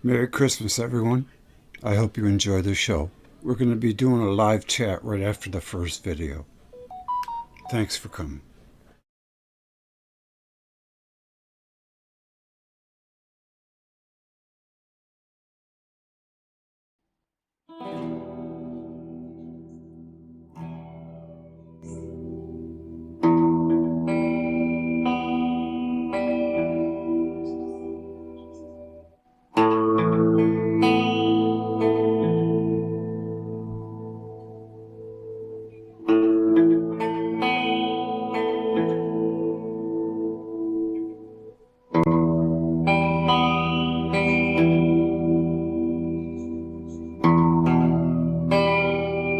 Merry Christmas, everyone. I hope you enjoy the show. We're going to be doing a live chat right after the first video. Thanks for coming.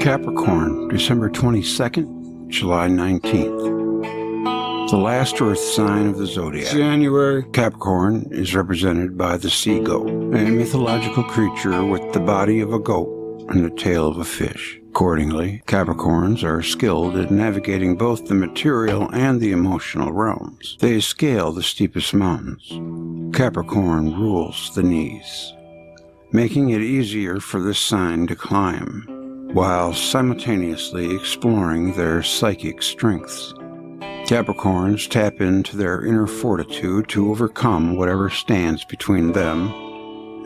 Capricorn, December 22nd, July 19th. The last Earth sign of the zodiac. January. Capricorn is represented by the sea goat, a mythological creature with the body of a goat and the tail of a fish. Accordingly, Capricorns are skilled at navigating both the material and the emotional realms. They scale the steepest mountains. Capricorn rules the knees, making it easier for this sign to climb, while simultaneously exploring their psychic strengths. Capricorns tap into their inner fortitude to overcome whatever stands between them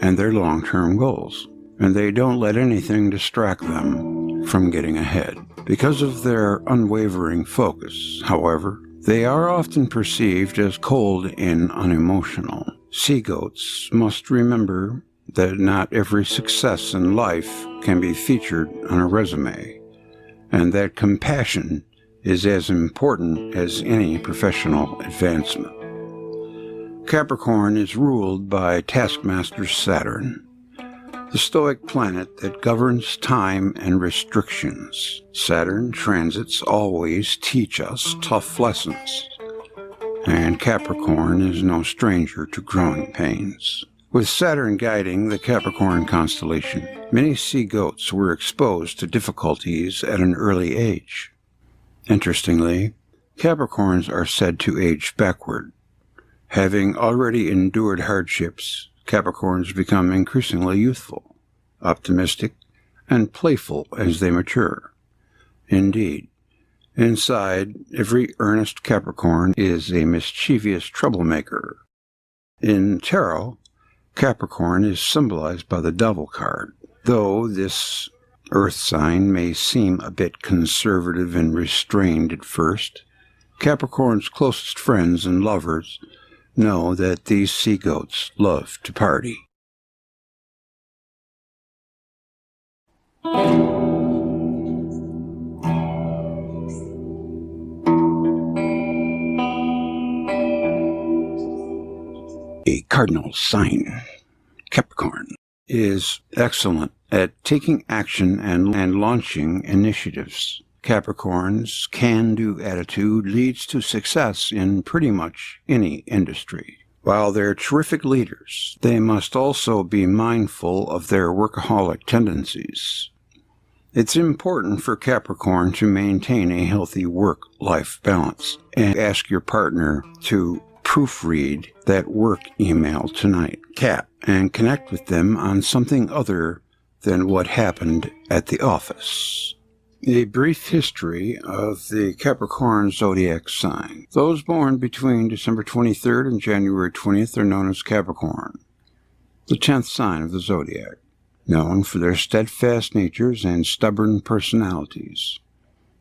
and their long-term goals, and they don't let anything distract them from getting ahead. Because of their unwavering focus, however, they are often perceived as cold and unemotional. Sea goats must remember that not every success in life can be featured on a resume, and that compassion is as important as any professional advancement. Capricorn is ruled by taskmaster Saturn, the stoic planet that governs time and restrictions. Saturn transits always teach us tough lessons, and Capricorn is no stranger to growing pains. With Saturn guiding the Capricorn constellation, many sea goats were exposed to difficulties at an early age. Interestingly, Capricorns are said to age backward. Having already endured hardships, Capricorns become increasingly youthful, optimistic, and playful as they mature. Indeed, inside, every earnest Capricorn is a mischievous troublemaker. In tarot, Capricorn is symbolized by the Devil card. Though this Earth sign may seem a bit conservative and restrained at first, Capricorn's closest friends and lovers know that these sea goats love to party. A cardinal sign, Capricorn, is excellent at taking action and launching initiatives. Capricorn's can-do attitude leads to success in pretty much any industry. While they're terrific leaders, they must also be mindful of their workaholic tendencies. It's important for Capricorn to maintain a healthy work-life balance, and ask your partner to proofread that work email tonight, Cap, and connect with them on something other than what happened at the office. A brief history of the Capricorn zodiac sign. Those born between December 23rd and January 20th are known as Capricorn, the 10th sign of the zodiac, known for their steadfast natures and stubborn personalities.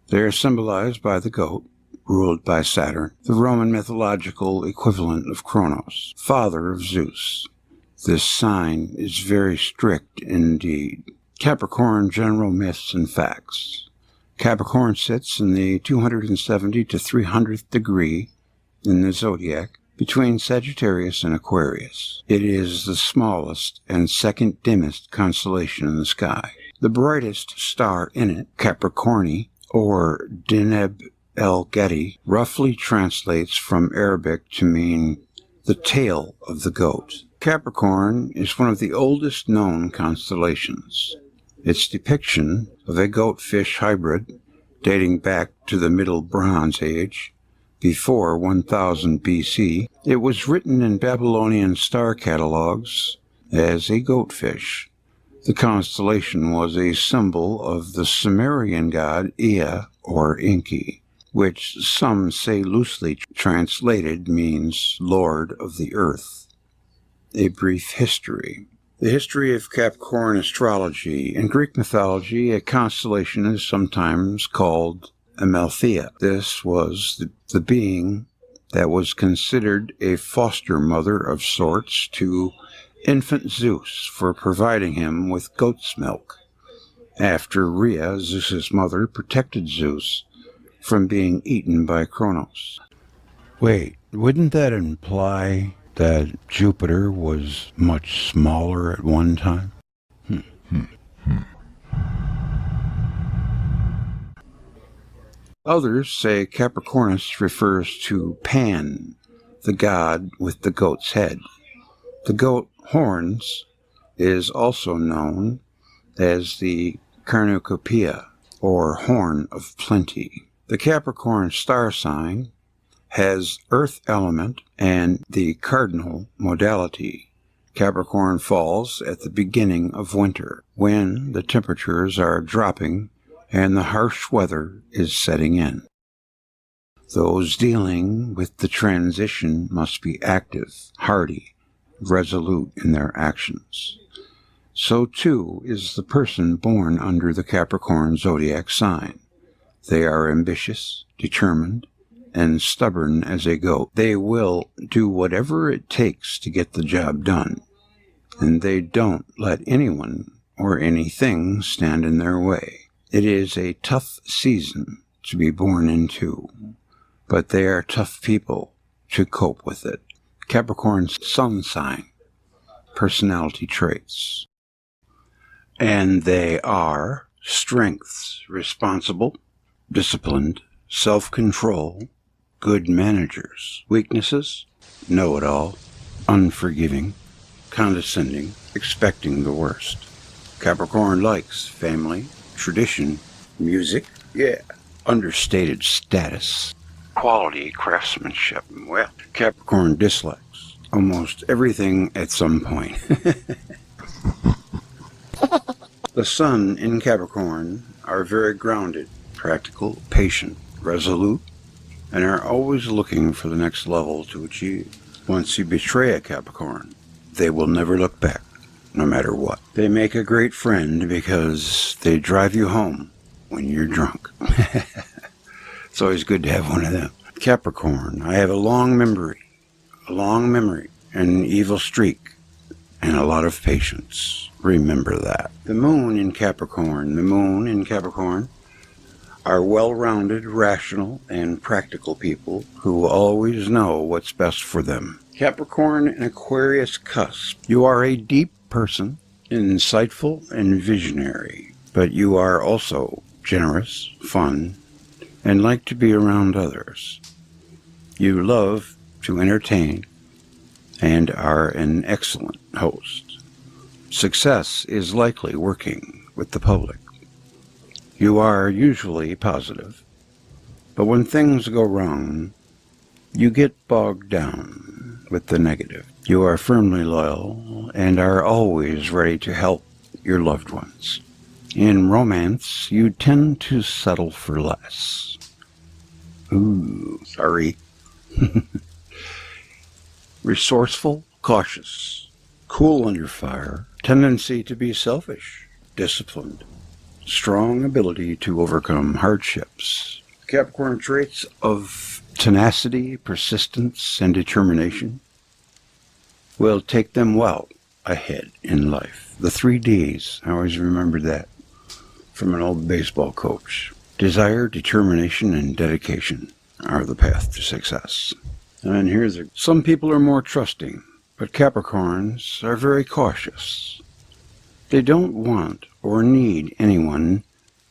They are symbolized by the goat, ruled by Saturn, the Roman mythological equivalent of Kronos, father of Zeus. This sign is very strict indeed. Capricorn general myths and facts. Capricorn sits in the 270 to 300th degree in the zodiac between Sagittarius and Aquarius. It is the smallest and second dimmest constellation in the sky. The brightest star in it, Capricorni, or Deneb el-Gedi, roughly translates from Arabic to mean the tail of the goat. Capricorn is one of the oldest known constellations. Its depiction of a goat-fish hybrid dating back to the Middle Bronze Age, before 1000 BC, it was written in Babylonian star catalogs as a goatfish. The constellation was a symbol of the Sumerian god Ea, or Enki, which some say loosely translated means Lord of the Earth. A brief history. The history of Capricorn astrology. In Greek mythology, a constellation is sometimes called Amalthea. This was the being that was considered a foster mother of sorts to infant Zeus for providing him with goat's milk, after Rhea, Zeus's mother, protected Zeus from being eaten by Kronos. Wait, wouldn't that imply that Jupiter was much smaller at one time? Others say Capricornus refers to Pan, the god with the goat's head. The goat horns is also known as the cornucopia, or horn of plenty. The Capricorn star sign has earth element and the cardinal modality. Capricorn falls at the beginning of winter, when the temperatures are dropping and the harsh weather is setting in. Those dealing with the transition must be active, hardy, resolute in their actions. So too is the person born under the Capricorn zodiac sign. They are ambitious, determined, and stubborn as a goat. They will do whatever it takes to get the job done, and they don't let anyone or anything stand in their way. It is a tough season to be born into, but they are tough people to cope with it. Capricorn's sun sign, personality traits. And they are strengths: responsible, disciplined, self-control, good managers. Weaknesses: know-it-all, unforgiving, condescending, expecting the worst. Capricorn likes family, tradition, music, understated status, quality craftsmanship. Well, Capricorn dislikes almost everything at some point. The sun in Capricorn are very grounded, practical, patient, resolute, and are always looking for the next level to achieve. Once you betray a Capricorn, they will never look back, no matter what. They make a great friend because they drive you home when you're drunk. It's always good to have one of them. Capricorn, I have a long memory, and an evil streak, and a lot of patience. Remember that. The moon in Capricorn are well-rounded, rational, and practical people who always know what's best for them. Capricorn and Aquarius cusp. You are a deep person, insightful and visionary, but you are also generous, fun, and like to be around others. You love to entertain and are an excellent host. Success is likely working with the public. You are usually positive, but when things go wrong, you get bogged down with the negative. You are firmly loyal and are always ready to help your loved ones. In romance, you tend to settle for less. Ooh, sorry. Resourceful, cautious, cool under fire, tendency to be selfish, disciplined, strong ability to overcome hardships. Capricorn traits of tenacity, persistence, and determination will take them well ahead in life. The 3 Ds, I always remembered that from an old baseball coach. Desire, determination, and dedication are the path to success. And here's some people are more trusting, but Capricorns are very cautious. They don't want or need anyone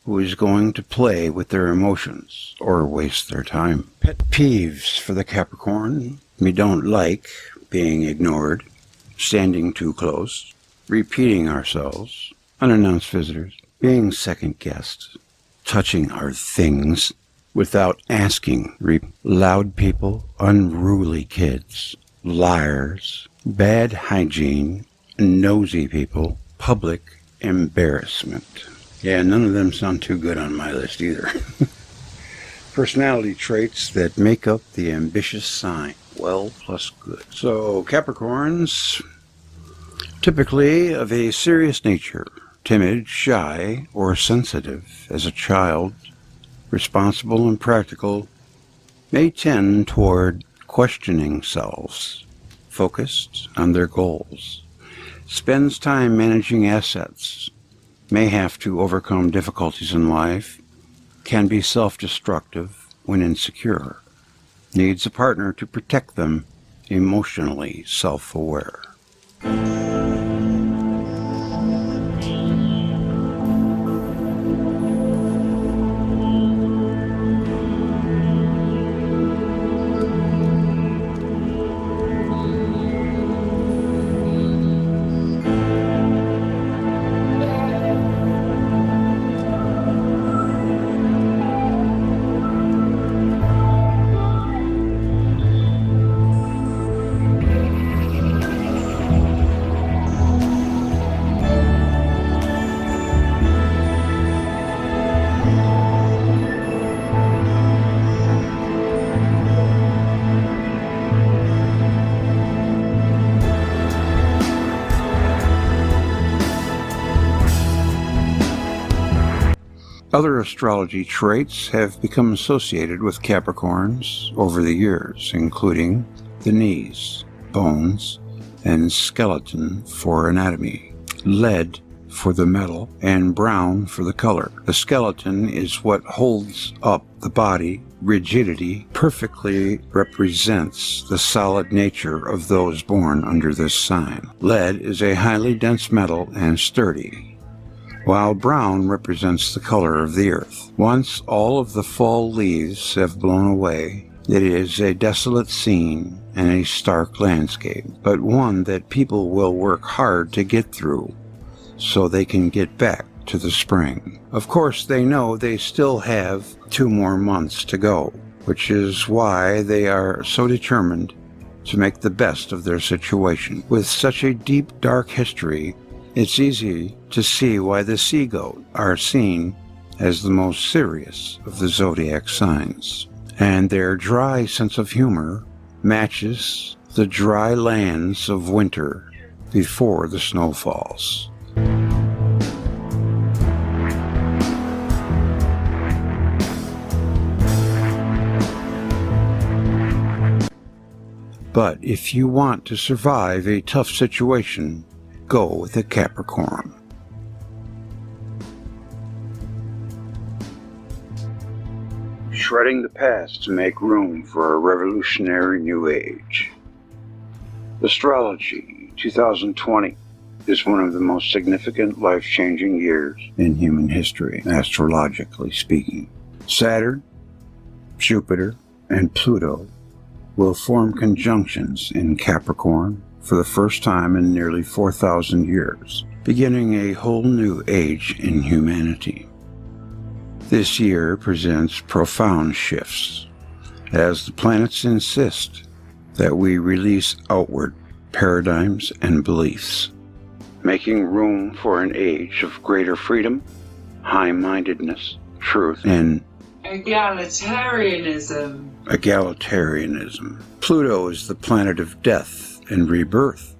who is going to play with their emotions or waste their time. Pet peeves for the Capricorn: we don't like being ignored, standing too close, repeating ourselves, unannounced visitors, being second-guessed, touching our things without asking, loud people, unruly kids, liars, bad hygiene, nosy people, public embarrassment. Yeah, none of them sound too good on my list either. Personality traits that make up the ambitious sign. Well plus good. So, Capricorns, typically of a serious nature, timid, shy, or sensitive as a child, responsible and practical, may tend toward questioning selves, focused on their goals, spends time managing assets, may have to overcome difficulties in life, can be self-destructive when insecure, needs a partner to protect them, emotionally self-aware. Other astrology traits have become associated with Capricorns over the years, including the knees, bones, and skeleton for anatomy, lead for the metal, and brown for the color. The skeleton is what holds up the body. Rigidity perfectly represents the solid nature of those born under this sign. Lead is a highly dense metal and sturdy, while brown represents the color of the earth. Once all of the fall leaves have blown away, it is a desolate scene and a stark landscape, but one that people will work hard to get through so they can get back to the spring. Of course, they know they still have 2 more months to go, which is why they are so determined to make the best of their situation. With such a deep, dark history, it's easy to see why the sea goat are seen as the most serious of the zodiac signs, and their dry sense of humor matches the dry lands of winter before the snow falls. But if you want to survive a tough situation, go with a Capricorn. Shredding the past to make room for a revolutionary new age. Astrology 2020 is one of the most significant life-changing years in human history, astrologically speaking. Saturn, Jupiter, and Pluto will form conjunctions in Capricorn for the first time in nearly 4,000 years, beginning a whole new age in humanity. This year presents profound shifts, as the planets insist that we release outward paradigms and beliefs, making room for an age of greater freedom, high-mindedness, truth, and egalitarianism. Pluto is the planet of death and rebirth.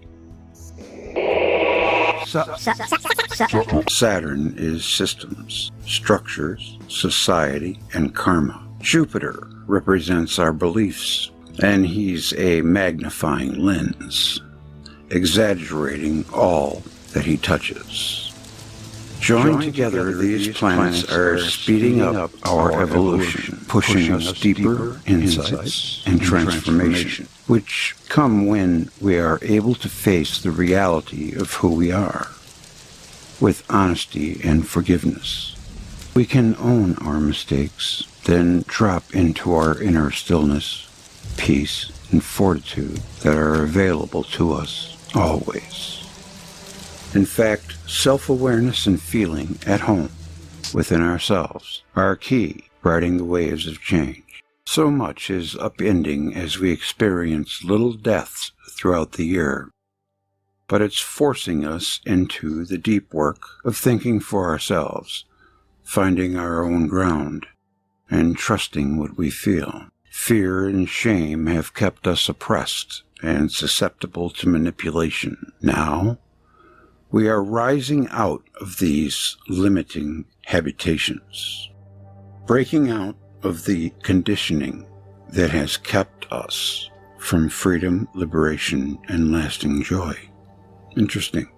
Saturn is systems, structures, society, and karma. Jupiter represents our beliefs, and he's a magnifying lens, exaggerating all that he touches. Joined together, these planets are speeding up our evolution, pushing us deeper insights and transformation, which come when we are able to face the reality of who we are, with honesty and forgiveness. We can own our mistakes, then drop into our inner stillness, peace, and fortitude that are available to us always. In fact, self-awareness and feeling at home within ourselves are key, riding the waves of change. So much is upending as we experience little deaths throughout the year. but it's forcing us into the deep work of thinking for ourselves, finding our own ground, and trusting what we feel. Fear and shame have kept us oppressed and susceptible to manipulation. Now, we are rising out of these limiting habitations, breaking out of the conditioning that has kept us from freedom, liberation, and lasting joy. Interesting.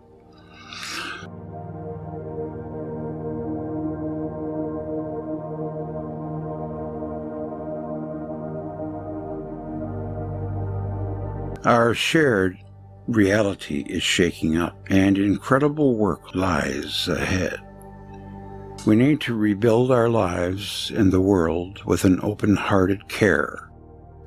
Our shared reality is shaking up, and incredible work lies ahead. We need to rebuild our lives and the world with an open-hearted care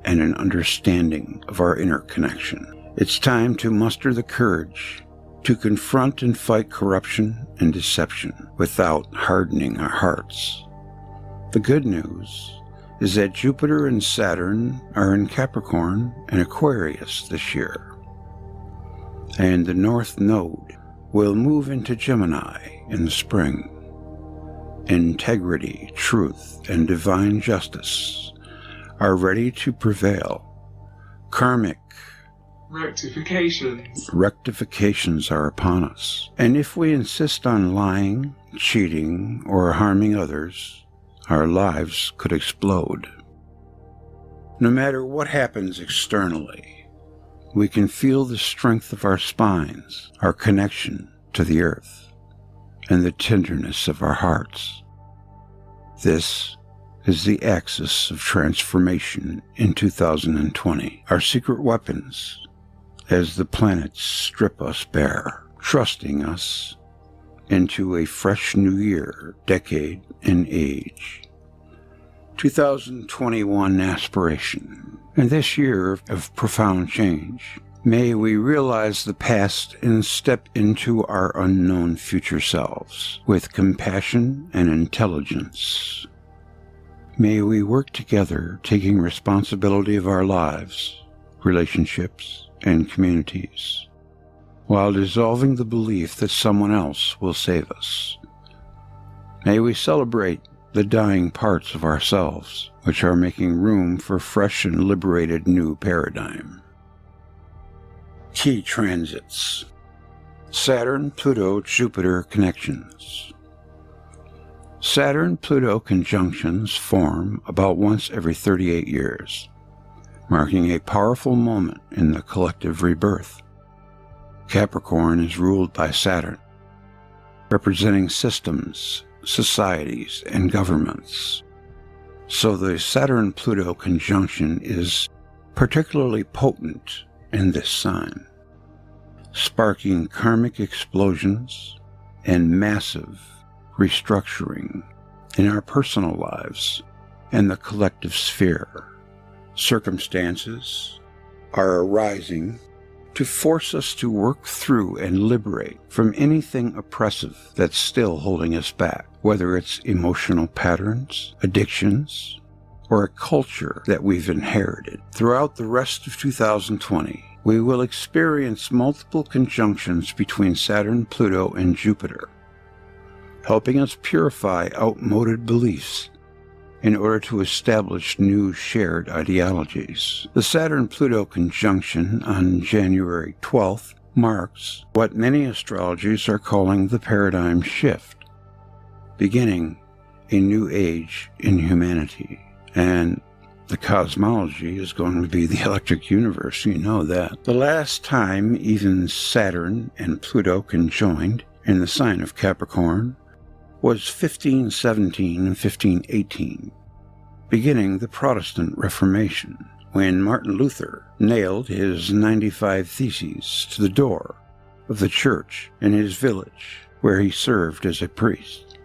and an understanding of our inner connection. It's time to muster the courage to confront and fight corruption and deception without hardening our hearts. The good news is that Jupiter and Saturn are in Capricorn and Aquarius this year, and the North Node will move into Gemini in the spring. Integrity, truth, and divine justice are ready to prevail. Karmic rectifications are upon us, and if we insist on lying, cheating, or harming others, our lives could explode. No matter what happens externally, we can feel the strength of our spines, our connection to the earth, and the tenderness of our hearts. This is the axis of transformation in 2020, our secret weapons as the planets strip us bare, trusting us into a fresh new year, decade, and age. 2021 aspiration. In this year of profound change, may we realize the past and step into our unknown future selves with compassion and intelligence. May we work together, taking responsibility of our lives, relationships, and communities, while dissolving the belief that someone else will save us. May we celebrate the dying parts of ourselves, which are making room for fresh and liberated new paradigm. Key transits. Saturn, Pluto, Jupiter connections. Saturn-Pluto conjunctions form about once every 38 years, marking a powerful moment in the collective rebirth. Capricorn is ruled by Saturn, representing systems, societies, and governments. So the Saturn-Pluto conjunction is particularly potent in this sign, sparking karmic explosions and massive restructuring in our personal lives and the collective sphere. Circumstances are arising to force us to work through and liberate from anything oppressive that's still holding us back, whether it's emotional patterns, addictions, or a culture that we've inherited. Throughout the rest of 2020, we will experience multiple conjunctions between Saturn, Pluto, and Jupiter, helping us purify outmoded beliefs in order to establish new shared ideologies. The Saturn-Pluto conjunction on January 12th marks what many astrologers are calling the paradigm shift, beginning a new age in humanity. And the cosmology is going to be the electric universe, you know that. The last time even Saturn and Pluto conjoined in the sign of Capricorn was 1517 and 1518, beginning the Protestant Reformation, when Martin Luther nailed his 95 Theses to the door of the church in his village, where he served as a priest.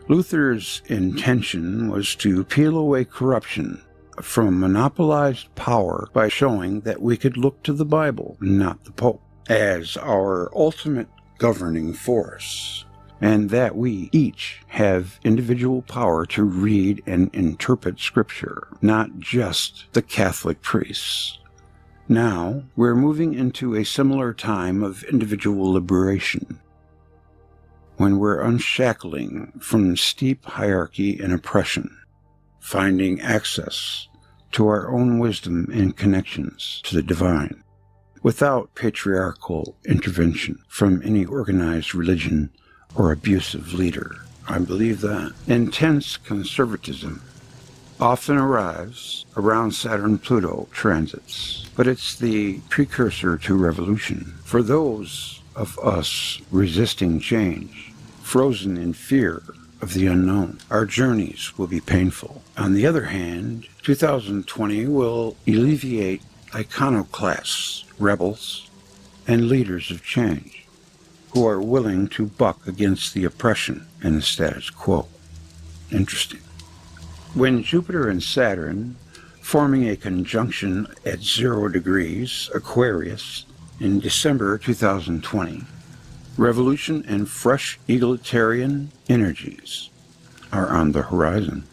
Luther's intention was to peel away corruption from monopolized power by showing that we could look to the Bible, not the Pope, as our ultimate governing force, and that we each have individual power to read and interpret Scripture, not just the Catholic priests. Now, we're moving into a similar time of individual liberation, when we're unshackling from steep hierarchy and oppression, finding access to our own wisdom and connections to the divine, without patriarchal intervention from any organized religion or abusive leader. I believe that. Intense conservatism often arrives around Saturn-Pluto transits, but it's the precursor to revolution. For those of us resisting change, frozen in fear of the unknown, our journeys will be painful. On the other hand, 2020 will alleviate iconoclasts, rebels, and leaders of change who are willing to buck against the oppression and the status quo. Interesting. When Jupiter and Saturn, forming a conjunction at 0 degrees Aquarius in December 2020, revolution and fresh egalitarian energies are on the horizon,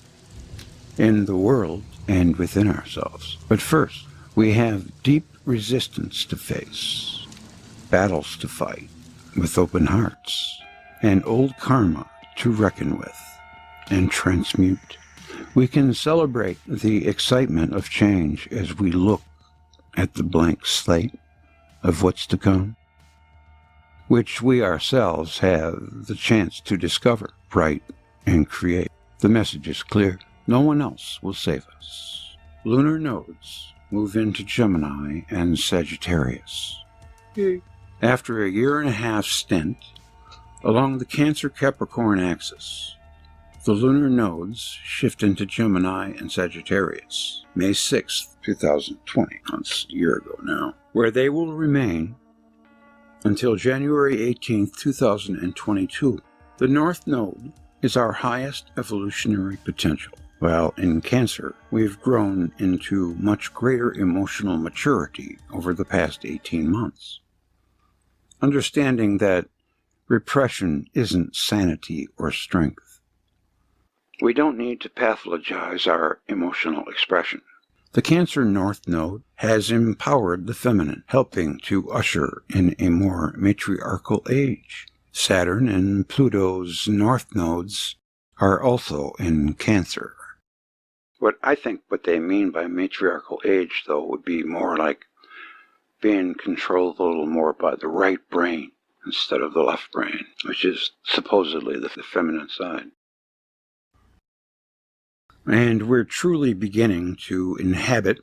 in the world and within ourselves. But first, we have deep resistance to face, battles to fight with open hearts, and old karma to reckon with and transmute. We can celebrate the excitement of change as we look at the blank slate of what's to come, which we ourselves have the chance to discover, write, and create. The message is clear. No one else will save us. Lunar nodes move into Gemini and Sagittarius. After a 1.5-year stint along the Cancer-Capricorn axis, the lunar nodes shift into Gemini and Sagittarius, May 6th, 2020, that's a year ago now, where they will remain until January 18th, 2022. The North Node is our highest evolutionary potential. While in Cancer, we've grown into much greater emotional maturity over the past 18 months. Understanding that repression isn't sanity or strength. We don't need to pathologize our emotional expression. The Cancer North Node has empowered the feminine, helping to usher in a more matriarchal age. Saturn and Pluto's North Nodes are also in Cancer. I think what they mean by matriarchal age, though, would be more like being controlled a little more by the right brain instead of the left brain, which is supposedly the feminine side. And we're truly beginning to inhabit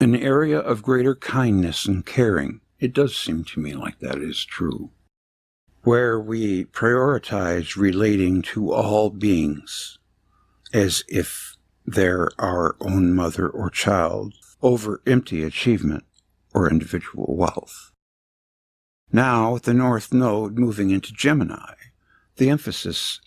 an area of greater kindness and caring. It does seem to me like that is true, where we prioritize relating to all beings as if they're our own mother or child over empty achievement or individual wealth. Now, with the North Node moving into Gemini, the emphasis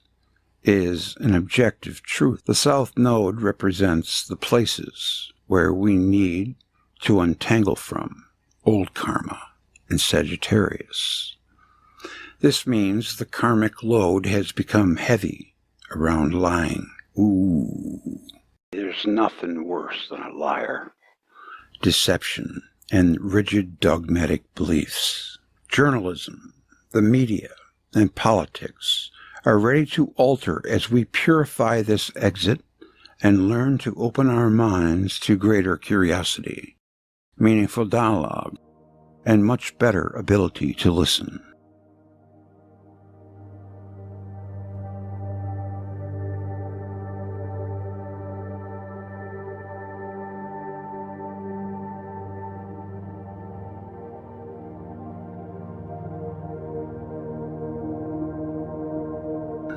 is an objective truth. The South Node represents the places where we need to untangle from old karma in Sagittarius. This means the karmic load has become heavy around lying. Ooh, there's nothing worse than a liar. Deception and rigid dogmatic beliefs. Journalism, the media, and politics are ready to alter as we purify this exit and learn to open our minds to greater curiosity, meaningful dialogue, and much better ability to listen.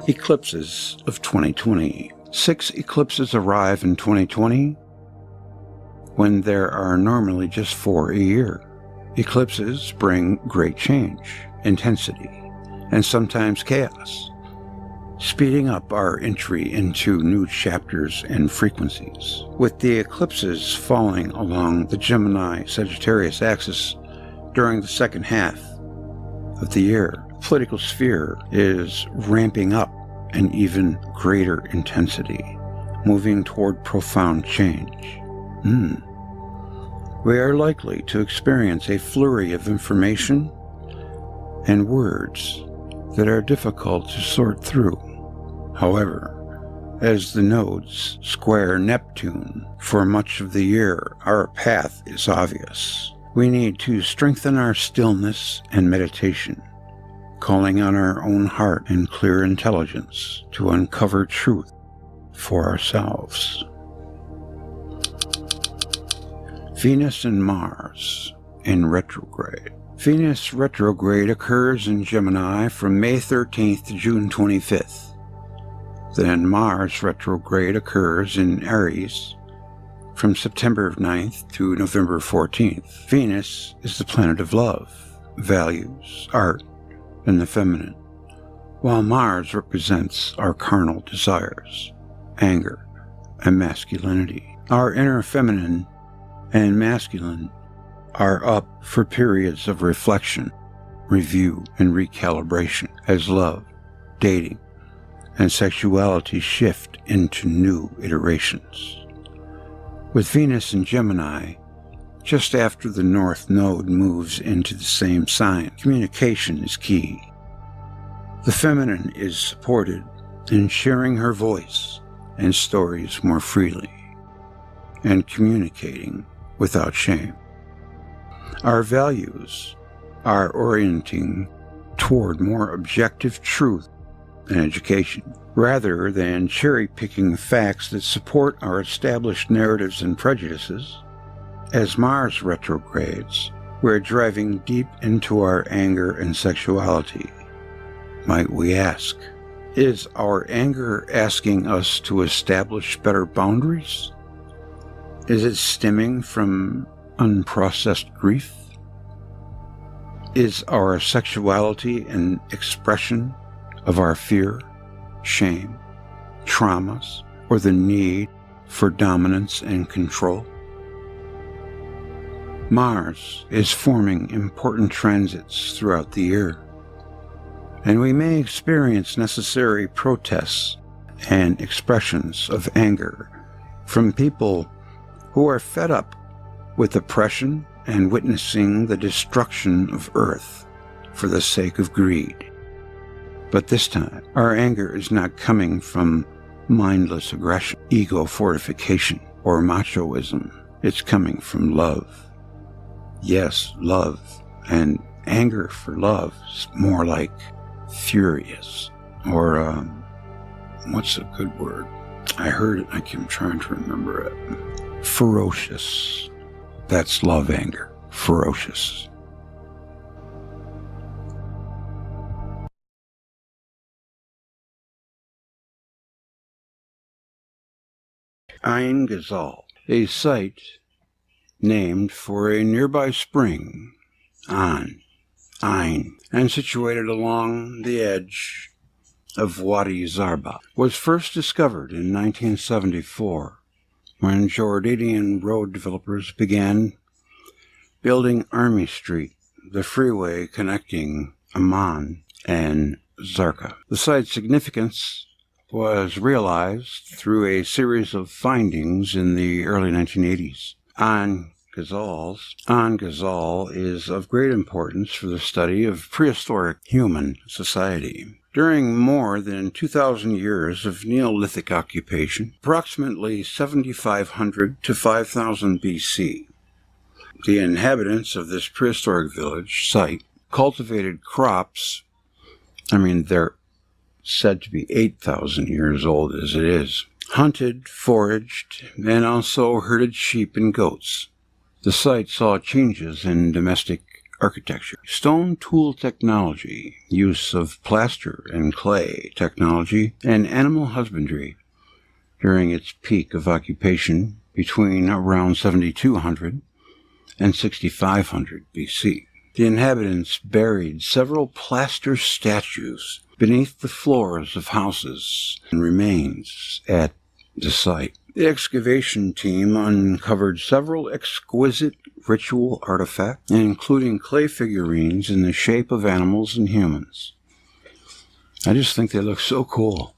Eclipses of 2020. 6 eclipses arrive in 2020 when there are normally just 4 a year. Eclipses bring great change, intensity, and sometimes chaos, speeding up our entry into new chapters and frequencies. With the eclipses falling along the Gemini-Sagittarius axis during the second half of the year, the political sphere is ramping up an even greater intensity, moving toward profound change. we are likely to experience a flurry of information and words that are difficult to sort through. However, as the nodes square Neptune for much of the year, our path is obvious. We need to strengthen our stillness and meditation, calling on our own heart and clear intelligence to uncover truth for ourselves. Venus and Mars in retrograde. Venus retrograde occurs in Gemini from May 13th to June 25th. Then Mars retrograde occurs in Aries from September 9th to November 14th. Venus is the planet of love, values, art, and the feminine, while Mars represents our carnal desires, anger, and masculinity. Our inner feminine and masculine are up for periods of reflection, review, and recalibration as love, dating, and sexuality shift into new iterations. With Venus in Gemini, just after the North Node moves into the same sign, communication is key. The feminine is supported in sharing her voice and stories more freely, and communicating without shame. Our values are orienting toward more objective truth and education, rather than cherry-picking facts that support our established narratives and prejudices. As Mars retrogrades, we're driving deep into our anger and sexuality. Might we ask, is our anger asking us to establish better boundaries? Is it stemming from unprocessed grief? Is our sexuality an expression of our fear, shame, traumas, or the need for dominance and control? Mars is forming important transits throughout the year, and we may experience necessary protests and expressions of anger from people who are fed up with oppression and witnessing the destruction of Earth for the sake of greed. But this time, our anger is not coming from mindless aggression, ego fortification, or machoism. It's coming from love. Yes, love. And anger for love is more like furious. Or, what's a good word? I heard it, I'm trying to remember it. Ferocious. That's love anger. Ferocious. Ain Ghazal, a site named for a nearby spring, Ain, and situated along the edge of Wadi Zarba, was first discovered in 1974 when Jordanian road developers began building Army Street, the freeway connecting Amman and Zarqa. The site's significance was realized through a series of findings in the early 1980s. Ain Ghazal is of great importance for the study of prehistoric human society. During more than 2,000 years of Neolithic occupation, approximately 7,500 to 5,000 BC, the inhabitants of this prehistoric village site cultivated crops. They're said to be 8,000 years old as it is. Hunted, foraged, and also herded sheep and goats. The site saw changes in domestic architecture, stone tool technology, use of plaster and clay technology, and animal husbandry during its peak of occupation between around 7,200 and 6,500 BC. The inhabitants buried several plaster statues beneath the floors of houses and remains at the site. The excavation team uncovered several exquisite ritual artifacts, including clay figurines in the shape of animals and humans. I just think they look so cool.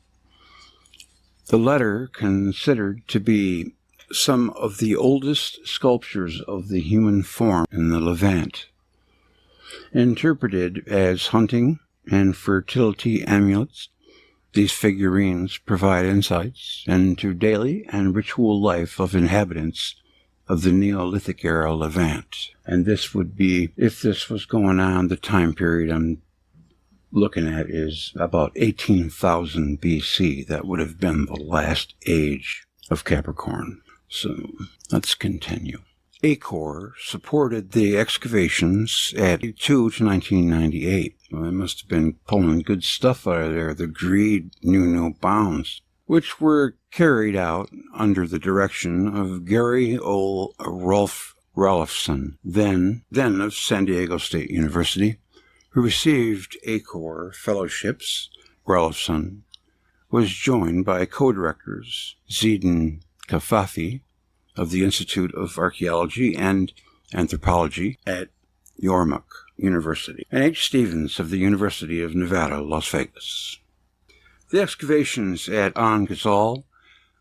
The letter, considered to be some of the oldest sculptures of the human form in the Levant, interpreted as hunting and fertility amulets. These figurines provide insights into daily and ritual life of inhabitants of the Neolithic era Levant. And this would be, if this was going on, the time period I'm looking at is about 18,000 BC. That would have been the last age of Capricorn. So let's continue. Acor supported the excavations at 2 to 1998. Well, they must have been pulling good stuff out of there. The greed knew no bounds, which were carried out under the direction of Gary O. Rolfson, then of San Diego State University, who received Acor fellowships. Rolfson was joined by co-directors Zidane Kafafi of the Institute of Archaeology and Anthropology at Yormuk University, and H. Stevens of the University of Nevada, Las Vegas. The excavations at Ain Ghazal,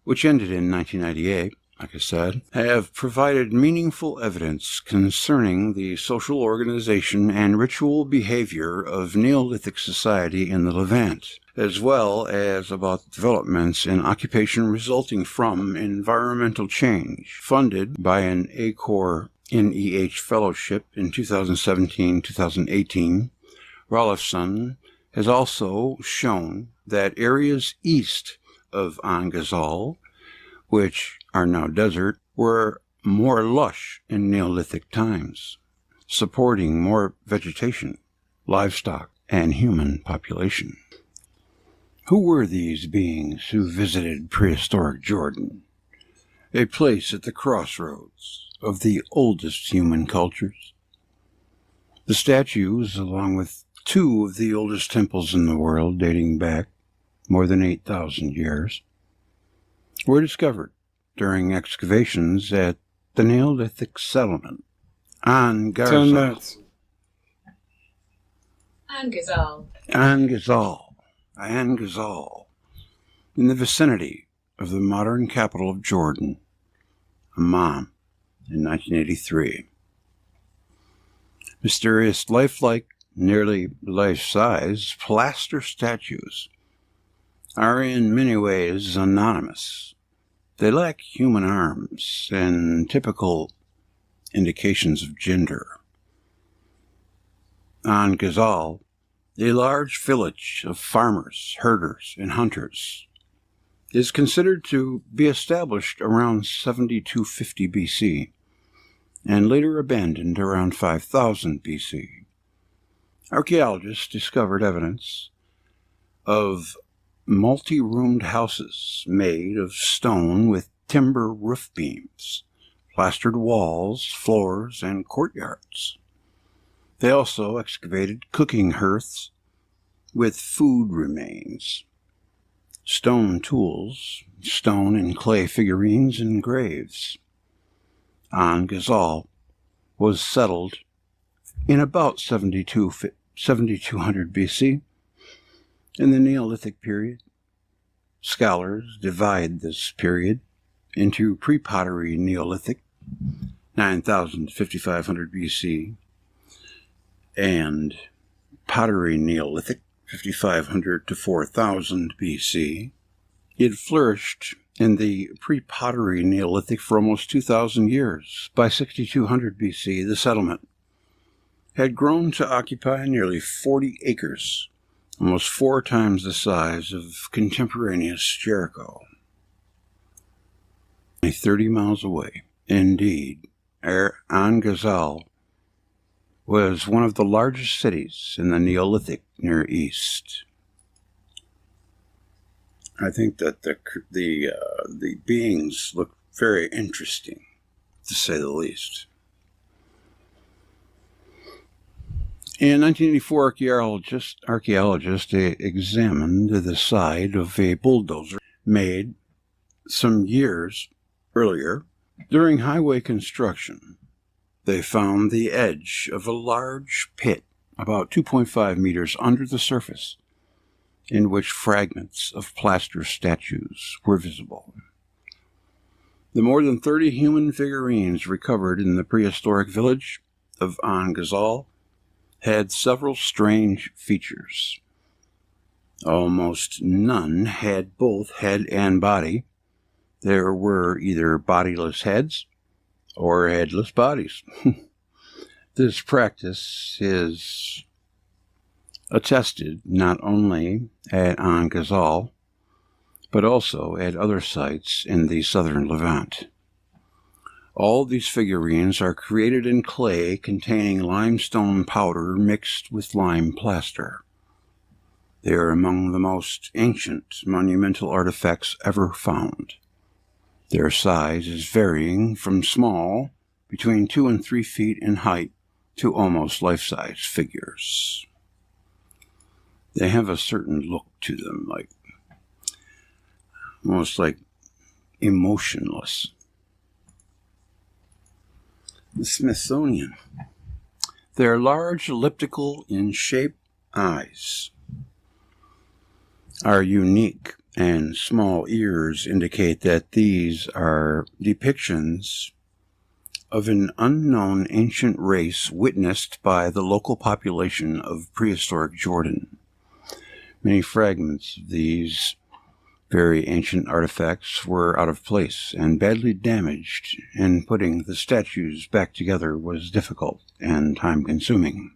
which ended in 1998, like I said, have provided meaningful evidence concerning the social organization and ritual behavior of Neolithic society in the Levant, as well as about developments in occupation resulting from environmental change. Funded by an Acor NEH fellowship in 2017-2018, Rolfson has also shown that areas east of Ain Ghazal, which are now desert, were more lush in Neolithic times, supporting more vegetation, livestock, and human population. Who were these beings who visited prehistoric Jordan, a place at the crossroads of the oldest human cultures? The statues, along with two of the oldest temples in the world, dating back more than 8,000 years, were discovered during excavations at the Neolithic settlement Ain Ghazal. Ain Ghazal, in the vicinity of the modern capital of Jordan, Amman, in 1983. Mysterious, lifelike, nearly life-size plaster statues are in many ways anonymous. They lack human arms and typical indications of gender. Ain Ghazal, a large village of farmers, herders, and hunters, is considered to be established around 7250 BC and later abandoned around 5000 BC. Archaeologists discovered evidence of multi-roomed houses made of stone with timber roof beams, plastered walls, floors, and courtyards. They also excavated cooking hearths with food remains, stone tools, stone and clay figurines, and graves. Ain Ghazal was settled in about 7200 BC. In the Neolithic period, scholars divide this period into pre-pottery Neolithic, 9000 to 5500 BC, and pottery Neolithic, 5500 to 4000 BC. It flourished in the pre-pottery Neolithic for almost 2,000 years. By 6200 BC, the settlement had grown to occupy nearly 40 acres, almost 4 times the size of contemporaneous Jericho. Only 30 miles away. Indeed, Ain Ghazal was one of the largest cities in the Neolithic Near East. I think that the beings look very interesting, to say the least. In 1984, archaeologists examined the side of a bulldozer made some years earlier during highway construction. They found the edge of a large pit about 2.5 meters under the surface, in which fragments of plaster statues were visible. The more than 30 human figurines recovered in the prehistoric village of Ain Ghazal had several strange features. Almost none had both head and body. There were either bodiless heads or headless bodies. This practice is attested not only at Ain Ghazal, but also at other sites in the southern Levant. All these figurines are created in clay containing limestone powder mixed with lime plaster. They are among the most ancient monumental artifacts ever found. Their size is varying from small, between 2 and 3 feet in height, to almost life-size figures. They have a certain look to them, like almost like emotionless. The Smithsonian. Their large elliptical in shape eyes are unique, and small ears indicate that these are depictions of an unknown ancient race witnessed by the local population of prehistoric Jordan. Many fragments of these very ancient artifacts were out of place and badly damaged, and putting the statues back together was difficult and time-consuming.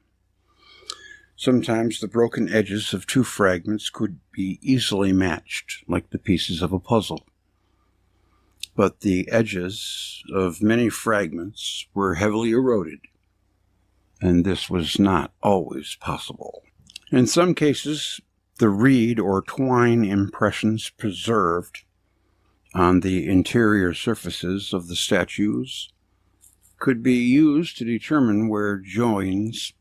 Sometimes the broken edges of 2 fragments could be easily matched, like the pieces of a puzzle. But the edges of many fragments were heavily eroded, and this was not always possible. In some cases, the reed or twine impressions preserved on the interior surfaces of the statues could be used to determine where joins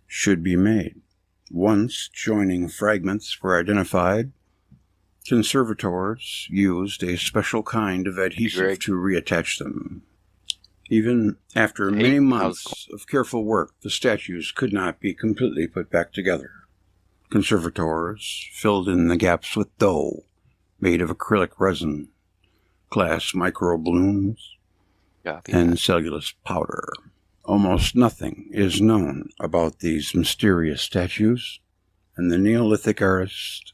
should be made. Once joining fragments were identified, conservators used a special kind of adhesive to reattach them. Even after many months of careful work, the statues could not be completely put back together. Conservators filled in the gaps with dough made of acrylic resin, glass microblooms, and cellulose powder. Almost nothing is known about these mysterious statues, and the Neolithic artist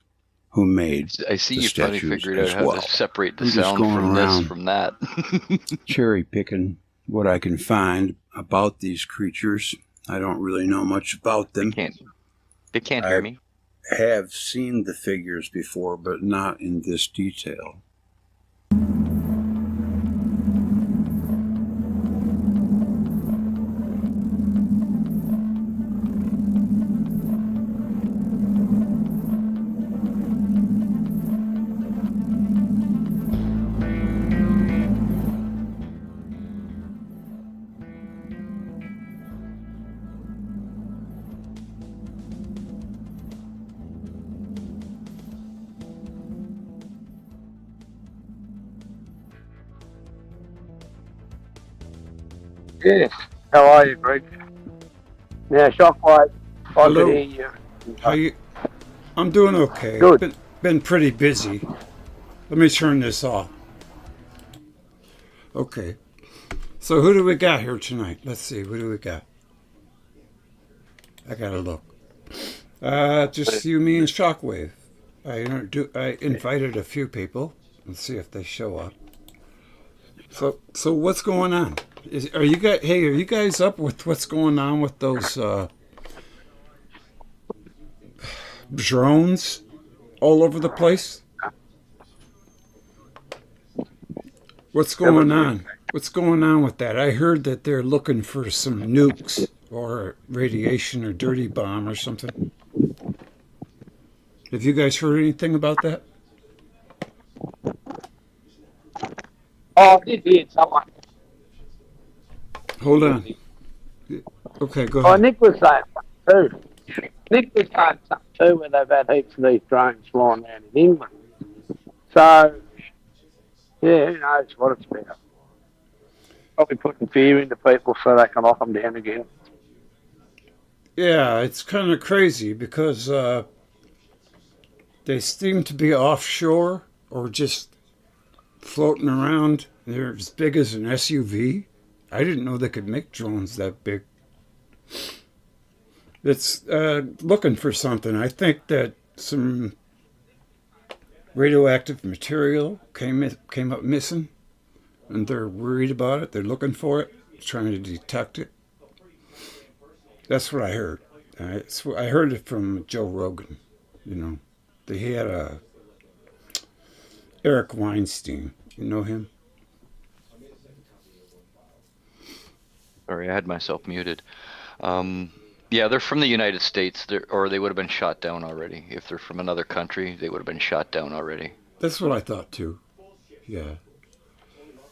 who made I see the you finally statues figured out as how well. to separate the I'm just sound going from this around from that. cherry picking what I can find about these creatures. I don't really know much about them. They can't hear me. I have seen the figures before, but not in this detail. Yes. How are you, Greg? Now, Shockwave, I Hello. could hear you. How you? I'm doing okay. Good. Been pretty busy. Let me turn this off. Okay. So who do we got here tonight? Let's see. Who do we got? I gotta look. Just you, me, and Shockwave. I invited a few people. Let's see if they show up. So what's going on? Are you guys up with what's going on with those drones all over the place? What's going on? What's going on with that? I heard that they're looking for some nukes or radiation or dirty bomb or something. Have you guys heard anything about that? Oh, I did hear someone. Hold on. Okay, go Oh, ahead. Nick was saying something too. Nick was saying something too, where they've had heaps of these drones flying around in England. So, yeah, who knows what it's about. Probably putting fear into people so they can lock them down again. Yeah, it's kind of crazy because they seem to be offshore or just floating around They're as big as an SUV. I didn't know they could make drones that big. It's looking for something. I think that some radioactive material came up missing, and they're worried about it. They're looking for it, trying to detect it. That's what I heard. I heard it from Joe Rogan. You know, he had a Eric Weinstein. You know him? Sorry, I had myself muted. Yeah, they're from the United States, or they would have been shot down already. If they're from another country, they would have been shot down already. That's what I thought too. Yeah,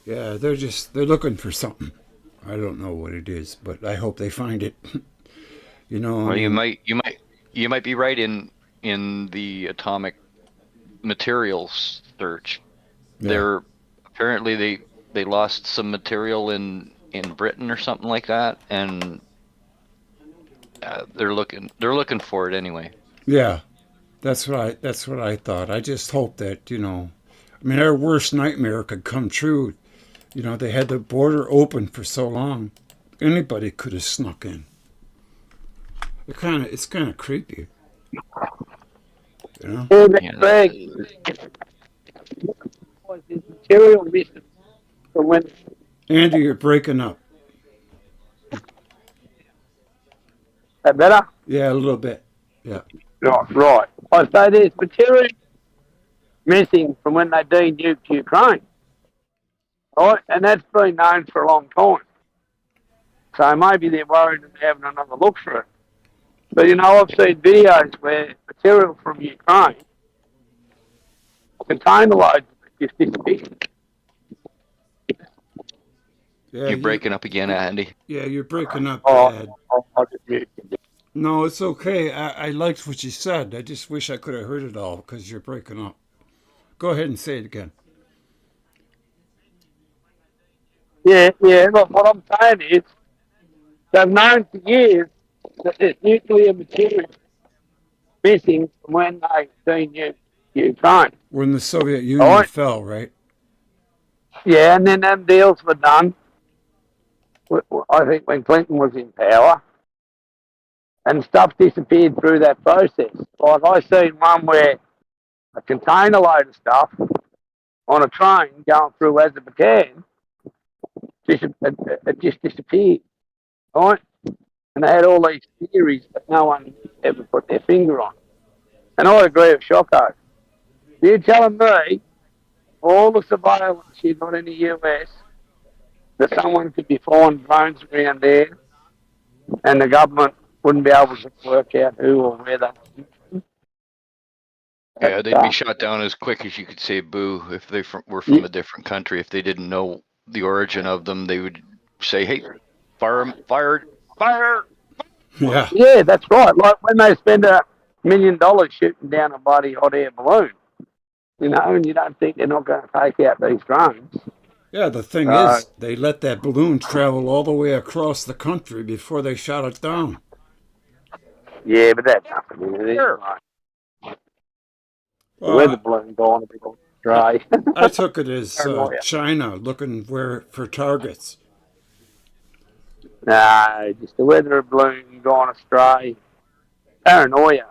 yeah. They're looking for something. I don't know what it is, but I hope they find it. You know. Well, you might be right in the atomic materials search. Yeah. They're apparently they lost some material in Britain or something like that, and they're looking for it anyway. Yeah, that's what I thought. I just hope that I mean, our worst nightmare could come true. You know, they had the border open for so long, anybody could have snuck in. It's kind of creepy. You know. Yeah, that's Yeah, big. There's material missing from when. Andy, you're breaking up. That better? Yeah, a little bit. Yeah. Right. I say there's material missing from when they denuked Ukraine. Right? And that's been known for a long time. So maybe they're worried and they're having another look for it. But I've seen videos where material from Ukraine, container loads, just disappeared. Yeah, you're breaking up again, Andy. Yeah, you're breaking up Oh, bad. I'll just mute you. No, it's okay. I liked what you said. I just wish I could have heard it all because you're breaking up. Go ahead and say it again. Yeah. Look, what I'm saying is, they've known for years that there's nuclear material missing from when they denuked Ukraine. When the Soviet Union fell, right? Yeah, and then them deals were done, I think, when Clinton was in power, and stuff disappeared through that process. Like, I seen one where a container load of stuff on a train going through Azerbaijan, it just disappeared, right? And they had all these theories that no one ever put their finger on. And I agree with Shocko. You're telling me all the surveillance you got in the US, that someone could be flying drones around there and the government wouldn't be able to work out who or where they were? Yeah, they'd be shot down as quick as you could say boo if they were from a different country. If they didn't know the origin of them, they would say, "Hey, fire, fire, fire!" Yeah. Yeah, that's right. Like when they spend $1 million shooting down a bloody hot air balloon, and you don't think they're not going to take out these drones. Yeah, the thing is, they let that balloon travel all the way across the country before they shot it down. Yeah, but that's nothing. Right. The weather balloon gone a bit dry. I took it as China looking for targets. No, just the weather balloon gone astray. Paranoia.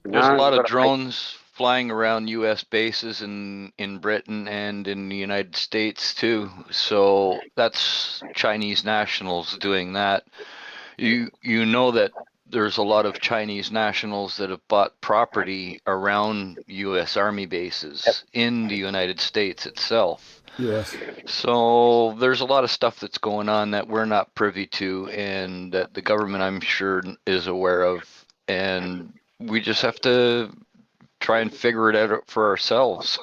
There's a lot of drones flying around U.S. bases in Britain and in the United States too. So that's Chinese nationals doing that. You know that there's a lot of Chinese nationals that have bought property around U.S. Army bases in the United States itself. Yes. So there's a lot of stuff that's going on that we're not privy to and that the government, I'm sure, is aware of. And we just have to try and figure it out for ourselves.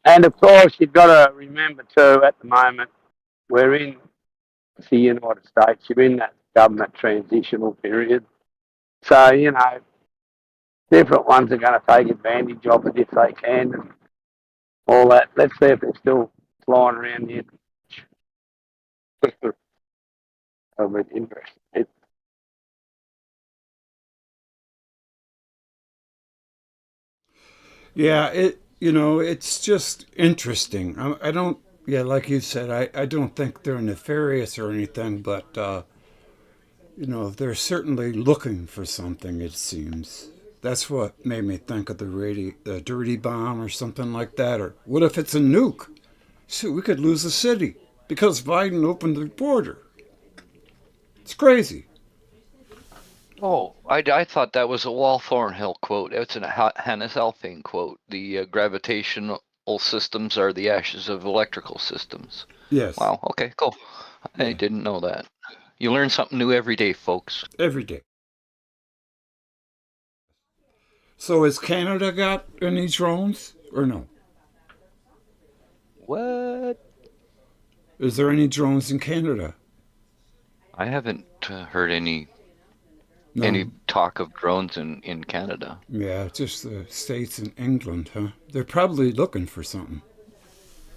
And of course, you've got to remember too, at the moment, we're in the United States, you're in that government transitional period. So, different ones are going to take advantage of it if they can and all that. Let's see if they're still flying around here. That'll be interesting. Yeah, it's just interesting. I don't, yeah, like you said, I don't think they're nefarious or anything, but, they're certainly looking for something, it seems. That's what made me think of the dirty bomb or something like that. Or what if it's a nuke? So we could lose a city because Biden opened the border. It's crazy. Oh, I thought that was a Wall Thornhill quote. It's a Hannes Alfvén quote. The gravitational systems are the ashes of electrical systems. Yes. Wow. Okay, cool. I Yeah. didn't know that. You learn something new every day, folks. Every day. So has Canada got any drones or no? What? Is there any drones in Canada? I haven't heard any No. talk of drones in Canada. Yeah, just the States and England, huh? They're probably looking for something.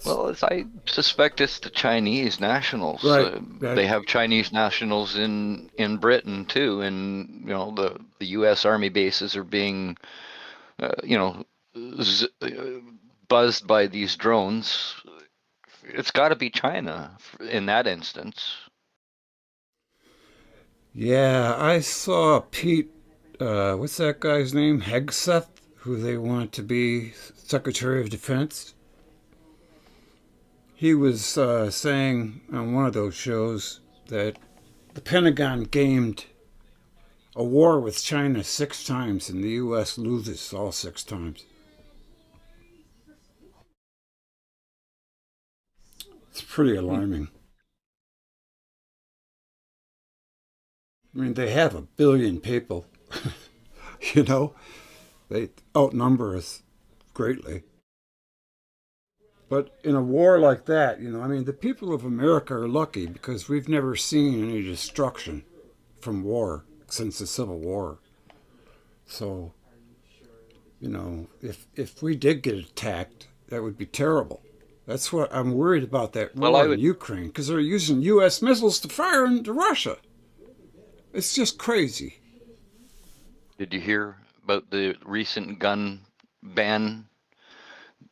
Well, I suspect it's the Chinese nationals. Right. They have Chinese nationals in Britain too, and the U.S. Army bases are being, you know, buzzed by these drones. It's got to be China in that instance. Yeah, I saw Pete, what's that guy's name? Hegseth, who they want to be Secretary of Defense. He was saying on one of those shows that the Pentagon gamed a war with China 6 times and the U.S. loses all 6 times. It's pretty alarming. I mean, they have 1 billion people. you know, they outnumber us greatly. But in a war like that, I mean, the people of America are lucky because we've never seen any destruction from war since the Civil War. So, if we did get attacked, that would be terrible. That's what I'm worried about, that war in Ukraine, because they're using U.S. missiles to fire into Russia. It's just crazy. Did you hear about the recent gun ban?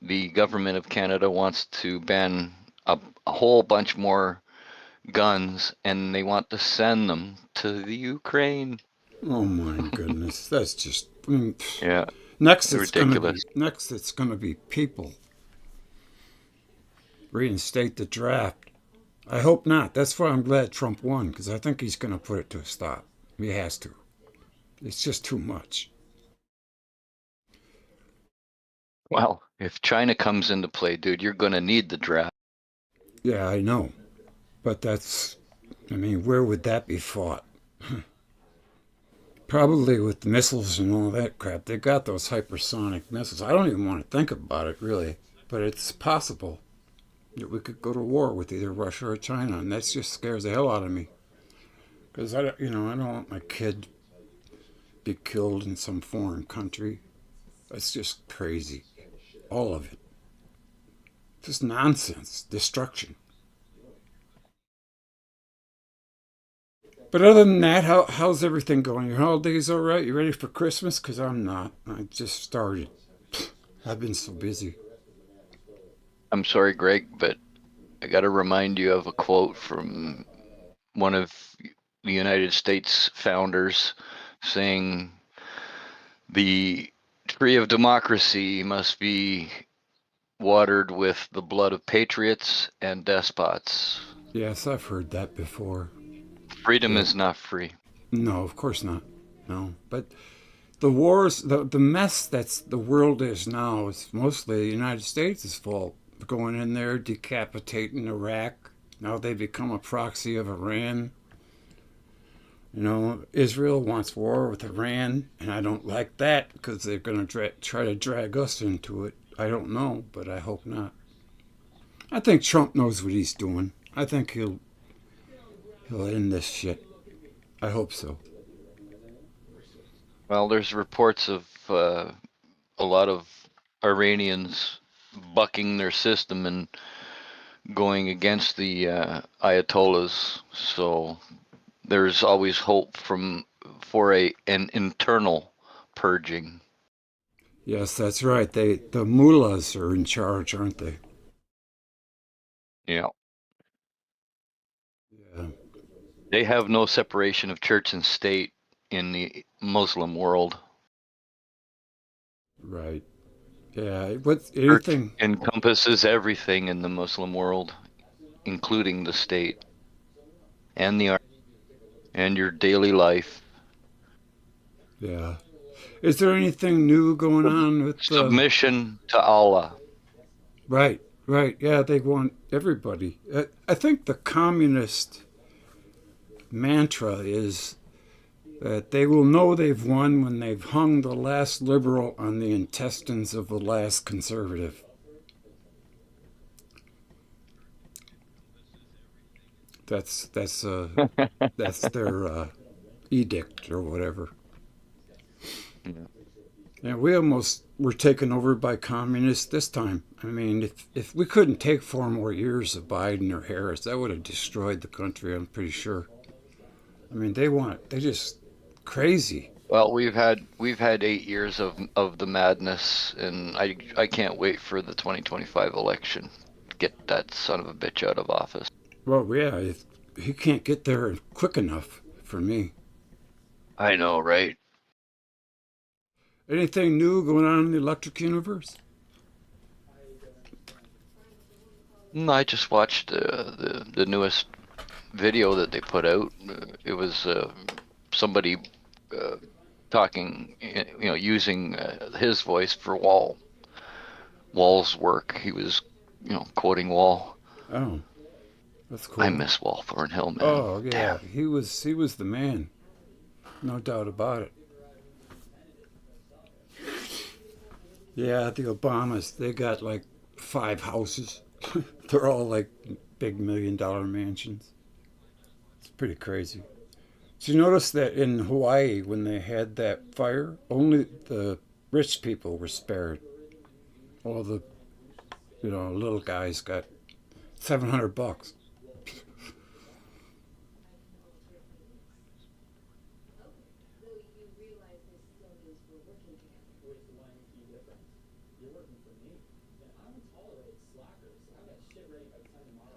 The government of Canada wants to ban a whole bunch more guns, and they want to send them to the Ukraine. Oh my goodness, that's just yeah. Next, it's ridiculous. It's gonna be people. Reinstate the draft. I hope not. That's why I'm glad Trump won, because I think he's gonna put it to a stop. He has to. It's just too much. Well, if China comes into play, dude, you're gonna need the draft. Yeah, I know. But where would that be fought? Probably with missiles and all that crap. They got those hypersonic missiles. I don't even want to think about it, really. But it's possible that we could go to war with either Russia or China, and that just scares the hell out of me. Because I don't want my kid to be killed in some foreign country. That's just crazy. All of it. Just nonsense. Destruction. But other than that, how's everything going? Your holidays all right? You ready for Christmas? Because I'm not. I just started. I've been so busy. I'm sorry, Greg, but I got to remind you of a quote from one of the United States founders saying, "The tree of democracy must be watered with the blood of patriots and despots." Yes, I've heard that before. Freedom is not free. No, of course not. No, but the wars, the mess that's the world is now is mostly the United States' fault. Going in there, decapitating Iraq. Now they become a proxy of Iran. Israel wants war with Iran, and I don't like that because they're going to try to drag us into it. I don't know, but I hope not. I think Trump knows what he's doing. I think he'll end this shit. I hope so. Well, there's reports of a lot of Iranians bucking their system and going against the Ayatollahs. So there's always hope for an internal purging. Yes, that's right. The mullahs are in charge, aren't they? Yeah. Yeah. They have no separation of church and state in the Muslim world. Right. Yeah. What Church anything? encompasses everything in the Muslim world, including the state and the art and your daily life. Yeah. Is there anything new going on with the? Submission to Allah. Right. Right. Yeah. They want everybody. I think the communist mantra is that they will know they've won when they've hung the last liberal on the intestines of the last conservative. That's that's their edict or whatever. Yeah. And we almost were taken over by communists this time. I mean, if we couldn't take 4 more years of Biden or Harris, that would have destroyed the country, I'm pretty sure. I mean, they just crazy. Well, we've had 8 years of the madness, and I can't wait for the 2025 election. Get that son of a bitch out of office. Well, yeah, he can't get there quick enough for me. I know, right? Anything new going on in the electric universe? I just watched the newest video that they put out. It was somebody talking, using his voice for Wall's work. He was, quoting Wall. Oh, that's cool. I miss Wall Thornhill, man. Oh yeah, Damn. he was the man, no doubt about it. Yeah, the Obamas, they got like 5 houses. They're all like big $1 million mansions. It's pretty crazy. Did you notice that in Hawaii, when they had that fire, only the rich people were spared? All the, little guys got $700.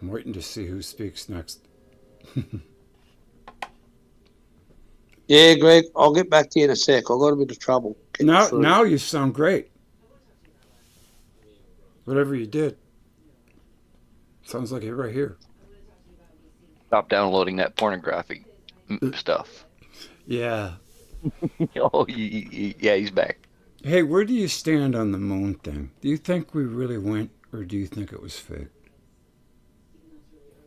I'm waiting to see who speaks next. Yeah, Greg, I'll get back to you in a sec. I've got a bit of trouble. Now you sound great. Whatever you did. Sounds like it right here. Stop downloading that pornographic stuff. Yeah. Oh, yeah, he's back. Hey, where do you stand on the moon thing? Do you think we really went, or do you think it was fake?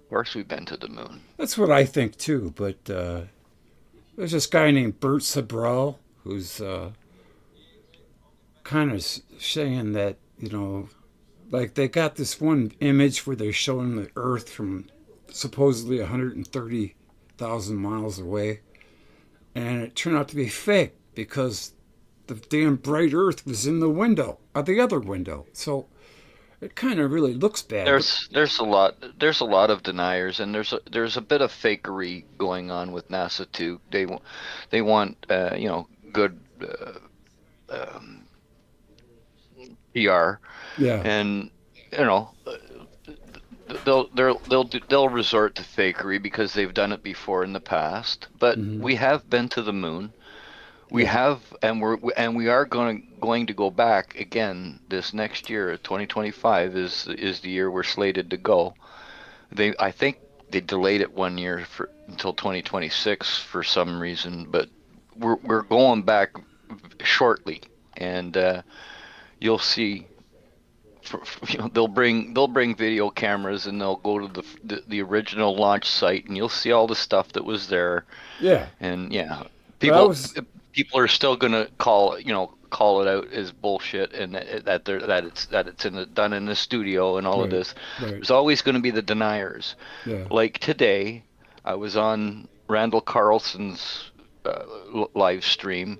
Of course, we've been to the moon. That's what I think too, but there's this guy named Bert Sabral who's kind of saying that, like they got this one image where they're showing the Earth from supposedly 130,000 miles away, and it turned out to be fake because the damn bright Earth was in the window, or the other window. So it kind of really looks bad. There's a lot of deniers, and there's a bit of fakery going on with NASA too. They want good PR, Yeah. and they'll resort to fakery because they've done it before in the past. But we have been to the moon. We have, and we are going to go back again this next year. 2025 is the year we're slated to go. I think they delayed it 1 year until 2026 for some reason, but we're going back shortly, and you'll see. They'll bring video cameras, and they'll go to the original launch site, and you'll see all the stuff that was there. Yeah. And Well, people are still gonna call it out as bullshit, and that it's done in the studio and all of this. Right. There's always going to be the deniers. Yeah. Like today, I was on Randall Carlson's live stream,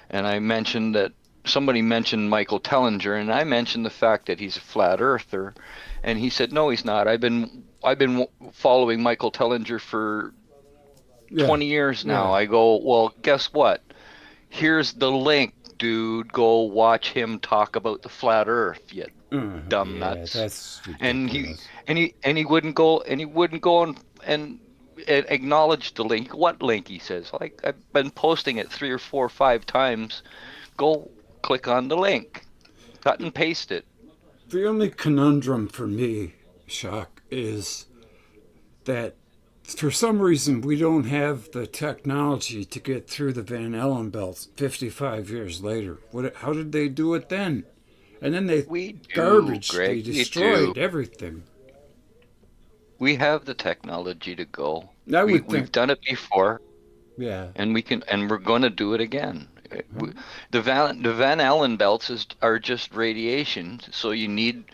and I mentioned that somebody mentioned Michael Tellinger, and I mentioned the fact that he's a flat earther, and he said, "No, he's not. I've been following Michael Tellinger for 20 years now." Yeah. I go, "Well, guess what? Here's the link dude, go watch him talk about the flat Earth, you dumb Yeah, nuts. that's And ridiculous. he wouldn't go and acknowledge the link. What link? He says, like, I've been posting it 3 or 4 or 5 times. Go click on the link, cut and paste it. The only conundrum for me, Shock, is that for some reason we don't have the technology to get through the Van Allen belts 55 years later. How did they do it then? And then they We do, garbage, they Greg. We do. destroyed everything. We have the technology to go. I would We've think, done it before, yeah. and we're going to do it again. The Van Allen belts are just radiation, so you need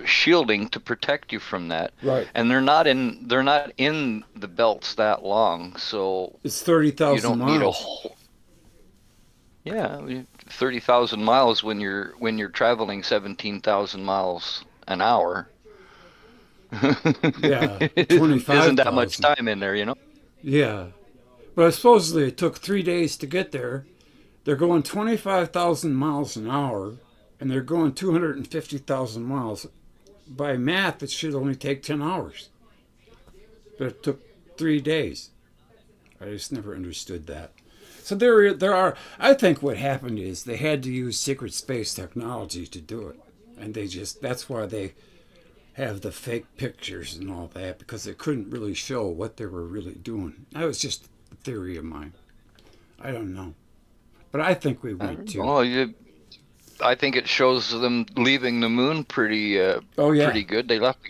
shielding to protect you from that. Right. And they're not in the belts that long, so It's 30,000 you don't miles. need a whole. Yeah, 30,000 miles when you're traveling 17,000 miles an hour. Yeah, 25,000. Isn't that much time in there, Yeah. But supposedly it took 3 days to get there. They're going 25,000 miles an hour, and they're going 250,000 miles. By math, it should only take 10 hours. But it took 3 days. I just never understood that. So there are. I think what happened is they had to use secret space technology to do it, and that's why they have the fake pictures and all that, because they couldn't really show what they were really doing. That was just a theory of mine. I don't know, but I think we went to. Well, I think it shows them leaving the moon pretty pretty good. They left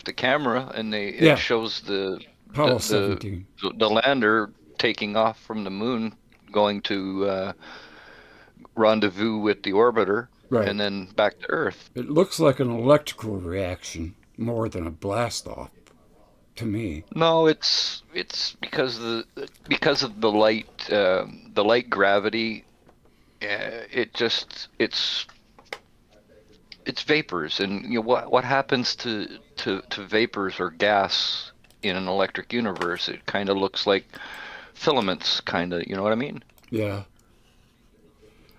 the camera, and it shows the Apollo 17. the lander taking off from the moon, going to rendezvous with the orbiter, Right. and then back to Earth. It looks like an electrical reaction more than a blast off, to me. No, it's because of the light gravity. It's vapors, and what happens to vapors or gas in an electric universe? It kind of looks like filaments, kind of. You know what I mean? Yeah.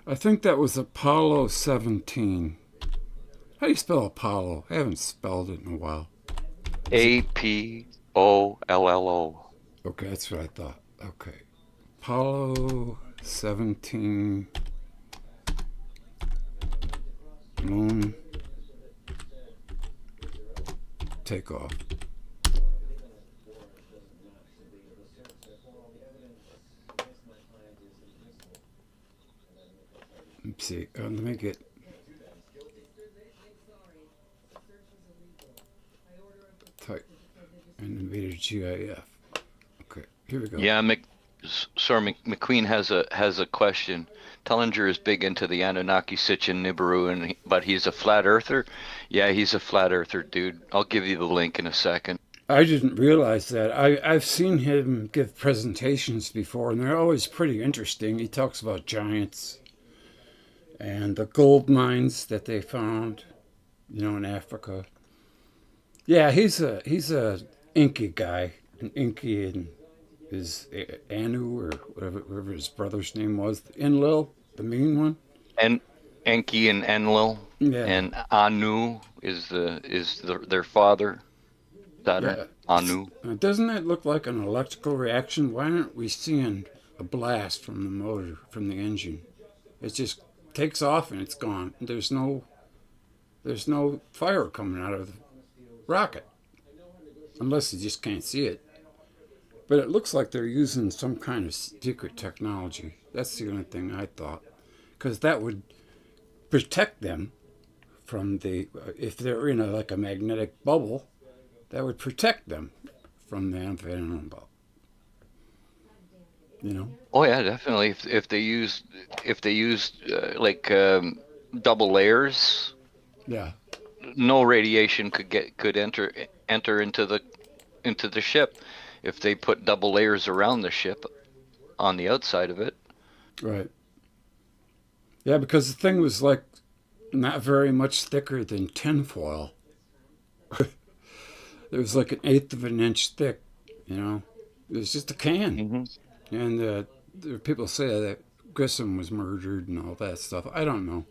I think that was Apollo 17. How do you spell Apollo? I haven't spelled it in a while. Apollo. Okay, that's what I thought. Okay. Apollo 17. Moon. Takeoff. Let's see. Let me get. Type. Innovator GIF. Okay, here we go. Yeah, McQueen has a question. Tellinger is big into the Anunnaki, Sitchin, Nibiru, but he's a flat earther. Yeah, he's a flat earther, dude. I'll give you the link in a second. I didn't realize that. I've seen him give presentations before, and they're always pretty interesting. He talks about giants and the gold mines that they found, in Africa. Yeah, he's a Inky guy, an Inky and his Anu or whatever his brother's name was, Enlil, the mean one. And Enki and Enlil, Yeah. and Anu is their father. Saturn, Yeah. Anu. Doesn't that look like an electrical reaction? Why aren't we seeing a blast from the motor, from the engine? It just takes off and it's gone. There's no fire coming out of the rocket, unless you just can't see it. But it looks like they're using some kind of secret technology. That's the only thing I thought, because that would protect them from if they're in a magnetic bubble, that would protect them from the Van bubble. Oh yeah, definitely. If they used double layers, Yeah. no radiation could enter into the ship. If they put double layers around the ship on the outside of it. Right. Yeah, because the thing was not very much thicker than tinfoil. It was like 1/8 of an inch thick, It was just a can. Mm-hmm. And people say that Grissom was murdered and all that stuff. I don't know.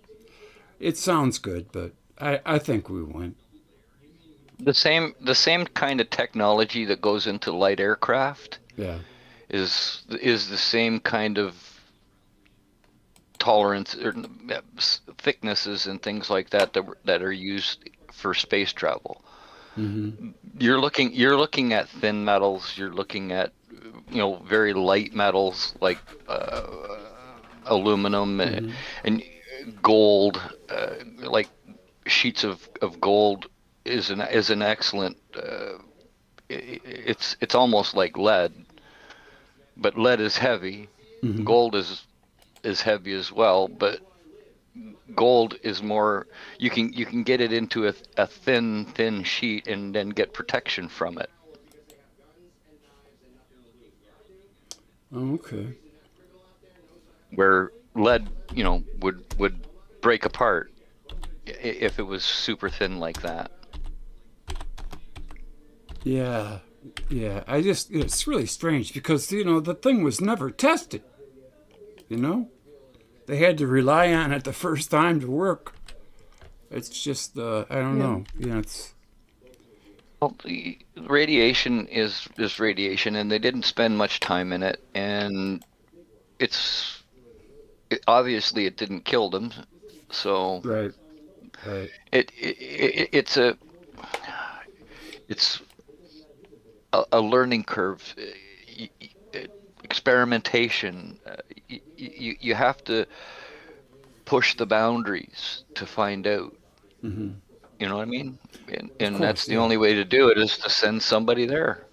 It sounds good, but I think we win. The same kind of technology that goes into light aircraft is the same kind of tolerance or thicknesses and things like that that are used for space travel. Mm-hmm. You're looking at thin metals. You're looking at very light metals like aluminum and gold, like sheets of gold is an excellent. It's almost like lead, but lead is heavy. Mm-hmm. Gold is heavy as well, but gold is more. You can get it into a thin sheet and then get protection from it. Oh, okay. Where lead, would break apart if it was super thin like that. Yeah. It's really strange because, the thing was never tested. They had to rely on it the first time to work. It's just, I don't know. It's... Well, the radiation is radiation, and they didn't spend much time in it, and obviously it didn't kill them, so Right. It's a learning curve, experimentation. You have to push the boundaries to find out. Mm-hmm. You know what I mean? And that's the only way to do it is to send somebody there.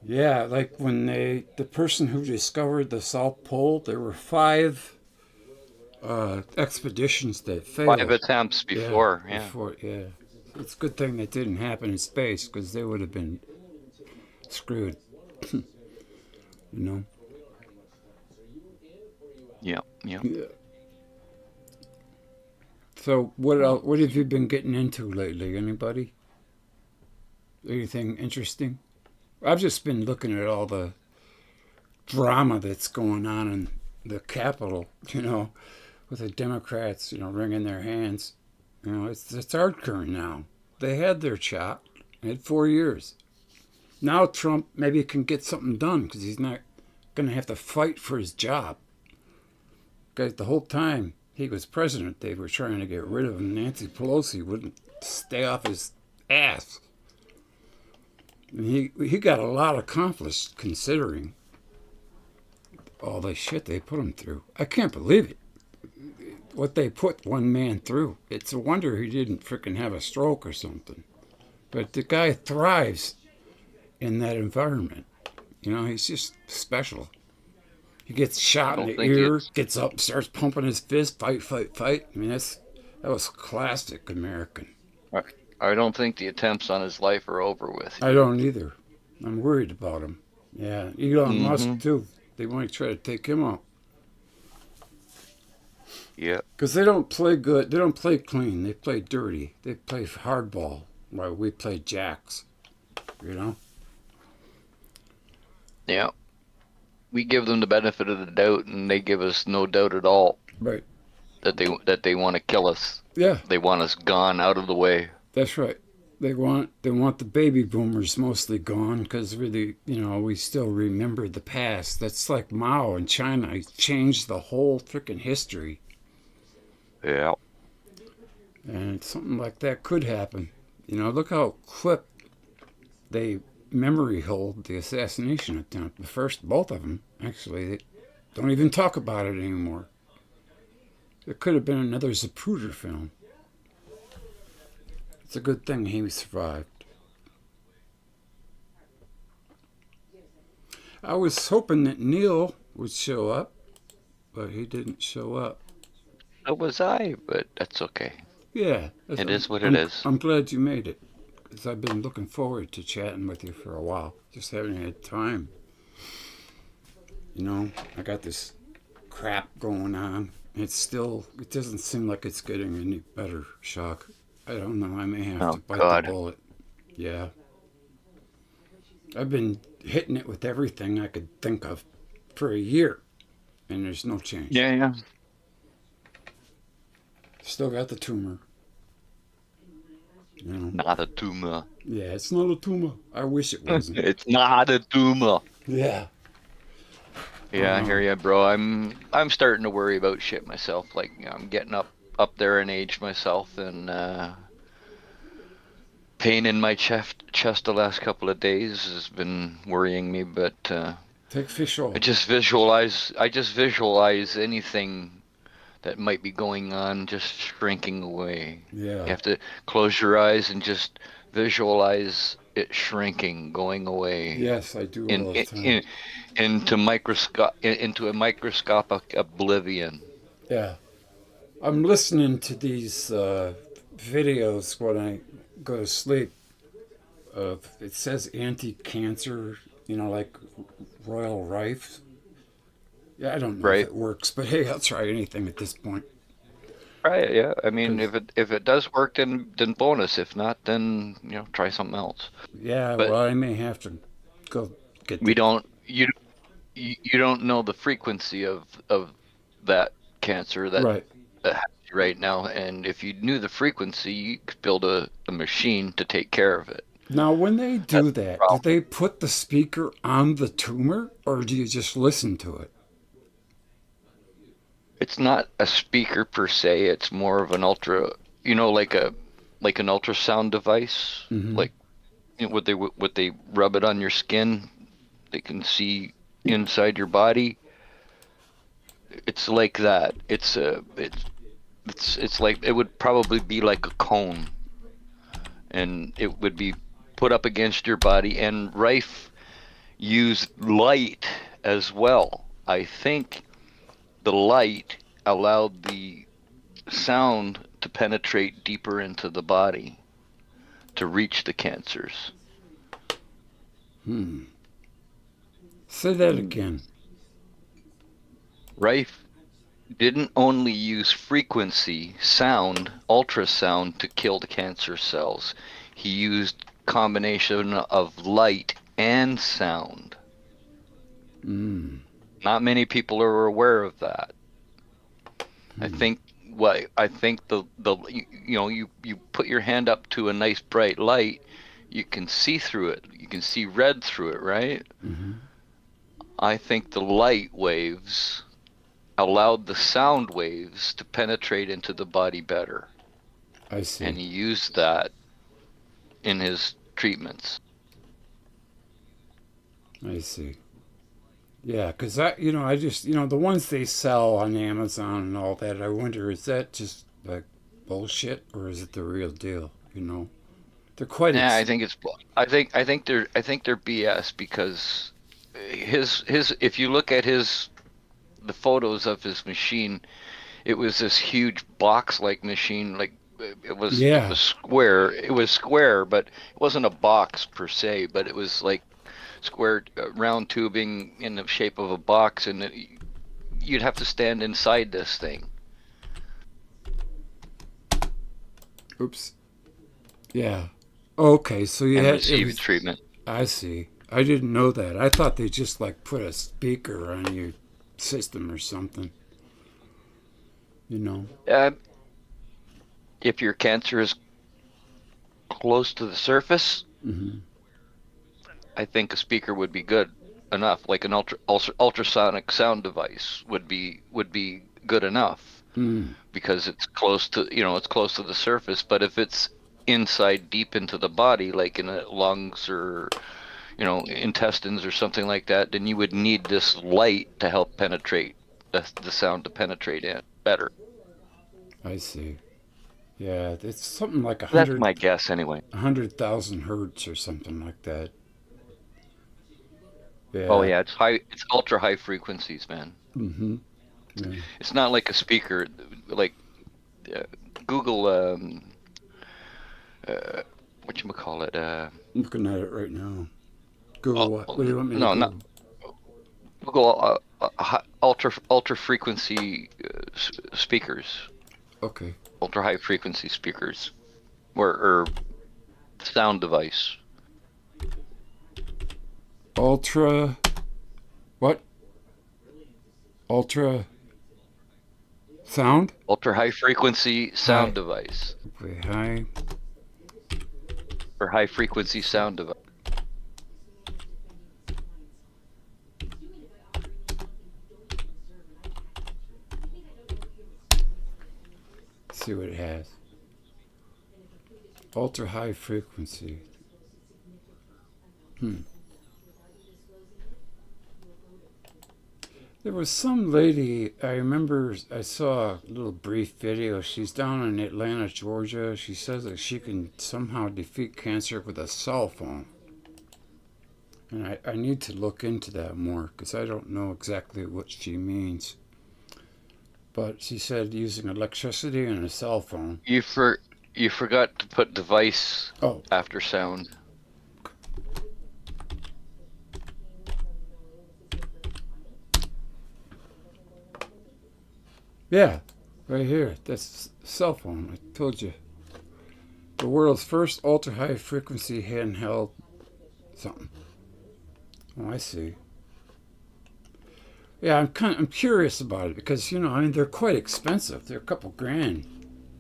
Yeah, like when the person who discovered the South Pole, there were 5 expeditions that failed. 5 attempts before. Yeah. It's a good thing that didn't happen in space because they would have been screwed. Yeah. So what have you been getting into lately? Anybody? Anything interesting? I've just been looking at all the drama that's going on in the Capitol, with the Democrats, wringing their hands. It's hardcore now. They had their shot. They had 4 years. Now Trump maybe can get something done because he's not going to have to fight for his job. Because the whole time he was president, they were trying to get rid of him. Nancy Pelosi wouldn't stay off his ass. And he got a lot accomplished considering all the shit they put him through. I can't believe it. What they put one man through. It's a wonder he didn't frickin' have a stroke or something. But the guy thrives in that environment. He's just special. He gets shot in the ear, gets up, starts pumping his fist, fight. I mean, that was classic American. I don't think the attempts on his life are over with. I don't either. I'm worried about him. Yeah, Elon Musk too. They might try to take him out. Yeah. Because they don't play good. They don't play clean. They play dirty. They play hardball while we play jacks. Yeah. We give them the benefit of the doubt, and they give us no doubt at all. Right. That they want to kill us. Yeah. They want us gone out of the way. That's right. They want the baby boomers mostly gone because really, we still remember the past. That's like Mao in China. He changed the whole freaking history. Yeah. And something like that could happen. Look how quick they memory hold the assassination attempt. The first, both of them, actually, they don't even talk about it anymore. It could have been another Zapruder film. It's a good thing he survived. I was hoping that Neil would show up, but he didn't show up. So was I, but that's okay. Yeah. It is what it is. I'm glad you made it, because I've been looking forward to chatting with you for a while. Just haven't had time. I got this crap going on. It doesn't seem like it's getting any better, Shock. I don't know. I may have to bite the bullet. Yeah. I've been hitting it with everything I could think of for a year. and there's no change. Yeah. Still got the tumor. You know. Not a tumor. Yeah, it's not a tumor. I wish it wasn't. It's not a tumor. Yeah. Yeah, I hear you, bro. I'm starting to worry about shit myself. Like, you know, I'm getting up there in age myself, and pain in my chest the last couple of days has been worrying me. But take fish oil. I just visualize anything that might be going on just shrinking away. Yeah. You have to close your eyes and just visualize it shrinking, going away. Yes, I do all the time. Into a microscopic oblivion. Yeah. I'm listening to these videos when I go to sleep. It says anti-cancer, you know, like Royal Rife. Yeah, I don't know if it works, but hey, I'll try anything at this point. Right, yeah. I mean, if it does work, then bonus. If not, then, you know, try something else. Yeah, but, well, I may have to go get. You don't know the frequency of that cancer that right now, and if you knew the frequency, you could build a machine to take care of it. Now, when they do that, do they put the speaker on the tumor, or do you just listen to it? It's not a speaker per se. It's more of an like an ultrasound device. Mm-hmm. Like, you know, what they rub it on your skin. They can see inside your body. It's like that. It's like, it would probably be like a cone, and it would be put up against your body. And Rife used light as well. I think the light allowed the sound to penetrate deeper into the body to reach the cancers. Say that again. Rife didn't only use frequency, sound, ultrasound to kill the cancer cells. He used combination of light and sound. Not many people are aware of that. I think the you put your hand up to a nice bright light, you can see through it. You can see red through it, right? Mm-hmm. I think the light waves allowed the sound waves to penetrate into the body better. I see. And he used that in his treatments. I see. Yeah, because I just, the ones they sell on Amazon and all that, I wonder, is that just like bullshit, or is it the real deal? They're quite. Yeah, I think they're BS, because his if you look at the photos of his machine, it was this huge box-like machine, like it was square. It was square, but it wasn't a box per se, but it was like square round tubing in the shape of a box, and you'd have to stand inside this thing. Oops. Yeah. Okay, so you had receive treatment. I see. I didn't know that. I thought they just like put a speaker on your system or something. If your cancer is close to the surface, mm-hmm. I think a speaker would be good enough. Like an ultrasonic sound device would be good enough, because it's close to the surface. But if it's inside deep into the body, like in the lungs or intestines or something like that, then you would need this light to help penetrate the sound to penetrate in better. I see. Yeah, it's something like 100. That's my guess, anyway. 100,000 hertz or something like that. Yeah. Oh yeah, it's high. It's ultra high frequencies, man. Mm-hmm. Yeah. It's not like a speaker. Like Google. Whatchamacallit? I'm looking at it right now. Google what? What do you want me to do? Not Google ultra frequency speakers. Okay. Ultra high frequency speakers, or sound device. Ultra Ultra sound? Ultra high frequency sound device. Okay, high. Or high frequency sound device. Let's see what it has. Ultra high frequency. There was some lady, I remember I saw a little brief video. She's down in Atlanta, Georgia. She says that she can somehow defeat cancer with a cell phone. And I need to look into that more because I don't know exactly what she means. But she said using electricity and a cell phone. You forgot to put device after sound. Yeah, right here. That's cell phone. I told you. The world's first ultra high frequency handheld something. Oh, I see. Yeah, I'm curious about it because they're quite expensive. They're a couple grand.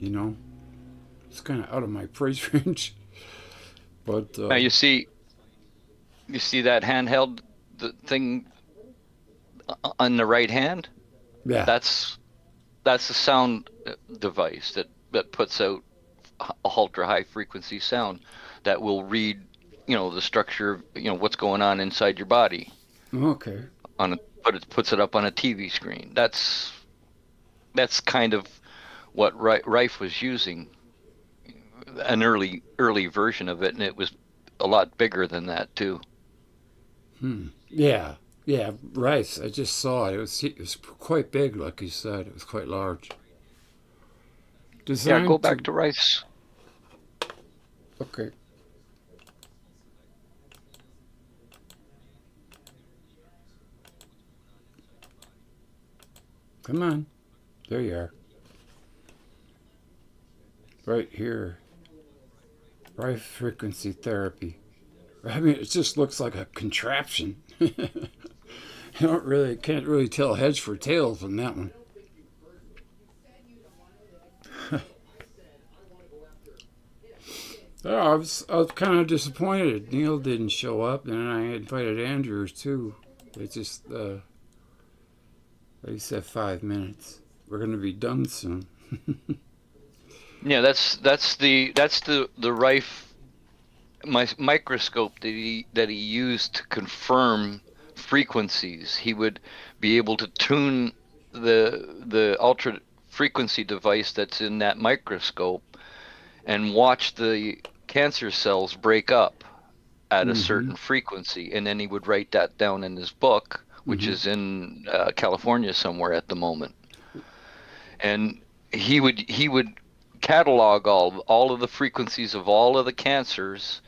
It's kind of out of my price range. But now you see that handheld thing on the right hand. Yeah, that's a sound device that puts out ultra high frequency sound that will read the structure of what's going on inside your body. Okay. But it puts it up on a TV screen. That's kind of what Rife was using, an early version of it, and it was a lot bigger than that too. Yeah, Rice. I just saw it. It was quite big, like you said. It was quite large. Yeah, go back to Rice. Okay. Come on. There you are. Right here. Rife frequency therapy. I mean, it just looks like a contraption. Can't really tell heads for tails on that one. I was kind of disappointed. Neil didn't show up, and I invited Andrews too. They just they said 5 minutes. We're going to be done soon. Yeah, that's the Rife microscope that he used to confirm frequencies. He would be able to tune the ultra frequency device that's in that microscope and watch the cancer cells break up at a certain frequency, and then he would write that down in his book, which is in California somewhere at the moment. And he would catalog all of the frequencies of all of the cancers,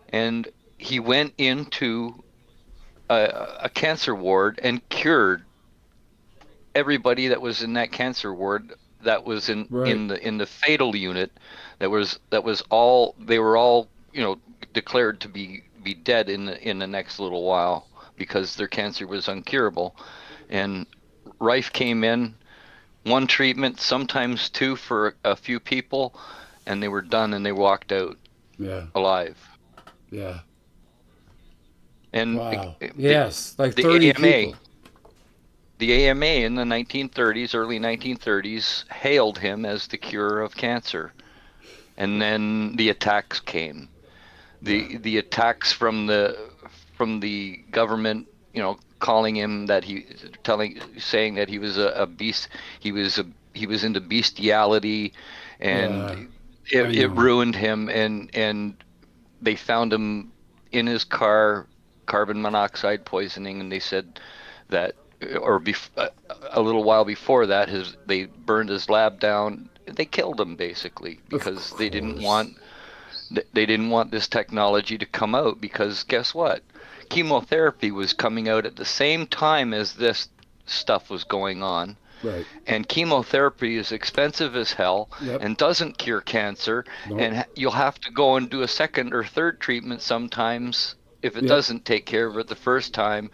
and he went into a cancer ward and cured everybody that was in that cancer ward that was in the fatal unit. That was all, they were all declared to be dead in the next little while because their cancer was incurable. And Rife came in, one treatment, sometimes two for a few people, and they were done and they walked out alive. Yeah. And wow. Yes, like 30 people. The AMA in the 1930s, early 1930s, hailed him as the cure of cancer. And then the attacks came. The attacks from the government, calling him that saying that he was a beast. He was into bestiality, and it ruined him. And they found him in his car, carbon monoxide poisoning, and they said that, a little while before that, they burned his lab down. They killed him basically because they didn't want this technology to come out, because guess what? Chemotherapy was coming out at the same time as this stuff was going on. Right. And chemotherapy is expensive as hell and doesn't cure cancer. Nope. And you'll have to go and do a second or third treatment sometimes if it doesn't take care of it the first time,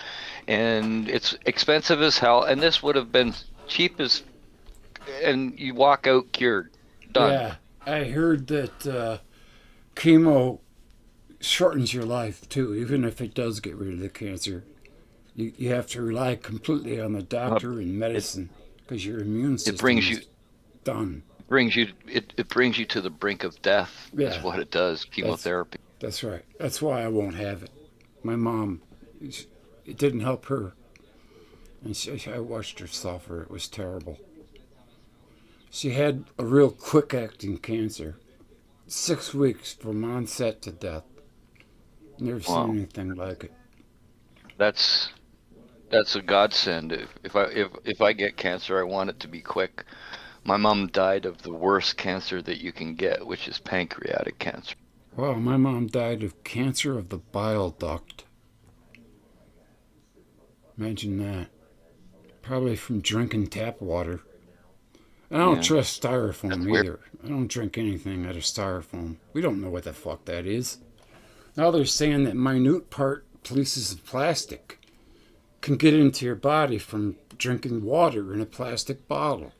and it's expensive as hell. And this would have been cheap as, and you walk out cured, done. Yeah, I heard that chemo shortens your life too, even if it does get rid of the cancer. You have to rely completely on the doctor and medicine because your immune system is done. It brings you to the brink of death. Yeah, is what it does. Chemotherapy. That's right. That's why I won't have it. My mom, it didn't help her, and I watched her suffer. It was terrible. She had a real quick-acting cancer. 6 weeks from onset to death. Never seen anything like it. That's a godsend. If I get cancer, I want it to be quick. My mom died of the worst cancer that you can get, which is pancreatic cancer. Wow, my mom died of cancer of the bile duct. Imagine that. Probably from drinking tap water. I don't trust styrofoam either. I don't drink anything out of styrofoam. We don't know what the fuck that is. Now they're saying that minute pieces of plastic can get into your body from drinking water in a plastic bottle.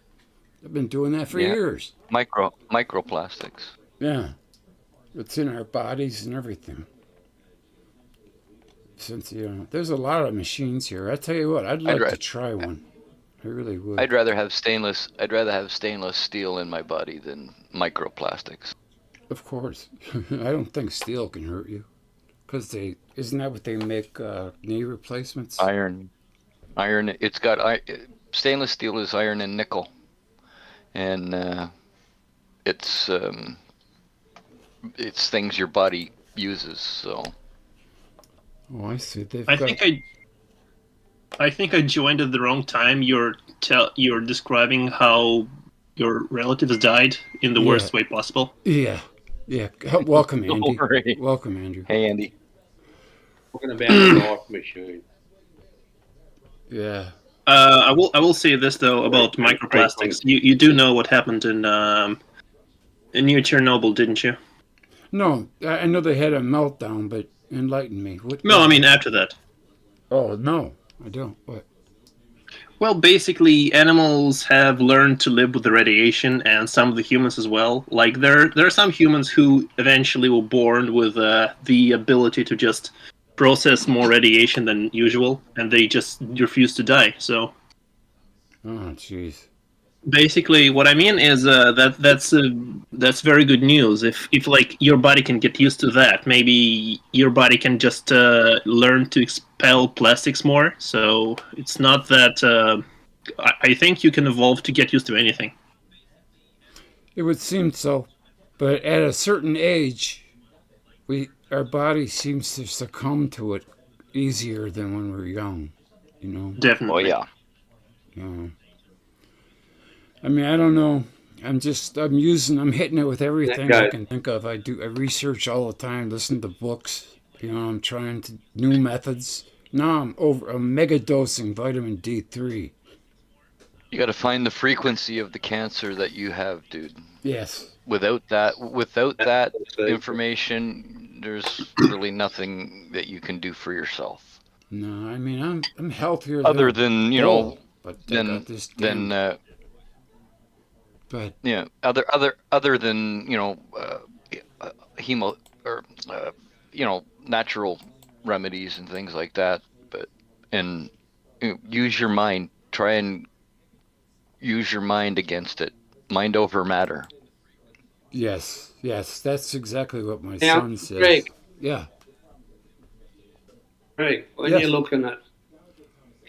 I've been doing that for years. Microplastics. Yeah. It's in our bodies and everything. Since, there's a lot of machines here. I tell you what, I'd like to try one. I really would. I'd rather have stainless steel in my body than microplastics. Of course. I don't think steel can hurt you. Because isn't that what they make knee replacements? Iron. It's got stainless steel is iron and nickel, and it's things your body uses. So. Oh, I see. I think I joined at the wrong time. You're describing how your relatives died in the worst way possible. Yeah. Welcome, Andy. Welcome, Andrew. Hey, Andy. Talking about a life machine. Yeah. I will say this though about microplastics. You do know what happened in New Chernobyl, didn't you? No, I know they had a meltdown, but enlighten me. I mean after that. Oh no, I don't. What? Well, basically, animals have learned to live with the radiation, and some of the humans as well. Like there are some humans who eventually were born with the ability to just process more radiation than usual, and they just refuse to die. So, oh jeez. Basically, what I mean is that's very good news. If like your body can get used to that, maybe your body can just learn to expel plastics more. So it's not that. I think you can evolve to get used to anything. It would seem so, but at a certain age, our body seems to succumb to it easier than when we're young. Definitely. Oh yeah. I mean, I don't know. I'm hitting it with everything I can think of. I research all the time, listen to books. I'm trying new methods. Now I'm mega dosing vitamin D3. You got to find the frequency of the cancer that you have, dude. Yes. Without that information, there's really nothing that you can do for yourself. No, I mean I'm healthier. Other than but other than hemo or natural remedies and things like that. And use your mind. Try and use your mind against it. Mind over matter. Yes, that's exactly what my son says. Greg. Yeah. Greg, when you're looking at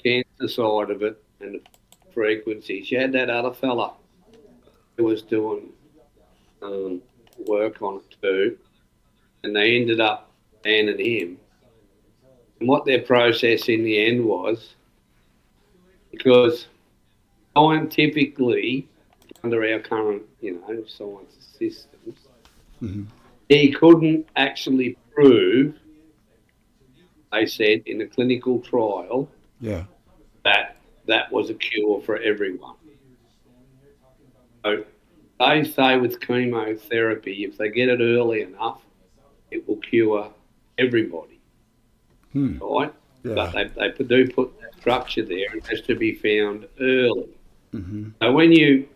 cancer side of it and the frequencies, you had that other fella who was doing work on it too, and they ended up banning him. And what their process in the end was, because scientifically, under our current, science systems, he couldn't actually prove, they said, in a clinical trial, that was a cure for everyone. So they say with chemotherapy, if they get it early enough, it will cure everybody. right? Yeah. But they do put that structure there. It has to be found early. Mm-hmm. So when you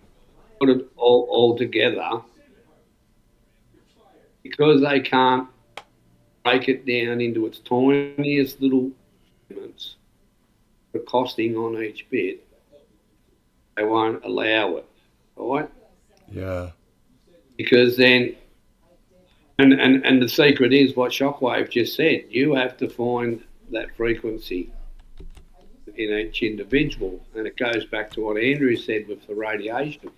put it all together, because they can't break it down into its tiniest little elements, the costing on each bit, they won't allow it, right? Yeah. Because then, and the secret is what Shockwave just said, you have to find that frequency in each individual. And it goes back to what Andrew said with the radiation.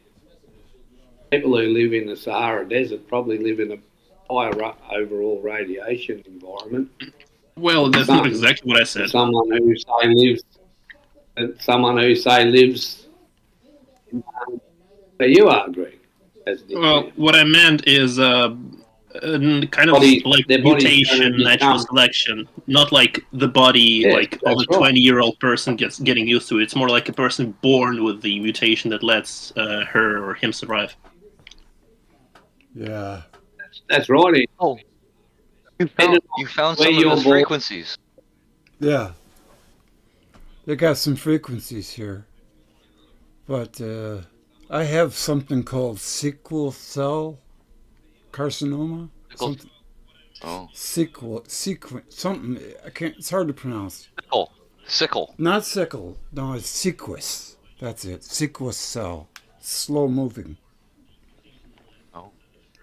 People who live in the Sahara Desert probably live in a higher overall radiation environment. Well, that's not exactly what I said. Someone who say lives where you are, Greg. Well, what I meant is kind of like mutation, natural selection, not like the body like of a 20-year-old person getting used to it. It's more like a person born with the mutation that lets her or him survive. Yeah, that's right. Oh, you found some of those frequencies. Yeah, they got some frequencies here, but I have something called sickle cell carcinoma. Something. Oh. Something. I can't. It's hard to pronounce. Sickle. Not sickle. No, it's sequus. That's it. Sequus cell. Slow moving. Oh.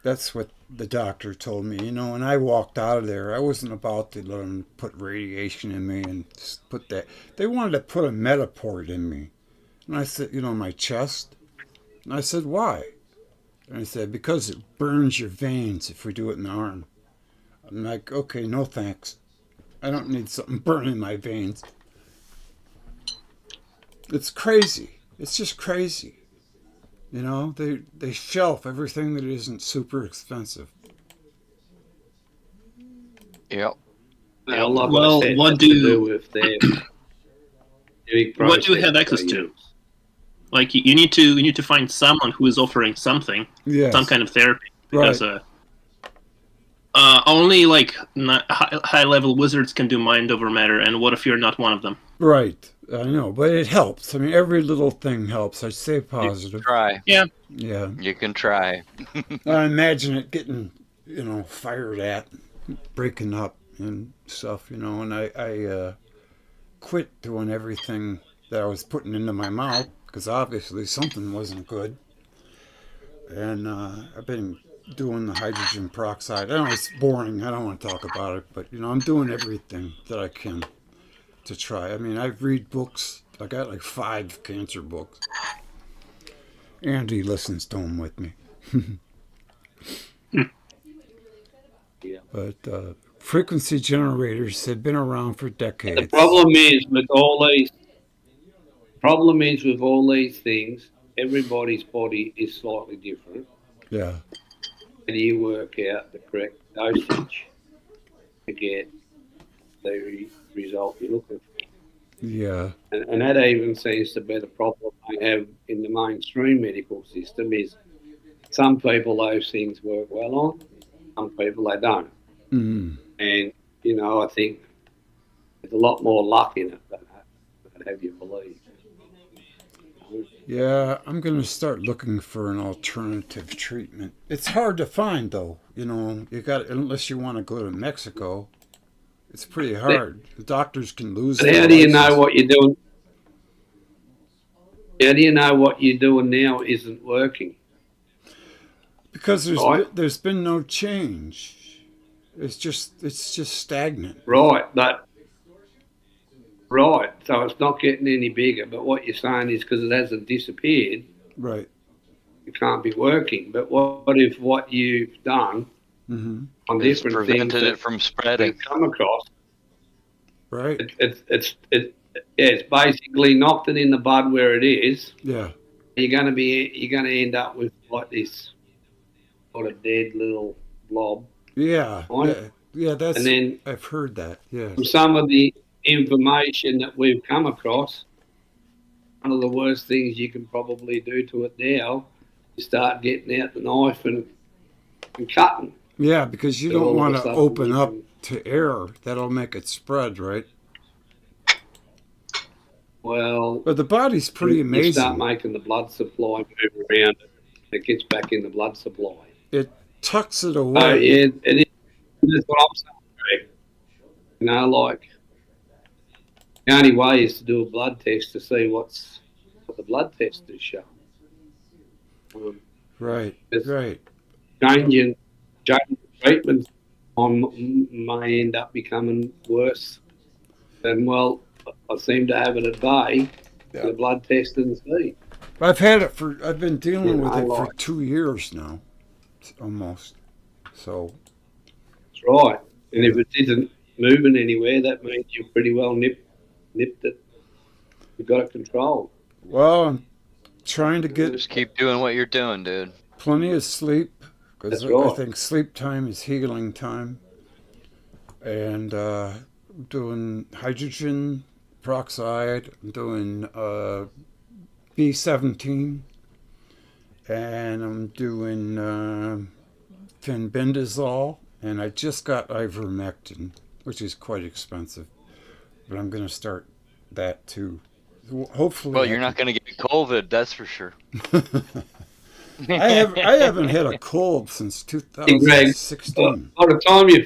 That's what the doctor told me. You know, when I walked out of there, I wasn't about to let them put radiation in me and put that. They wanted to put a Metaport in me. And I said, you know, my chest. And I said, why? And I said, because it burns your veins if we do it in the arm. I'm like, okay, no thanks. I don't need something burning my veins. It's crazy. It's just crazy. You know, they shelf everything that isn't super expensive. Yep. Well, what do you have access to? Like you need to find someone who is offering something, some kind of therapy, because only like high level wizards can do mind over matter. And what if you're not one of them? Right, I know, but it helps. I mean, every little thing helps. I stay positive. You can try. Yeah. You can try. I imagine it getting, fired at, breaking up and stuff, and I quit doing everything that I was putting into my mouth because obviously something wasn't good. And I've been doing the hydrogen peroxide. I know it's boring. I don't want to talk about it, but I'm doing everything that I can to try. I mean, I read books. I got like 5 cancer books. Andy listens to them with me. Yeah. But frequency generators have been around for decades. The problem is with all these things, everybody's body is slightly different. Yeah. And you work out the correct dosage to get the result you're looking for. Yeah. And that even seems to be the problem they have in the mainstream medical system is some people those things work well on, some people they don't. Mm. And, I think there's a lot more luck in it than I'd have you believe. Yeah, I'm going to start looking for an alternative treatment. It's hard to find, though. Unless you want to go to Mexico, it's pretty hard. The doctors can lose their How do you license. know what you're doing? How do you know what you're doing now isn't working? Because there's been no change. It's just stagnant. Right, right. So it's not getting any bigger. But what you're saying is because it hasn't disappeared, right? It can't be working. But what if what you've done on different prevented things it from spreading? Come across, right? It's basically knocked it in the bud where it is. Yeah. You're going to end up with like this sort of dead little blob. Yeah. Right? Yeah. That's. And then I've heard that. Yeah. From some of the information that we've come across, one of the worst things you can probably do to it now is start getting out the knife and cutting. Yeah, because you don't want to open up to air, that'll make it spread, right? Well, But the body's pretty amazing. You start making the blood supply move around it gets back in the blood supply. It tucks it So, away. it is. That's what I'm saying, Greg. You know, like, the only way is to do a blood test to see what the blood test is showing. Right. Changing treatments may end up becoming worse than, well, I seem to have it at bay. Yeah. The blood test and see. I've been dealing with it for 2 years now, almost. So. That's right. And if it isn't moving anywhere, that means you've pretty well nipped it. You've got it controlled. Well, I'm trying to get... Just keep doing what you're doing, dude. Plenty of sleep. Because right. I think sleep time is healing time. And doing hydrogen peroxide. I'm doing B17. And I'm doing fenbendazole. And I just got ivermectin, which is quite expensive. But I'm going to start that too. Hopefully. Well, you're not going to get COVID, that's for sure. I haven't had a cold since 2016. By the time you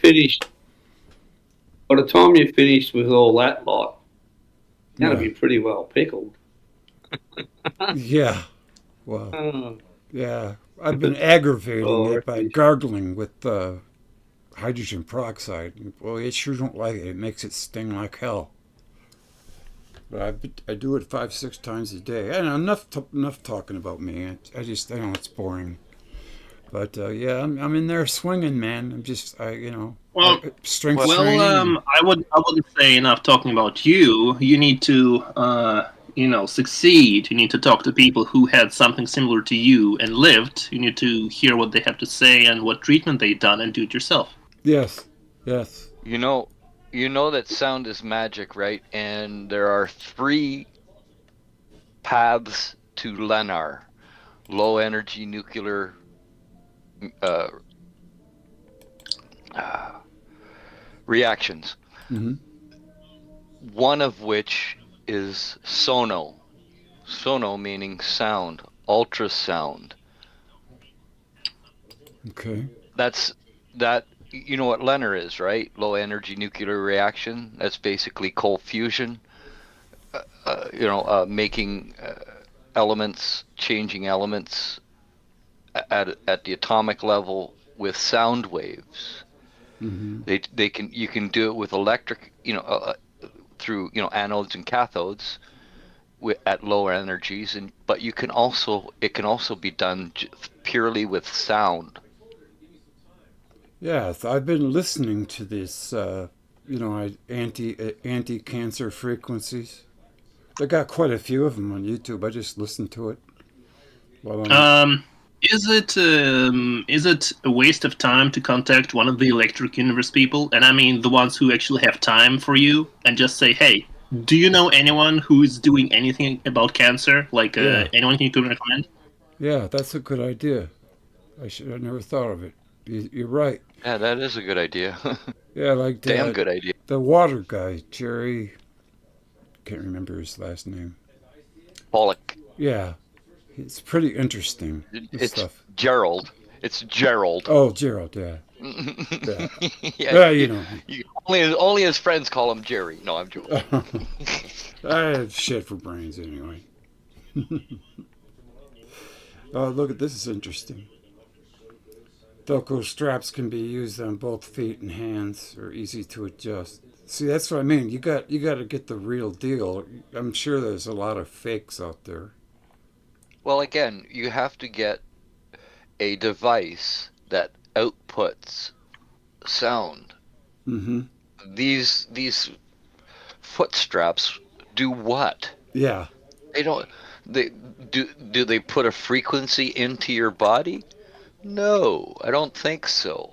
finish with all that lot, you're going to be pretty well pickled. Yeah. Well, yeah. I've been aggravating it by gargling with hydrogen peroxide. Well, you sure don't like it. It makes it sting like hell. But I do it 5-6 times a day. I know, enough talking about me. I know it's boring. But yeah, I'm in there swinging, man. I'm just strength training. I wouldn't say enough talking about you. You need to succeed. You need to talk to people who had something similar to you and lived. You need to hear what they have to say and what treatment they've done and do it yourself. Yes. You know that sound is magic, right? And there are 3 paths to Lunar, low energy nuclear reactions. Mm-hmm. One of which is sono. Sono meaning sound, ultrasound. Okay. You know what Lunar is, right? Low energy nuclear reaction. That's basically cold fusion. Making elements, changing elements at the atomic level with sound waves. Mm-hmm. You can do it with electric, through anodes and cathodes at lower energies, but it can also be done purely with sound. Yeah, I've been listening to this, anti-cancer frequencies. They got quite a few of them on YouTube. I just listened to it. Is it a waste of time to contact one of the Electric Universe people, and I mean the ones who actually have time for you, and just say, hey, do you know anyone who is doing anything about cancer? Like anyone you could recommend? Yeah, that's a good idea. I never thought of it. You're right. Yeah, that is a good idea. Yeah, like damn good idea. The water guy, Jerry. Can't remember his last name. Pollock. Yeah, it's pretty interesting. It's stuff. Gerald. It's Gerald. Oh, Gerald. Yeah. Yeah. Only his friends call him Jerry. No, I'm joking. I have shit for brains anyway. Oh, look at this. Is interesting. Velcro straps can be used on both feet and hands, or easy to adjust. See, that's what I mean. You got to get the real deal. I'm sure there's a lot of fakes out there. Well, again, you have to get a device that outputs sound. Mm-hmm. These foot straps do what? Yeah. They don't. Do they put a frequency into your body? No, I don't think so.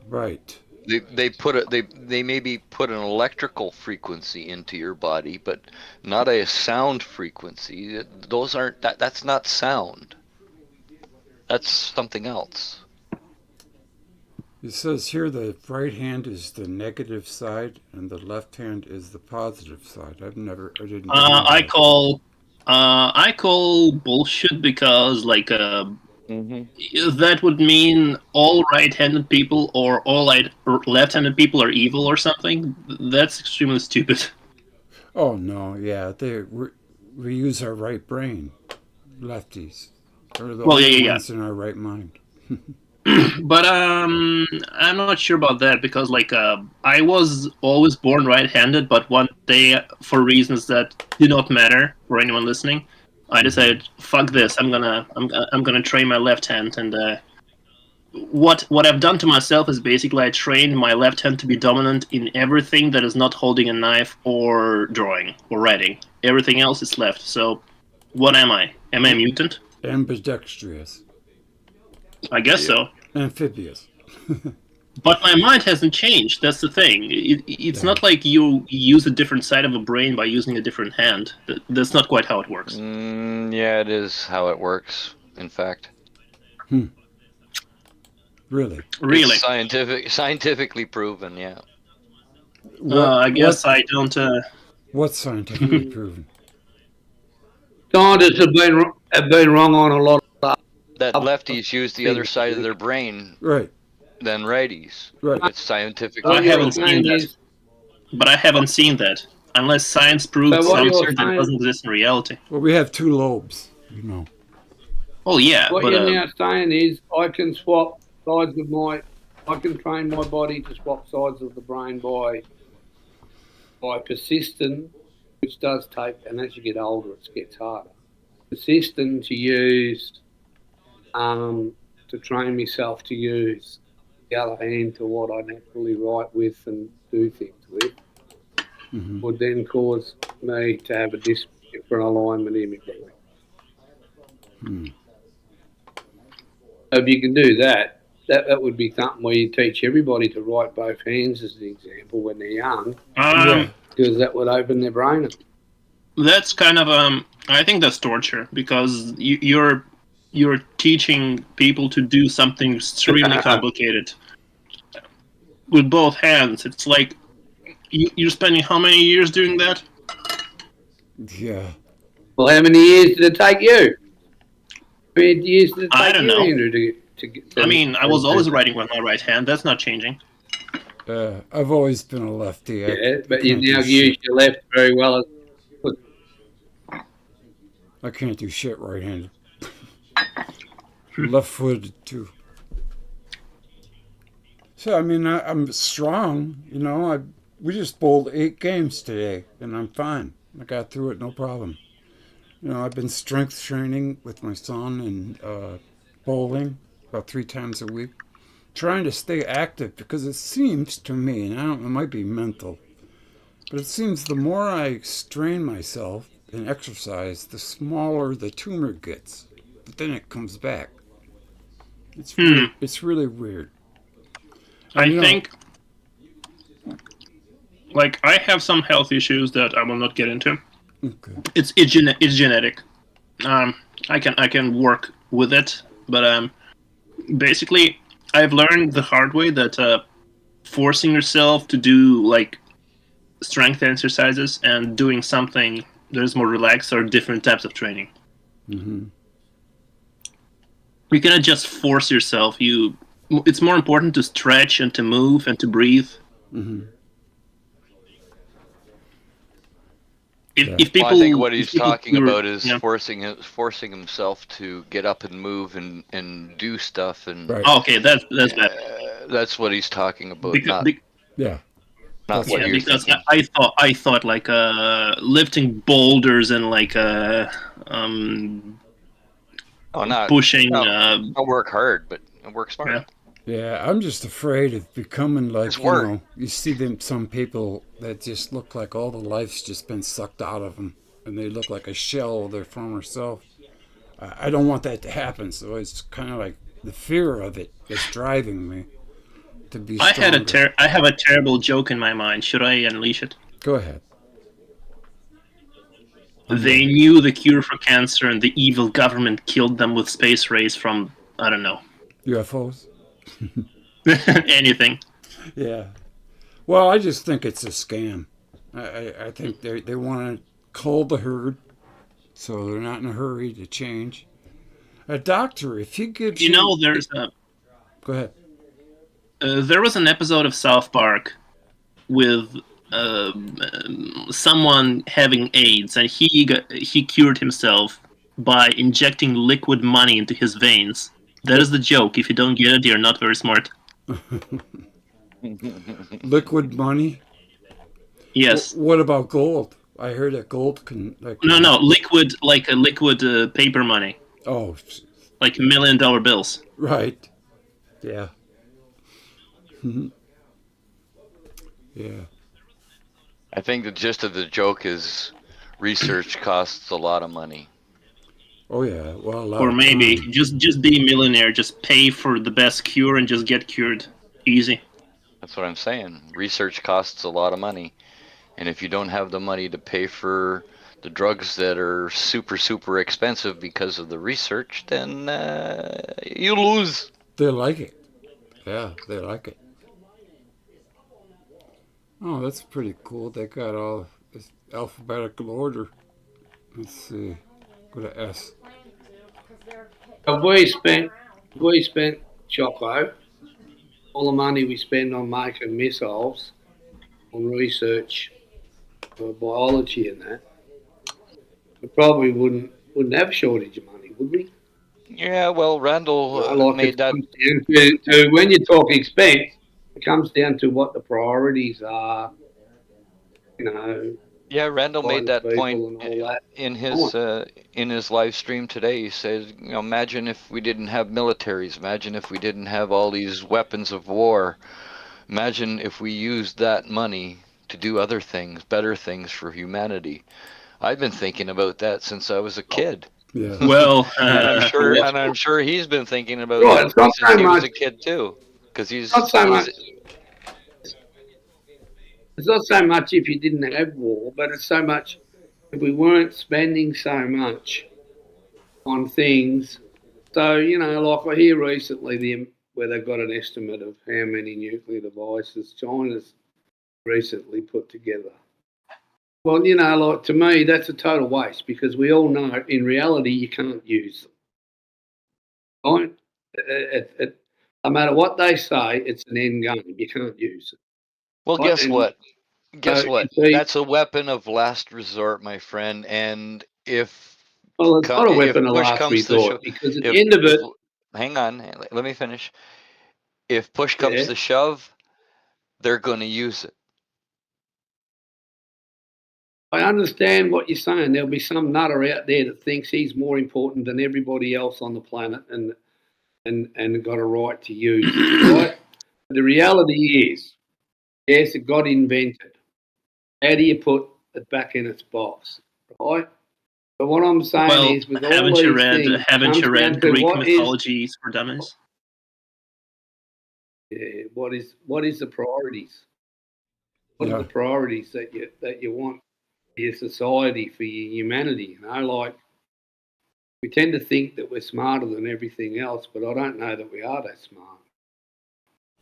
Right. They maybe put an electrical frequency into your body, but not a sound frequency. Those aren't that's not sound. That's something else. It says here the right hand is the negative side and the left hand is the positive side. I didn't know I that. call bullshit because Mm-hmm. that would mean all right-handed people or all left-handed people are evil or something. That's extremely stupid. Oh no, yeah, we use our right brain. Lefties are the Well, only yeah. ones in our right mind. But I'm not sure about that because I was always born right-handed, but one day for reasons that do not matter for anyone listening, I decided fuck this. I'm gonna train my left hand, and what I've done to myself is basically I trained my left hand to be dominant in everything that is not holding a knife or drawing or writing. Everything else is left. So what am I? Am I a mutant? Ambidextrous. I guess so. Amphibious. But my mind hasn't changed. That's the thing. It's not like you use a different side of a brain by using a different hand. That's not quite how it works. Yeah, it is how it works, in fact. Really? Really? It's scientifically proven, yeah. I guess I don't... What's scientifically proven? Scientists have been wrong on a lot of That lefties use the other side of their brain Right. than righties. Right. It's scientifically I What haven't you're seen saying that. is- But I haven't seen that. Unless science proves So what something you're that saying- doesn't exist in reality. Well, we have two lobes, you know. Oh, yeah. What but, you're now saying is I can swap sides of I can train my body to swap sides of the brain by persisting, which does take, and as you get older, it gets harder. Persisting to use, to train myself to use the other hand to what I naturally write with and do things with, would then cause me to have a different alignment in my brain. So if you can do that, that would be something where you teach everybody to write both hands as an example when they're young, because that would open their brain up. That's kind of I think that's torture because you're teaching people to do something extremely complicated with both hands. It's like you're spending how many years doing that? Yeah. Well, how many years did it take you? How many years did it take I don't know. Andrew, to get I mean, I was always writing with my right hand. That's not changing. I've always been a lefty. Yeah, but you now use your left very well. I can't do shit right-handed. Left-footed too. So I mean, I'm strong. You know, we just bowled 8 games today, and I'm fine. I got through it, no problem. You know, I've been strength training with my son and bowling about 3 times a week, trying to stay active because it seems to me, and I don't know, it might be mental, but it seems the more I strain myself and exercise, the smaller the tumor gets. But then it comes back. It's really weird. I think, like, I have some health issues that I will not get into. Okay. It's genetic. I can work with it, but basically, I've learned the hard way that forcing yourself to do like strength exercises and doing something that is more relaxed are different types of training. Mm-hmm. You cannot just force yourself. It's more important to stretch and to move and to breathe. Mm-hmm. If people, I think what he's talking do- about is yeah. forcing himself to get up and move and do stuff, and Right. Oh, okay, that's bad. that's what he's talking about. Yeah. Not what Yeah, you're because thinking. I thought like lifting boulders and like pushing. I work hard, but I work smart. Yeah. Yeah, I'm just afraid of becoming like, It's you work. know, you see some people that just look like all the life's just been sucked out of them, and they look like a shell of their former self. I don't want that to happen, so it's kind of like the fear of it that's driving me to be stronger. I have a terrible joke in my mind. Should I unleash it? Go ahead. They knew the cure for cancer, and the evil government killed them with space rays from, I don't know. UFOs? Anything. Yeah. Well, I just think it's a scam. I think they want to cull the herd, so they're not in a hurry to change. A doctor, if he gives You know, there's Go ahead. there was an episode of South Park with someone having AIDS, and he cured himself by injecting liquid money into his veins. That is the joke. If you don't get it, you're not very smart. Liquid money? Yes. What about gold? I heard that gold can... No, liquid, like a liquid paper money. Oh. Like $1 million bills. Right. Yeah. Yeah. I think the gist of the joke is research costs a lot of money. Oh yeah, well, or maybe just be a millionaire, just pay for the best cure and just get cured. Easy. That's what I'm saying. Research costs a lot of money. And if you don't have the money to pay for the drugs that are super, super expensive because of the research, then you lose. They like it. Yeah, they like it. Oh, that's pretty cool. They got all this alphabetical order. Let's see. Go to S. We spent Shockwave, all the money we spend on making missiles, on research, biology and that. We probably wouldn't have a shortage of money, would we? Yeah, well, Randall made that. When you talk expense, it comes down to what the priorities are. Yeah, Randall made that point that. in his live stream today. He said, imagine if we didn't have militaries. Imagine if we didn't have all these weapons of war. Imagine if we used that money to do other things, better things for humanity. I've been thinking about that since I was a kid. Yeah. Well, and I'm sure he's been thinking about that since he was a kid too, because he's not so much. It's not so much if you didn't have war, but it's so much if we weren't spending so much on things. So, like I hear recently where they've got an estimate of how many nuclear devices China's recently put together. Well, like to me, that's a total waste because we all know in reality you can't use them. Right? No matter what they say, it's an end game. You can't use it. Well, guess what? Guess what? That's a weapon of last resort, my friend. And if it's not a weapon of last resort because at the end of it, hang on, let me finish. If push comes to shove, they're going to use it. I understand what you're saying. There'll be some nutter out there that thinks he's more important than everybody else on the planet and got a right to use it, right? The reality is, yes, it got invented. How do you put it back in its box, right? But what I'm saying is, with all these things, haven't you read Greek Mythology for Dummies? Yeah. What is the priorities? What are the priorities that you want for your society, for your humanity? Like we tend to think that we're smarter than everything else, but I don't know that we are that smart.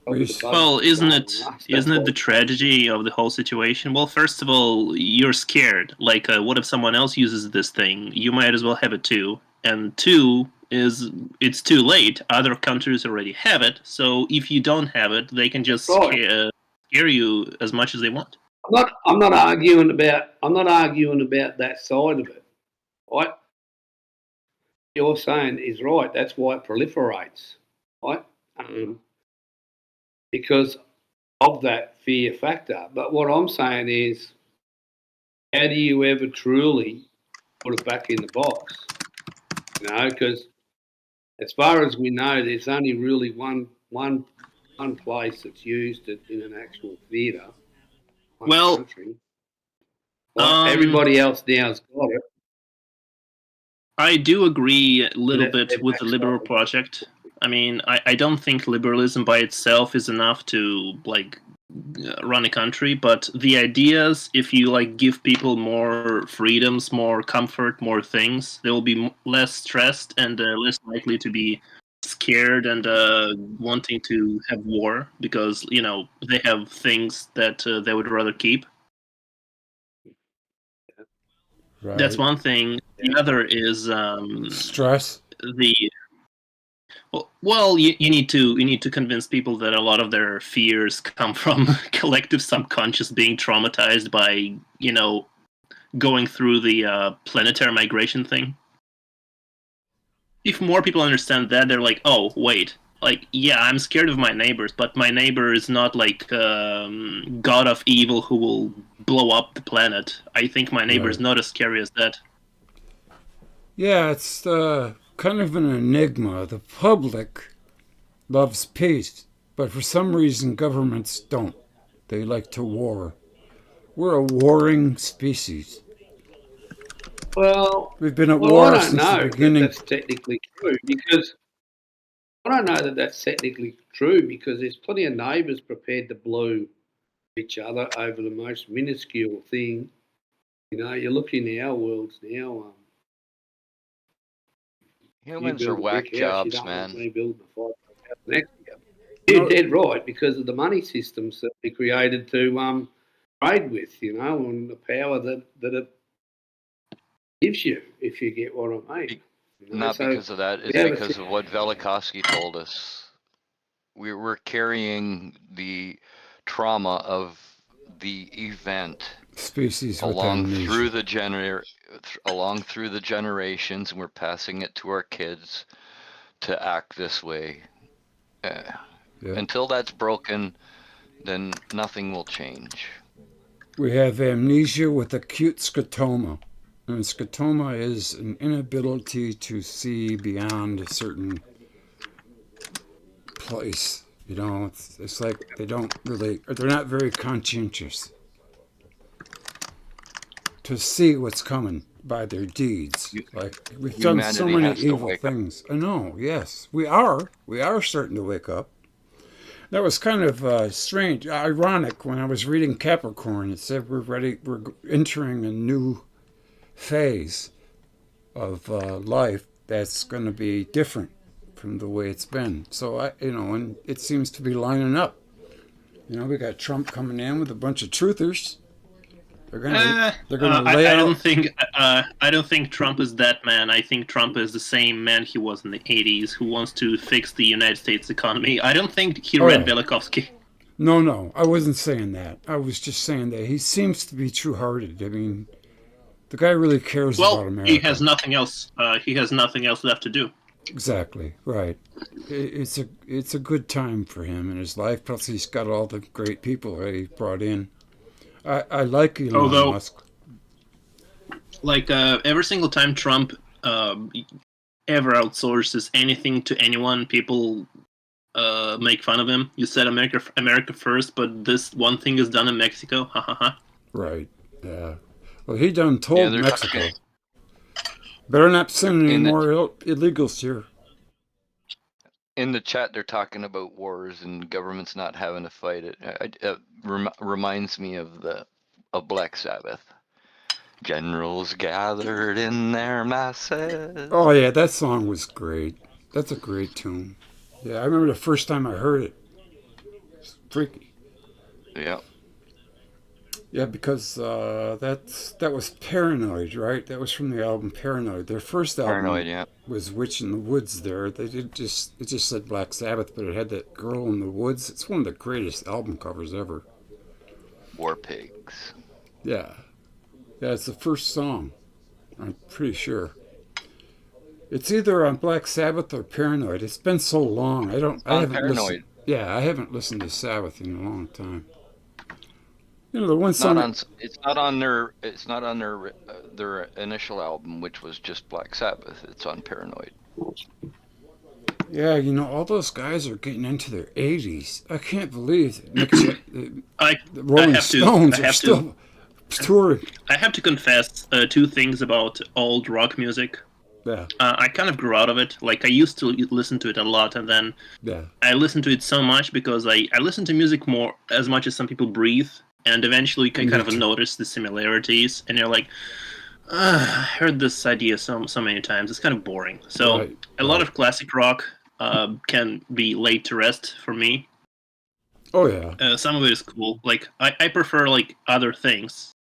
Well, isn't it the tragedy of the whole situation? Well, first of all, you're scared. Like, what if someone else uses this thing? You might as well have it too. And two is it's too late. Other countries already have it. So if you don't have it, they can just scare you as much as they want. I'm not arguing about that side of it. Right? What you're saying is right. That's why it proliferates. Right? Because of that fear factor. But what I'm saying is, how do you ever truly put it back in the box? Because as far as we know, there's only really one place that's used it in an actual theatre. Country. Everybody else now's got it. I do agree a little bit with the Liberal Project. I mean, I don't think liberalism by itself is enough to run a country, but the ideas, if you give people more freedoms, more comfort, more things, they will be less stressed and less likely to be scared and wanting to have war because they have things that they would rather keep. Right. That's one thing. The other is Stress. Well, you need to convince people that a lot of their fears come from collective subconscious being traumatized by going through the planetary migration thing. If more people understand that, they're like, oh wait, like yeah, I'm scared of my neighbors, but my neighbor is not like god of evil who will blow up the planet. I think my neighbor is not as scary as that. Yeah, it's kind of an enigma. The public loves peace, but for some reason governments don't. They like to war. We're a warring species. Well, We've been at war I don't since know the beginning. that's technically true because I don't know that that's technically true because there's plenty of neighbours prepared to blow each other over the most minuscule thing. You look in our worlds now. Humans are whack jobs, man. You're dead right because of the money systems that we created to trade with, and the power that it gives you, if you get what I mean. Not because of that. It's because of what Velikovsky told us. We're carrying the trauma of the event Species along with through the generations, and we're passing it to our kids to act this way. Until that's broken, then nothing will change. We have amnesia with acute scotoma. And scotoma is an inability to see beyond a certain place. It's like they don't really, or they're not very conscientious to see what's coming by their deeds. Like we've done so many evil things. I know, yes. We are starting to wake up. That was kind of strange, ironic when I was reading Capricorn. It said we're entering a new phase of life that's going to be different from the way it's been. So and it seems to be lining up. We got Trump coming in with a bunch of truthers. They're gonna lay out. I don't think Trump is that man. I think Trump is the same man he was in the 80s who wants to fix the United States economy. I don't think he read Velikovsky. No, I wasn't saying that. I was just saying that he seems to be true-hearted. I mean, the guy really cares about America. He has nothing else. He has nothing else left to do. Exactly right. It's a good time for him in his life. Plus, he's got all the great people that he brought in. I like Elon Musk. Like every single time Trump ever outsources anything to anyone, people make fun of him. You said America first, but this one thing is done in Mexico. Ha ha ha. Right. Yeah. Well, he done told Mexico. Better not send any more illegals here. In the chat, they're talking about wars and governments not having to fight it. It reminds me of Black Sabbath. Generals gathered in their masses. Oh yeah, that song was great. That's a great tune. Yeah, I remember the first time I heard it. It's freaky. Yeah. Yeah, because that was Paranoid, right? That was from the album Paranoid. Their first album was Witch in the Woods there. It just said Black Sabbath, but it had that girl in the woods. It's one of the greatest album covers ever. War Pigs. Yeah. Yeah, it's the first song. I'm pretty sure. It's either on Black Sabbath or Paranoid. It's been so long. I haven't Paranoid. I haven't listened to Sabbath in a long time. The one song. It's not on their initial album, which was just Black Sabbath. It's on Paranoid. Yeah, all those guys are getting into their 80s. I can't believe the Rolling Stones are still touring. I have to confess two things about old rock music. Yeah. I kind of grew out of it. Like, I used to listen to it a lot, and then I listened to it so much because I listen to music more as much as some people breathe. And eventually you can kind of notice the similarities, and you're like, I heard this idea so many times. It's kind of boring. So a lot of classic rock, can be laid to rest for me. Oh yeah. Some of it is cool. Like I prefer like other things.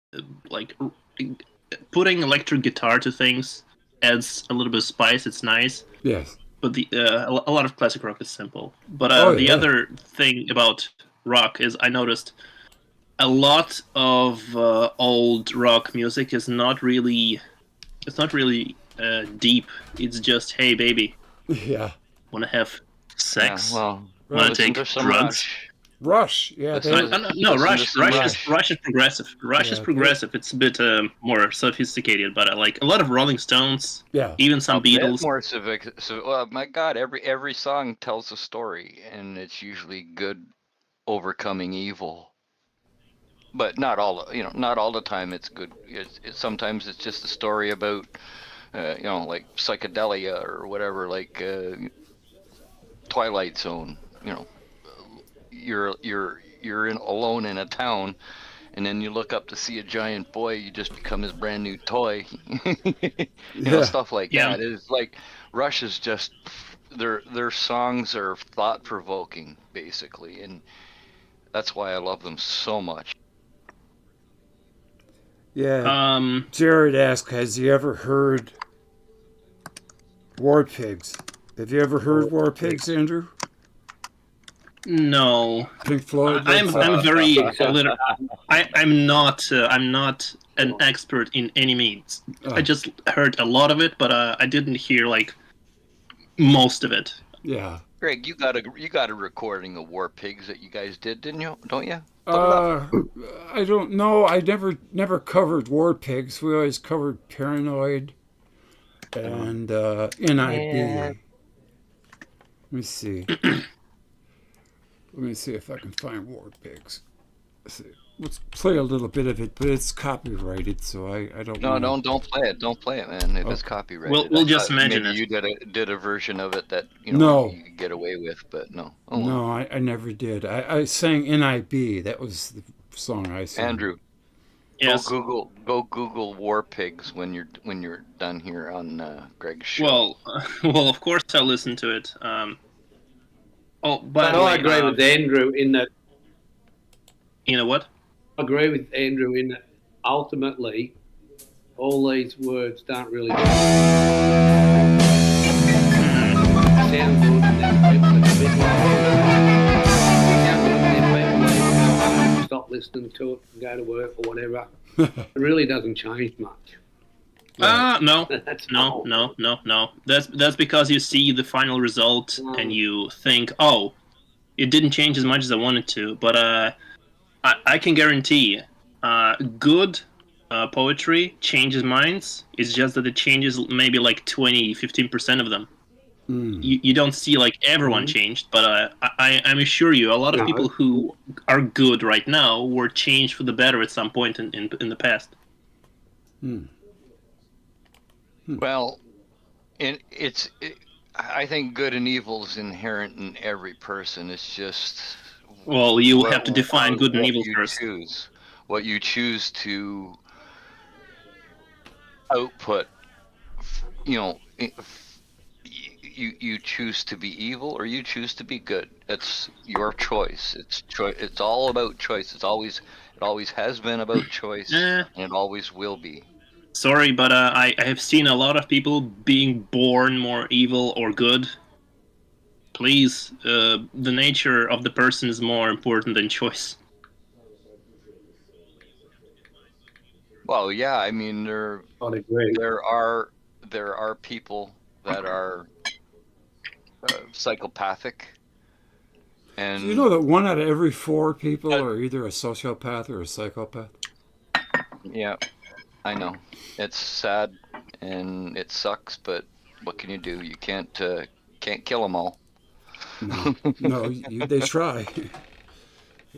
Like putting electric guitar to things adds a little bit of spice. It's nice. Yes. But a lot of classic rock is simple. But the other thing about rock is I noticed a lot of old rock music is not really. It's not really deep. It's just, hey baby, Yeah. want to have sex? Yeah, well, Want to take drugs? Rush. Yeah. No, Rush is progressive. Rush is progressive. It's a bit more sophisticated, but like a lot of Rolling Stones. Yeah. Even some Beatles. Bit more civic. So, well, my God, every song tells a story, and it's usually good overcoming evil. But not all. Not all the time. It's good. Sometimes it's just a story about, like psychedelia or whatever, like Twilight Zone. You're alone in a town, and then you look up to see a giant boy. You just become his brand new toy. Stuff like that. It's like Rush is just their songs are thought provoking, basically, and that's why I love them so much. Yeah. Jared asked, "Has he ever heard War Pigs?" Have you ever heard War Pigs, Andrew? No. Pink Floyd. I'm very literate. I'm not an expert in any means. I just heard a lot of it, but I didn't hear like most of it. Yeah. Greg, you got a recording of War Pigs that you guys did, didn't you? Don't you? I don't know. I never covered War Pigs. We always covered Paranoid and NIB. Yeah. Let me see. Let me see if I can find War Pigs. Let's play a little bit of it, but it's copyrighted, so I don't. No, don't play it. Don't play it, man. It is copyrighted. We'll just imagine maybe it. You did a version of it that you could get away with, but no. Oh, no, I never did. I sang NIB. That was the song I sang. Andrew, yes. Go Google War Pigs when you're done here on Greg's show. Well, of course I'll listen to it. But I agree with Andrew in that. You know what? I agree with Andrew in that ultimately all these words don't really sound good, and then people are a bit like stop listening to it and go to work or whatever. It really doesn't change much. No. That's because you see the final result and you think, oh, it didn't change as much as I wanted to. But I can guarantee, good poetry changes minds. It's just that it changes maybe like 15% of them. You don't see like everyone changed, but I'm assure you, a lot of people who are good right now were changed for the better at some point in the past. Well, I think good and evil is inherent in every person. It's just you have to define good and evil first. What you choose to output. You choose to be evil or you choose to be good. That's your choice. It's all about choice. It always has been about choice, and it always will be. Sorry, but I have seen a lot of people being born more evil or good. Please, the nature of the person is more important than choice. Well, yeah, I mean there are people that are psychopathic, and do you know that 1 out of every 4 people are either a sociopath or a psychopath? Yeah, I know. It's sad and it sucks, but what can you do? You can't kill them all. No, they try.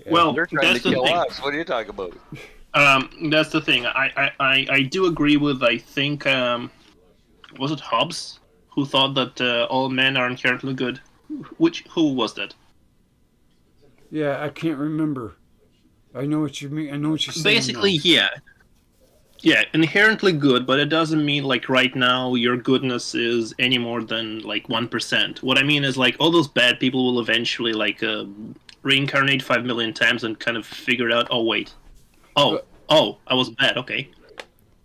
Well, they're trying that's to kill the thing. us. What are you talking about? That's the thing. I do agree with. I think was it Hobbes who thought that all men are inherently good? Who was that? Yeah, I can't remember. I know what you mean. I know what you're saying. Basically, now. yeah. Yeah, inherently good, but it doesn't mean like right now your goodness is any more than like 1%. What I mean is like all those bad people will eventually like reincarnate 5 million times and kind of figure out, oh wait, I was bad. Okay.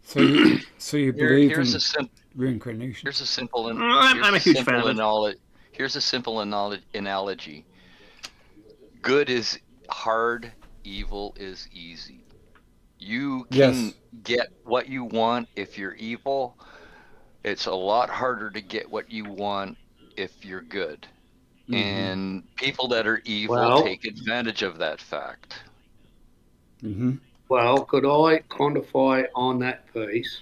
So you believe in reincarnation? Here's a simple. I'm a huge fan of it. Here's a simple analogy. Good is hard. Evil is easy. You can get what you want if you're evil. It's a lot harder to get what you want if you're good. Mm-hmm. And people that are evil take advantage of that fact. Mm-hmm. Well, could I quantify on that piece?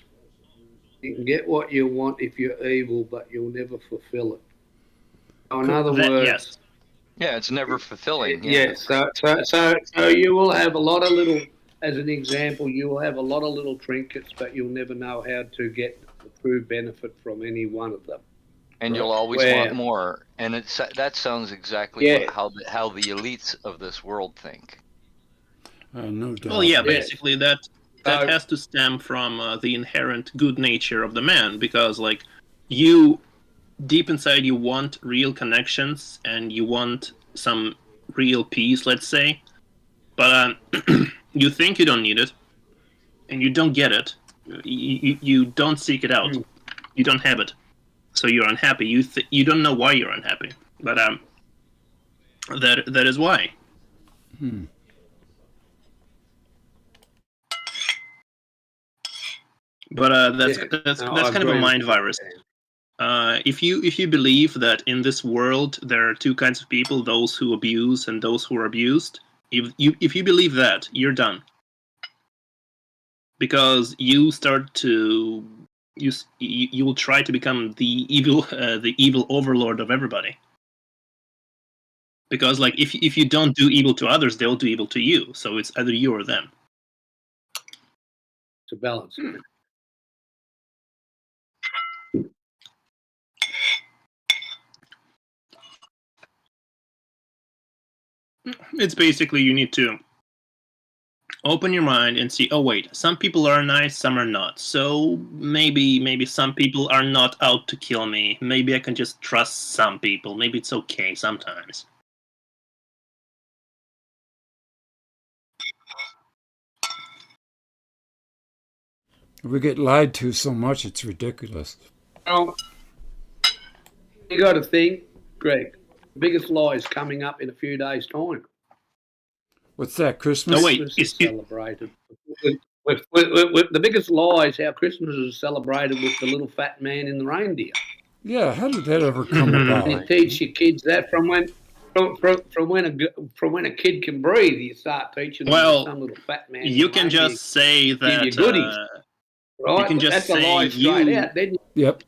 You can get what you want if you're evil, but you'll never fulfill it. So in other words... Yes. Yeah, it's never fulfilling. Yeah, so you will have a lot of little... As an example, you will have a lot of little trinkets, but you'll never know how to get the true benefit from any one of them. And you'll always want more. And that sounds exactly how the elites of this world think. No doubt. Well, yeah, basically that has to stem from the inherent good nature of the man, because like you, deep inside, you want real connections and you want some real peace, let's say, but you think you don't need it, and you don't get it. You don't seek it out. You don't have it, so you're unhappy. You don't know why you're unhappy, but that is why. But that's kind of a mind virus. If you believe that in this world there are two kinds of people, those who abuse and those who are abused, if you believe that, you're done. Because you start to you will try to become the evil overlord of everybody. Because like if you don't do evil to others, they'll do evil to you. So it's either you or them. It's a balance. It's basically you need to open your mind and see, oh wait, some people are nice, some are not. So maybe some people are not out to kill me. Maybe I can just trust some people. Maybe it's okay sometimes. We get lied to so much, it's ridiculous. Well, you got to think, Greg, the biggest lie is coming up in a few days' time. What's that, Christmas? No, wait. Christmas is celebrated. With the biggest lie is how Christmas is celebrated with the little fat man in the reindeer. Yeah, how did that ever come about? You teach your kids that from when a kid can breathe, you start teaching them some little fat man. You can just say that. Right? You can just That's say a lie straight out. Then yep.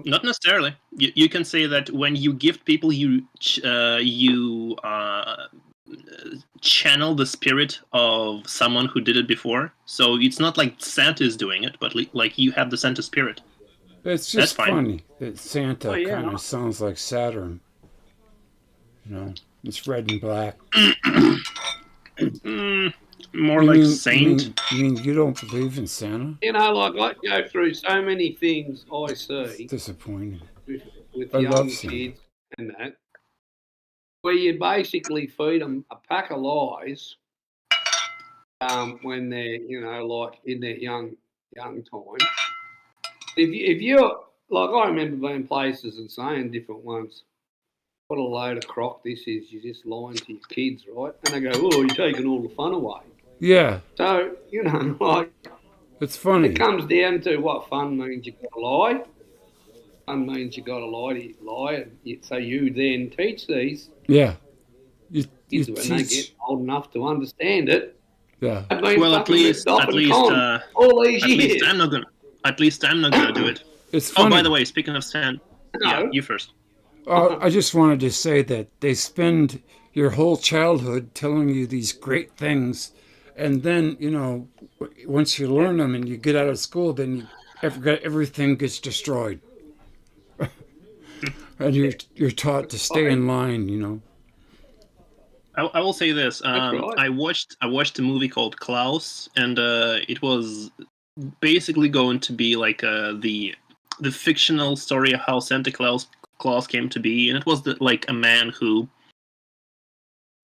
Not necessarily. You can say that when you gift people, you channel the spirit of someone who did it before. So it's not like Santa is doing it, but like you have the Santa spirit. It's just funny that Santa kind of sounds like Saturn. You know, it's red and black. More like Saint. You mean you don't believe in Santa? You know, like I go through so many things I see. It's disappointing. With young kids and that, where you basically feed them a pack of lies when they're, you know, like in their young time. If you're like, I remember being places and saying different ones, what a load of crock this is. You're just lying to your kids, right? And they go, oh, you're taking all the fun away. Yeah. So, you know, like, it's funny. It comes down to what fun means. You've got to lie. Fun means you've got to lie, and so you then teach these. Yeah. You when they get old enough to understand it. Yeah. Well, at least all these years. At least I'm not gonna do it. It's funny. Oh, by the way, speaking of Santa, yeah, you first. I just wanted to say that they spend your whole childhood telling you these great things, and then, you know, once you learn them and you get out of school, then everything gets destroyed. And you're taught to stay in line, you know. I will say this. I watched a movie called Klaus, and it was basically going to be like the fictional story of how Santa Claus came to be, and it was like a man who,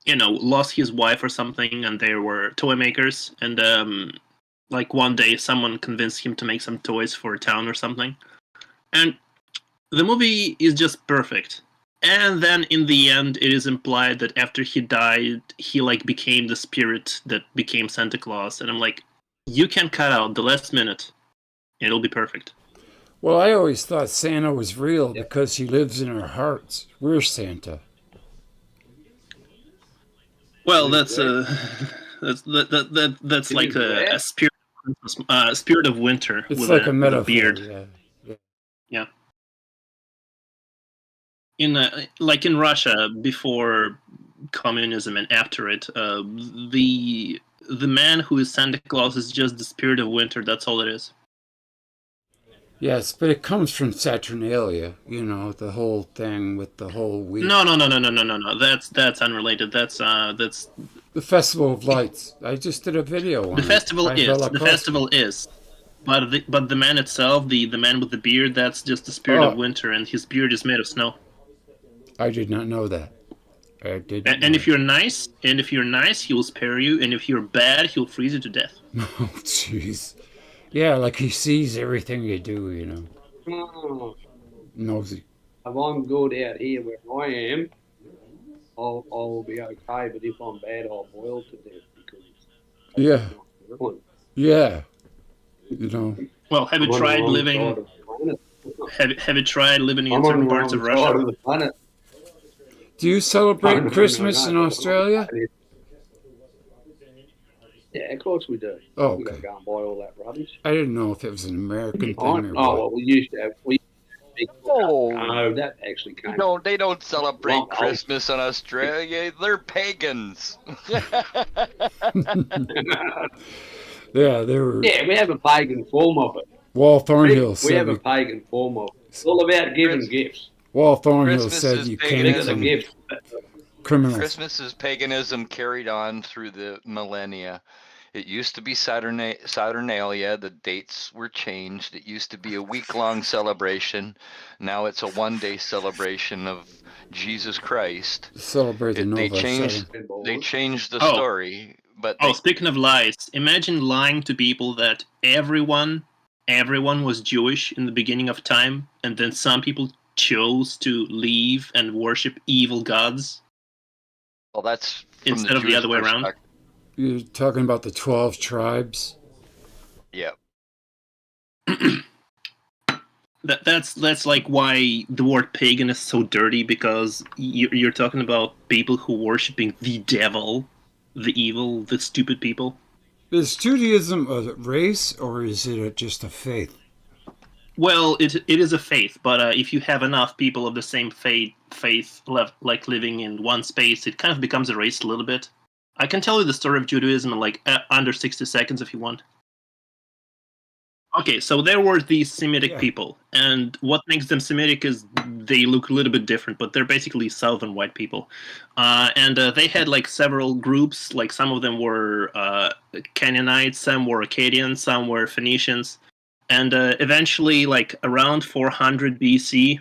lost his wife or something, and they were toy makers, and like one day someone convinced him to make some toys for a town or something, and the movie is just perfect. And then in the end, it is implied that after he died, he like became the spirit that became Santa Claus. And I'm like, you can cut out the last minute. It'll be perfect. Well, I always thought Santa was real because he lives in our hearts. We're Santa. Well, that's that's like a spirit of winter. It's with like a metaphor. With a beard. Yeah. Like in Russia before communism and after it, the man who is Santa Claus is just the spirit of winter. That's all it is. Yes, but it comes from Saturnalia, the whole thing with the whole week. No. That's unrelated. That's the Festival of Lights. I just did a video on the festival. The festival is, but the man itself, the man with the beard, that's just the spirit of winter, and his beard is made of snow. I did not know that. I did. And if you're nice, he will spare you, and if you're bad, he'll freeze you to death. Oh, jeez. Yeah, like he sees everything you do, Nosy. If I'm good out here where I am, I'll be okay, but if I'm bad, I'll boil to death because Yeah. Well, have you tried living? Have you tried living in certain parts of Russia? Do you celebrate Christmas in Australia? Yeah, of course we do. Oh, we don't go and buy all that rubbish. I didn't know if it was an American thing or well, we used to have. No, that actually came. No, they don't celebrate Christmas in Australia. They're pagans. Yeah, they were. Yeah, we have a pagan form of it. Wall Thornhill said we have a pagan form of it. It's all about giving gifts. Wall Thornhill said you can't give criminals. Christmas is paganism carried on through the millennia. It used to be Saturnalia. The dates were changed. It used to be a week-long celebration. Now it's a one-day celebration of Jesus Christ. Celebrate the Nova. They changed the story. But speaking of lies, imagine lying to people that everyone was Jewish in the beginning of time, and then some people chose to leave and worship evil gods. Well, that's instead of the other way around. You're talking about the 12 tribes? Yeah. That's like why the word pagan is so dirty, because you're talking about people who worshiping the devil, the evil, the stupid people. Is Judaism a race, or is it just a faith? Well, it is a faith, but if you have enough people of the same faith left, like living in one space, it kind of becomes a race a little bit. I can tell you the story of Judaism in like under 60 seconds if you want. Okay, so there were these Semitic people, and what makes them Semitic is they look a little bit different, but they're basically southern white people. And they had like several groups, like some of them were Canaanites, some were Akkadians, some were Phoenicians. And eventually, like around 400 BC,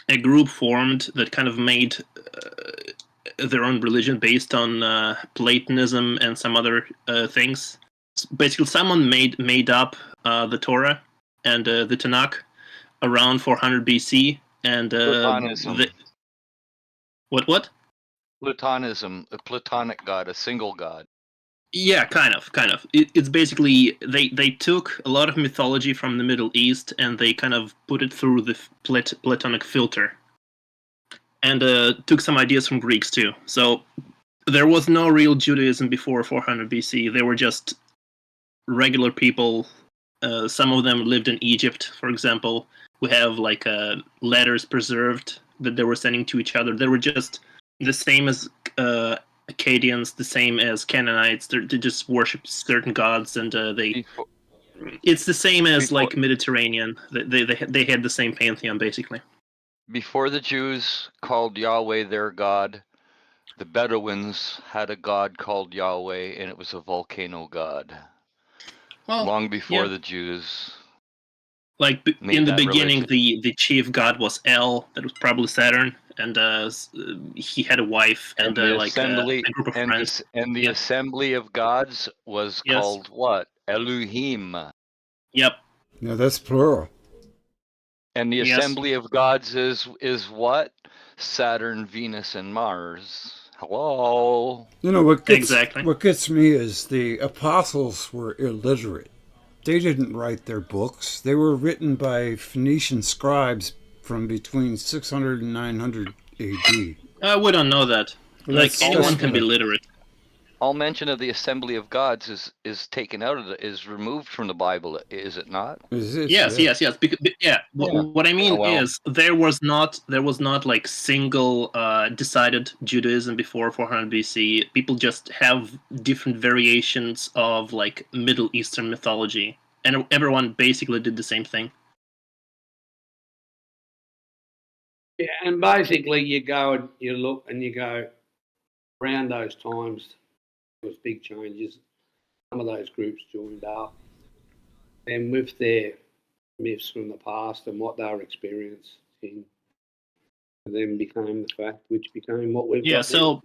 a group formed that kind of made their own religion based on Platonism and some other things. Basically, someone made up the Torah and the Tanakh around 400 BC, and what? Platonism, a Platonic god, a single god. Yeah, kind of. It's basically they took a lot of mythology from the Middle East and they kind of put it through the Platonic filter, and took some ideas from Greeks too. So there was no real Judaism before 400 BC. They were just regular people. Some of them lived in Egypt, for example. We have like letters preserved that they were sending to each other. They were just the same as Akkadians, the same as Canaanites. They just worship certain gods, and it's the same as like Mediterranean. They had the same pantheon basically. Before the Jews called Yahweh their god, the Bedouins had a god called Yahweh, and it was a volcano god. Well, long before yeah. the Jews. Like made in the that beginning, religion. the chief god was El. That was probably Saturn, and he had a wife and the like a assembly group of and friends. the Yeah. assembly of gods was Yes. called what? Elohim. Yep. Now that's plural. And the Yes. assembly of gods is what? Saturn, Venus, and Mars. Hello. You know Exactly. what gets me is the apostles were illiterate. They didn't write their books. They were written by Phoenician scribes from between 600 and 900 AD. We don't know that. Well, Like anyone can be what literate. All mention of the assembly of gods is taken out of is removed from the Bible, is it not? is it? Yes. Because, yeah. What I mean Oh, well. is there was not like single decided Judaism before 400 BC. People just have different variations of like Middle Eastern mythology, and everyone basically did the same thing. Yeah, and basically you go and you look and you go around those times, there was big changes. Some of those groups joined up, and with their myths from the past and what they were experiencing, then became the fact, which became what we've got. So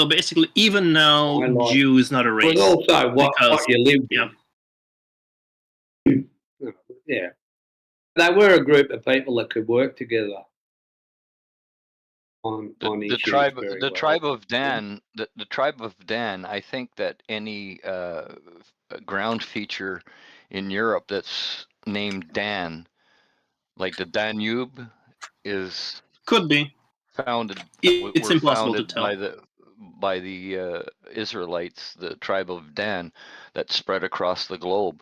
basically, even now, Jew is not a race. But also what you lived in. Yeah. They were a group of people that could work together on The tribe of Dan, the tribe of Dan, I think that any ground feature in Europe that's named Dan, like the Danube, could be founded. It's were impossible to founded tell. by the Israelites, the tribe of Dan, that spread across the globe.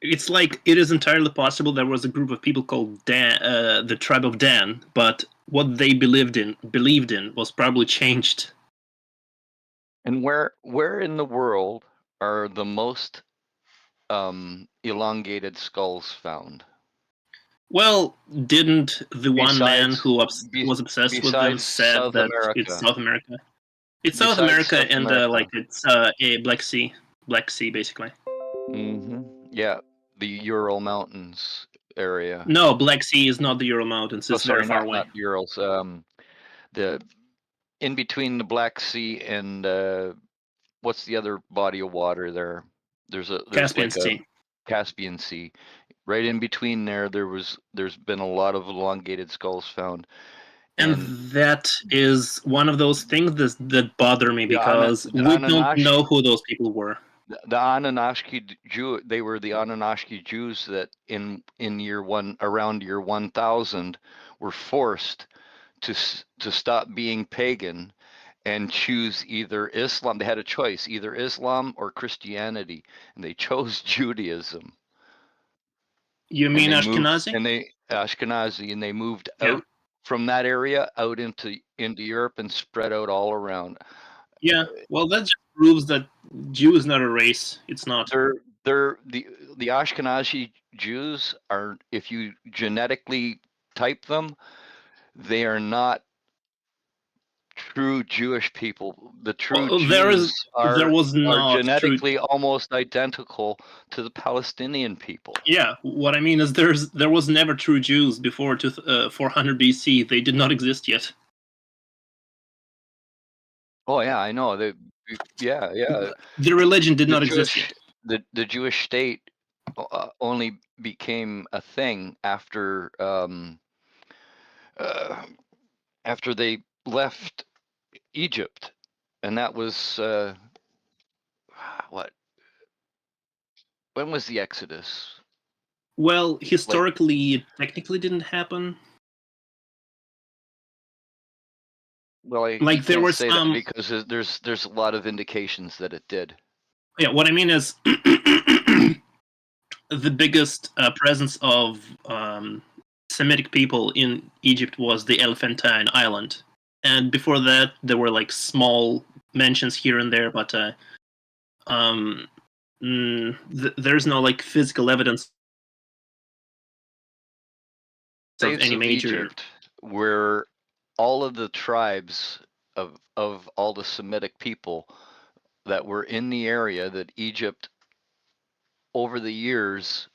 It's like it is entirely possible there was a group of people called Dan, the tribe of Dan, but what they believed in was probably changed. And where in the world are the most elongated skulls found? Well, didn't the one man who was obsessed with them said South that America. it's South America? It's Besides South America, South and America. like it's a Black Sea basically. Yeah, the Ural Mountains area. No, Black Sea is not the Ural Mountains. It's very far away. Not Urals. The in between the Black Sea and what's the other body of water there? There's Caspian Sea. Caspian Sea. Right in between there's been a lot of elongated skulls found. And that is one of those things that bother me because we don't know who those people were. The Anunnaki Jew, they were the Anunnaki Jews that in around year 1000 were forced to stop being pagan and choose either Islam. They had a choice, either Islam or Christianity, and they chose Judaism. You mean Ashkenazi? Ashkenazi, and they moved out from that area out into Europe and spread out all around. Yeah, well, that just proves that Jew is not a race. It's not. The Ashkenazi Jews are, if you genetically type them, they are not true Jewish people. The true Jews are genetically almost identical to the Palestinian people. Yeah, what I mean is there was never true Jews before 400 BC. They did not exist yet. Oh yeah, I know. The religion did not exist yet. The Jewish state only became a thing after they left Egypt, and that was what? When was the Exodus? Well, historically, it technically didn't happen. Well, there were some because there's a lot of indications that it did. Yeah, what I mean is the biggest presence of Semitic people in Egypt was the Elephantine Island, and before that there were like small mentions here and there, but there's no like physical evidence of any major. Egypt, where all of the tribes of all the Semitic people that were in the area that Egypt over the years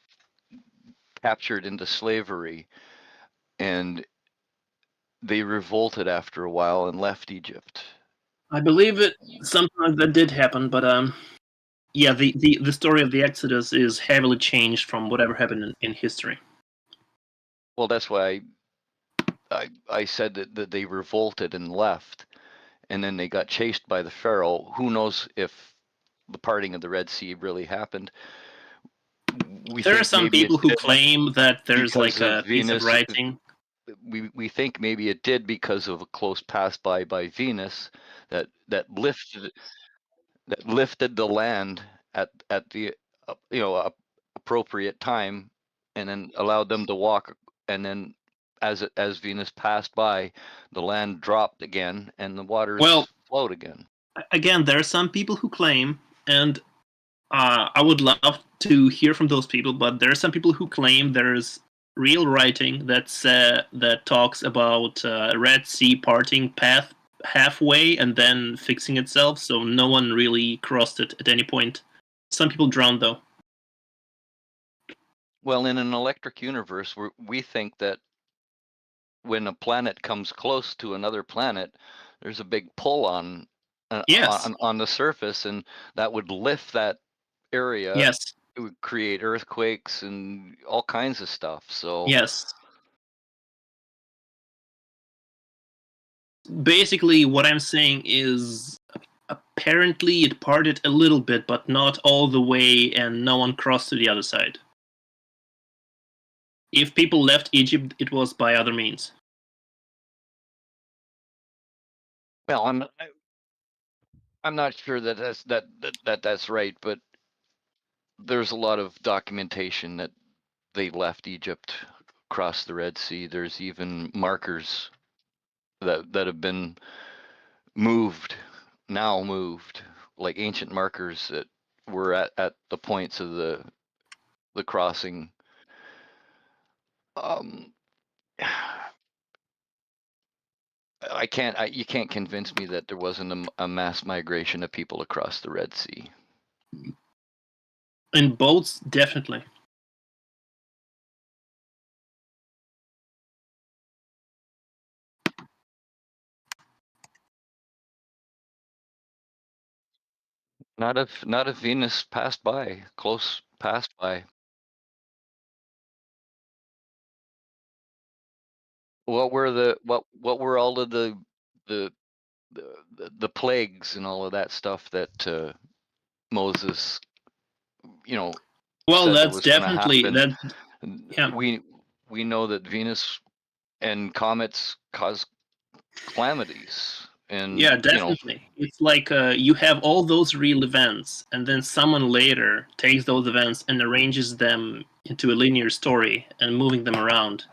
captured into slavery, and they revolted after a while and left Egypt. I believe it. Sometimes that did happen, but yeah, the story of the Exodus is heavily changed from whatever happened in history. Well, that's why I said that they revolted and left, and then they got chased by the Pharaoh. Who knows if the parting of the Red Sea really happened? There are some people who claim that there's like a piece of writing. We think maybe it did because of a close pass by Venus that lifted the land at the appropriate time, and then allowed them to walk, and then as Venus passed by, the land dropped again and the waters flowed again. Again, there are some people who claim, and I would love to hear from those people, but there are some people who claim there's real writing that talks about Red Sea parting path halfway and then fixing itself, so no one really crossed it at any point. Some people drowned, though. Well, in an electric universe, we think that when a planet comes close to another planet, there's a big pull on the surface, and that would lift that area. Yes. It would create earthquakes and all kinds of stuff. So yes. Basically, what I'm saying is apparently it parted a little bit, but not all the way, and no one crossed to the other side. If people left Egypt, it was by other means. Well, I'm not sure that that's right, but there's a lot of documentation that they left Egypt, crossed the Red Sea. There's even markers that have been moved, like ancient markers that were at the points of the crossing. You can't convince me that there wasn't a mass migration of people across the Red Sea. In boats, definitely. Not if Venus passed by, passed by. What were all of the plagues and all of that stuff that Moses, well, said that's was definitely that. Yeah. We know that Venus and comets cause calamities, and yeah, definitely. It's like you have all those real events, and then someone later takes those events and arranges them into a linear story and moving them around.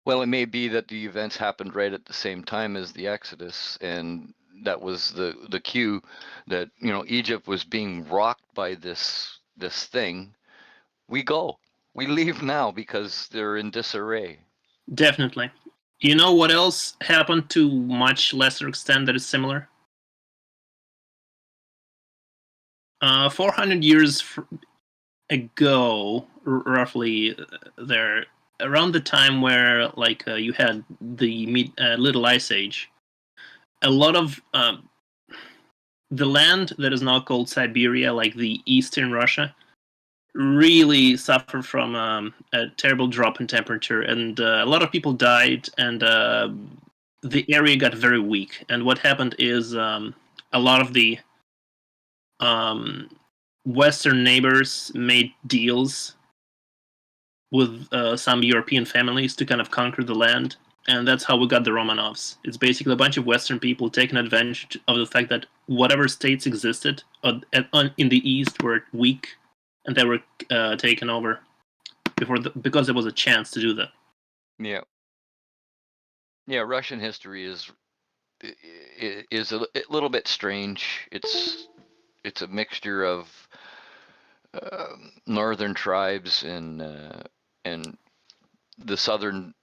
Well, it may be that the events happened right at the same time as the Exodus, and that was the cue that Egypt was being rocked by this thing. We leave now because they're in disarray. Definitely. You know what else happened to much lesser extent that is similar? 400 years ago, roughly, there, around the time where you had the Little Ice Age, a lot of the land that is now called Siberia, like the eastern Russia, really suffered from a terrible drop in temperature, and a lot of people died, and the area got very weak. And what happened is a lot of the Western neighbors made deals with some European families to kind of conquer the land, and that's how we got the Romanovs. It's basically a bunch of Western people taking advantage of the fact that whatever states existed in the East were weak, and they were taken over because there was a chance to do that. Yeah. Yeah, Russian history is a little bit strange. It's a mixture of northern tribes and the southern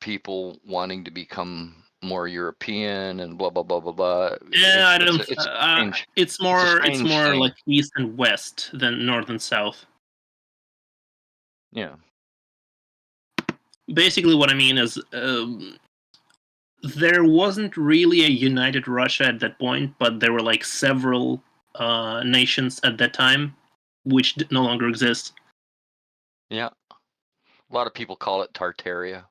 people wanting to become more European and blah blah blah blah blah. Yeah, I don't. It's strange. It's more. It's a It's strange more thing. like east and west than north and south. Yeah. Basically, what I mean is, there wasn't really a united Russia at that point, but there were like several nations at that time, which no longer exist. Yeah. A lot of people call it Tartaria.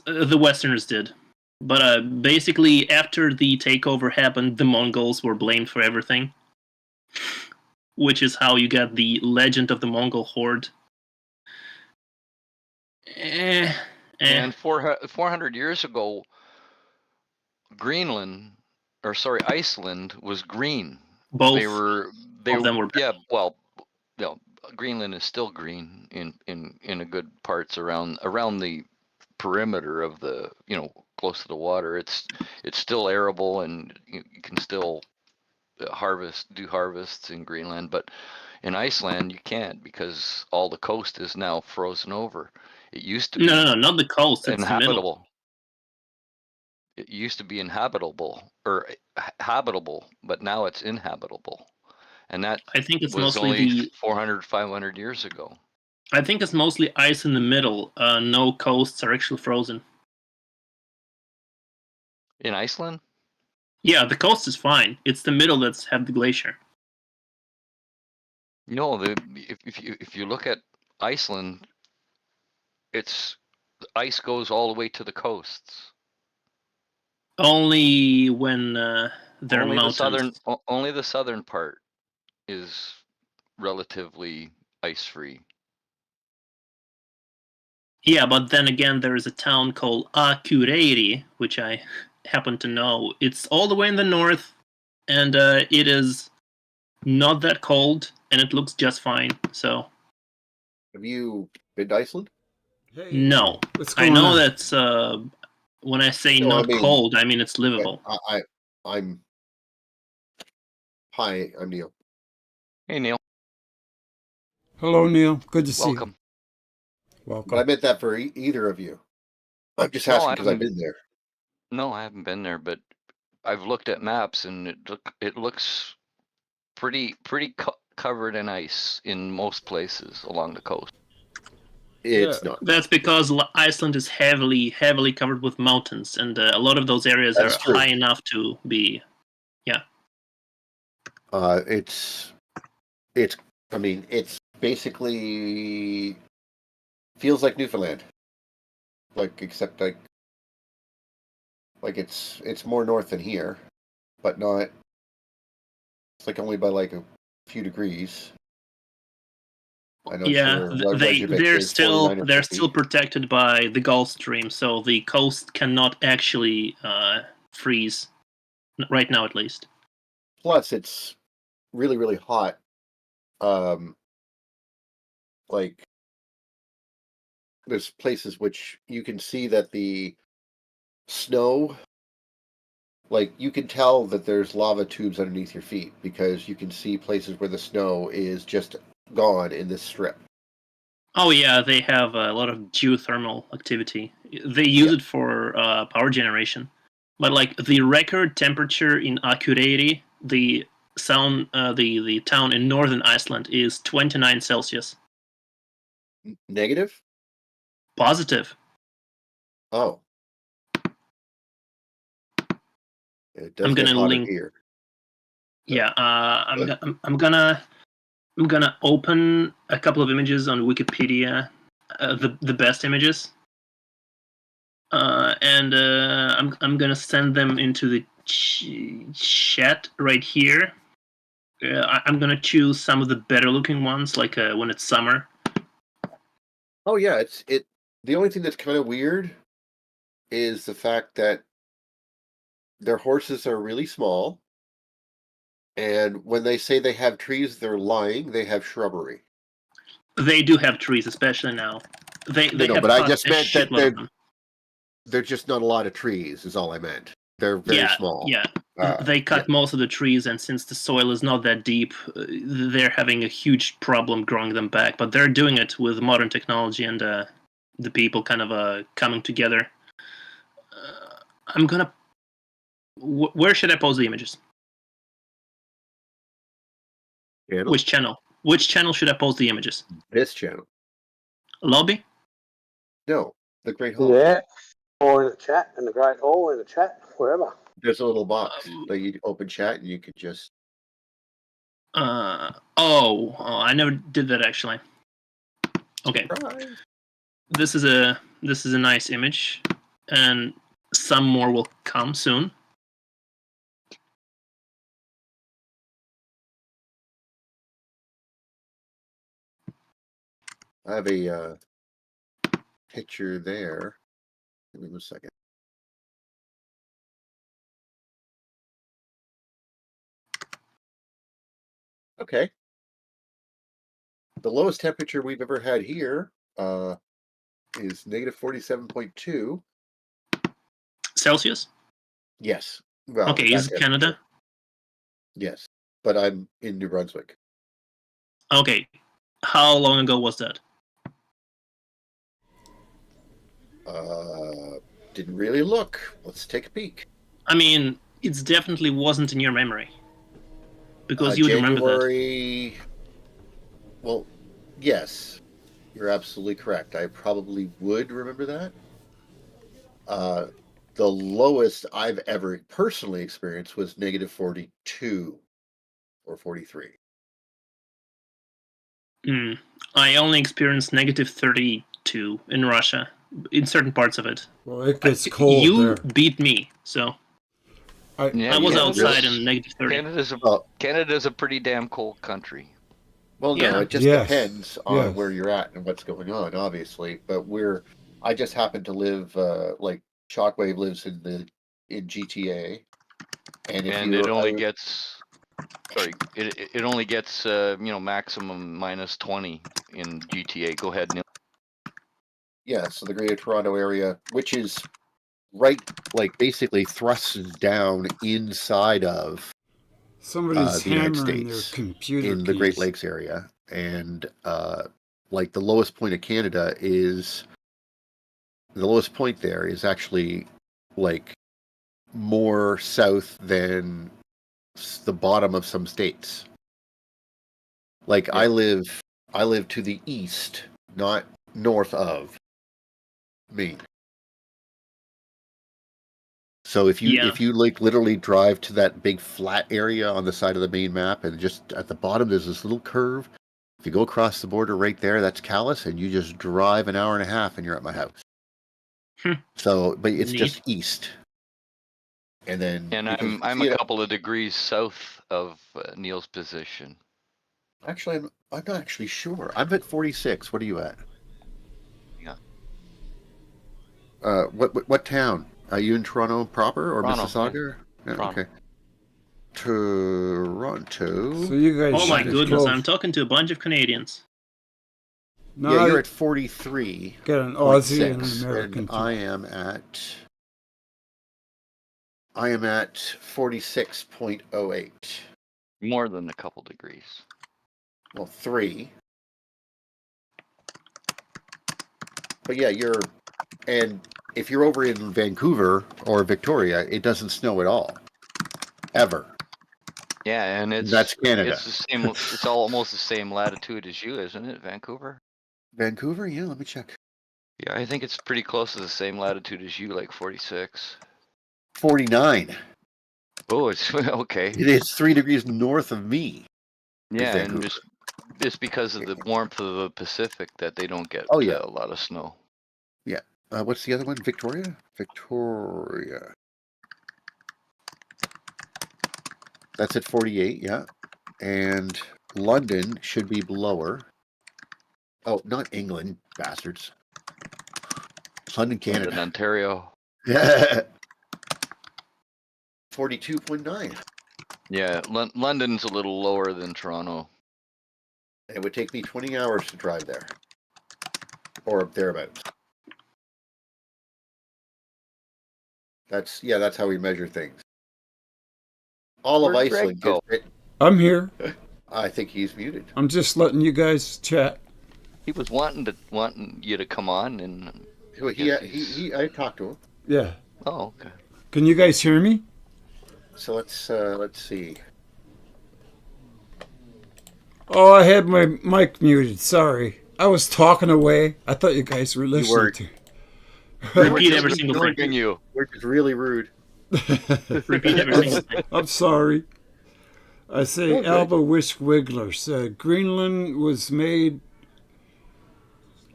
The Westerners did. But basically, after the takeover happened, the Mongols were blamed for everything, which is how you got the legend of the Mongol horde. And 400 years ago, Iceland was green. Both of them were. Yeah, well, Greenland is still green in a good parts around the perimeter of the, close to the water. It's still arable, and you can still do harvests in Greenland, but in Iceland you can't, because all the coast is now frozen over. It used to be No, not the coast. It's the middle. It used to be habitable, but now it's inhabitable. And that I think it's was mostly only 400, 500 years ago. I think it's mostly ice in the middle. No coasts are actually frozen. In Iceland? Yeah, the coast is fine. It's the middle that's have the glacier. No, if you look at Iceland, the ice goes all the way to the coasts. Only when there are mountains. Only the southern part is relatively ice-free. Yeah, but then again, there is a town called Akureyri, which I happen to know. It's all the way in the north, and it is not that cold, and it looks just fine. So, have you been to Iceland? Hey, no, I know that's when I say cold, I mean it's livable. I'm Neil. Hey, Neil. Hello, Neil. Good to see you. Welcome. But I meant that for either of you. I'm just asking because I've been there. No, I haven't been there, but I've looked at maps, and it looks pretty covered in ice in most places along the coast. It's not. That's because Iceland is heavily covered with mountains, and a lot of those areas are high enough to be, yeah. It's basically feels like Newfoundland, except it's more north than here, but not. It's only by a few degrees. They're still protected by the Gulf Stream, so the coast cannot actually freeze right now, at least. Plus, it's really, really hot. There's places which you can see that the snow, you can tell that there's lava tubes underneath your feet, because you can see places where the snow is just gone in this strip. Oh yeah, they have a lot of geothermal activity. They use it for power generation. But the record temperature in Akureyri, the town in northern Iceland, is 29 Celsius. Negative? Positive. Oh. It does I'm gonna link here. Yeah, I'm gonna open a couple of images on Wikipedia, the best images, and I'm gonna send them into the chat right here. I'm gonna choose some of the better looking ones, when it's summer. Oh yeah, the only thing that's kind of weird is the fact that their horses are really small, and when they say they have trees, they're lying. They have shrubbery. They do have trees, especially now. But I just meant that they're just not a lot of trees, is all I meant. They're very small. Yeah, they cut most of the trees, and since the soil is not that deep, they're having a huge problem growing them back. But they're doing it with modern technology and the people kind of coming together. I'm gonna. Where should I post the images? Channel? Which channel? Which channel should I post the images? This channel. Lobby? No, the Great Hall. Yeah. Or in the chat, in the Great Hall, in the chat, wherever. There's a little box that you open chat and you could just. Oh, I never did that actually. Okay. Surprise. This is a nice image, and some more will come soon. I have a picture there. Give me 1 second. Okay. The lowest temperature we've ever had here is negative 47.2. Celsius? Yes. Well, Okay, is it Canada? Yes, but I'm in New Brunswick. Okay. How long ago was that? Didn't really look. Let's take a peek. I mean, it definitely wasn't in your memory. Because you would remember that. January. Well, yes, you're absolutely correct. I probably would remember that. The lowest I've ever personally experienced was negative 42 or 43. I only experienced negative 32 in Russia, in certain parts of it. Well, it gets cold You there. beat me, so I was outside in negative 30. Canada's a pretty damn cold country. Well, no, Yeah. it just Yes. depends on Yes. where you're at and what's going on, obviously. But I just happen to live like Shockwave lives in GTA, and It only gets it only gets maximum minus 20 in GTA. Go ahead, Neil. yeah, so the Greater Toronto area, which is right, like basically thrusts down inside of Somebody's the United hammering their States computer in the Great keys. Lakes area, and like the lowest point of Canada is the lowest point there is actually like more south than the bottom of some states. Like Yeah. I live to the east, not north of Maine. So if you like literally drive to that big flat area on the side of the main map, and just at the bottom there's this little curve. If you go across the border right there, that's Calais, and you just drive an hour and a half and you're at my house. So, but it's Neat. just east. And then And I'm a couple of degrees south of Neil's position. Actually, I'm not actually sure. I'm at 46. What are you at? Yeah. What town? Are you in Toronto proper or Toronto, Mississauga? Yeah, Toronto. okay. Toronto. So you guys. Oh my should goodness, close. I'm talking to a bunch of Canadians. No, Yeah, you're at 43. Get an Aussie and an 0.6, American. and I am at 46.08. More than a couple degrees. Well, 3. But yeah, and if you're over in Vancouver or Victoria, it doesn't snow at all. Ever. Yeah, and That's Canada. It's the same. It's almost the same latitude as you, isn't it, Vancouver? Vancouver? Yeah, let me check. Yeah, I think it's pretty close to the same latitude as you, like 46. 49. Oh, it's okay. It is 3 degrees north of me. Yeah, and Vancouver. just because of the warmth of the Pacific that they don't get Oh, yeah. a lot of snow. Yeah. What's the other one? Victoria? Victoria. That's at 48, yeah. And London should be lower. Oh, not England, bastards. London, Canada. London, Ontario. Yeah. 42.9. Yeah, London's a little lower than Toronto. It would take me 20 hours to drive there. Or thereabouts. That's how we measure things. All of Where'd Greg Iceland go? gets it. I'm here. I think he's muted. I'm just letting you guys chat. He was wanting you to come on, and I talked to him. Yeah. oh, okay. Can you guys hear me? So let's see. Oh, I had my mic muted. Sorry. I was talking away. I thought you guys were listening were. to. Repeat every single thing. Ignoring you. Which is really rude. Repeat every single thing. I'm sorry. I say Okay. Alba Wish Wiggler said Greenland was made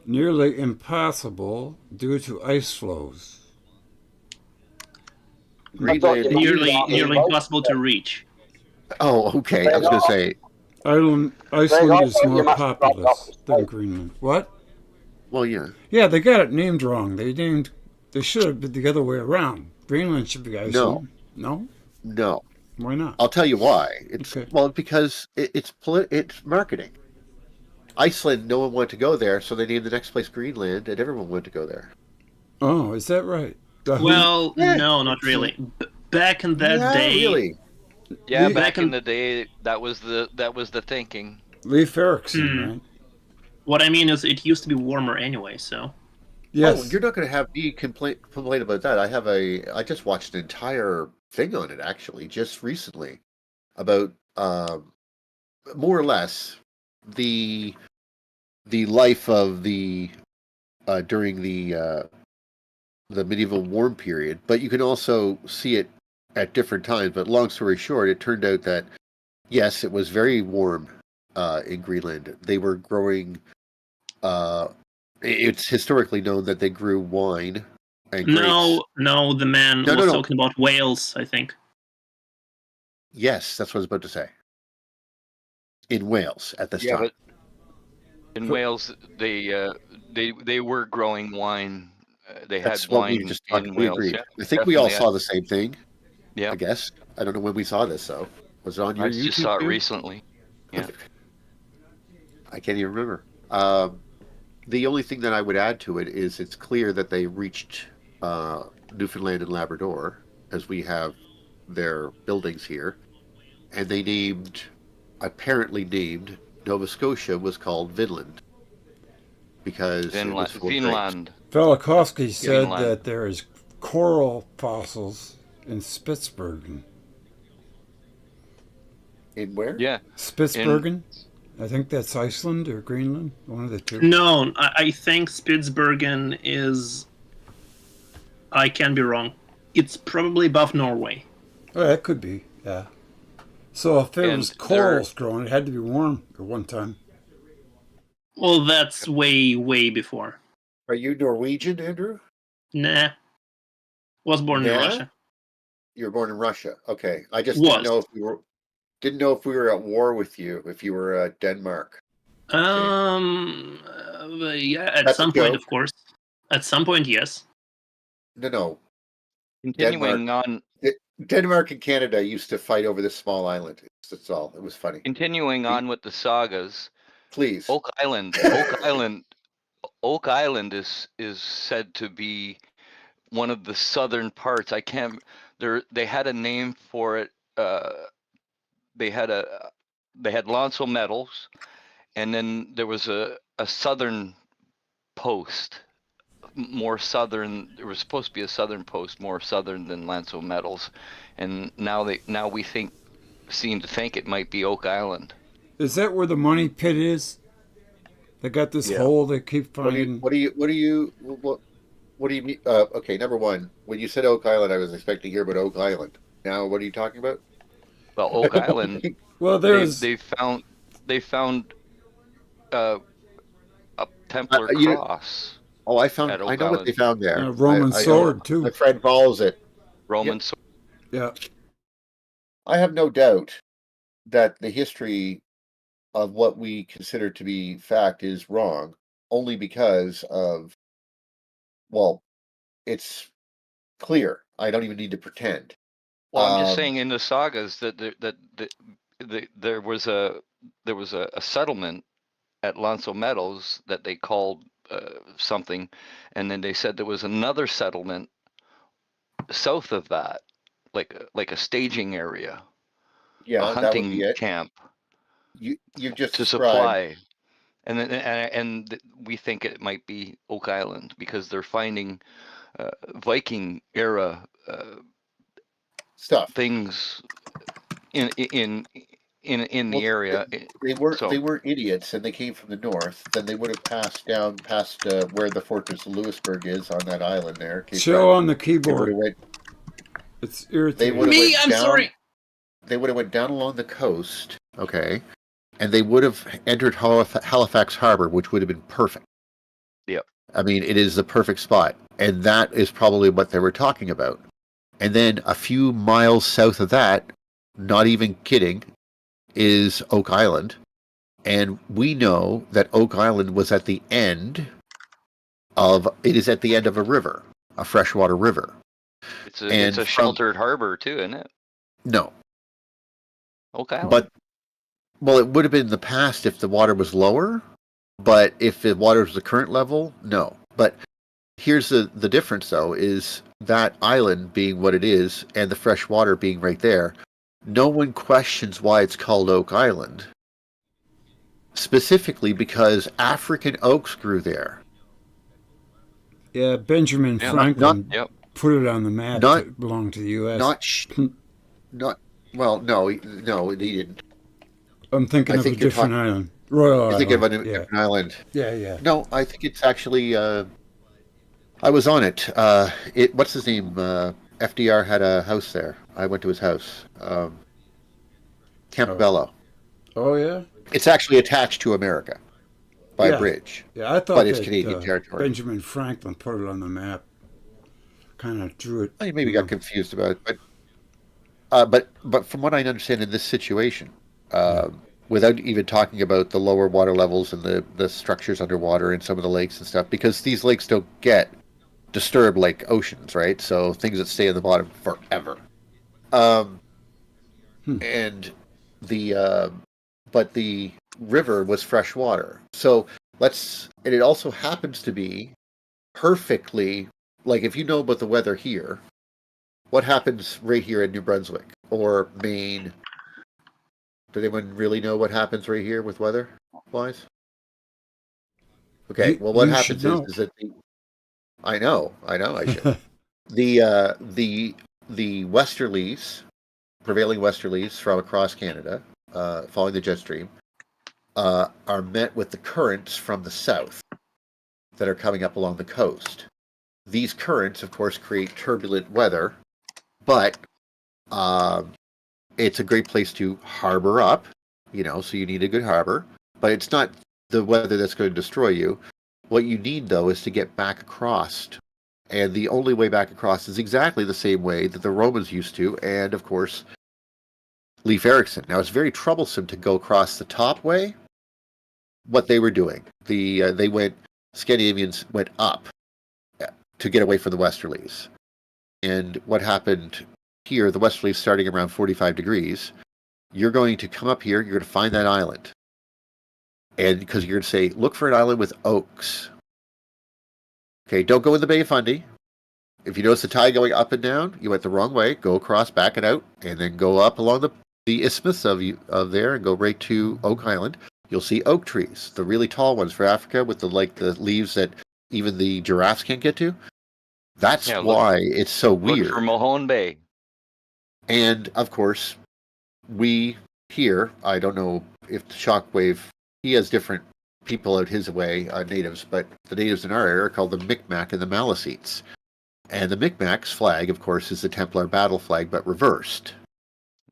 nearly impossible due to ice flows. Greenland. Nearly impossible to reach. Oh, okay. I was going to say. Iceland is more populous than Greenland. What? Well, yeah. Yeah, they got it named wrong. They should have been the other way around. Greenland should be Iceland. No? No. Why not? I'll tell you why. It's Okay. well because it's marketing. Iceland, no one wanted to go there, so they named the next place Greenland, and everyone wanted to go there. Oh, is that right? Well, Yeah. no, not really. Back in that day, really. Yeah, Lee- back in the day, that was the thinking. Leif Erikson, right? what I mean is it used to be warmer anyway, so. Yes. Oh, you're not going to have me complain about that. I just watched an entire thing on it actually just recently about more or less the life of the during the medieval warm period, but you can also see it at different times. But long story short, it turned out that yes, it was very warm in Greenland. They were growing. It's historically known that they grew wine and grapes. No, the man No, was no. talking about whales, I think. Yes, that's what I was about to say. In Wales at this Yeah, time. but in Wales, they were growing wine. They That's had what we wine just talked. in We Wales. agreed. Yeah, I think we all definitely. saw the same thing. Yeah, I guess. I don't know when we saw this though. Was it on your I YouTube? just saw it too? recently. Yeah. I can't even remember. The only thing that I would add to it is it's clear that they reached Newfoundland and Labrador, as we have their buildings here, and they apparently named Nova Scotia was called Vinland because it was full of grapes. Vinland. Velikovsky said Greenland. that there is coral fossils in Spitsbergen. In where? Yeah. Spitsbergen? I think that's Iceland or Greenland, one of the two. No, I think Spitsbergen is. I can be wrong. It's probably above Norway. Oh, that could be, yeah. So if there And was corals growing, it had to be warm at one time. Well, that's way, way before. Are you Norwegian, Andrew? Nah. Was born in Nah? Russia. You were born in Russia. Okay. I just Was. didn't know if we were at war with you, if you were Denmark. Yeah, at That's some a point, joke. of course. At some point, yes. No. Continuing on. Denmark and Canada used to fight over this small island. That's all. It was funny. Continuing on with the sagas, Please. Oak Island. Oak Island is said to be one of the southern parts. I can't. They had a name for it. They had Lonzo Metals, and then there was a southern post, more southern. There was supposed to be a southern post, more southern than Lonzo Metals, and now we seem to think it might be Oak Island. Is that where the money pit is? They got this Yeah. hole they keep finding. What do you mean? Okay, number one, when you said Oak Island, I was expecting to hear about Oak Island. Now, what are you talking about? Well, Oak Island. Well, there's They found a Templar you- cross, Oh, I At Oak know what they Island. found there. a Roman I know sword it. too. My friend follows it. Roman sword. Yeah. I have no doubt that the history of what we consider to be fact is wrong, only because of, well, it's clear. I don't even need to pretend. Well, I'm just saying in the sagas that there was a settlement at Lonzo Meadows that they called something, and then they said there was another settlement south of that, like a staging area, Yeah, a that would hunting be it. camp You just to described. supply. And then we think it might be Oak Island because they're finding Viking era stuff. things in the area. They weren't idiots, and they came from the north. Then they would have passed down past where the fortress of Louisburg is on that island there. Chill on the They would keyboard. have went. It's They would irritating. have Me, went I'm down. sorry. They would have went down along the coast, okay, and they would have entered Halifax Harbor, which would have been perfect. Yep. I mean, it is the perfect spot, and that is probably what they were talking about. And then a few miles south of that, not even kidding, is Oak Island, and we know that Oak Island was at the end of a river, a freshwater river. It's a sheltered harbor too, isn't it? No, Oak Island. but well, it would have been in the past if the water was lower, but if the water was the current level, no. But here's the difference, though, is that island being what it is and the fresh water being right there, no one questions why it's called Oak Island. Specifically because African oaks grew there. Yeah, Benjamin Franklin put it on the map that it belonged to the U.S. No, he didn't. I'm thinking of a different island. Royal Island. I think of a different island. Yeah. No, I think it's actually. I was on it. What's his name? FDR had a house there. I went to his house. Campobello. Oh yeah. It's actually attached to America by a bridge. Yeah, I thought but it's Canadian territory. Benjamin Franklin put it on the map. Kind of drew it. I maybe got confused about it, but from what I understand in this situation, without even talking about the lower water levels and the structures underwater in some of the lakes and stuff, because these lakes don't get disturbed like oceans, right? So things that stay at the bottom forever. And but the river was fresh water. So and it also happens to be perfectly, like if you know about the weather here, what happens right here in New Brunswick or Maine? Does anyone really know what happens right here with weather-wise? Okay, what happens is that I know, I should. The westerlies, prevailing westerlies from across Canada, following the jet stream, are met with the currents from the south that are coming up along the coast. These currents, of course, create turbulent weather, but it's a great place to harbor up, so you need a good harbor, but it's not the weather that's going to destroy you. What you need, though, is to get back across. And the only way back across is exactly the same way that the Romans used to, and, of course, Leif Erikson. Now, it's very troublesome to go across the top way. What they were doing, Scandinavians went up to get away from the westerlies. And what happened here, the westerlies starting around 45 degrees, you're going to come up here, you're going to find that island. And because you're going to say, look for an island with oaks. Okay, don't go in the Bay of Fundy. If you notice the tide going up and down, you went the wrong way. Go across, back it out, and then go up along the isthmus of there and go right to Oak Island. You'll see oak trees, the really tall ones for Africa with the leaves that even the giraffes can't get to. That's why it's so weird. Look for Mahone Bay. And, of course, we here, I don't know if Shockwave, he has different people out his way, natives, but the natives in our area are called the Micmac and the Maliseets. And the Micmac's flag, of course, is the Templar battle flag, but reversed.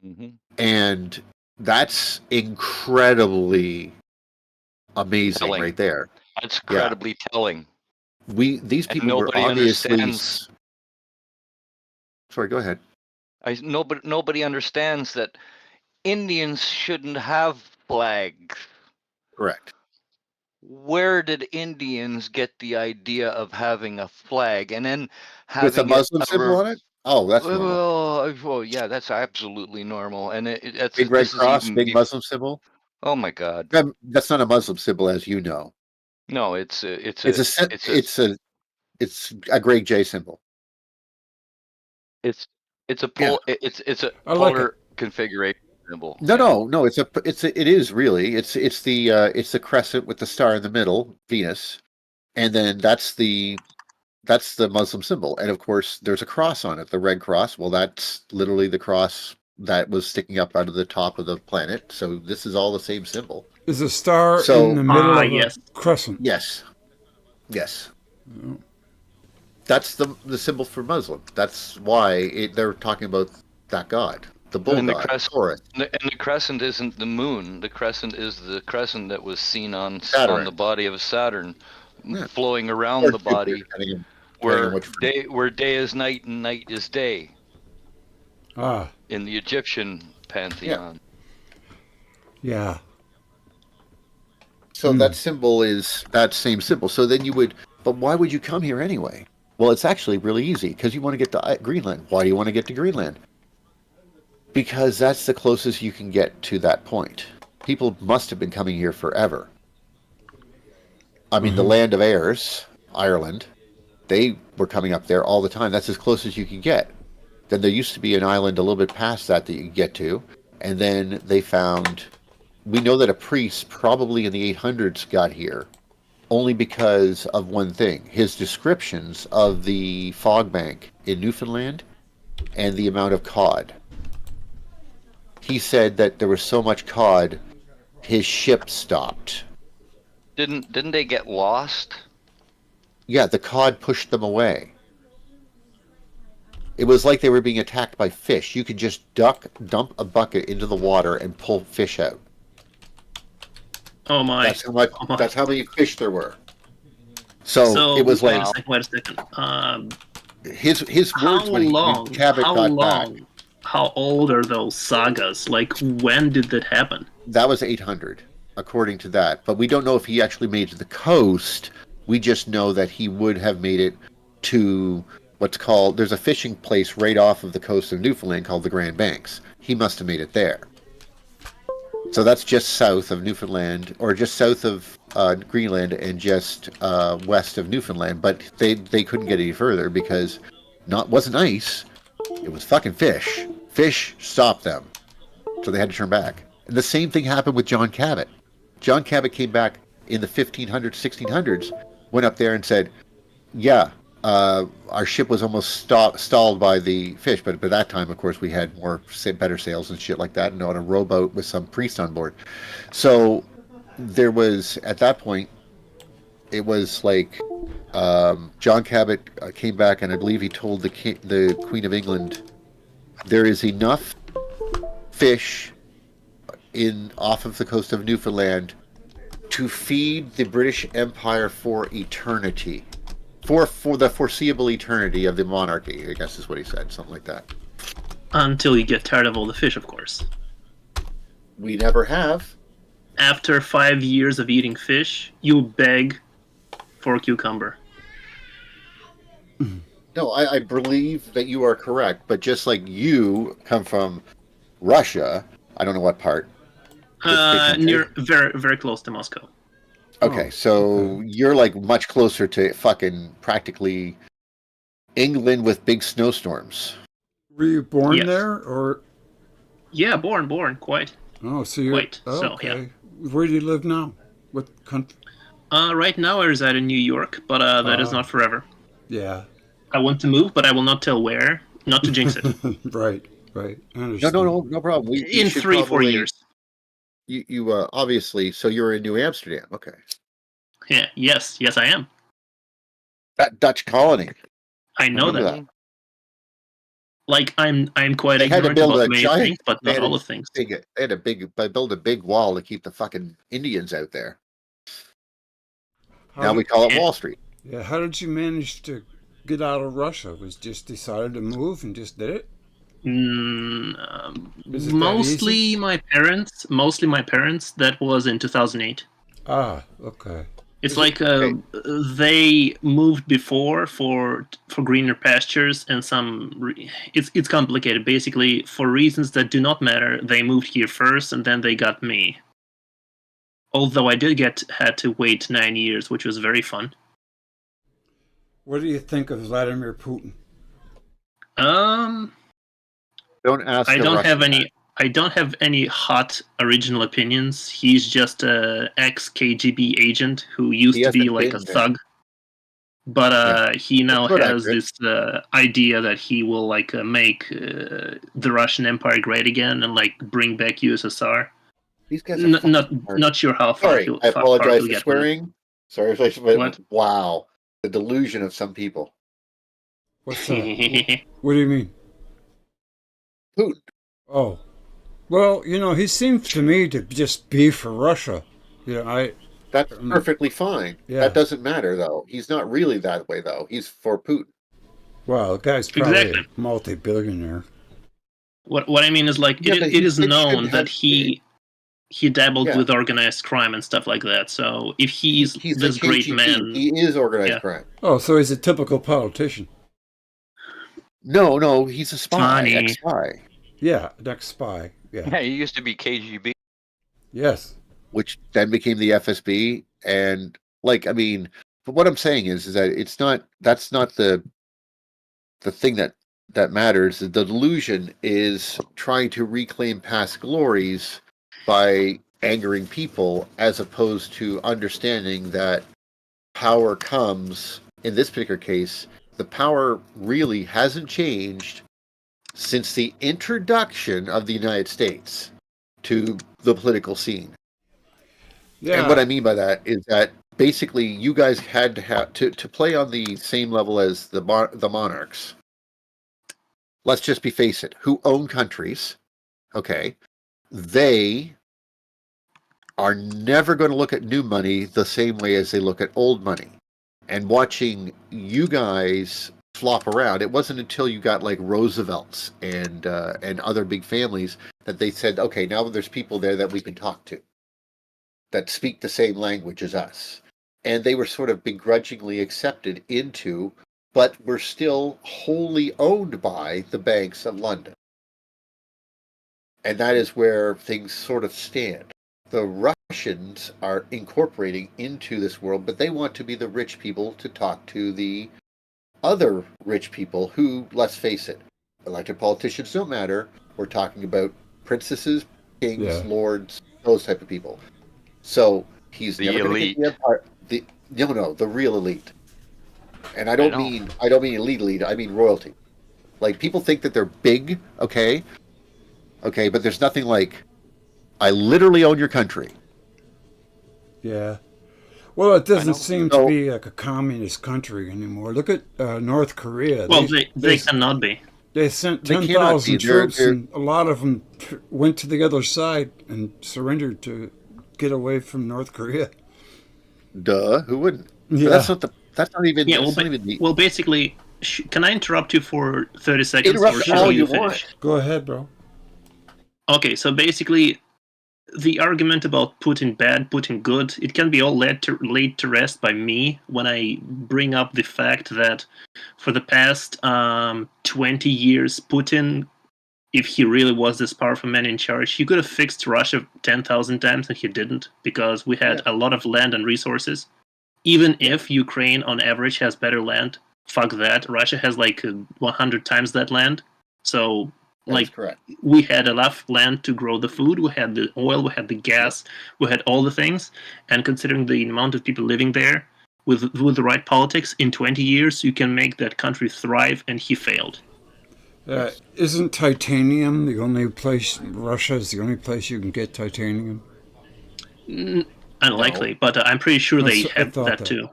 Mm-hmm. And that's incredibly amazing right there. That's incredibly telling. These people were obviously... Sorry, go ahead. Nobody understands that Indians shouldn't have flags. Correct. Where did Indians get the idea of having a flag and then having with a Muslim symbol on it? Oh, that's normal. Well, yeah, that's absolutely normal. And it's big red cross, big Muslim symbol. Oh my God, that's not a Muslim symbol, as you know. No, it's a Greg J symbol. It's a polar configuration symbol. No. It is really. It's the crescent with the star in the middle, Venus, and then that's the That's the Muslim symbol. And of course, there's a cross on it, the red cross. Well, that's literally the cross that was sticking up out of the top of the planet. So this is all the same symbol. Is a star So- in the middle of yes. a crescent? Yes. Yes. That's the symbol for Muslim. That's why they're talking about that god, the bull And the god, crescent- Taurus. And the crescent isn't the moon. The crescent is the crescent that was seen on Saturn. the body of Saturn, Yeah. flowing around Or the Jupiter, body, depending on where which- day is night and night is day Ah, in the Egyptian pantheon. yeah. So that symbol is that same symbol. So then but why would you come here anyway? Well, it's actually really easy because you want to get to Greenland. Why do you want to get to Greenland? Because that's the closest you can get to that point. People must have been coming here forever. I mean, the land of heirs, Ireland, they were coming up there all the time. That's as close as you can get. Then there used to be an island a little bit past that you could get to. And then they found, we know that a priest probably in the 800s got here only because of one thing, his descriptions of the fog bank in Newfoundland and the amount of cod. He said that there was so much cod, his ship stopped. Didn't they get lost? Yeah, the cod pushed them away. It was like they were being attacked by fish. You could just dump a bucket into the water and pull fish out. Oh my! That's how much. Oh my. That's how many fish there were. So it was wait like a second. his How words when long? Cabot How got long? back. How old are those sagas? Like, when did that happen? That was 800, according to that. But we don't know if he actually made it to the coast. We just know that he would have made it to what's called. There's a fishing place right off of the coast of Newfoundland called the Grand Banks. He must have made it there. So that's just south of Newfoundland, or just south of Greenland, and just west of Newfoundland. But they couldn't get any further because wasn't ice. It was fucking fish. Fish stopped them, so they had to turn back. And the same thing happened with John Cabot. John Cabot came back in the 1500s, 1600s, went up there and said, "Yeah, our ship was almost stalled by the fish, but by that time, of course, we had better sails and shit like that, and on a rowboat with some priest on board." So there was, at that point, it was like John Cabot came back, and I believe he told the Queen of England, there is enough fish off of the coast of Newfoundland to feed the British Empire for eternity. For the foreseeable eternity of the monarchy, I guess is what he said, something like that. Until you get tired of all the fish, of course. We never have. After 5 years of eating fish, you beg for a cucumber. No, I believe that you are correct, but just like you come from Russia, I don't know what part. Near, very, very close to Moscow. Okay, so you're like much closer to fucking practically England with big snowstorms. Were you born Yes. there, or? Yeah, born, quite. Oh, so you're Wait, so, okay. Where do you live now? What country? Right now I reside in New York, but that is not forever. Yeah. I want to move, but I will not tell where, not to jinx it. Right. I understand. No problem. We In should 3-4 probably- years. You obviously, so you're in New Amsterdam. Okay. Yeah, yes, I am. That Dutch colony. I know Remember that. Like, I'm quite They had to ignorant build about a many giant- things, but they not had all a the things. They had build a big wall to keep the fucking Indians out there. Now we call it Wall Street. Yeah. How did you manage to get out of Russia? Was just decided to move and just did it? Is it that Mostly easy? my parents. That was in 2008. Ah. Okay. It's like they moved before for greener pastures and it's complicated. Basically, for reasons that do not matter, they moved here first and then they got me. Although I had to wait 9 years, which was very fun. What do you think of Vladimir Putin? Don't ask. I a don't have Russian any. I don't have any hot original opinions. He's just a ex-KGB agent who used He to be hasn't like been a there. thug. But he now That's has accurate. this idea that he will make the Russian Empire great again and bring back USSR. These guys are Not sure how far Sorry, I far apologize he'll for get with it. swearing. Sorry, but What? wow, the delusion of some people. What's that? What do you mean? Putin. Oh, well, he seems to me to just be for Russia. That's perfectly fine. Yeah. That doesn't matter, though. He's not really that way, though. He's for Putin. Well, the guy's probably Exactly. a multi-billionaire. What I mean is it is known that he dabbled with organized crime and stuff like that. So if he's this great man, he is organized crime. Oh, so he's a typical politician. No, he's a spy, Funny. ex-spy. Yeah, next spy. Yeah. Yeah, he used to be KGB. Yes. Which then became the FSB, and but what I'm saying is that that's not the thing that matters. The delusion is trying to reclaim past glories by angering people, as opposed to understanding that power comes, in this particular case, the power really hasn't changed since the introduction of the United States to the political scene. Yeah. And what I mean by that is that basically you guys had to have to play on the same level as the monarchs. Let's just face it, who own countries, okay, they are never going to look at new money the same way as they look at old money. And watching you guys flop around, it wasn't until you got like Roosevelt's and other big families that they said, okay, now there's people there that we can talk to that speak the same language as us. And they were sort of begrudgingly accepted into, but were still wholly owned by the banks of London. And that is where things sort of stand. The Russians are incorporating into this world, but they want to be the rich people to talk to the other rich people who, let's face it, elected politicians don't matter. We're talking about princesses, kings, lords, those type of people. So he's the never going to elite. get the empire. The real elite. And I don't mean elite. I mean royalty. Like, people think that they're big, okay, but there's nothing like, I literally own your country. Yeah. Well, it doesn't seem to be like a communist country anymore. Look at North Korea. Well, they cannot be. They sent 10,000 troops, and a lot of them went to the other side and surrendered to get away from North Korea. Duh, who wouldn't? Yeah. But that's not even. Yeah, well, basically, can I interrupt you for 30 seconds? Interrupt all you want. Go ahead, bro. Okay, so basically, the argument about Putin bad, Putin good, it can be all laid to rest by me when I bring up the fact that for the past 20 years, Putin, if he really was this powerful man in charge, he could have fixed Russia 10,000 times, and he didn't, because we had a lot of land and resources. Even if Ukraine, on average, has better land, fuck that. Russia has 100 times that land. So, correct. We had enough land to grow the food, we had the oil, we had the gas, we had all the things. And considering the amount of people living there, with the right politics, in 20 years, you can make that country thrive, and he failed. Isn't titanium the only place, Russia is the only place you can get titanium? Unlikely, but I'm pretty sure they have that too.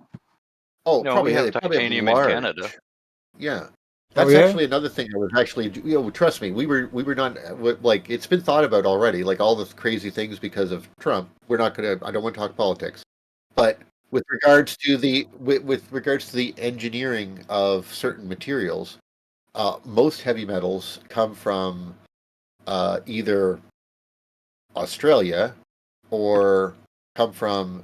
Oh, no, probably we have titanium in Canada. Yeah. That's actually another thing I was actually, trust me, we were not, it's been thought about already, all the crazy things because of Trump. I don't want to talk politics. But with regards to the engineering of certain materials, most heavy metals come from either Australia or come from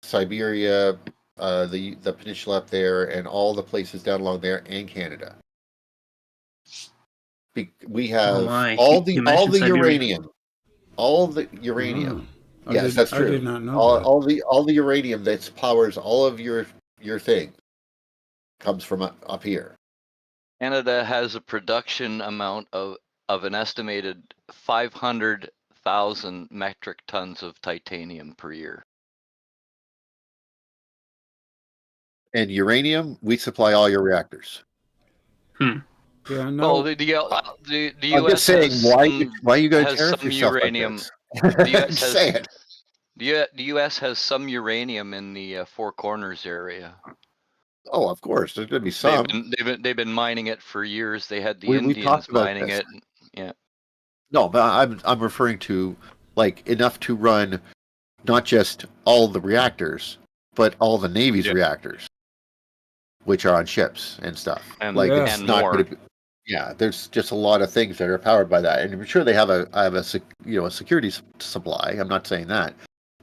Siberia, the peninsula up there, and all the places down along there, and Canada. We have all the uranium. All the uranium. Yes, that's true. I did not know all the uranium that powers all of your thing comes from up here. Canada has a production amount of an estimated 500,000 metric tons of titanium per year. and uranium, we supply all your reactors. Yeah, no. Well, the I'm U.S. just saying, why you got to has tariff some yourself uranium. like this? The U.S. Just has saying. the U.S. has some uranium in the Four Corners area. Oh, of course, there's going to be some. They've been mining it for years. They had the We Indians talked about mining this. it. Yeah. No, but I'm referring to like enough to run not just all the reactors, but all the Navy's reactors, which are on ships and stuff. And, like yes. it's and not more. going to be. Yeah, there's just a lot of things that are powered by that, and I'm sure they have a security supply. I'm not saying that,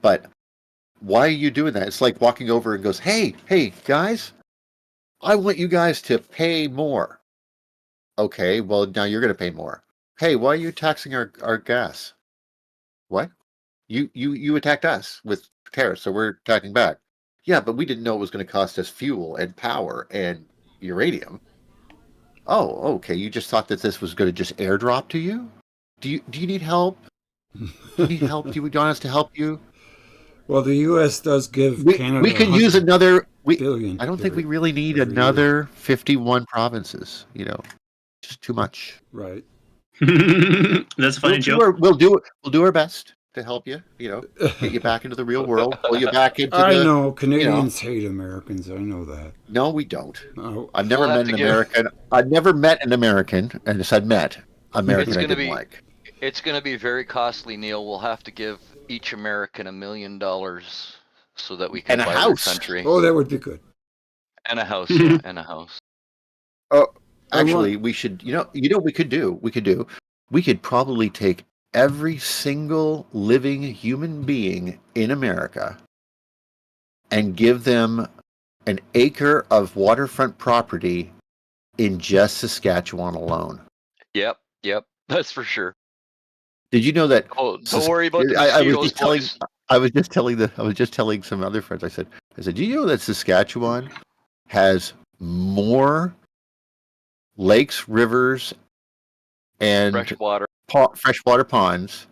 but why are you doing that? It's like walking over and goes, hey guys, I want you guys to pay more. Okay, well now you're going to pay more. Hey, why are you taxing our gas? What? You attacked us with tariffs, so we're attacking back. Yeah, but we didn't know it was going to cost us fuel and power and uranium. Oh, okay. You just thought that this was going to just airdrop to you? Do you need help? Do you need help? Do you want us to help you? Well, the U.S. does give Canada. We could use another. billion. I don't think we really need every another 51 provinces. Just too much. Right. That's a funny joke. We'll do our best to help you. Get you back into the real world. Pull you back into I know Canadians hate Americans. I know that. No, we don't. No. I've never met an American. I've never met an American, and I said met American I didn't like. It's going to be very costly, Neil. We'll have to give each American $1 million so that we can And a buy house. their country. Oh, that would be good. And a house, yeah, and a house. Oh, actually, we should. What we could do. We could probably take every single living human being in America and give them an acre of waterfront property in just Saskatchewan alone. Yep, that's for sure. Did you know that? Oh, don't worry about the mosquitoes, I was just telling some other friends. I said, do you know that Saskatchewan has more lakes, rivers, and freshwater ponds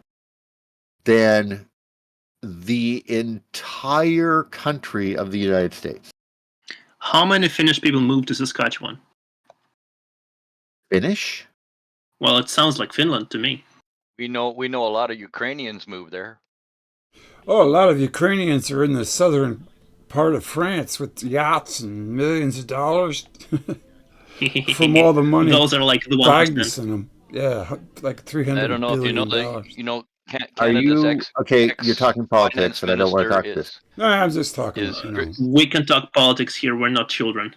than the entire country of the United States? How many Finnish people moved to Saskatchewan? Finnish? Well, it sounds like Finland to me. We know a lot of Ukrainians move there. Oh, a lot of Ukrainians are in the southern part of France with yachts and millions of dollars from all the money. Those are like the Biden's in them. Yeah, like $300 I don't know if you know billion. Canada's you're talking politics, and I don't want to talk this. No, I'm just talking. We can talk politics here. We're not children.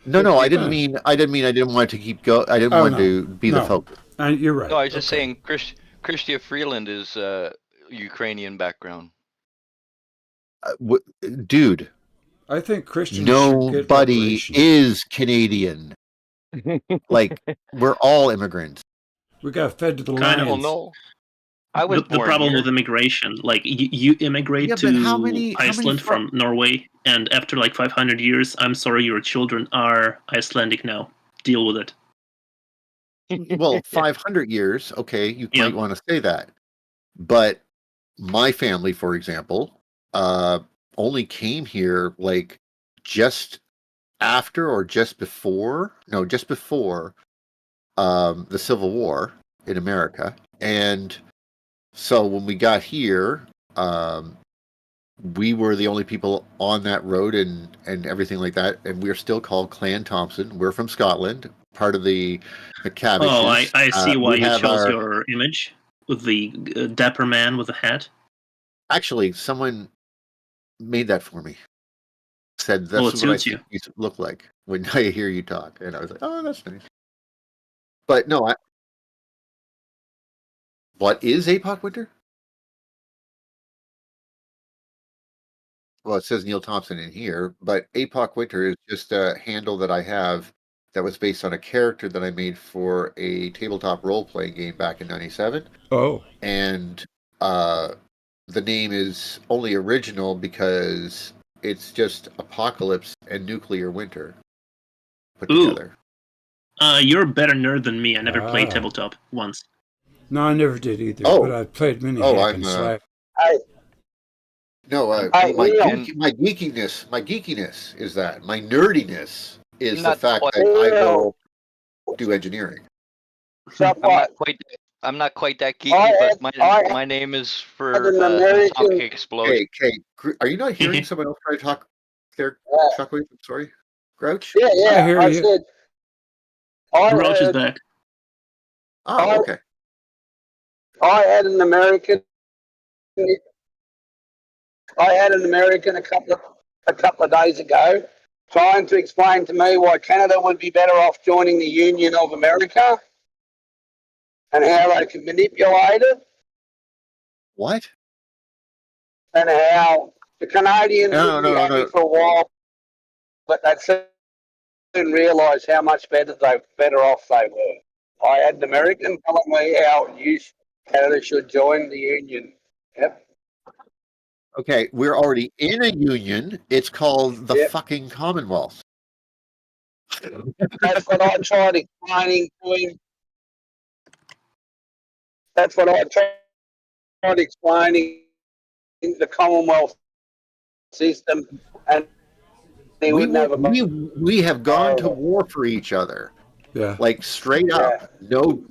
No, I didn't mean. I didn't want to keep go. I didn't want to be the focus. You're right. No, I was just saying, Chrystia Freeland is Ukrainian background. Dude, I think Christians. Nobody is Canadian. Like we're all immigrants. We got fed to the kind lions. Of. No. I was the problem with immigration, like you immigrate to Iceland from Norway, and after like 500 years, I'm sorry, your children are Icelandic now. Deal with it. Well, 500 years, okay, you might want to say that. But my family, for example, only came here like just after or just before the Civil War in America. And so when we got here, we were the only people on that road and everything like that. And we're still called Clan Thompson. We're from Scotland, part of the McCavishes. Oh, I see why you chose your image with the dapper man with a hat. Actually, someone made that for me. Said that's what I think you look like when I hear you talk. And I was like, oh, that's nice. But no, what is APOC Winter? Well, it says Neil Thompson in here, but APOC Winter is just a handle that I have that was based on a character that I made for a tabletop role-playing game back in '97. Oh. And the name is only original because it's just apocalypse and nuclear winter put together. You're a better nerd than me. I never played tabletop once. No, I never did either. But I played mini hack and slash. No, Hey, my Neil. geekiness is that. My nerdiness is the Not fact quite- that I Neil. will do engineering. So what? I'm not quite that geeky, I but had my name is an for an American. atomic explosion. Hey, are you not hearing someone else try to talk there, Shockwave? I'm sorry. Grouch? I hear I you. said, I Roach is heard, back. Oh, okay. I had an American. I had an American a couple of days ago trying to explain to me why Canada would be better off joining the Union of America and how they can manipulate it What? and how the Canadians would be happy for a while, but they'd soon realise how much better off they were. I had an American telling me how Canada should join the Union. Yep. Okay, we're already in a union. It's called the fucking Commonwealth. That's what I tried explaining to him. That's what I tried explaining the Commonwealth system, and he We wouldn't have a. we have gone to war for each other. Yeah. Like straight up, no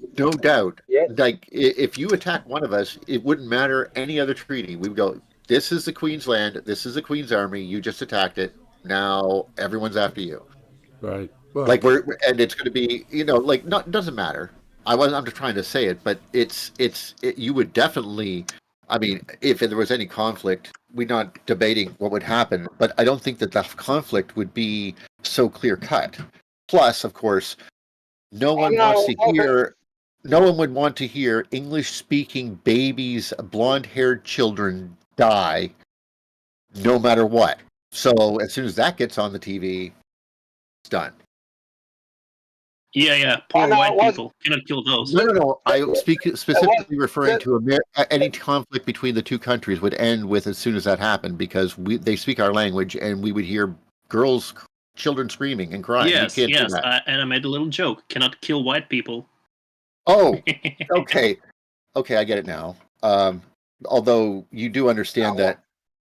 doubt. Yeah. Like if you attack one of us, it wouldn't matter any other treaty. We would go, this is the Queen's land, this is the Queen's army, you just attacked it. Now everyone's after you. Right. Well, Like and it's going to be, like doesn't matter. I'm just trying to say it, but you would definitely. I mean, if there was any conflict, we're not debating what would happen, but I don't think that the conflict would be so clear cut. Plus, of course, no one would want to hear English-speaking babies, blonde-haired children die, no matter what. So as soon as that gets on the TV, it's done. Yeah. Poor white people cannot kill those. No. I speak specifically referring to any conflict between the two countries would end with as soon as that happened, because they speak our language and we would hear children screaming and crying. Yes. Do that. And I made a little joke. Cannot kill white people. Oh, okay. Okay, I get it now. Although you do understand that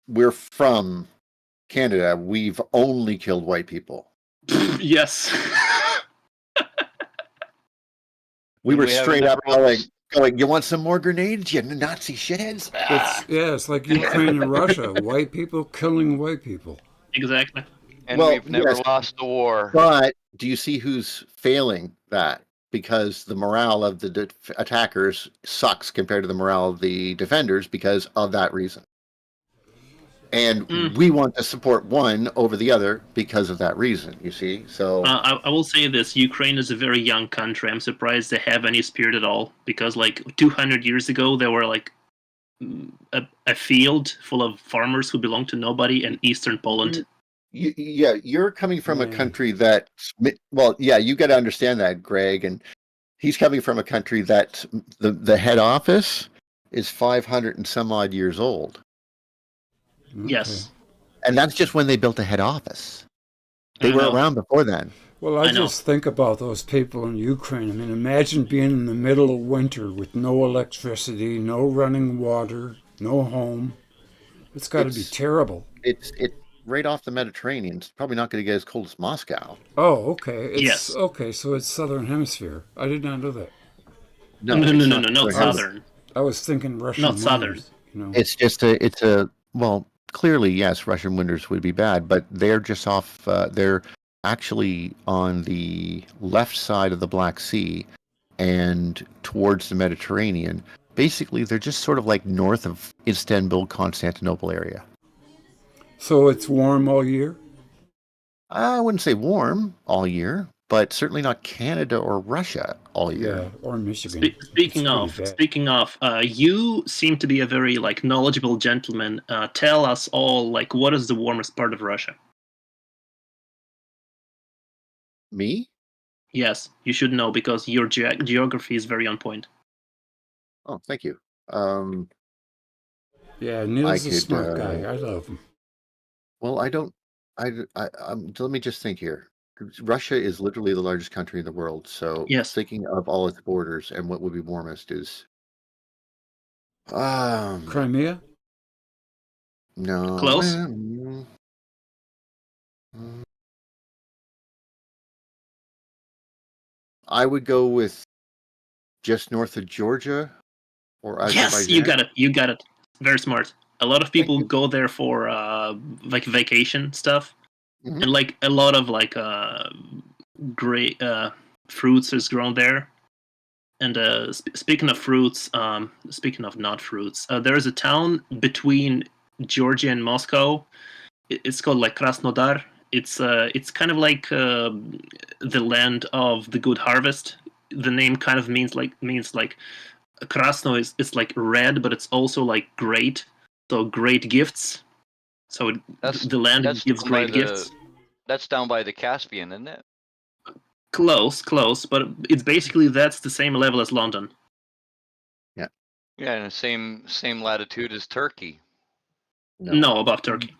we're from Canada, we've only killed white people. Yes. We were straight up going, you want some more grenades, you Nazi shitheads? It's like Ukraine and Russia. White people killing white people. Exactly. And we've never lost the war. But do you see who's failing that? Because the morale of the attackers sucks compared to the morale of the defenders because of that reason. And we want to support one over the other because of that reason, you see? So I will say this. Ukraine is a very young country. I'm surprised they have any spirit at all. Because, 200 years ago, they were, a field full of farmers who belonged to nobody in eastern Poland. You're coming from a country that... Well, you got to understand that, Greg. And he's coming from a country that the head office is 500 and some odd years old. Okay. Yes. And that's just when they built a head office. They were around before then. Well, I just think about those people in Ukraine. I mean, imagine being in the middle of winter with no electricity, no running water, no home. It's got to be terrible. It's right off the Mediterranean. It's probably not going to get as cold as Moscow. Oh, okay. Yes. Okay, so it's southern hemisphere. I did not know that. No, not southern. I was thinking Russian. Not southern. Winters, It's just well, clearly, yes, Russian winters would be bad, but they're just off, they're actually on the left side of the Black Sea and towards the Mediterranean. Basically, they're just sort of like north of Istanbul, Constantinople area. So it's warm all year? I wouldn't say warm all year, but certainly not Canada or Russia all year. Yeah, or Michigan. Speaking of, you seem to be a very knowledgeable gentleman. Tell us all what is the warmest part of Russia? Me? Yes, you should know because your geography is very on point. Oh, thank you. Yeah, Neil's a smart guy. I love him. Well, let me just think here. Russia is literally the largest country in the world, so thinking of all its borders and what would be warmest is Crimea? No. Close? I would go with just north of Georgia or Azerbaijan. Yes, you got it. Very smart. A lot of people go there for like vacation stuff, Mhm. and like a lot of like great fruits is grown there. And speaking of fruits, speaking of not fruits, there is a town between Georgia and Moscow. It's called like Krasnodar. It's kind of like the land of the good harvest. The name kind of means like Krasno is like red, but it's also like great. So great gifts. So the land gives great gifts. That's down by the Caspian, isn't it? Close, but it's basically that's the same level as London. Yeah. Yeah, and the same latitude as Turkey. No, above Turkey.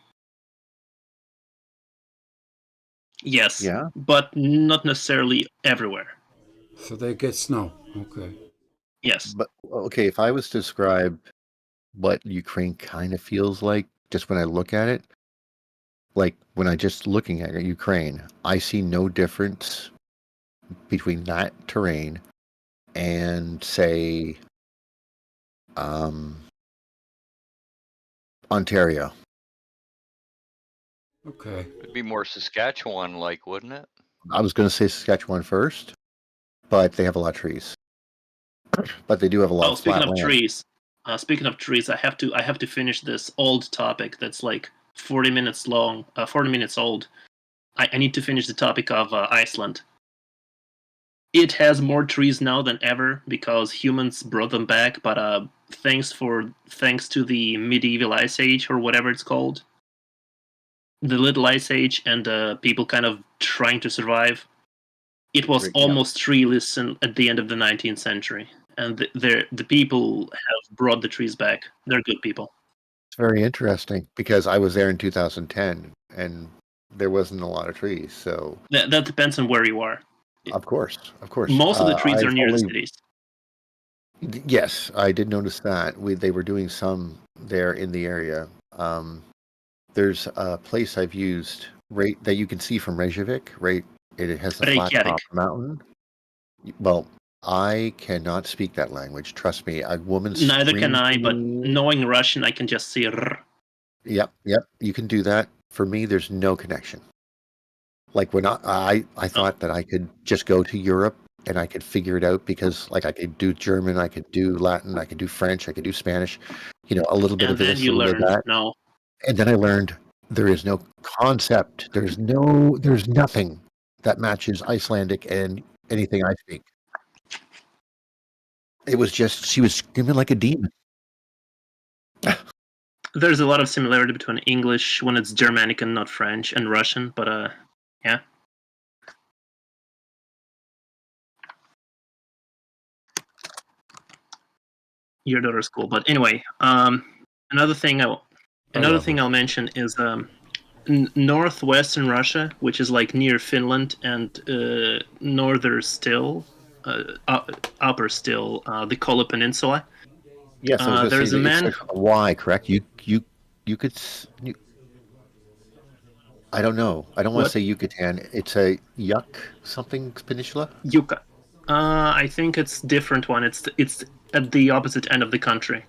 Yes. Yeah. But not necessarily everywhere. So they get snow. Okay. Yes. But okay, if I was to describe what Ukraine kind of feels like, just when I look at it, like when I just looking at Ukraine, I see no difference between that terrain and say Ontario. Okay. It'd be more Saskatchewan-like, wouldn't it? I was going to say Saskatchewan first, but they have a lot of trees. But they do have a lot of flat land. Speaking of trees, I have to finish this old topic that's like 40 minutes long, 40 minutes old. I need to finish the topic of Iceland. It has more trees now than ever because humans brought them back, but thanks to the medieval ice age or whatever it's called, the little ice age, and people kind of trying to survive, it was almost treeless at the end of the 19th century. And the people have brought the trees back. They're good people. It's very interesting because I was there in 2010 and there wasn't a lot of trees. So that depends on where you are. Of course. Most of the trees are near the cities. Yes, I did notice that. They were doing some there in the area. There's a place I've used that you can see from Reykjavik. Right, it has a flat top mountain. Well, I cannot speak that language. Trust me, a woman's. Neither can I, but knowing Russian, I can just see. Yep. You can do that. For me, there's no connection. Like when I thought that I could just go to Europe and I could figure it out because like I could do German, I could do Latin, I could do French, I could do Spanish, a little bit of this, a little bit of that. No. And then I learned there is no concept. There's nothing that matches Icelandic and anything I speak. It was just, she was screaming like a demon. There's a lot of similarity between English when it's Germanic and not French, and Russian, but yeah. Your daughter's cool, but anyway, another thing I'll mention is northwestern Russia, which is like near Finland, and northern still, upper still, the Kola Peninsula. Yes, there's a man. Why? Correct? You could. I don't know. I don't want to say Yucatan. It's a something peninsula. Yucca. I think it's different one. It's at the opposite end of the country.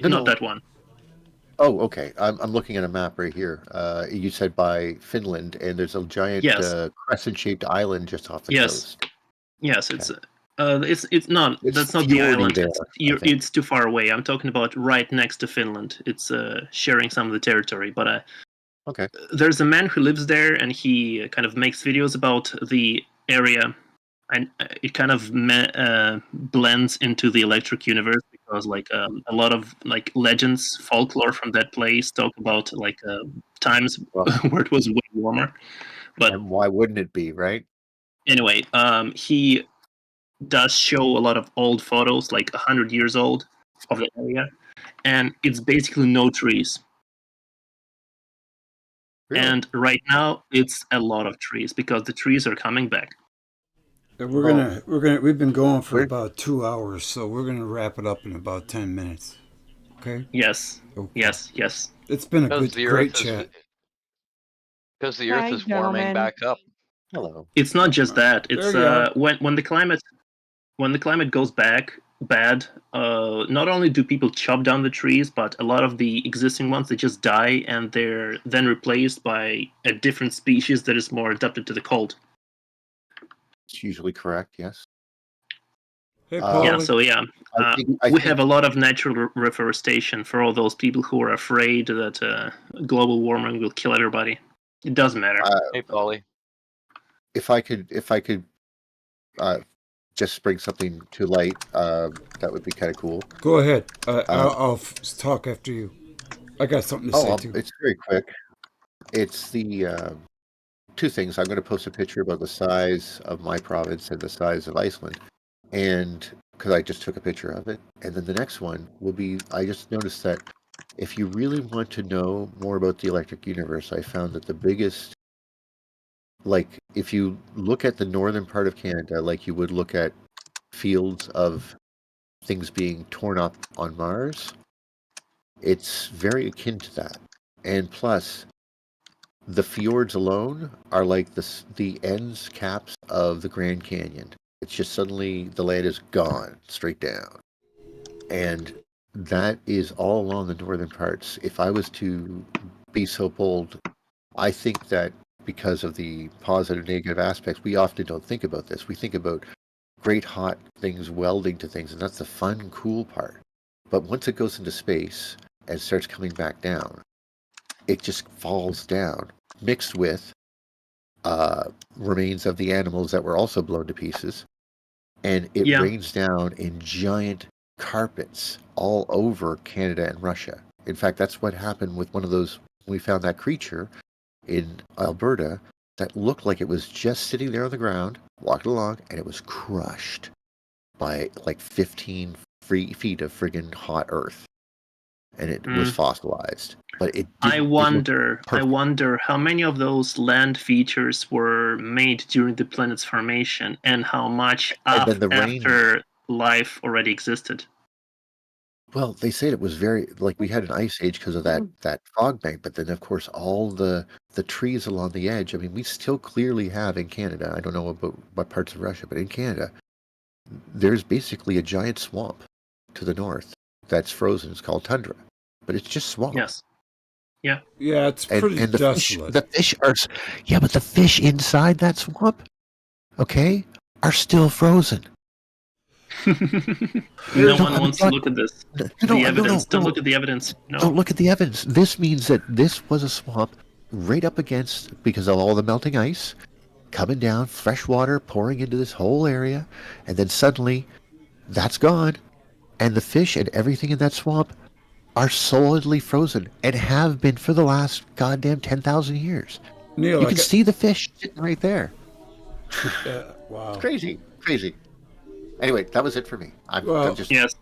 Not that one. Oh, okay. I'm looking at a map right here. You said by Finland, and there's a giant crescent-shaped island just off the coast. Yes, okay. It's not. That's not the island. It's too far away. I'm talking about right next to Finland. It's sharing some of the territory, but okay. There's a man who lives there, and he kind of makes videos about the area, and it kind of blends into the electric universe because, like, a lot of like legends, folklore from that place talk about like times where it was way warmer. But and why wouldn't it be, right? Anyway, he does show a lot of old photos, like 100 years old, of the area, and it's basically no trees. Really? And right now, it's a lot of trees because the trees are coming back. We've been going for about 2 hours, so we're gonna wrap it up in about 10 minutes. Okay. Yes. Okay. Yes. It's been a Because great chat. Because the Earth is warming back up. Hello. It's not just that. There It's you are. when the climate goes bad. Not only do people chop down the trees, but a lot of the existing ones, they just die, and they're then replaced by a different species that is more adapted to the cold. It's usually correct, yes. Hey, Yeah, Pauli. Yeah, so yeah, I we think have a lot of natural reforestation for all those people who are afraid that global warming will kill everybody. It doesn't matter. Hey, Pauli. if I could just bring something to light, that would be kind of cool. Go ahead. I'll talk after you. I got something to say too. It's very quick. It's the two things. I'm going to post a picture about the size of my province and the size of Iceland, and because I just took a picture of it. And then the next one will be, I just noticed that if you really want to know more about the electric universe, I found that the biggest, like, if you look at the northern part of Canada, like you would look at fields of things being torn up on Mars, it's very akin to that. And plus, the fjords alone are like the ends caps of the Grand Canyon. It's just suddenly the land is gone straight down. And that is all along the northern parts. If I was to be so bold, I think that because of the positive negative aspects, we often don't think about this. We think about great hot things welding to things, and that's the fun, cool part. But once it goes into space and starts coming back down, it just falls down, mixed with remains of the animals that were also blown to pieces, and it rains down in giant carpets all over Canada and Russia. In fact, that's what happened with one of those. We found that creature in Alberta that looked like it was just sitting there on the ground, walking along, and it was crushed by like 15 feet of friggin' hot earth, and it was fossilized. But it. I wonder how many of those land features were made during the planet's formation, and how much after life already existed. Well, they said it was very, like, we had an ice age because of that fog bank, but then of course all the trees along the edge. I mean, we still clearly have in Canada, I don't know about what parts of Russia, but in Canada, there's basically a giant swamp to the north that's frozen. It's called tundra, but it's just swamp. Yes. Yeah. Yeah, it's pretty and desolate. But the fish inside that swamp, okay, are still frozen. No one wants to look at this. The evidence. Don't look at the evidence. No. Don't look at the evidence. This means that this was a swamp right up against, because of all the melting ice coming down, fresh water pouring into this whole area, and then suddenly that's gone, and the fish and everything in that swamp are solidly frozen and have been for the last goddamn 10,000 years. Neil, you can see the fish sitting right there. Wow. It's crazy. Anyway, that was it for me. Yes.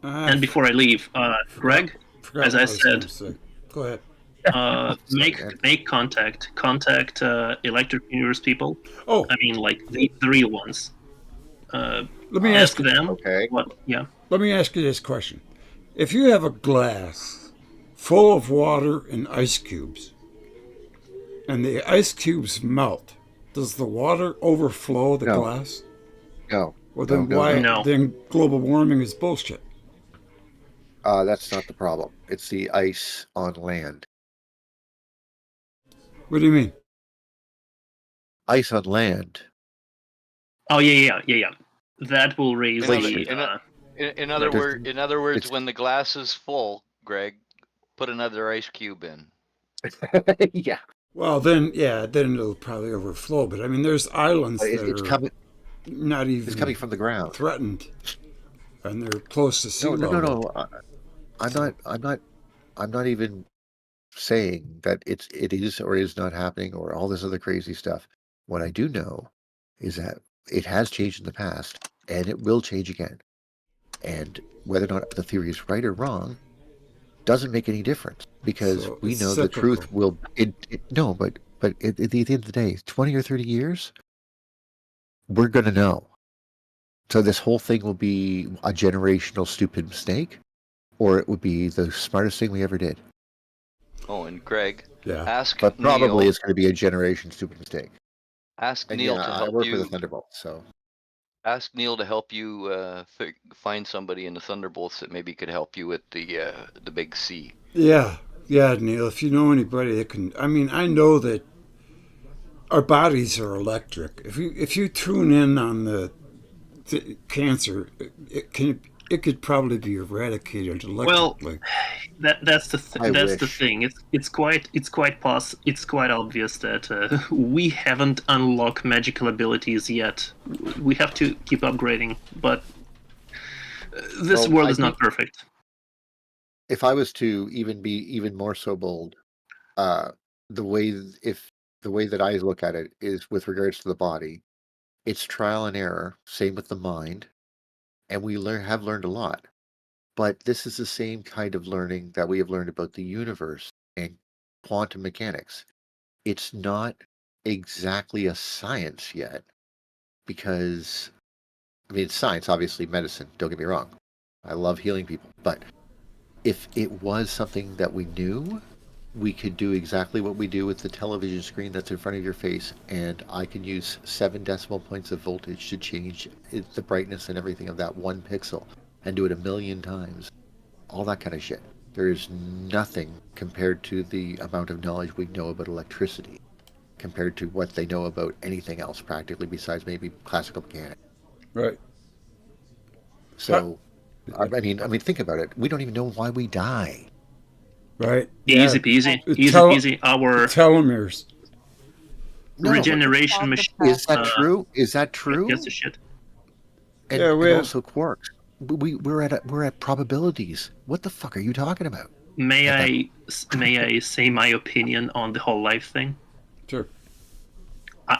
And before I leave, Greg, as I said, go ahead. Make contact electric universe people. Oh, I mean, like the real ones. Let me ask them. Okay. What? Yeah. Let me ask you this question: if you have a glass full of water and ice cubes, and the ice cubes melt, does the water overflow the glass? No. Well, then then global warming is bullshit. That's not the problem. It's the ice on land. What do you mean? Ice on land. Oh yeah. That will raise in other words, when the glass is full, Greg, put another ice cube in. Yeah. Well, then it'll probably overflow. But I mean, there's islands that are not even. It's coming from the ground. Threatened, and they're close to sea level. No. I'm not even saying that it is or is not happening or all this other crazy stuff. What I do know is that it has changed in the past, and it will change again. And whether or not the theory is right or wrong doesn't make any difference, because we know the truth will. But at the end of the day, 20 or 30 years, we're going to know. So this whole thing will be a generational stupid mistake, or it would be the smartest thing we ever did. Oh, and Greg, Yeah. ask But probably Neil. it's going to be a generation stupid mistake. Ask And Neil yeah, to I help work for the you. Thunderbolts, so Ask Neil to help you find somebody in the Thunderbolts that maybe could help you with the big C. Yeah. Yeah, Neil, if you know anybody that can, I mean, I know that our bodies are electric. If you tune in on the cancer, it could probably be eradicated electrically. That's the I that's the wish. thing. It's quite obvious that we haven't unlocked magical abilities yet. We have to keep upgrading, but this Well, world I is not think perfect. if I was to even be even more so bold, uh, the way if the way that I look at it is with regards to the body, it's trial and error. Same with the mind, and we have learned a lot. But this is the same kind of learning that we have learned about the universe and quantum mechanics. It's not exactly a science yet because, I mean, it's science, obviously, medicine, don't get me wrong. I love healing people. But if it was something that we knew, we could do exactly what we do with the television screen that's in front of your face, and I can use 7 decimal points of voltage to change the brightness and everything of that 1 pixel and do it a million times. All that kind of shit. There is nothing compared to the amount of knowledge we know about electricity compared to what they know about anything else practically besides maybe classical mechanics. Right. So, I mean, think about it. We don't even know why we die. Right. Easy Yeah. peasy, It's easy peasy. Our telomeres. No, regeneration machine is that true? Is that true? gets the shit. And, Yeah, we and have, also quarks. We're at probabilities. What the fuck are you talking about? May At that- I say my opinion on the whole life thing? sure.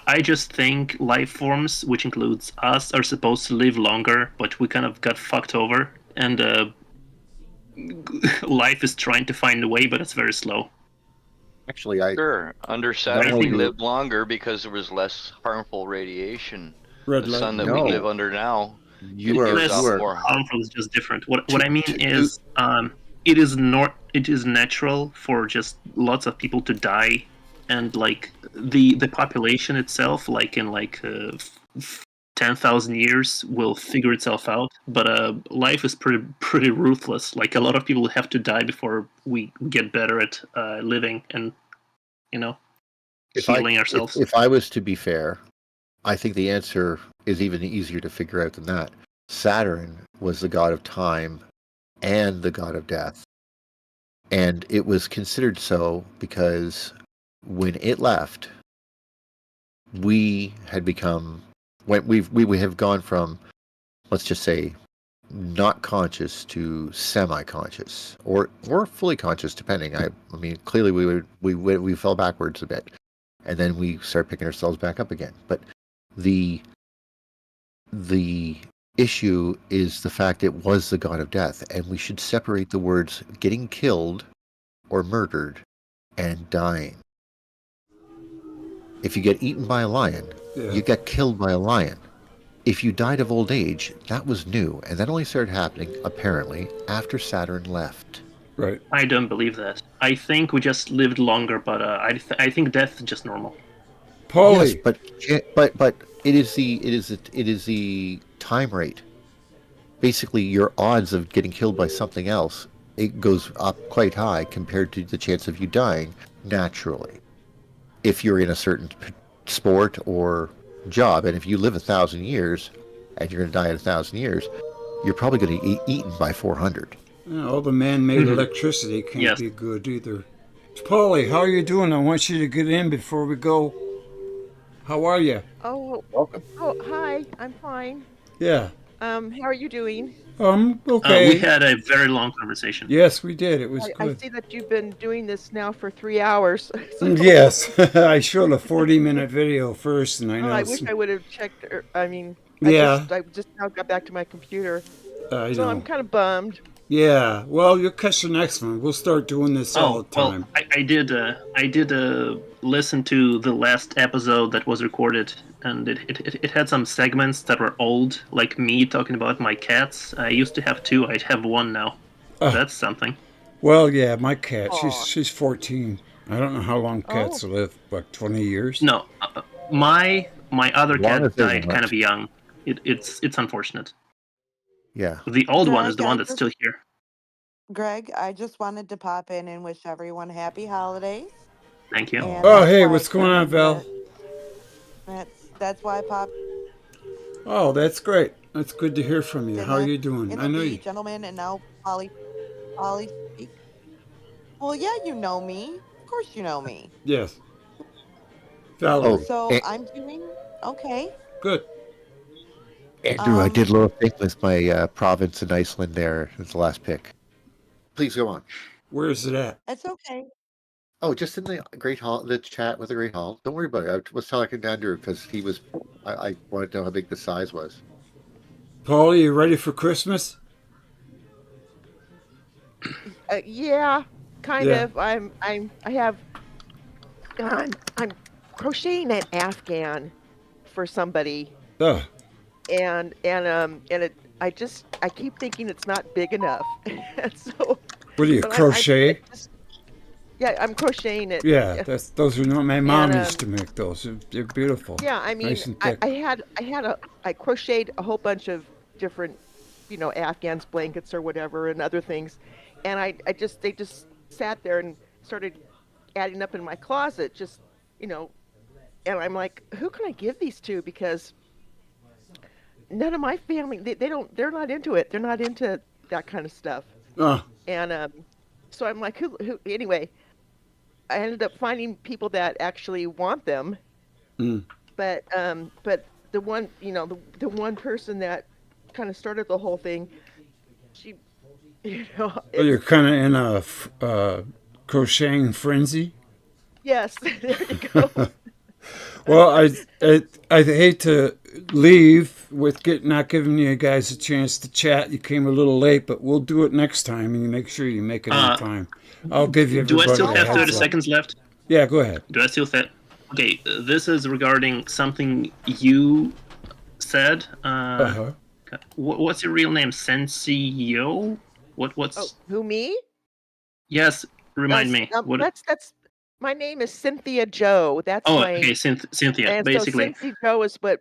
I just think life forms, which includes us, are supposed to live longer, but we kind of got fucked over, and life is trying to find a way, but it's very slow. Actually, Sure, under Saturn only we do- lived longer because there was less harmful radiation. Red The light. sun that No. we live under now, you are Less more. harmful is just different. What I mean to- is, it is natural for just lots of people to die, and like the population itself, like in 10,000 years, will figure itself out. But life is pretty ruthless. Like a lot of people have to die before we get better at living and healing ourselves. If I was to be fair, I think the answer is even easier to figure out than that. Saturn was the god of time and the god of death. And it was considered so because when it left, we had become when we have gone from, let's just say, not conscious to semi-conscious or fully conscious, depending. I mean, clearly we fell backwards a bit, and then we start picking ourselves back up again. But the issue is the fact it was the god of death, and we should separate the words getting killed or murdered and dying. If you get eaten by a lion, you get killed by a lion. If you died of old age, that was new, and that only started happening, apparently, after Saturn left. Right. I don't believe that. I think we just lived longer, but I think death is just normal. Pauli. Yes, but it is the time rate. Basically, your odds of getting killed by something else, it goes up quite high compared to the chance of you dying naturally. If you're in a certain sport or job, and if you live 1,000 years and you're going to die in 1,000 years, you're probably going to be eaten by 400. Yeah, all the man-made electricity can't be good either. Pauli, how are you doing? I want you to get in before we go. How are you? Oh, Welcome. oh, hi. I'm fine. Yeah. How are you doing? Okay. We had a very long conversation. Yes, we did. It was I good. see that you've been doing this now for 3 hours. Yes. I showed a 40-minute video first, and I know. I wish I would have checked. I just now got back to my computer. I So know. I'm kind of bummed. Yeah. Well, you'll catch the next one. We'll start doing this all the time. Well, I did listen to the last episode that was recorded, and it had some segments that were old, like me talking about my cats. I used to have 2. I have 1 now. That's something. Well, yeah, my cat, Aw. she's 14. I don't know how long cats live, like 20 years? No, my other As long cat as they died kind want. of young. It's unfortunate. Yeah. The old one is Greg, the one that's still here. Greg, I just wanted to pop in and wish everyone happy holidays. Thank you. And Oh, that's hey, why I what's going came on, in Val? that's why I popped Oh, that's great. That's good to hear from you. in How are the you doing? in I the know you. feed, gentlemen, and now Polly speak. Well, yeah, you know me. Of course you know me. Yes. Oh, Valery. So I'm doing okay. Good. Andrew, I did a little thing with my province in Iceland there. It's the last pick. Please go on. Where is it at? It's okay. Oh, just in the Great Hall, the chat with the Great Hall. Don't worry about it. I was talking to Andrew because he was. I wanted to know how big the size was. Paul, you ready for Christmas? Yeah, kind Yeah. of. I'm crocheting an Afghan for somebody, Oh, and I keep thinking it's not big enough. So, what do you, but crochet? yeah, I'm crocheting it. Yeah, those are not my mom And, used to make those. They're beautiful. Yeah, I mean, Nice and thick. I crocheted a whole bunch of different, Afghans blankets or whatever and other things, and they just sat there and started adding up in my closet, and I'm like, who can I give these to? Because none of my family, they're not into it. They're not into that kind of stuff. Oh, And so I'm like, who? Anyway, I ended up finding people that actually want them. But the one, the one person that kind of started the whole thing, she, oh, you're kind of in a crocheting frenzy? yes, there you go. Well, I hate to leave with not giving you guys a chance to chat. You came a little late, but we'll do it next time, and you make sure you make it on time. I'll give you Do I everybody still a have 30 heads up. seconds left? Yeah, go ahead. Do I still have? Okay, this is regarding something you said. What's your real name? Sensio? What's? Oh, who, me? Yes, remind me. That's my name is Cynthia Joe. That's okay, Cynthia. and Basically, so Cynthia Joe is what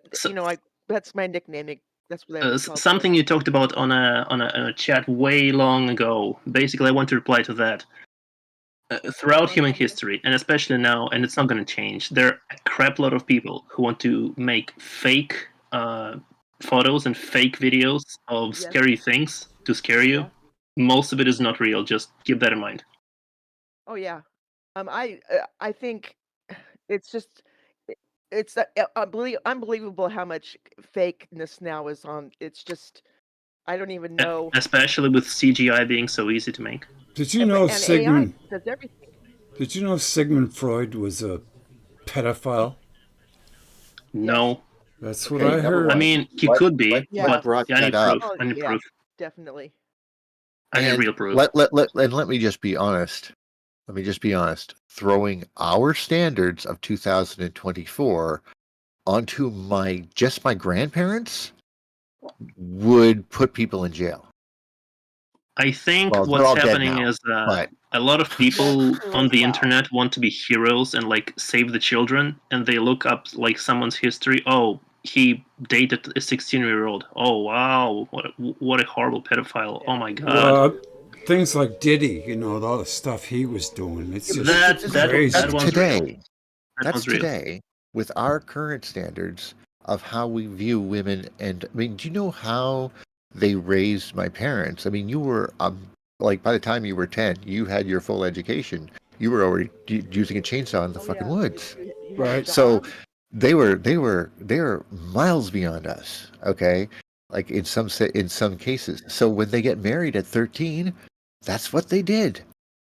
that's my nickname. That's what I was called. Something you talked about on a chat way long ago. Basically, I want to reply to that. Throughout human history, and especially now, and it's not going to change, there are a crap load of people who want to make fake photos and fake videos of scary things to scare you. Yeah. Most of it is not real. Just keep that in mind. Oh yeah, I think it's just it's unbelievable how much fakeness now is on. It's just I don't even know. Especially with CGI being so easy to make. Did you know Sigmund? AI does everything. Did you know Sigmund Freud was a pedophile? No. That's what I heard. I mean, he could be, but I need proof. I need proof. Definitely. I need real proof. Let me just be honest. Let me just be honest. Throwing our standards of 2024 onto my grandparents would put people in jail. I think what's happening is a lot of people on the internet want to be heroes and like save the children, and they look up like someone's history. Oh, he dated a 16-year-old. Oh wow, what a horrible pedophile. Oh my god. Things like Diddy, all the stuff he was doing. It's just crazy. That's today. That's today with our current standards of how we view women. And I mean, do you know how they raised my parents? I mean, you were like by the time you were 10, you had your full education. You were already using a chainsaw in the fucking woods, right? So they were miles beyond us. Okay, like in some cases. So when they get married at 13, that's what they did.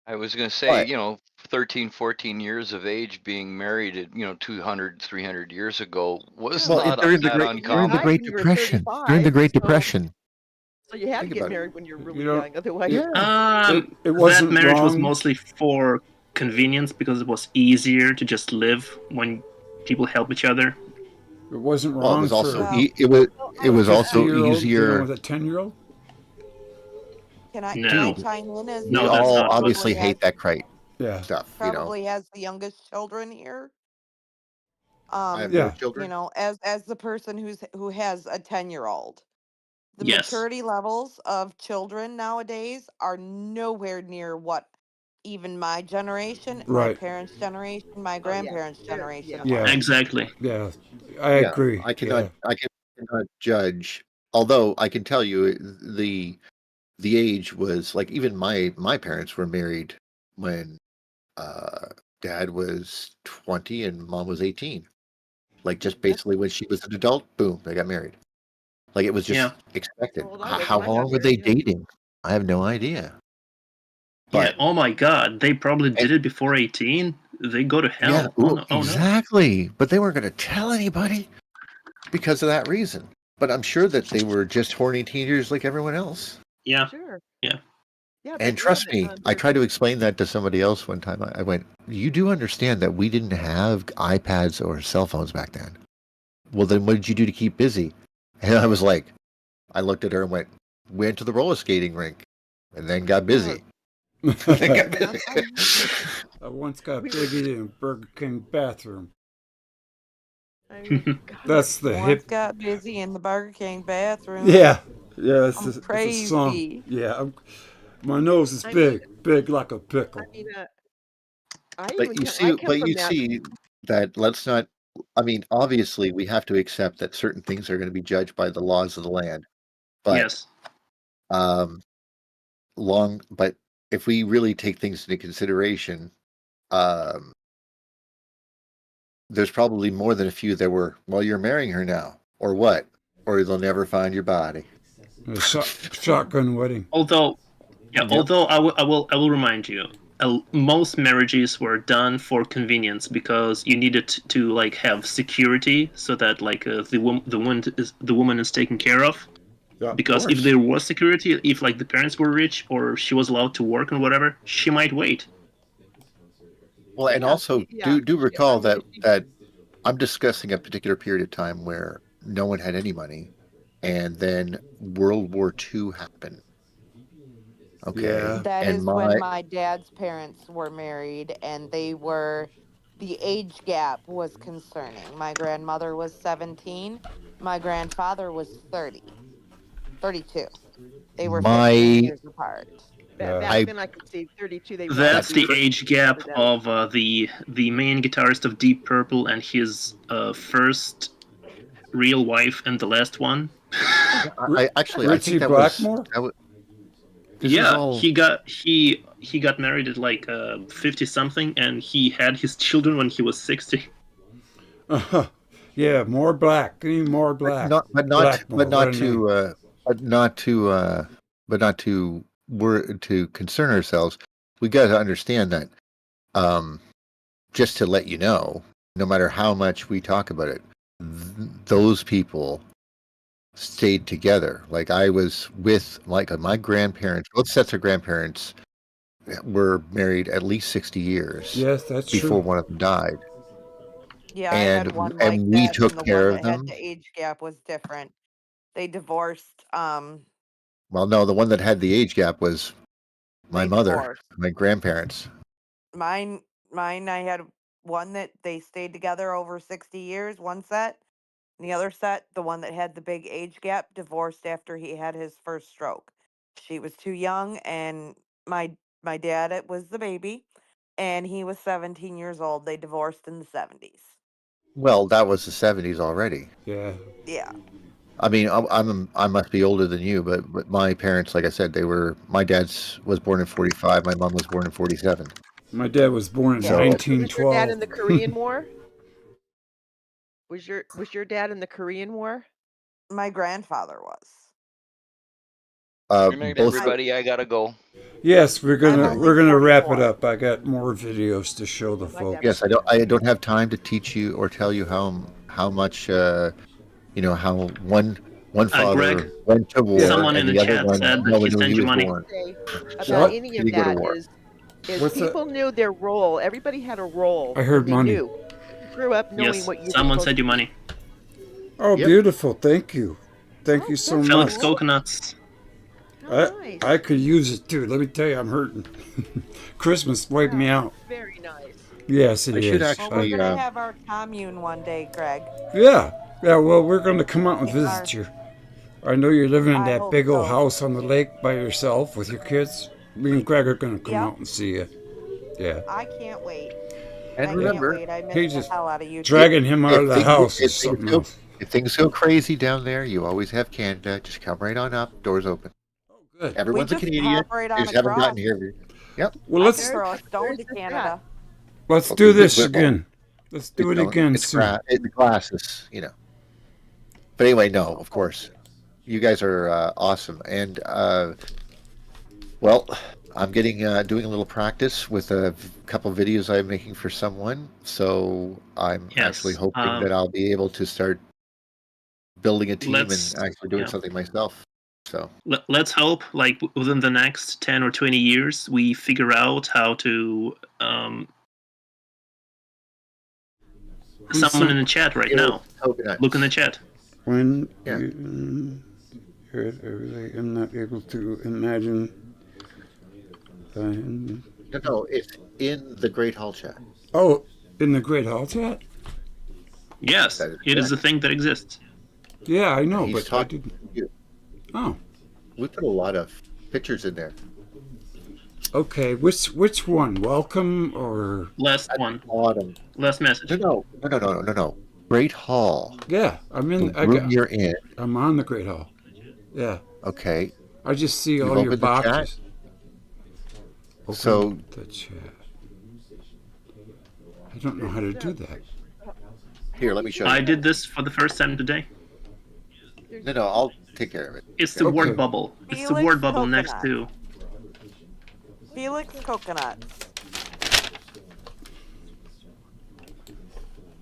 I was going to say, 13, 14 years of age being married at, 200, 300 years ago was not that uncommon. During the Great Depression. During the Great Depression. So you have to get married when you're really young, otherwise. It wasn't that marriage wrong. was mostly for convenience because it was easier to just live when people help each other. It wasn't wrong. It was also it was also easier with a 10-year-old. Can I No. chime in as No, we that's all not what- obviously probably hate that crate Yeah. stuff. probably has the youngest children here? I have Yeah. no children. As the person who has a 10-year-old, the Yes. maturity levels of children nowadays are nowhere near what even my generation, my Right. parents' generation, my Oh, yeah. grandparents' Yeah, generation yeah. was. Exactly. Yeah, I Yeah, agree. I cannot judge. Although I can tell you the age was like even my parents were married when dad was 20 and mom was 18. Like just basically when she was an adult, boom, they got married. Like it was just Yeah. expected. How old I was How when I got long were they married, yeah. dating? I have no idea. Yeah. But Oh my God, they probably did it before 18. They go to hell. yeah, Oh no. Oh no. exactly. But they weren't going to tell anybody because of that reason. But I'm sure that they were just horny teenagers like everyone else. Yeah. Sure. Yeah. Yeah, And but trust yeah, me, but, I tried to explain that to somebody else one time. I went, "You do understand that we didn't have iPads or cell phones back then. Well, then what did you do to keep busy?" And I was like, I looked at her and went to the roller skating rink, and then got busy. Then got busy. I once got biggie in Burger King bathroom. I mean, God, That's the Once hip. got busy in the Burger King bathroom. Yeah, it's I'm a song. crazy. Yeah, my nose is I mean, big like a pickle. I mean, I But even you come, see, I come from that. that let's not. I mean, obviously, we have to accept that certain things are going to be judged by the laws of the land. But Yes. but if we really take things into consideration, there's probably more than a few that were, well, you're marrying her now, or what, or they'll never find your body. A shotgun wedding. Although, yeah. Yep. Although I will remind you, most marriages were done for convenience because you needed to like have security so that like the woman is taken care of. Yeah, Because if there was security, if like the parents were rich or she was allowed to work and whatever, she might wait. Well, and Yeah, also yeah, do recall yeah, that I'm discussing a particular period of time where no one had any money, and then World War II happened. Okay, Yeah. That and is when my dad's parents were married, and the age gap was concerning. My grandmother was 17. My grandfather was 32. They were 15 years apart. back then I could see 32. They That's the probably age gap for them. of the main guitarist of Deep Purple and his first real wife and the last one. I actually I Richie think that Blackmore? this Yeah, is all, he got married at like 50 something, and he had his children when he was 60. Yeah, more black. Give me more black. but not to concern ourselves. We got to understand that just to let you know, no matter how much we talk about it, those people stayed together. Like I was with my grandparents, both sets of grandparents were married at least 60 years. Yes, that's before true. one of them died. Yeah, I And had one like we that, took and the care one of that had them. the age gap was different. They divorced. Well, no, the one that had the age gap was my They mother, divorced. my grandparents. Mine, I had one that they stayed together over 60 years, one set. And the other set, the one that had the big age gap, divorced after he had his first stroke. She was too young, and my dad was the baby, and he was 17 years old. They divorced in the 70s. Well, that was the 70s already. Yeah. Yeah. I mean, I must be older than you, but my parents, like I said, my dad's was born in 45, my mom was born in 47. My dad was born in Yeah. Was your 1912. dad in the Korean War? Was your dad in the Korean War? My grandfather was. Good night, Both everybody. I gotta go. Yes, we're I'm gonna only wrap it 44. up. I got more videos to show the My dad folks. Yes, I don't have time to teach you or tell you how much how one father Greg, went to war someone in and the the other chat one said that no he one knew sent he you was money. born. Say What? about any Did of he go to that war? is What's that? people knew their role. Everybody had a role. I heard and they money. Knew. You grew up knowing Yes, what you were someone supposed sent you to money. Oh, Yep. beautiful. Thank you. Thank you so that's much. Felix Coconuts. Oh, Nice. I could use it too. Let me tell you, I'm hurting. Christmas wiped me out. Very nice. Yes, it I is. should Well, we're actually. gonna have our commune one day, Greg. Yeah. Yeah, well, we're going to come out and In our- visit you. I know you're living in I that hope big old so. house on the lake by yourself with your kids. Me and Greg are going to come Yep. out and see you. Yeah. I can't wait. And I remember, can't wait. I He miss the just hell out of you. dragging him out of the house if is something things go, else. if things go crazy down there, you always have Canada. Just come right on up. Doors open. Good. Everyone's a just Canadian. hop right They on just haven't across. gotten here. Yep. Well, I let's can throw a stone to Canada. let's Okay, do this well, again. Let's do it again it's soon. the glasses, But anyway, no, of course. You guys are awesome. And, well, I'm getting doing a little practice with a couple of videos I'm making for someone. So I'm Yes, actually hoping that I'll be able to start building a team and let's- actually doing yeah. something myself. So Let's hope, like within the next 10 or 20 years, we figure out how to. Someone in the chat right now. coconuts. Look in the chat. When Yeah. I'm not able to imagine. No, it's in the Great Hall chat. Oh, in the Great Hall chat? Yes, That is it is a correct. thing that exists. Yeah, I know, He's but I talking didn't. to you. Oh, We put a lot of pictures in there. okay. Which one? Welcome or? Last At one, the bottom. last message. No. Great Hall. Yeah, I'm in. The room you're in. I'm on the Great Hall. Yeah, Okay. I just see You've all your opened the chat? boxes. Open So- the chat. I don't know how to do that. Here, let me show you. I did this for the first time today. No, I'll take care of it. It's the Okay. word bubble. It's the Felix word bubble next Coconut. to. Felix Coconuts.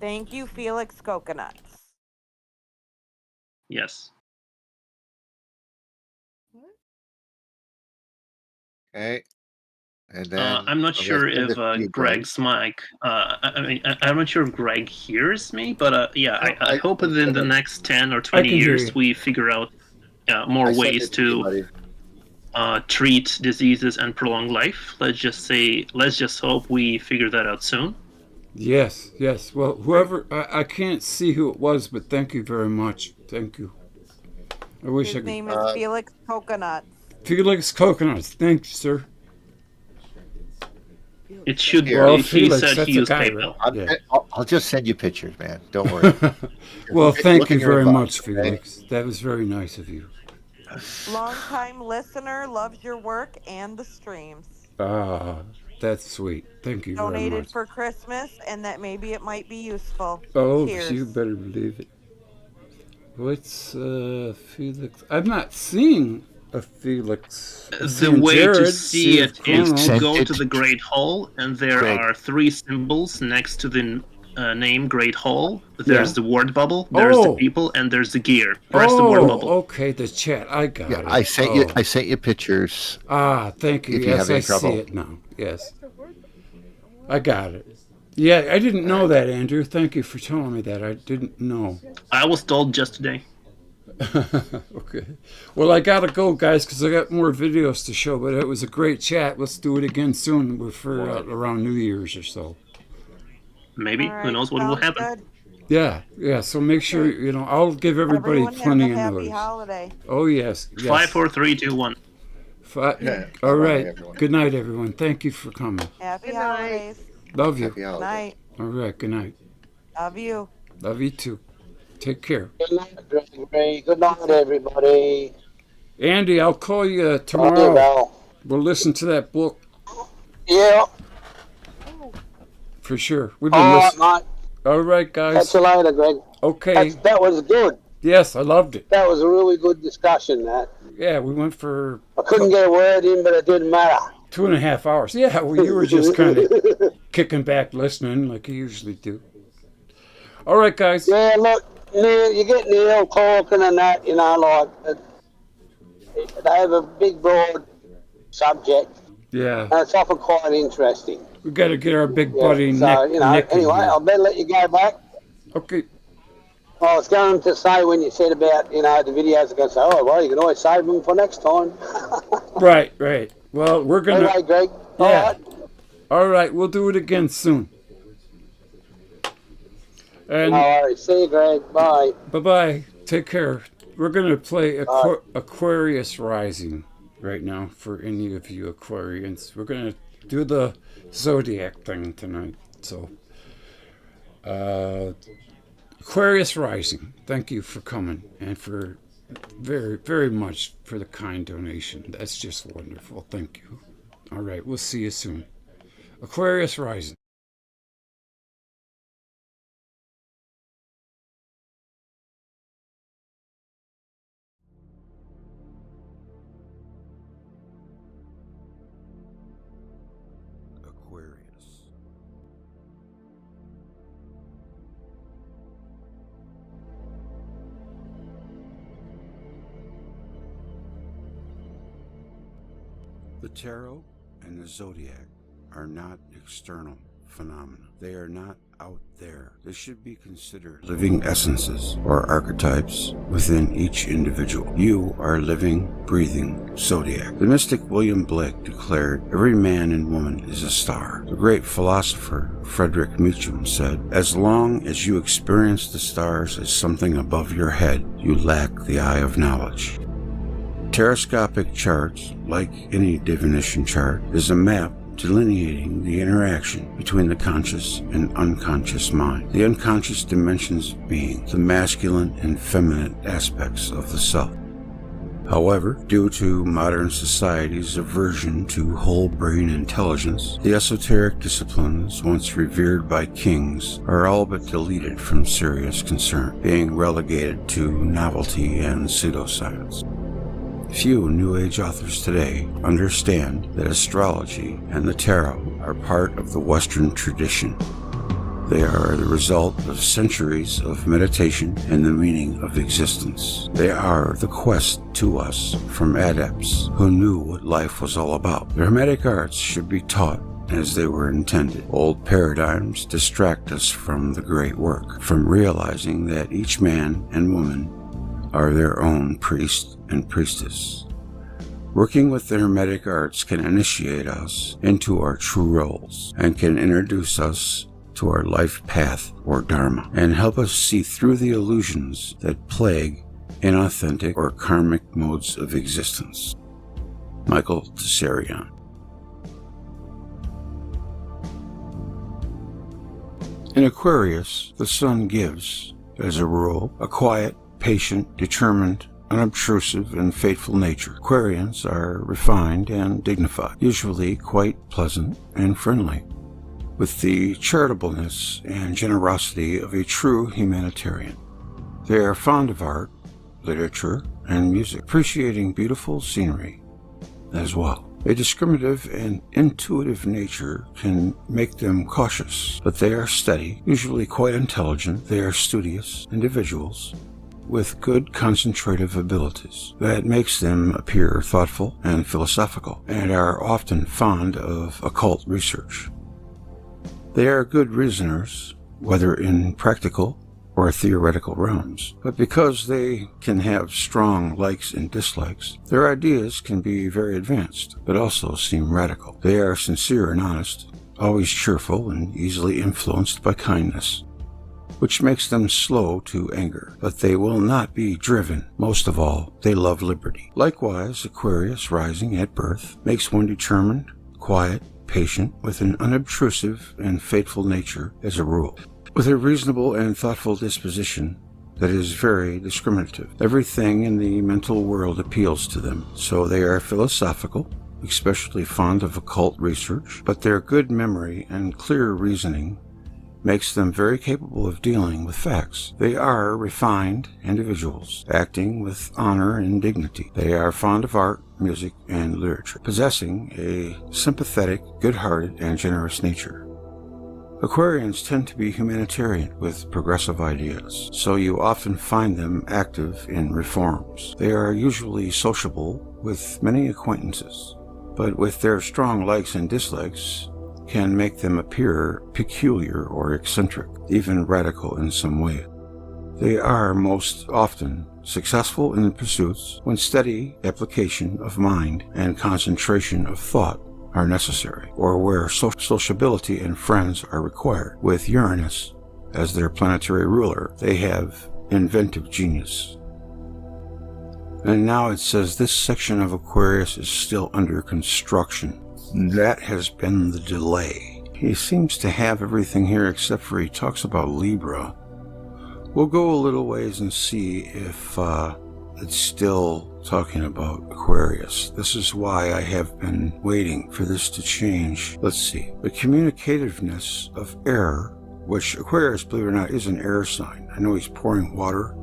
Thank you, Felix Coconuts. Yes. Okay. And then I'm not I'm sure gonna send if this to you, Greg's mic. I'm not sure if Greg hears me, but yeah, I I- hope within the next 10 or 20 can hear years you. we figure out more I sent ways it you, to buddy. treat diseases and prolong life. Let's just hope we figure that out soon. Yes, yes. Well, whoever I can't see who it was, but thank you very much. Thank you. I wish I His could. name is Felix Coconuts. Felix Coconuts. Thanks, sir. It should be. Well, He Felix, said that's he a used guy, PayPal. right? I'll just send you pictures, man. Don't worry. Well, Look thank in you your very inbox, much, okay? Felix. That was very nice of you. Longtime listener, loves your work and the streams. Ah, that's sweet. Thank you very Donated much. for Christmas, and that maybe it might be useful. Oh, Cheers. you better believe it. What's Felix? I'm not seeing a Felix. I'm The seeing way Jared, to see it is Colonel. to Sent go it to the Great Hall, and there Greg. are 3 symbols next to the name Great Hall. There's Yeah. the word bubble, there's Oh. the people, and there's the gear. Press the word Oh, bubble. okay, the chat. I got Yeah, it. I sent Oh. you. I sent you pictures. Ah, thank you. If you Yes, have any I see trouble. it now. Yes. I got it. Yeah, I didn't know that, Andrew. Thank you for telling me that. I didn't know. I was told just today. Okay. Well, I gotta go, guys, because I got more videos to show. But it was a great chat. Let's do it again soon. We're for around New Year's or so. Maybe. All Who right, knows what will sounds happen. good. Yeah, yeah. So make sure I'll give everybody Everyone plenty have of a happy notice. holiday. Oh yes, yes. 5, 4, 3, 2, 1. Yeah. All Bye, right. everyone. Good night, everyone. Thank you for coming. Happy Good night. holidays. Love you. Happy holidays. Night. All right. Good night. Love you. Love you too. Take care. Good night, Gregory. Good night, everybody. Andy, I'll call you Pauli tomorrow. Girl. We'll listen to that book Yeah. for sure. We've been All right, listening. mate. All right, Catch guys. you later, Greg. Okay. That was good. Yes, I loved it. That was a really good discussion, that. Yeah, we went for I couldn't get a word in, but it didn't matter. 2.5 hours. Yeah, well, you were just kind of kicking back listening like you usually do. All right, guys. Yeah, look, Neil, you get Neil talking and that, they have a big, broad subject, Yeah, and it's often quite interesting. we got to get our big Yeah, buddy so, Nick. Nick in anyway, here. I better let you go back. Okay. I was going to say when you said about, you know, the videos are going to say, oh, well, you can always save them for next time. Right. Well, we're going to... Anyway, Greg. Yeah. All right, we'll do it again soon. And no worries. See you, Greg. Bye. Bye-bye. Take care. We're going to play Aquarius Rising right now for any of you Aquarians. We're going to do the zodiac thing tonight. So, Aquarius Rising, thank you for coming and for very, very much for the kind donation. That's just wonderful. Thank you. All right, we'll see you soon. Aquarius Rising. Aquarius. The tarot and the zodiac are not external phenomena. They are not out there. They should be considered living essences or archetypes within each individual. You are living, breathing zodiac. The mystic William Blake declared, every man and woman is a star. The great philosopher Frederick Nietzsche said, as long as you experience the stars as something above your head, you lack the eye of knowledge. Teroscopic charts, like any divination chart, is a map delineating the interaction between the conscious and unconscious mind, the unconscious dimensions of being, the masculine and feminine aspects of the self. However, due to modern society's aversion to whole-brain intelligence, the esoteric disciplines once revered by kings are all but deleted from serious concern, being relegated to novelty and pseudoscience. Few New Age authors today understand that astrology and the tarot are part of the Western tradition. They are the result of centuries of meditation and the meaning of existence. They are the quest to us from adepts who knew what life was all about. The Hermetic arts should be taught as they were intended. Old paradigms distract us from the great work, from realizing that each man and woman are their own priest and priestess. Working with the Hermetic arts can initiate us into our true roles and can introduce us to our life path or dharma and help us see through the illusions that plague inauthentic or karmic modes of existence. Michael Cancerian. In Aquarius, the sun gives, as a rule, a quiet, patient, determined, unobtrusive, and faithful nature. Aquarians are refined and dignified, usually quite pleasant and friendly, with the charitableness and generosity of a true humanitarian. They are fond of art, literature, and music, appreciating beautiful scenery as well. A discriminative and intuitive nature can make them cautious, but they are steady, usually quite intelligent. They are studious individuals with good concentrative abilities that makes them appear thoughtful and philosophical, and are often fond of occult research. They are good reasoners, whether in practical or theoretical realms, but because they can have strong likes and dislikes, their ideas can be very advanced, but also seem radical. They are sincere and honest, always cheerful and easily influenced by kindness, which makes them slow to anger, but they will not be driven. Most of all, they love liberty. Likewise, Aquarius rising at birth makes one determined, quiet, patient, with an unobtrusive and faithful nature as a rule, with a reasonable and thoughtful disposition that is very discriminative. Everything in the mental world appeals to them, so they are philosophical, especially fond of occult research, but their good memory and clear reasoning makes them very capable of dealing with facts. They are refined individuals, acting with honor and dignity. They are fond of art, music, and literature, possessing a sympathetic, good-hearted, and generous nature. Aquarians tend to be humanitarian with progressive ideas, so you often find them active in reforms. They are usually sociable with many acquaintances, but with their strong likes and dislikes, can make them appear peculiar or eccentric, even radical in some way. They are most often successful in pursuits when steady application of mind and concentration of thought are necessary, or where sociability and friends are required. With Uranus as their planetary ruler, they have inventive genius. And now it says this section of Aquarius is still under construction. That has been the delay. He seems to have everything here except for he talks about Libra. We'll go a little ways and see if it's still talking about Aquarius. This is why I have been waiting for this to change. Let's see. The communicativeness of air, which Aquarius, believe it or not, is an air sign. I know he's pouring water,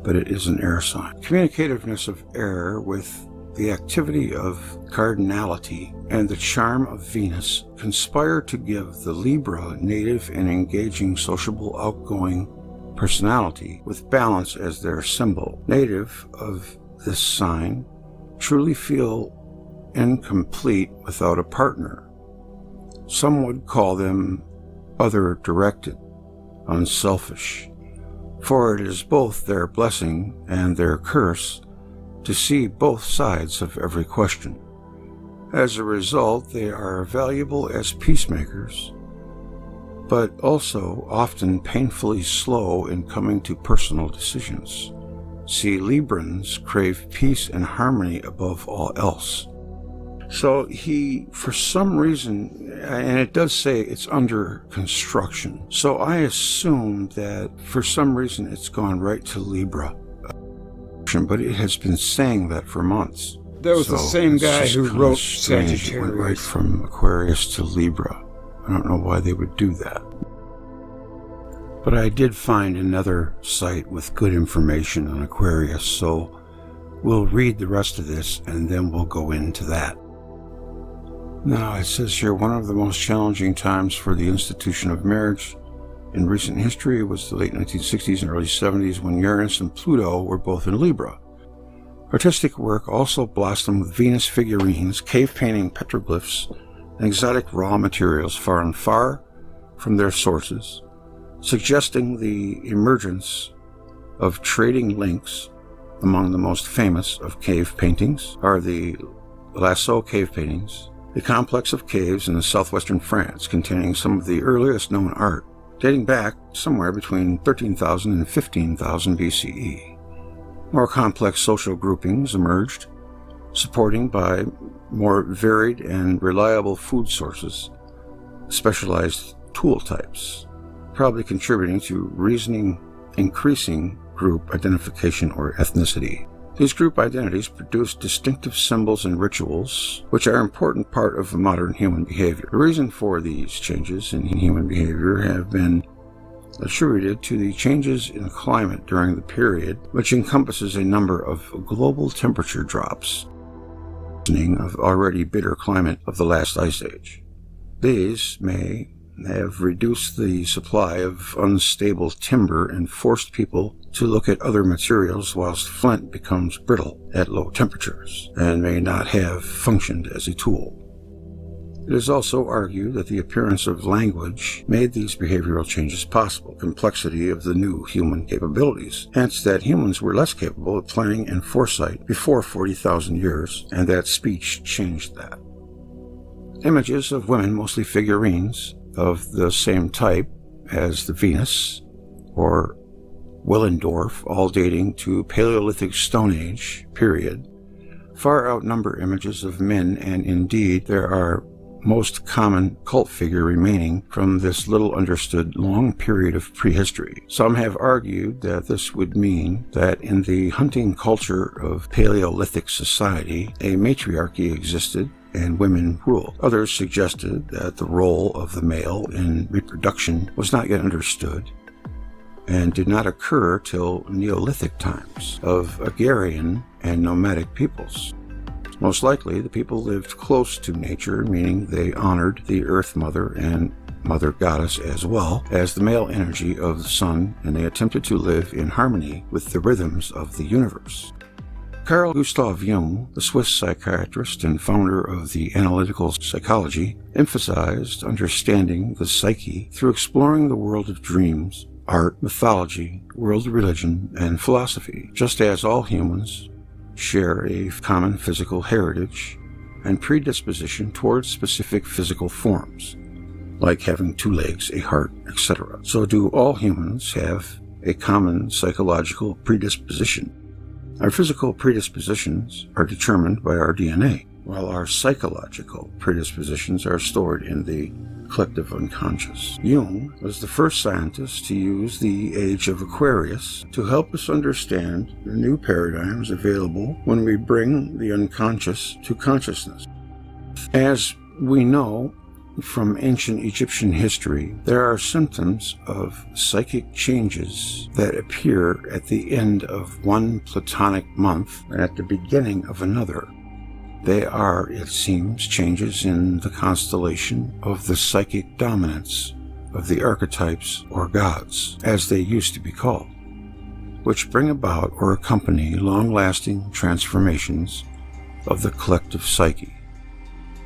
but it is an air sign. Communicativeness of air with the activity of cardinality and the charm of Venus conspire to give the Libra native an engaging, sociable, outgoing personality with balance as their symbol. Native of this sign truly feel incomplete without a partner. Some would call them other-directed, unselfish, for it is both their blessing and their curse to see both sides of every question. As a result, they are valuable as peacemakers, but also often painfully slow in coming to personal decisions. See, Librans crave peace and harmony above all else. So he, for some reason, and it does say it's under construction, so I assume that for some reason it's gone right to Libra. But it has been saying that for months. That was the same guy who wrote Sagittarius. It went right from Aquarius to Libra. I don't know why they would do that. But I did find another site with good information on Aquarius, so we'll read the rest of this and then we'll go into that. Now, it says here, one of the most challenging times for the institution of marriage in recent history was the late 1960s and early 70s when Uranus and Pluto were both in Libra. Artistic work also blossomed with Venus figurines, cave painting, petroglyphs, and exotic raw materials far and far from their sources, suggesting the emergence of trading links. Among the most famous of cave paintings are the Lascaux cave paintings, the complex of caves in southwestern France containing some of the earliest known art, dating back somewhere between 13,000 and 15,000 BCE. More complex social groupings emerged, supporting by more varied and reliable food sources, specialized tool types, probably contributing to reasoning increasing group identification or ethnicity. These group identities produce distinctive symbols and rituals, which are an important part of modern human behavior. The reason for these changes in human behavior have been attributed to the changes in climate during the period, which encompasses a number of global temperature drops, of already bitter climate of the last ice age. These may have reduced the supply of unstable timber and forced people to look at other materials, whilst flint becomes brittle at low temperatures and may not have functioned as a tool. It is also argued that the appearance of language made these behavioral changes possible, complexity of the new human capabilities, hence that humans were less capable of planning and foresight before 40,000 years, and that speech changed that. Images of women, mostly figurines, of the same type as the Venus, or Willendorf, all dating to Paleolithic Stone Age period, far outnumber images of men, and indeed there are most common cult figure remaining from this little understood long period of prehistory. Some have argued that this would mean that in the hunting culture of Paleolithic society, a matriarchy existed and women ruled. Others suggested that the role of the male in reproduction was not yet understood and did not occur till Neolithic times of agrarian and nomadic peoples. Most likely, the people lived close to nature, meaning they honored the Earth Mother and Mother Goddess as well as the male energy of the sun, and they attempted to live in harmony with the rhythms of the universe. Carl Gustav Jung, the Swiss psychiatrist and founder of the analytical psychology, emphasized understanding the psyche through exploring the world of dreams, art, mythology, world religion, and philosophy, just as all humans share a common physical heritage and predisposition towards specific physical forms, like having 2 legs, a heart, etc. So do all humans have a common psychological predisposition. Our physical predispositions are determined by our DNA, while our psychological predispositions are stored in the collective unconscious. Jung was the first scientist to use the age of Aquarius to help us understand the new paradigms available when we bring the unconscious to consciousness. As we know from ancient Egyptian history, there are symptoms of psychic changes that appear at the end of one Platonic month and at the beginning of another. They are, it seems, changes in the constellation of the psychic dominance of the archetypes or gods, as they used to be called, which bring about or accompany long-lasting transformations of the collective psyche.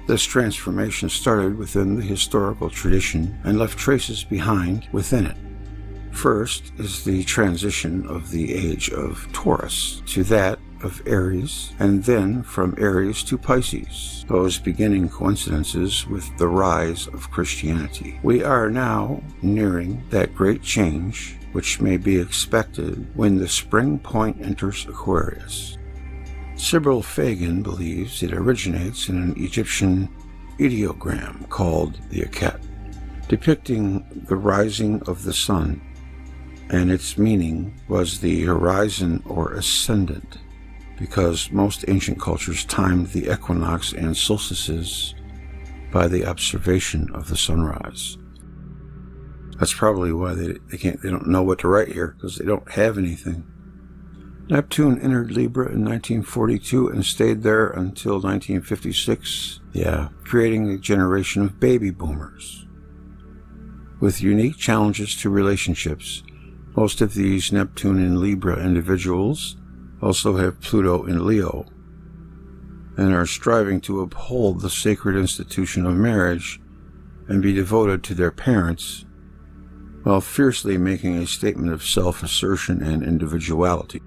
This transformation started within the historical tradition and left traces behind within it. First is the transition of the age of Taurus to that of Aries, and then from Aries to Pisces, those beginning coincidences with the rise of Christianity. We are now nearing that great change which may be expected when the spring point enters Aquarius. Cyril Fagan believes it originates in an Egyptian ideogram called the Akhet, depicting the rising of the sun, and its meaning was the horizon or ascendant, because most ancient cultures timed the equinox and solstices by the observation of the sunrise. That's probably why they don't know what to write here, because they don't have anything. Neptune entered Libra in 1942 and stayed there until 1956, creating a generation of baby boomers. With unique challenges to relationships, most of these Neptune in Libra individuals also have Pluto in Leo, and are striving to uphold the sacred institution of marriage and be devoted to their parents, while fiercely making a statement of self-assertion and individuality.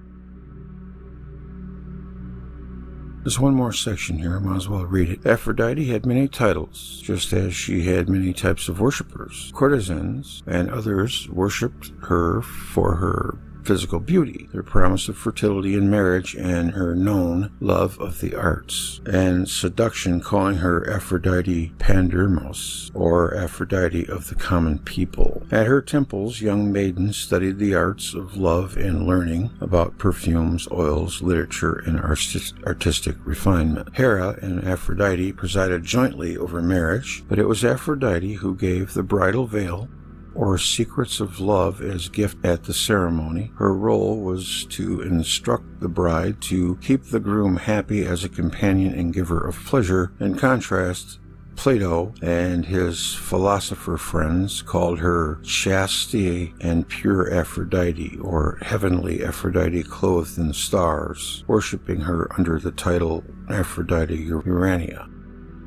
There's one more section here, I might as well read it. Aphrodite had many titles, just as she had many types of worshippers. Courtesans and others worshipped her for her physical beauty, their promise of fertility in marriage, and her known love of the arts, and seduction, calling her Aphrodite Pandermos, or Aphrodite of the common people. At her temples, young maidens studied the arts of love and learning about perfumes, oils, literature, and artistic refinement. Hera and Aphrodite presided jointly over marriage, but it was Aphrodite who gave the bridal veil or secrets of love as gift at the ceremony. Her role was to instruct the bride to keep the groom happy as a companion and giver of pleasure. In contrast, Plato and his philosopher friends called her chaste and pure Aphrodite, or heavenly Aphrodite clothed in stars, worshipping her under the title Aphrodite Urania.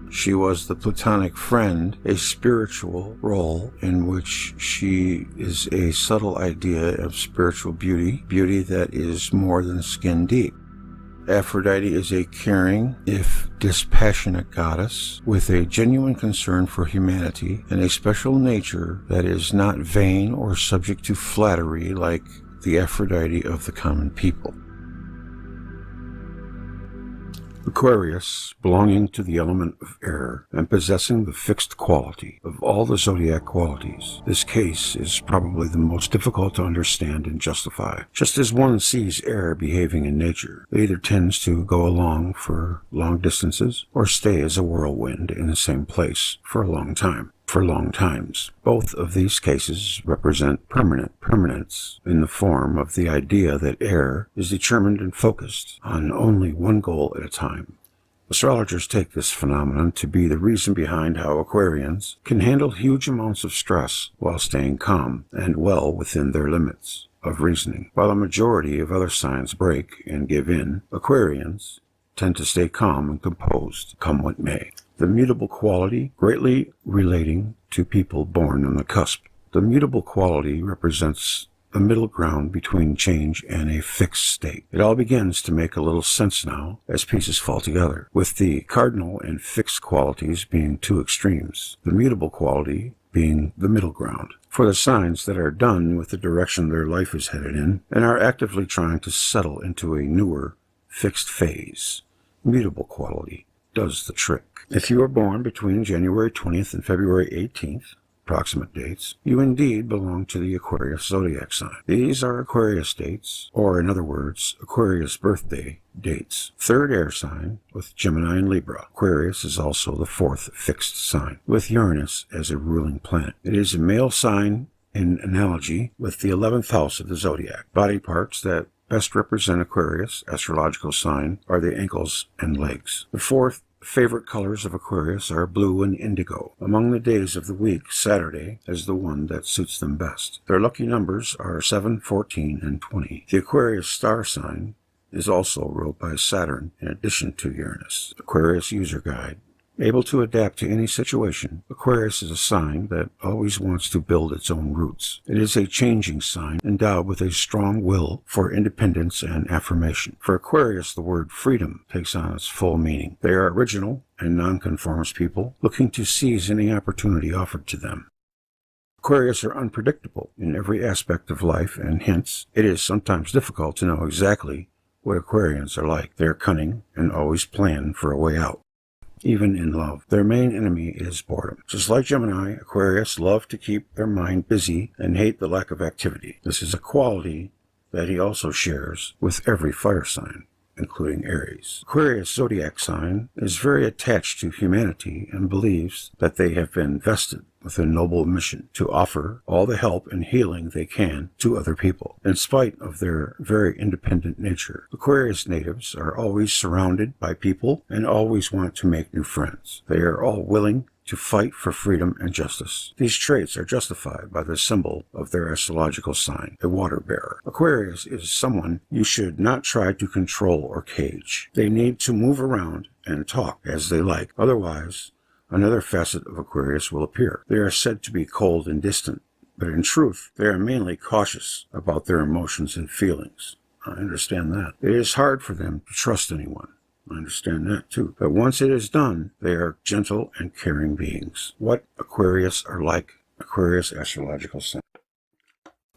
She was the Platonic friend, a spiritual role in which she is a subtle idea of spiritual beauty, beauty that is more than skin deep. Aphrodite is a caring, if dispassionate goddess, with a genuine concern for humanity and a special nature that is not vain or subject to flattery like the Aphrodite of the common people. Aquarius, belonging to the element of air and possessing the fixed quality of all the zodiac qualities. This case is probably the most difficult to understand and justify. Just as one sees air behaving in nature, it either tends to go along for long distances or stay as a whirlwind in the same place for a long time. For long times. Both of these cases represent permanence in the form of the idea that air is determined and focused on only one goal at a time. Astrologers take this phenomenon to be the reason behind how Aquarians can handle huge amounts of stress while staying calm and well within their limits of reasoning. While a majority of other signs break and give in, Aquarians tend to stay calm and composed, come what may. The mutable quality greatly relating to people born on the cusp The mutable quality represents the middle ground between change and a fixed state. It all begins to make a little sense now as pieces fall together, with the cardinal and fixed qualities being two extremes, the mutable quality being the middle ground. For the signs that are done with the direction their life is headed in and are actively trying to settle into a newer, fixed phase, mutable quality does the trick. If you are born between January 20th and February 18th, approximate dates, you indeed belong to the Aquarius zodiac sign. These are Aquarius dates, or in other words, Aquarius birthday dates. Third air sign with Gemini and Libra. Aquarius is also the fourth fixed sign, with Uranus as a ruling planet. It is a male sign in analogy with the 11th house of the zodiac. Body parts that best represent Aquarius, astrological sign, are the ankles and legs. The fourth favorite colors of Aquarius are blue and indigo. Among the days of the week, Saturday is the one that suits them best. Their lucky numbers are 7, 14, and 20. The Aquarius star sign is also ruled by Saturn in addition to Uranus. Aquarius user guide. Able to adapt to any situation, Aquarius is a sign that always wants to build its own roots. It is a changing sign, endowed with a strong will for independence and affirmation. For Aquarius, the word freedom takes on its full meaning. They are original and nonconformist people, looking to seize any opportunity offered to them. Aquarius are unpredictable in every aspect of life, and hence, it is sometimes difficult to know exactly what Aquarians are like. They are cunning and always plan for a way out. Even in love, their main enemy is boredom. Just like Gemini, Aquarius love to keep their mind busy and hate the lack of activity. This is a quality that he also shares with every fire sign, including Aries. Aquarius zodiac sign is very attached to humanity and believes that they have been vested with a noble mission to offer all the help and healing they can to other people. In spite of their very independent nature, Aquarius natives are always surrounded by people and always want to make new friends. They are all willing to fight for freedom and justice. These traits are justified by the symbol of their astrological sign, a water bearer. Aquarius is someone you should not try to control or cage. They need to move around and talk as they like. Otherwise, another facet of Aquarius will appear. They are said to be cold and distant, but in truth, they are mainly cautious about their emotions and feelings. I understand that. It is hard for them to trust anyone. I understand that too. But once it is done, they are gentle and caring beings. What Aquarius are like, Aquarius astrological sign.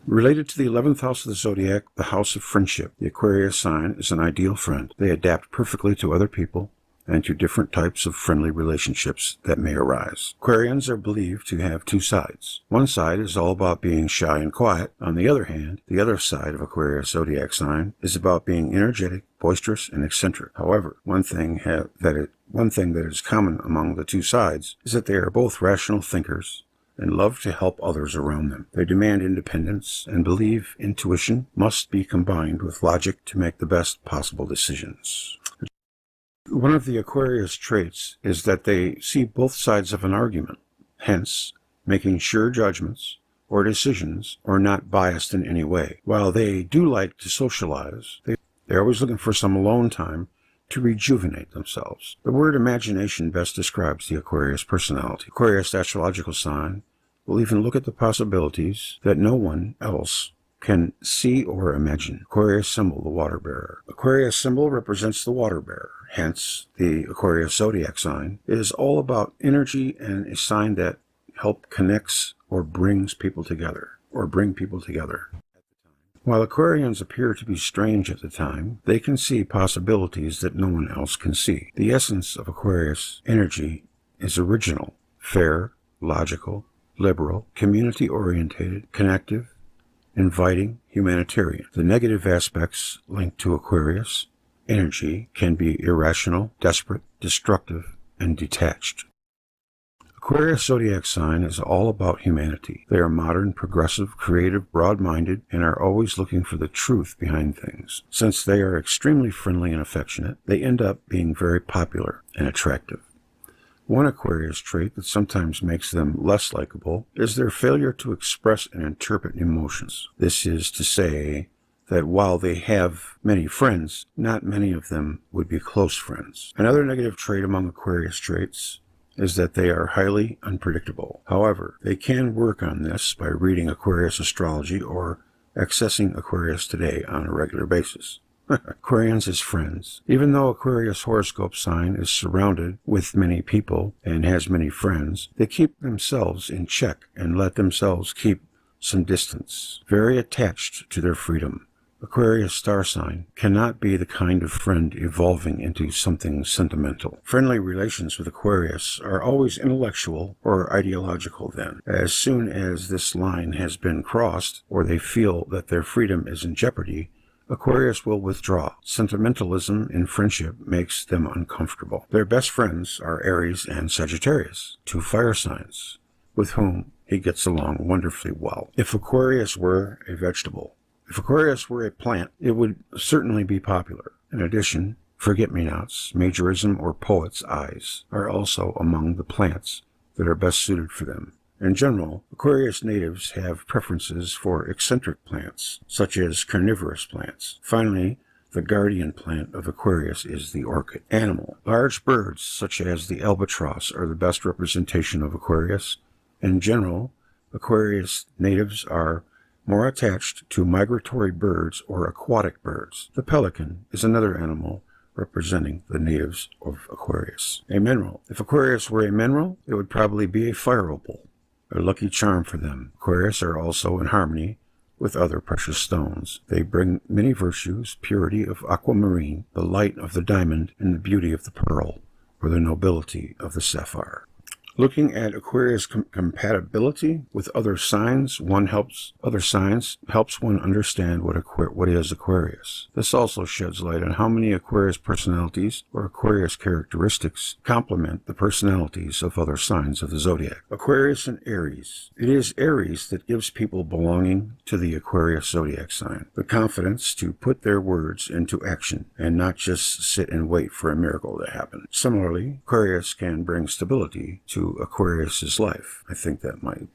Related to the 11th house of the zodiac, the house of friendship, the Aquarius sign is an ideal friend. They adapt perfectly to other people and to different types of friendly relationships that may arise. Aquarians are believed to have two sides. One side is all about being shy and quiet. On the other hand, the other side of Aquarius zodiac sign is about being energetic, boisterous, and eccentric. However, one thing that is common among the two sides is that they are both rational thinkers and love to help others around them. They demand independence and believe intuition must be combined with logic to make the best possible decisions. One of the Aquarius traits is that they see both sides of an argument, hence making sure judgments or decisions are not biased in any way. While they do like to socialize, they're always looking for some alone time to rejuvenate themselves. The word imagination best describes the Aquarius personality. Aquarius astrological sign will even look at the possibilities that no one else can see or imagine. Aquarius symbol, the water bearer. Aquarius symbol represents the water bearer. Hence, the Aquarius zodiac sign is all about energy and a sign that connects or brings people together, or bring people together. While Aquarians appear to be strange at the time, they can see possibilities that no one else can see. The essence of Aquarius energy is original, fair, logical, liberal, community-oriented, connective, inviting, humanitarian. The negative aspects linked to Aquarius energy can be irrational, desperate, destructive, and detached. Aquarius zodiac sign is all about humanity. They are modern, progressive, creative, broad-minded, and are always looking for the truth behind things. Since they are extremely friendly and affectionate, they end up being very popular and attractive. One Aquarius trait that sometimes makes them less likable is their failure to express and interpret emotions. This is to say that while they have many friends, not many of them would be close friends. Another negative trait among Aquarius traits is that they are highly unpredictable. However, they can work on this by reading Aquarius astrology or accessing Aquarius today on a regular basis. Aquarians as friends. Even though Aquarius horoscope sign is surrounded with many people and has many friends, they keep themselves in check and let themselves keep some distance, very attached to their freedom. Aquarius star sign cannot be the kind of friend evolving into something sentimental. Friendly relations with Aquarius are always intellectual or ideological then. As soon as this line has been crossed, or they feel that their freedom is in jeopardy, Aquarius will withdraw. Sentimentalism in friendship makes them uncomfortable. Their best friends are Aries and Sagittarius, 2 fire signs, with whom he gets along wonderfully well. If Aquarius were a vegetable, if Aquarius were a plant, it would certainly be popular. In addition, forget-me-nots, majorism, or poets' eyes are also among the plants that are best suited for them. In general, Aquarius natives have preferences for eccentric plants, such as carnivorous plants. Finally, the guardian plant of Aquarius is the orchid. Animal. Large birds, such as the albatross, are the best representation of Aquarius. In general, Aquarius natives are more attached to migratory birds or aquatic birds. The pelican is another animal representing the natives of Aquarius. A mineral. If Aquarius were a mineral, it would probably be a fire opal, a lucky charm for them. Aquarius are also in harmony with other precious stones. They bring many virtues: purity of aquamarine, the light of the diamond, and the beauty of the pearl, or the nobility of the sapphire. Looking at Aquarius compatibility with other signs, one helps one understand what is Aquarius. This also sheds light on how many Aquarius personalities or Aquarius characteristics complement the personalities of other signs of the zodiac. Aquarius and Aries. It is Aries that gives people belonging to the Aquarius zodiac sign the confidence to put their words into action and not just sit and wait for a miracle to happen. Similarly, Aquarius can bring stability to Aquarius's life. I think it might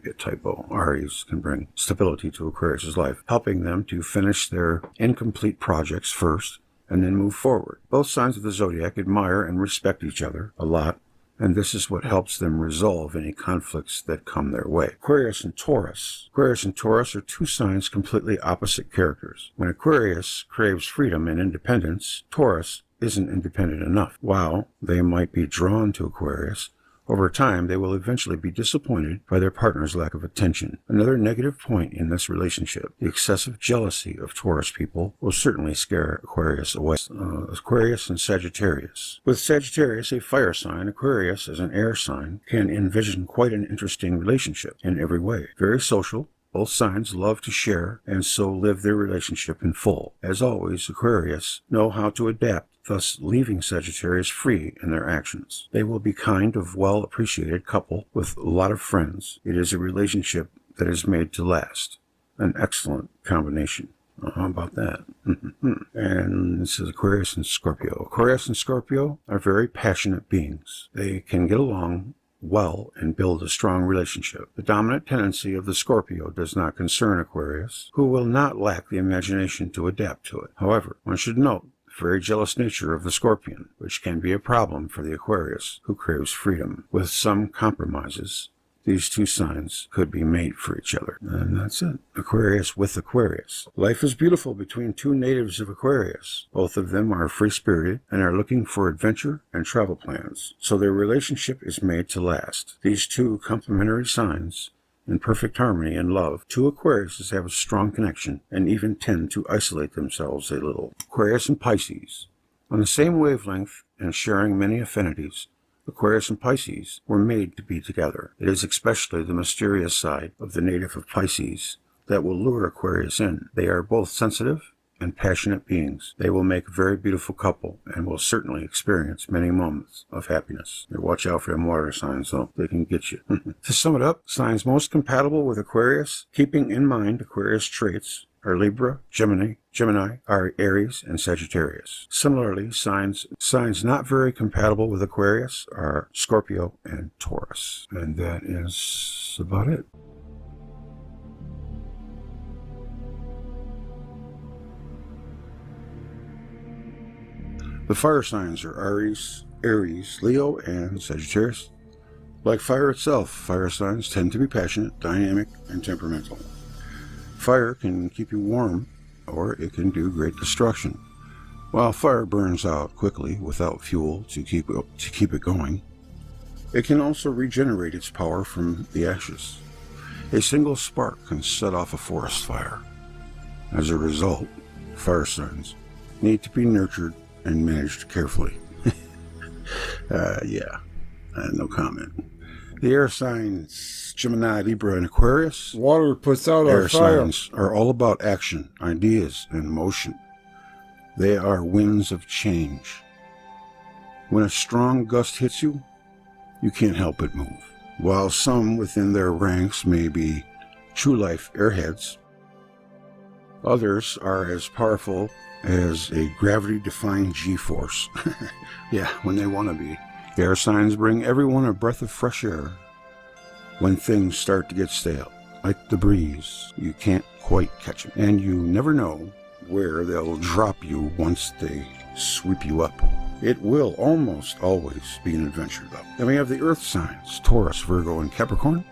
be a typo. Aries can bring stability to Aquarius's life, helping them to finish their incomplete projects first and then move forward. Both signs of the zodiac admire and respect each other a lot, and this is what helps them resolve any conflicts that come their way. Aquarius and Taurus. Aquarius and Taurus are 2 signs completely opposite characters. When Aquarius craves freedom and independence, Taurus isn't independent enough. While they might be drawn to Aquarius, over time they will eventually be disappointed by their partner's lack of attention. Another negative point in this relationship, the excessive jealousy of Taurus people, will certainly scare Aquarius away. Aquarius and Sagittarius. With Sagittarius, a fire sign, Aquarius, as an air sign, can envision quite an interesting relationship in every way. Very social. Both signs love to share and so live their relationship in full. As always, Aquarius know how to adapt, thus leaving Sagittarius free in their actions. They will be kind of well-appreciated couple with a lot of friends. It is a relationship that is made to last. An excellent combination. How about that? And this is Aquarius and Scorpio. Aquarius and Scorpio are very passionate beings. They can get along well and build a strong relationship. The dominant tendency of the Scorpio does not concern Aquarius, who will not lack the imagination to adapt to it. However, one should note the very jealous nature of the Scorpion, which can be a problem for the Aquarius, who craves freedom. With some compromises, these 2 signs could be made for each other. And that's it. Aquarius with Aquarius. Life is beautiful between 2 natives of Aquarius. Both of them are free-spirited and are looking for adventure and travel plans. So their relationship is made to last. These 2 complementary signs, in perfect harmony and love, 2 Aquariuses have a strong connection and even tend to isolate themselves a little. Aquarius and Pisces. On the same wavelength and sharing many affinities, Aquarius and Pisces were made to be together. It is especially the mysterious side of the native of Pisces that will lure Aquarius in. They are both sensitive and passionate beings. They will make a very beautiful couple and will certainly experience many moments of happiness. Watch out for them water signs, though. They can get you. To sum it up, signs most compatible with Aquarius, keeping in mind Aquarius traits, are Libra, Gemini, are Aries, and Sagittarius. Similarly, signs not very compatible with Aquarius are Scorpio and Taurus. And that is about it. The fire signs are Aries, Aries, Leo, and Sagittarius. Like fire itself, fire signs tend to be passionate, dynamic, and temperamental. Fire can keep you warm, or it can do great destruction. While fire burns out quickly without fuel to keep it going, it can also regenerate its power from the ashes. A single spark can set off a forest fire. As a result, fire signs need to be nurtured and managed carefully. No comment. The air signs Gemini, Libra, and Aquarius. Water puts out our fire. Air signs are all about action, ideas, and motion. They are winds of change. When a strong gust hits you, you can't help but move. While some within their ranks may be true life airheads, others are as powerful as a gravity-defying G-force. Yeah, when they want to be. Air signs bring everyone a breath of fresh air when things start to get stale. Like the breeze, you can't quite catch them, and you never know where they'll drop you once they sweep you up. It will almost always be an adventure, though. Then we have the earth signs, Taurus, Virgo, and Capricorn.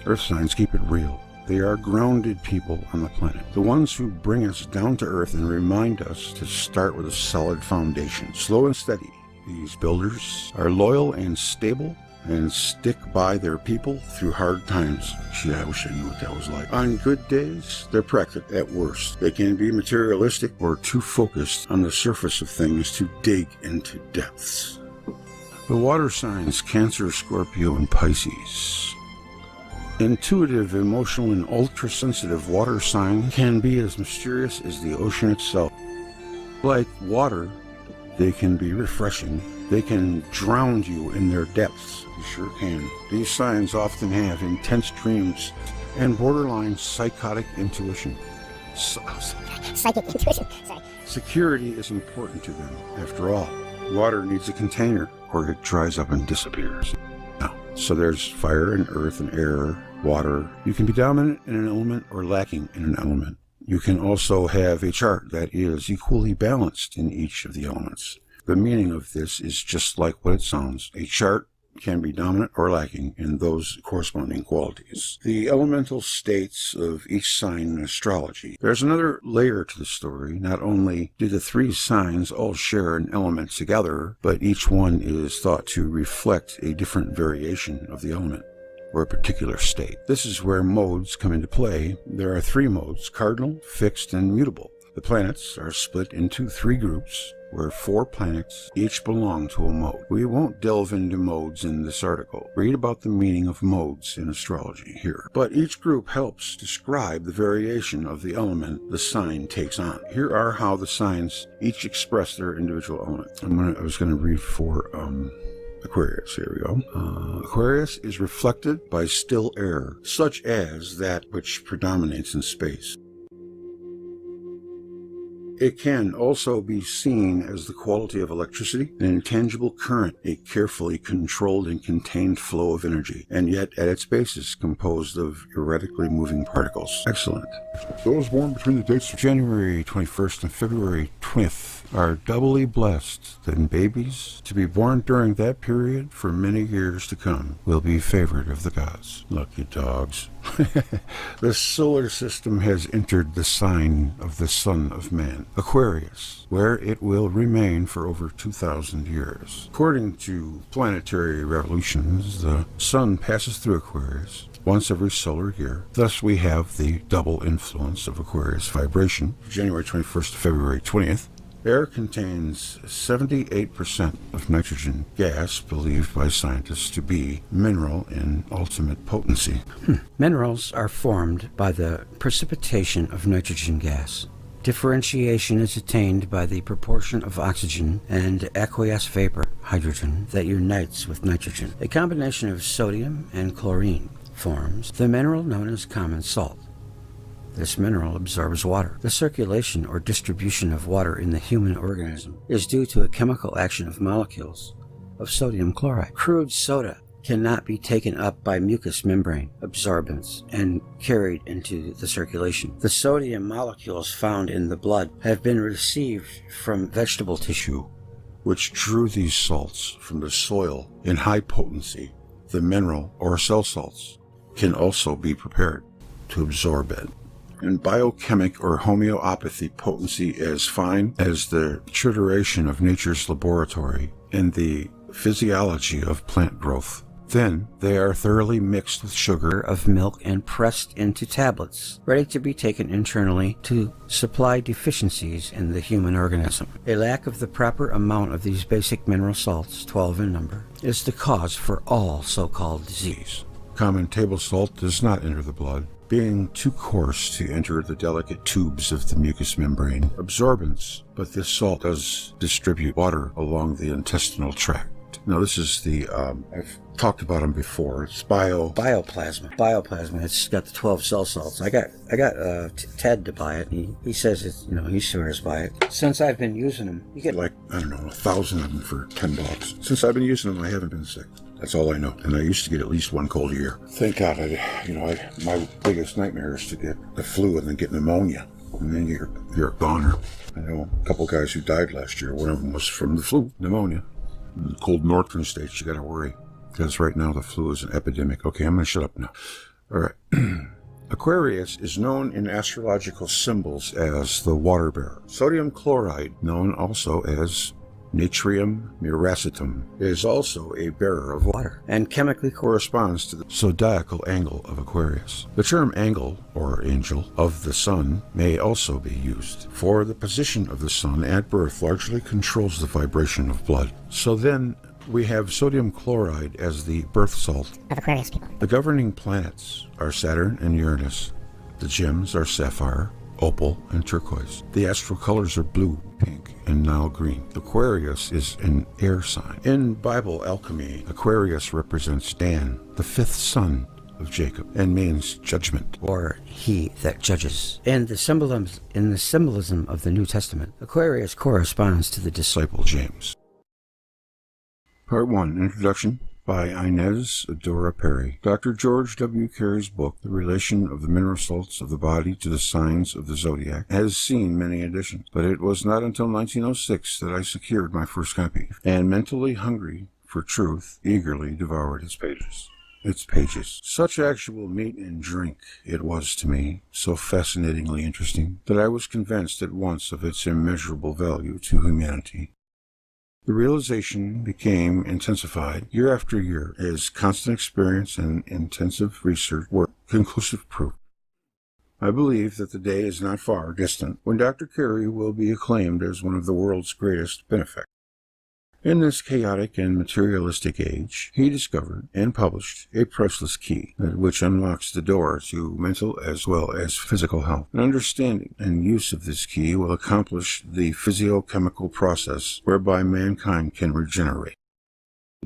Earth signs keep it real. They are grounded people on the planet, the ones who bring us down to earth and remind us to start with a solid foundation, slow and steady. These builders are loyal and stable and stick by their people through hard times. Gee, I wish I knew what that was like. On good days, they're practical. At worst, they can be materialistic or too focused on the surface of things to dig into depths. The water signs, Cancer, Scorpio, and Pisces. Intuitive, emotional, and ultra-sensitive water signs can be as mysterious as the ocean itself. Like water, they can be refreshing. They can drown you in their depths. You sure can. These signs often have intense dreams and borderline psychotic intuition. Psychic intuition, sorry. Security is important to them, after all. Water needs a container, or it dries up and disappears. So there's fire and earth and air, water. You can be dominant in an element or lacking in an element. You can also have a chart that is equally balanced in each of the elements. The meaning of this is just like what it sounds. A chart can be dominant or lacking in those corresponding qualities. The elemental states of each sign in astrology. There's another layer to the story. Not only do the three signs all share an element together, but each one is thought to reflect a different variation of the element, or a particular state. This is where modes come into play. There are three modes: cardinal, fixed, and mutable. The planets are split into three groups, where 4 planets each belong to a mode. We won't delve into modes in this article. Read about the meaning of modes in astrology here. But each group helps describe the variation of the element the sign takes on. Here are how the signs each express their individual element. I was going to read for Aquarius. Here we go. Aquarius is reflected by still air, such as that which predominates in space. It can also be seen as the quality of electricity, an intangible current, a carefully controlled and contained flow of energy, and yet at its basis composed of erratically moving particles. Excellent. Those born between the dates of January 21st and February 20th are doubly blessed, that babies to be born during that period for many years to come will be favored of the gods. Lucky dogs. The solar system has entered the sign of the Son of Man, Aquarius, where it will remain for over 2,000 years. According to planetary revolutions, the Sun passes through Aquarius once every solar year. Thus, we have the double influence of Aquarius vibration, January 21st to February 20th. Air contains 78% of nitrogen gas, believed by scientists to be mineral in ultimate potency. Minerals are formed by the precipitation of nitrogen gas. Differentiation is attained by the proportion of oxygen and aqueous vapor, hydrogen, that unites with nitrogen. A combination of sodium and chlorine forms the mineral known as common salt. This mineral absorbs water. The circulation or distribution of water in the human organism is due to a chemical action of molecules of sodium chloride. Crude soda cannot be taken up by mucous membrane absorbents and carried into the circulation. The sodium molecules found in the blood have been received from vegetable tissue, which drew these salts from the soil in high potency, the mineral or cell salts can also be prepared to absorb it. And biochemic or homeopathy potency as fine as the trituration of nature's laboratory and the physiology of plant growth. Then they are thoroughly mixed with sugar of milk and pressed into tablets, ready to be taken internally to supply deficiencies in the human organism. A lack of the proper amount of these basic mineral salts, 12 in number, is the cause for all so-called disease. Common table salt does not enter the blood, being too coarse to enter the delicate tubes of the mucous membrane absorbents, but this salt does distribute water along the intestinal tract. Now this is the, I've talked about them before, it's bioplasma. Bioplasma, it's got the 12 cell salts. I got Ted to buy it, and he says it's, he swears by it. Since I've been using them, you get like, I don't know, 1,000 of them for $10. Since I've been using them, I haven't been sick. That's all I know. And I used to get at least one cold a year. Thank God, my biggest nightmare is to get the flu and then get pneumonia. And then you're a goner. I know a couple guys who died last year. One of them was from the flu, pneumonia. In the cold northern states, you got to worry. Because right now the flu is an epidemic. Okay, I'm going to shut up now. All right. Aquarius is known in astrological symbols as the water bearer. Sodium chloride, known also as natrium miracetum, is also a bearer of water and chemically corresponds to the zodiacal angle of Aquarius. The term angle, or angel, of the sun may also be used, for the position of the sun at birth largely controls the vibration of blood. So then we have sodium chloride as the birth salt of Aquarius people. The governing planets are Saturn and Uranus. The gems are sapphire, opal, and turquoise. The astral colors are blue, pink, and Nile green. Aquarius is an air sign. In Bible alchemy, Aquarius represents Dan, the fifth son of Jacob, and means judgment, or he that judges. In the symbolism of the New Testament, Aquarius corresponds to the disciple James. Part 1, Introduction, by Inez Adora Perry. Dr. George W. Carey's book, The Relation of the Mineral Salts of the Body to the Signs of the Zodiac, has seen many editions, but it was not until 1906 that I secured my first copy, and mentally hungry for truth, eagerly devoured its pages. Such actual meat and drink it was to me, so fascinatingly interesting, that I was convinced at once of its immeasurable value to humanity. The realization became intensified year after year as constant experience and intensive research were conclusive proof. I believe that the day is not far distant when Dr. Carey will be acclaimed as one of the world's greatest benefactors. In this chaotic and materialistic age, he discovered and published a priceless key which unlocks the door to mental as well as physical health. An understanding and use of this key will accomplish the physiochemical process whereby mankind can regenerate.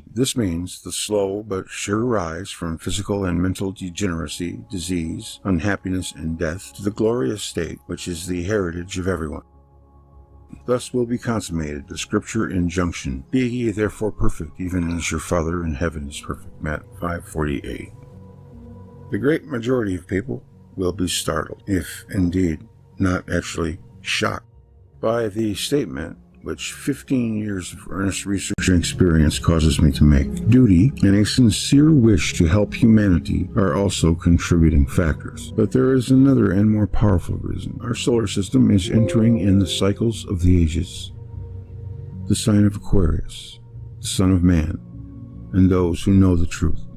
This means the slow but sure rise from physical and mental degeneracy, disease, unhappiness, and death to the glorious state which is the heritage of everyone. Thus will be consummated the scripture injunction, Be ye therefore perfect, even as your Father in heaven is perfect. Matt 5:48. The great majority of people will be startled, if indeed not actually shocked, by the statement which 15 years of earnest research and experience causes me to make. Duty and a sincere wish to help humanity are also contributing factors. But there is another and more powerful reason. Our solar system is entering in the cycles of the ages. The sign of Aquarius, the Son of Man, and those who know the truth,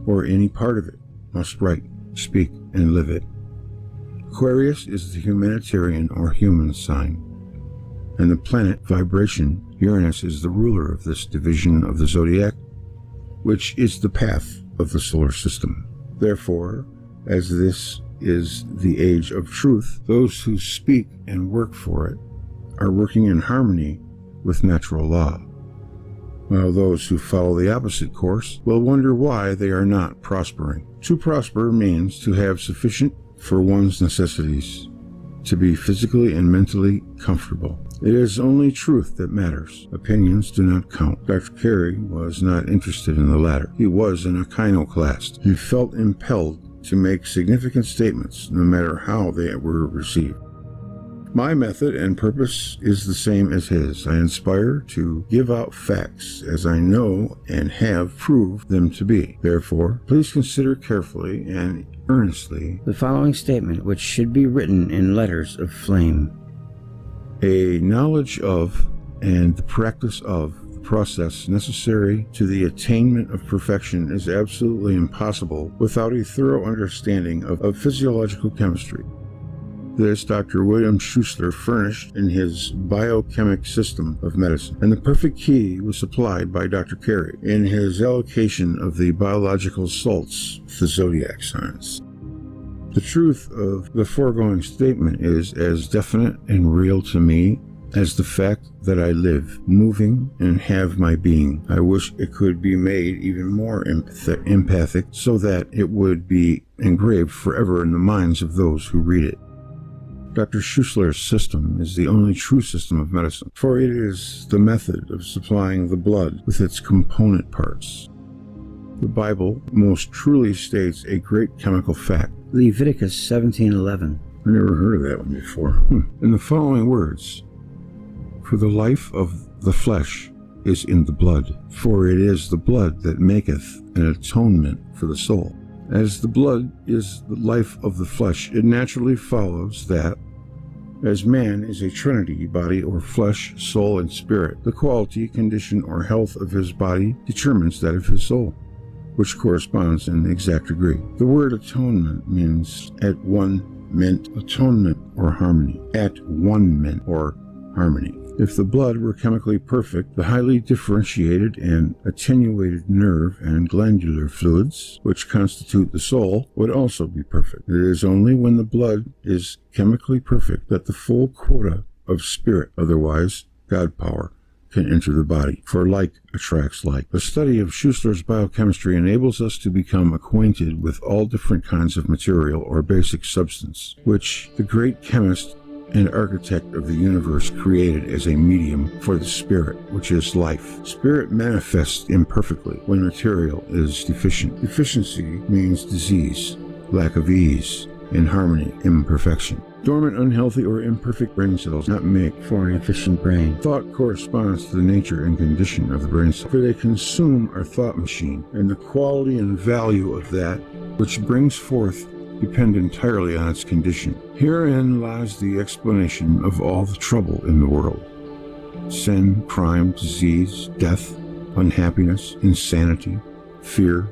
or any part of it, must write, speak, and live it. Aquarius is the humanitarian or human sign. And the planet vibration, Uranus, is the ruler of this division of the zodiac, which is the path of the solar system. Therefore, as this is the age of truth, those who speak and work for it are working in harmony with natural law, while those who follow the opposite course will wonder why they are not prospering. To prosper means to have sufficient for one's necessities, to be physically and mentally comfortable. It is only truth that matters. Opinions do not count. Dr. Carey was not interested in the latter. He was an iconoclast. He felt impelled to make significant statements, no matter how they were received. My method and purpose is the same as his. I inspire to give out facts as I know and have proved them to be. Therefore, please consider carefully and earnestly the following statement, which should be written in letters of flame. A knowledge of and the practice of the process necessary to the attainment of perfection is absolutely impossible without a thorough understanding of physiological chemistry. This Dr. William Schussler furnished in his Biochemic System of Medicine, and the perfect key was supplied by Dr. Carey in his allocation of the biological salts, the zodiac signs. The truth of the foregoing statement is as definite and real to me as the fact that I live, moving, and have my being. I wish it could be made even more empathic so that it would be engraved forever in the minds of those who read it. Dr. Schussler's system is the only true system of medicine, for it is the method of supplying the blood with its component parts. The Bible most truly states a great chemical fact. Leviticus 17:11. I never heard of that one before. In the following words, "For the life of the flesh is in the blood, for it is the blood that maketh an atonement for the soul." As the blood is the life of the flesh, it naturally follows that, as man is a trinity, body or flesh, soul, and spirit, the quality, condition, or health of his body determines that of his soul, which corresponds in exact degree. The word atonement means at one mint, atonement or harmony, at one mint or harmony. If the blood were chemically perfect, the highly differentiated and attenuated nerve and glandular fluids, which constitute the soul, would also be perfect. It is only when the blood is chemically perfect that the full quota of spirit, otherwise God power, can enter the body, for like attracts like. The study of Schussler's biochemistry enables us to become acquainted with all different kinds of material or basic substance, which the great chemist and architect of the universe created as a medium for the spirit, which is life. Spirit manifests imperfectly when material is deficient. Deficiency means disease, lack of ease, inharmony, imperfection. Dormant, unhealthy, or imperfect brain cells not make for an efficient brain. Thought corresponds to the nature and condition of the brain cell, for they consume our thought machine, and the quality and value of that which brings forth depend entirely on its condition. Herein lies the explanation of all the trouble in the world. Sin, crime, disease, death, unhappiness, insanity, fear,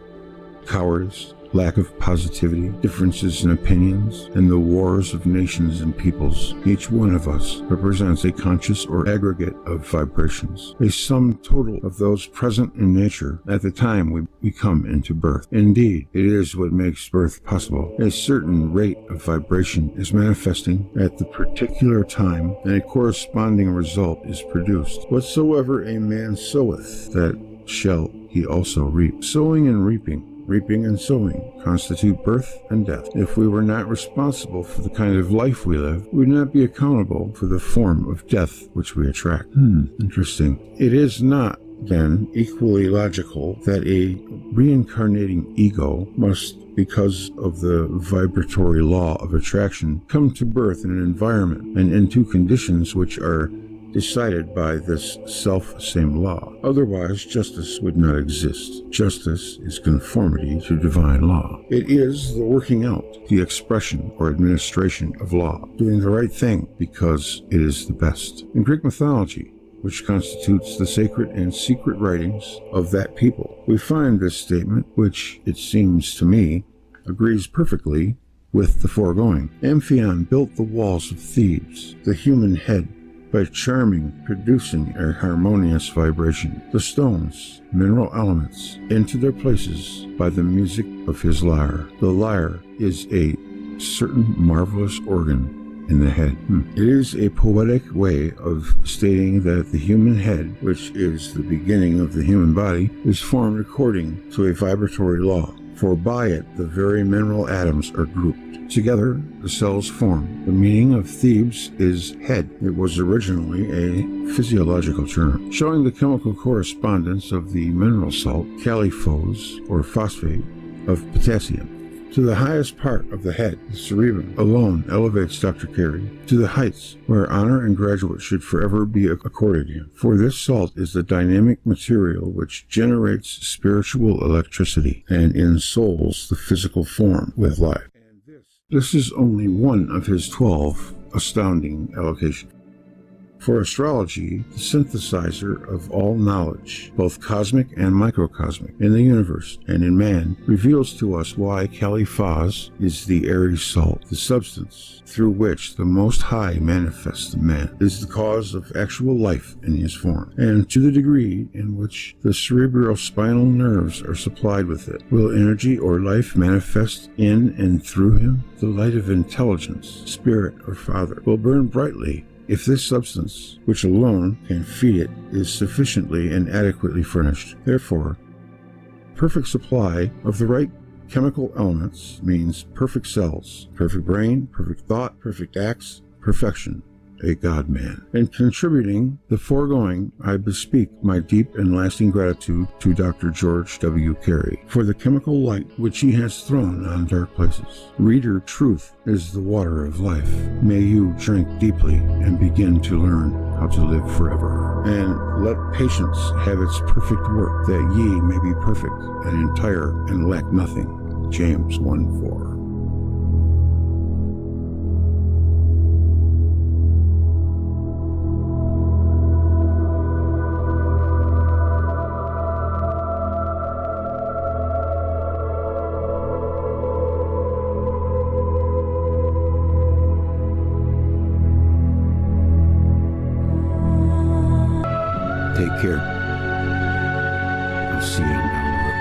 cowardice, lack of positivity, differences in opinions, and the wars of nations and peoples. Each one of us represents a conscious or aggregate of vibrations, a sum total of those present in nature at the time we come into birth. Indeed, it is what makes birth possible. A certain rate of vibration is manifesting at the particular time, and a corresponding result is produced. Whatsoever a man soweth, that shall he also reap. Sowing and reaping and sowing constitute birth and death. If we were not responsible for the kind of life we live, we would not be accountable for the form of death which we attract. Interesting. It is not, then, equally logical that a reincarnating ego must, because of the vibratory law of attraction, come to birth in an environment and into conditions which are decided by this self-same law. Otherwise, justice would not exist. Justice is conformity to divine law. It is the working out, the expression or administration of law, doing the right thing because it is the best. In Greek mythology, which constitutes the sacred and secret writings of that people, we find this statement, which, it seems to me, agrees perfectly with the foregoing. Amphion built the walls of Thebes, the human head, by producing a harmonious vibration. The stones, mineral elements, into their places by the music of his lyre. The lyre is a certain marvelous organ in the head. It is a poetic way of stating that the human head, which is the beginning of the human body, is formed according to a vibratory law, for by it the very mineral atoms are grouped. Together, the cells form. The meaning of Thebes is head. It was originally a physiological term, showing the chemical correspondence of the mineral salt, caliphos, or phosphate, of potassium. To the highest part of the head, the cerebrum, alone elevates Dr. Carey to the heights where honor and graduate should forever be accorded him. For this salt is the dynamic material which generates spiritual electricity and ensouls the physical form with life. And this is only one of his 12 astounding allocations. For astrology, the synthesizer of all knowledge, both cosmic and microcosmic, in the universe and in man, reveals to us why Caliphaz is the Aries salt, the substance through which the Most High manifests in man, is the cause of actual life in his form, and to the degree in which the cerebrospinal nerves are supplied with it, will energy or life manifest in and through him? The light of intelligence, spirit, or father will burn brightly if this substance, which alone can feed it, is sufficiently and adequately furnished. Therefore, perfect supply of the right chemical elements means perfect cells, perfect brain, perfect thought, perfect acts, perfection, a God-man. In contributing the foregoing, I bespeak my deep and lasting gratitude to Dr. George W. Carey for the chemical light which he has thrown on dark places. Reader, truth is the water of life. May you drink deeply and begin to learn how to live forever. And let patience have its perfect work, that ye may be perfect and entire and lack nothing. James 1:4. Take care. I'll see you down the road.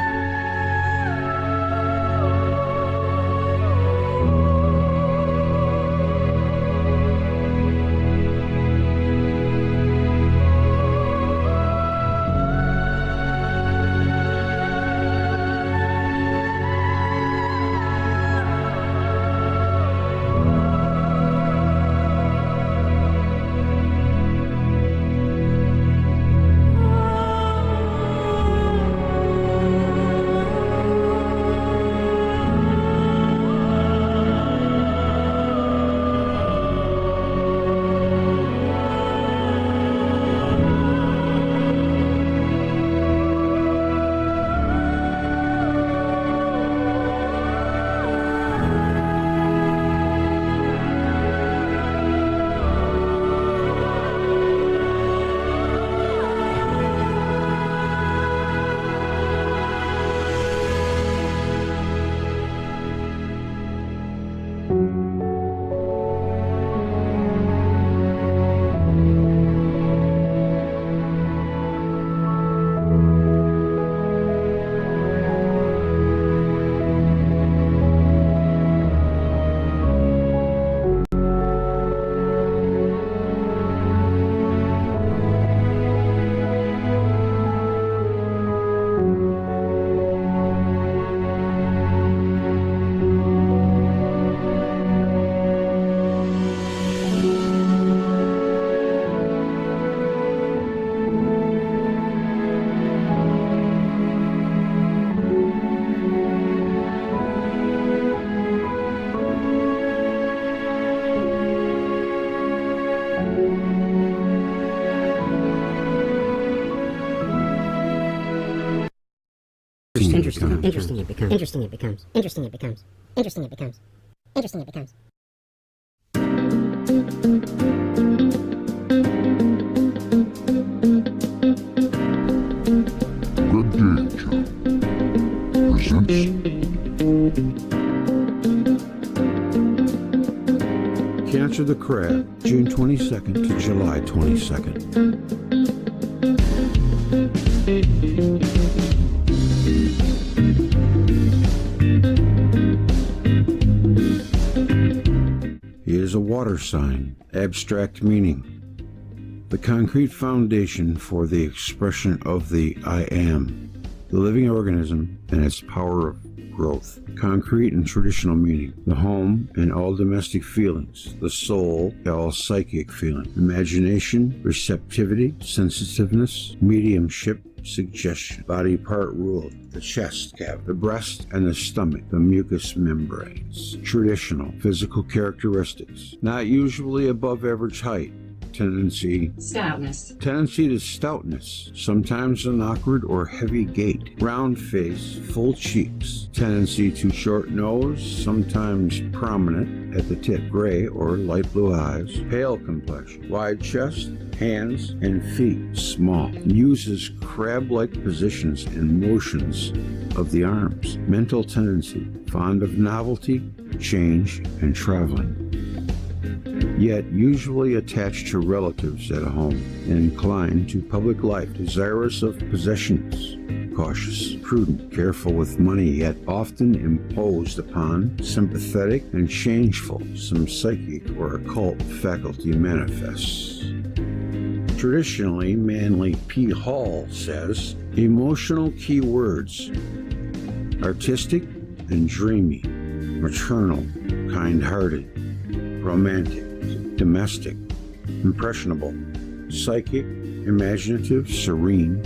Interesting it becomes. Interesting it becomes. Interesting it becomes. Interesting it becomes. Interesting it becomes. Good Day presents Cancer the Crab, June 22nd to July 22nd. He is a water sign, abstract meaning, the concrete foundation for the expression of the I am. the living organism and its power of growth. Concrete and traditional meaning, the home and all domestic feelings, the soul, all psychic feeling, imagination, receptivity, sensitiveness, mediumship, suggestion, body part rule, the chest cavity, the breast and the stomach, the mucous membranes. Traditional physical characteristics, not usually above average height. Tendency to stoutness, sometimes an awkward or heavy gait, round face, full cheeks, tendency to short nose, sometimes prominent at the tip, gray or light blue eyes, pale complexion, wide chest, hands and feet small, uses crab-like positions and motions of the arms, mental tendency, fond of novelty, change, and traveling. Yet usually attached to relatives at home, inclined to public life, desirous of possessions, cautious, prudent, careful with money, yet often imposed upon, sympathetic and changeful. Some psychic or occult faculty manifests. Traditionally, Manly P. Hall says, emotional key words, artistic and dreamy, maternal, kind-hearted, romantic, domestic, impressionable, psychic, imaginative, serene,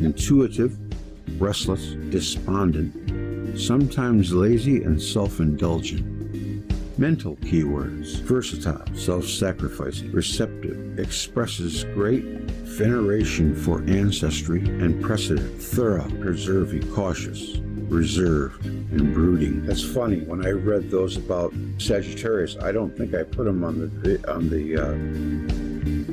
intuitive, restless, despondent, sometimes lazy and self-indulgent. Mental keywords, versatile, self-sacrificing, receptive, expresses great veneration for ancestry and precedent, thorough, preserving, cautious, reserved, and brooding. That's funny. When I read those about Sagittarius, I don't think I put them on the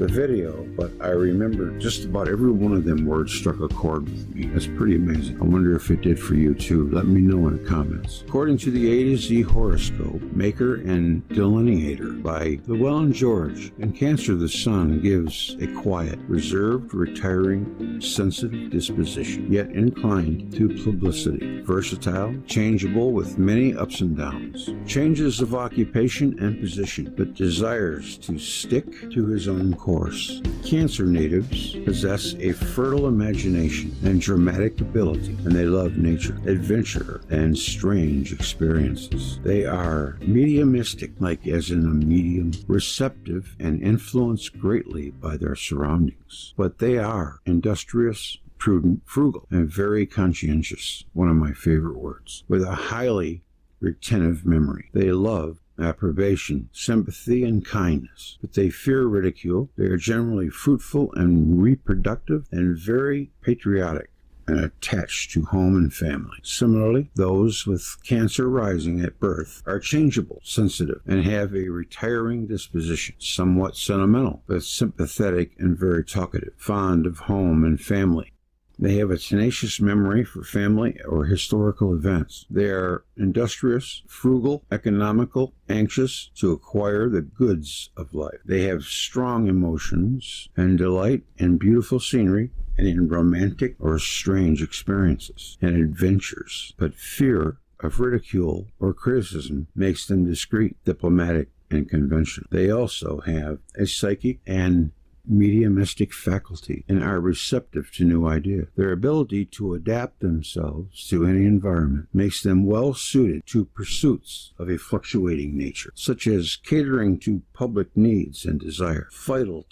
video, but I remember just about every one of them words struck a chord with me. That's pretty amazing. I wonder if it did for you too. Let me know in the comments. According to the A to Z horoscope, maker and delineator by Llewellyn George, in Cancer the Sun gives a quiet, reserved, retiring, sensitive disposition, yet inclined to publicity, versatile, changeable with many ups and downs, changes of occupation and position, but desires to stick to his own course. Cancer natives possess a fertile imagination and dramatic ability, and they love nature, adventure, and strange experiences. They are mediumistic, like as in a medium, receptive, and influenced greatly by their surroundings. But they are industrious, prudent, frugal, and very conscientious, one of my favorite words, with a highly retentive memory. They love approbation, sympathy, and kindness, but they fear ridicule. They are generally fruitful and reproductive and very patriotic and attached to home and family. Similarly, those with Cancer rising at birth are changeable, sensitive, and have a retiring disposition, somewhat sentimental, but sympathetic and very talkative, fond of home and family. They have a tenacious memory for family or historical events. They are industrious, frugal, economical, anxious to acquire the goods of life. They have strong emotions and delight in beautiful scenery and in romantic or strange experiences and adventures, but fear of ridicule or criticism makes them discreet, diplomatic, and conventional. They also have a psychic and mediumistic faculty and are receptive to new ideas. Their ability to adapt themselves to any environment makes them well suited to pursuits of a fluctuating nature, such as catering to public needs and desire. Vital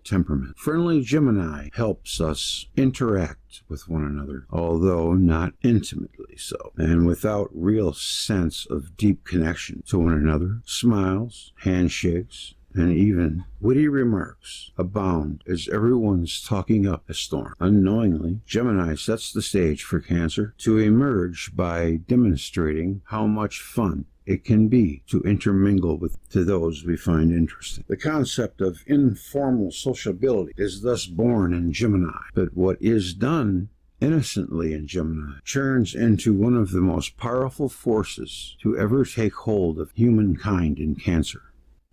temperament. Friendly Gemini helps us interact with one another, although not intimately so, and without real sense of deep connection to one another. Smiles, handshakes, and even witty remarks abound as everyone's talking up a storm. Unknowingly, Gemini sets the stage for Cancer to emerge by demonstrating how much fun it can be to intermingle to those we find interesting. The concept of informal sociability is thus born in Gemini, but what is done innocently in Gemini turns into one of the most powerful forces to ever take hold of humankind in Cancer.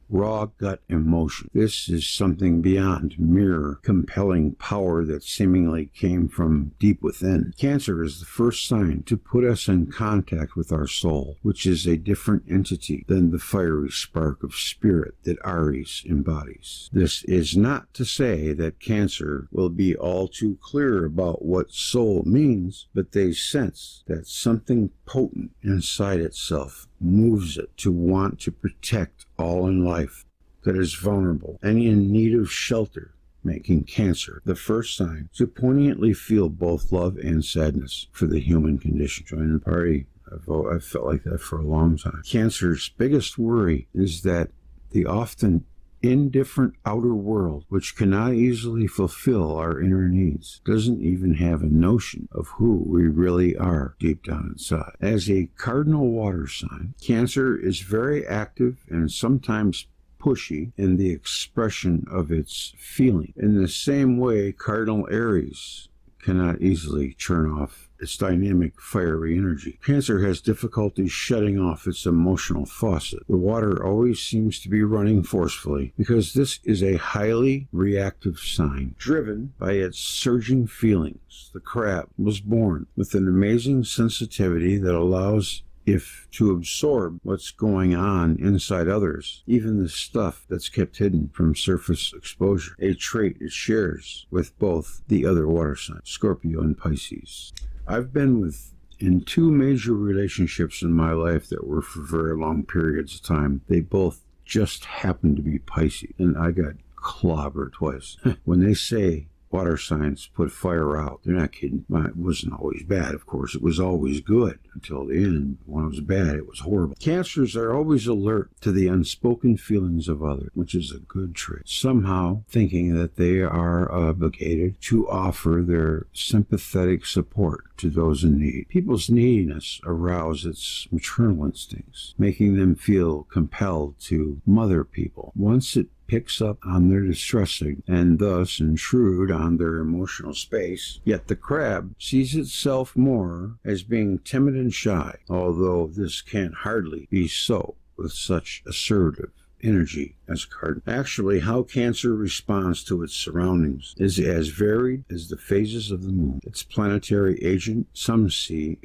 raw gut emotion. This is something beyond mere compelling power that seemingly came from deep within. Cancer is the first sign to put us in contact with our soul, which is a different entity than the fiery spark of spirit that Aries embodies. This is not to say that Cancer will be all too clear about what soul means, but they sense that something potent inside itself moves it to want to protect all in life that is vulnerable and in need of shelter, making Cancer the first sign to poignantly feel both love and sadness for the human condition. Join the party. I've felt like that for a long time. Cancer's biggest worry is that the often indifferent outer world, which cannot easily fulfill our inner needs, doesn't even have a notion of who we really are deep down inside. As a cardinal water sign, Cancer is very active and sometimes pushy in the expression of its feeling. In the same way, cardinal Aries cannot easily turn off its dynamic, fiery energy. Cancer has difficulty shutting off its emotional faucet. The water always seems to be running forcefully because this is a highly reactive sign, driven by its surging feelings. The crab was born with an amazing sensitivity that allows if to absorb what's going on inside others, even the stuff that's kept hidden from surface exposure, a trait it shares with both the other water signs, Scorpio and Pisces. I've been in two major relationships in my life that were for very long periods of time. They both just happened to be Pisces, and I got clobbered twice. When they say water signs put fire out, they're not kidding. It wasn't always bad, of course. It was always good until the end. When it was bad, it was horrible. Cancers are always alert to the unspoken feelings of others, which is a good trait. Somehow thinking that they are obligated to offer their sympathetic support to those in need. People's neediness arouse its maternal instincts, making them feel compelled to mother people. Once it picks up on their distressing and thus intrude on their emotional space. Yet the crab sees itself more as being timid and shy, although this can hardly be so with such assertive energy as cardinal. Actually, how Cancer responds to its surroundings is as varied as the phases of the moon. Its planetary agent, some see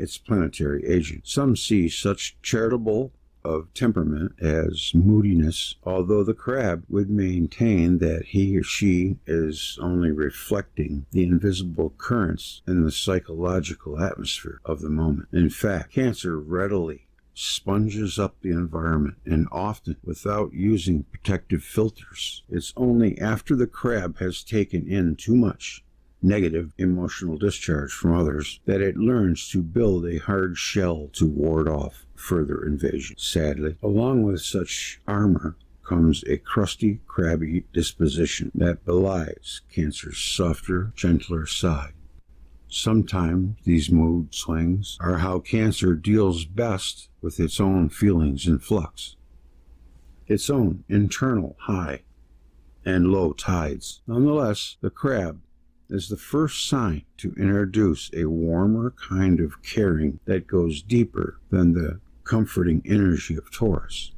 such charitable of temperament as moodiness, although the crab would maintain that he or she is only reflecting the invisible currents in the psychological atmosphere of the moment. In fact, Cancer readily sponges up the environment, and often without using protective filters. It's only after the crab has taken in too much negative emotional discharge from others that it learns to build a hard shell to ward off further invasion. Sadly, along with such armor comes a crusty, crabby disposition that belies Cancer's softer, gentler side. Sometimes these mood swings are how Cancer deals best with its own feelings in flux, its own internal high and low tides. Nonetheless, the crab is the first sign to introduce a warmer kind of caring that goes deeper than the comforting energy of Taurus.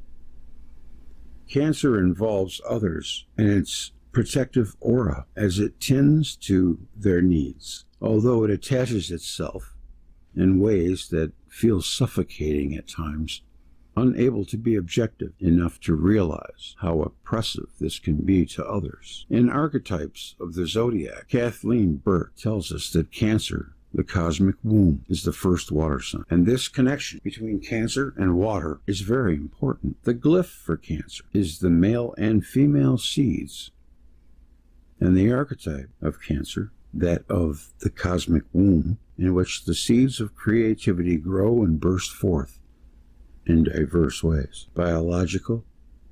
Cancer involves others in its protective aura as it tends to their needs, although it attaches itself in ways that feel suffocating at times, unable to be objective enough to realize how oppressive this can be to others. In Archetypes of the Zodiac, Kathleen Burt tells us that Cancer, the cosmic womb, is the first water sign, and this connection between Cancer and water is very important. The glyph for Cancer is the male and female seeds, and the archetype of Cancer, that of the cosmic womb, in which the seeds of creativity grow and burst forth in diverse ways: biological,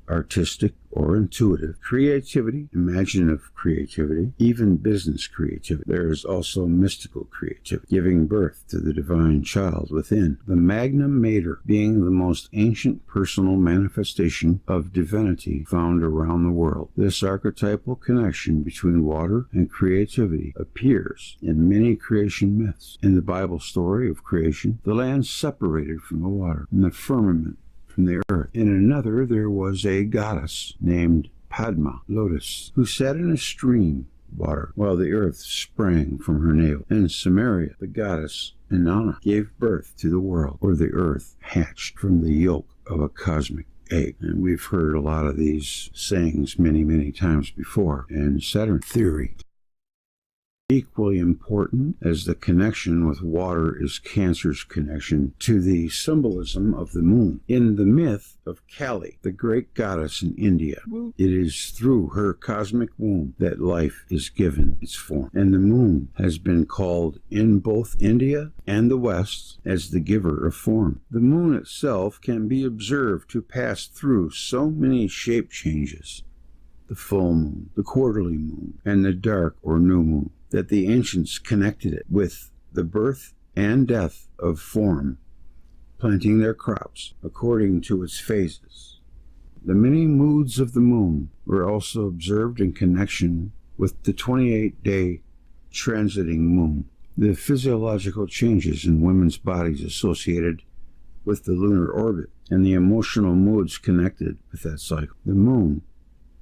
artistic, or intuitive creativity, imaginative creativity, even business creativity. There is also mystical creativity, giving birth to the divine child within. The Magnum Mater being the most ancient personal manifestation of divinity found around the world. This archetypal connection between water and creativity appears in many creation myths. In the Bible story of creation, the land separated from the water, and the firmament from from the earth. In another there was a goddess named Padma, lotus, who sat in a stream water while the earth sprang from her navel. In Samaria, the goddess Inanna gave birth to the world, or the earth hatched from the yolk of a cosmic egg. And we've heard a lot of these sayings many, many times before. And Saturn theory. Equally important as the connection with water is Cancer's connection to the symbolism of the moon. In the myth of Kali, the great goddess in India, it is through her cosmic womb that life is given its form. And the moon has been called in both India and the West as the giver of form. The moon itself can be observed to pass through so many shape changes, the full moon, the quarterly moon, and the dark or new moon, that the ancients connected it with the birth and death of form, planting their crops according to its phases. The many moods of the moon were also observed in connection with the 28-day transiting moon, the physiological changes in women's bodies associated with the lunar orbit, and the emotional moods connected with that cycle. The moon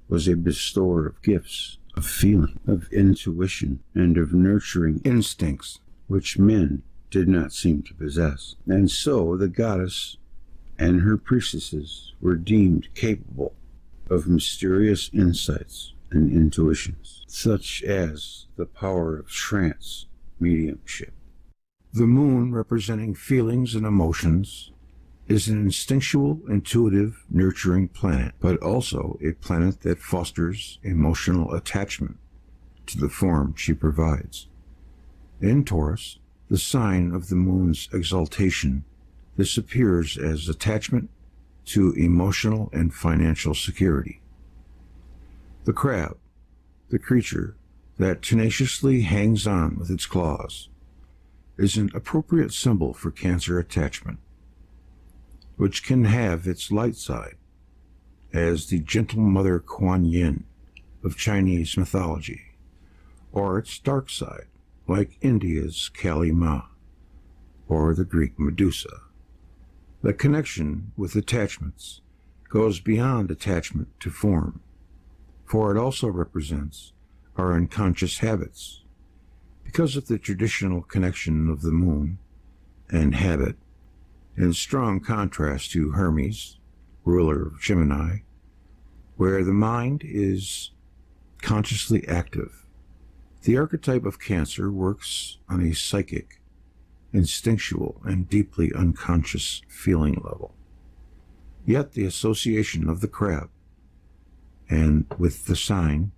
was a bestower of gifts, of feeling, of intuition, and of nurturing instincts, which men did not seem to possess. And so the goddess and her priestesses were deemed capable of mysterious insights and intuitions, such as the power of trance mediumship. The moon, representing feelings and emotions, is an instinctual, intuitive, nurturing planet, but also a planet that fosters emotional attachment to the form she provides. In Taurus, the sign of the moon's exaltation, this appears as attachment to emotional and financial security. The crab, the creature that tenaciously hangs on with its claws, is an appropriate symbol for Cancer attachment, which can have its light side, as the gentle mother Kuan Yin of Chinese mythology, or its dark side, like India's Kali Ma, or the Greek Medusa. The connection with attachments goes beyond attachment to form, for it also represents our unconscious habits. Because of the traditional connection of the moon and habit, in strong contrast to Hermes, ruler of Gemini, where the mind is consciously active. The archetype of Cancer works on a psychic, instinctual, and deeply unconscious feeling level. Yet the association of the crab and with the sign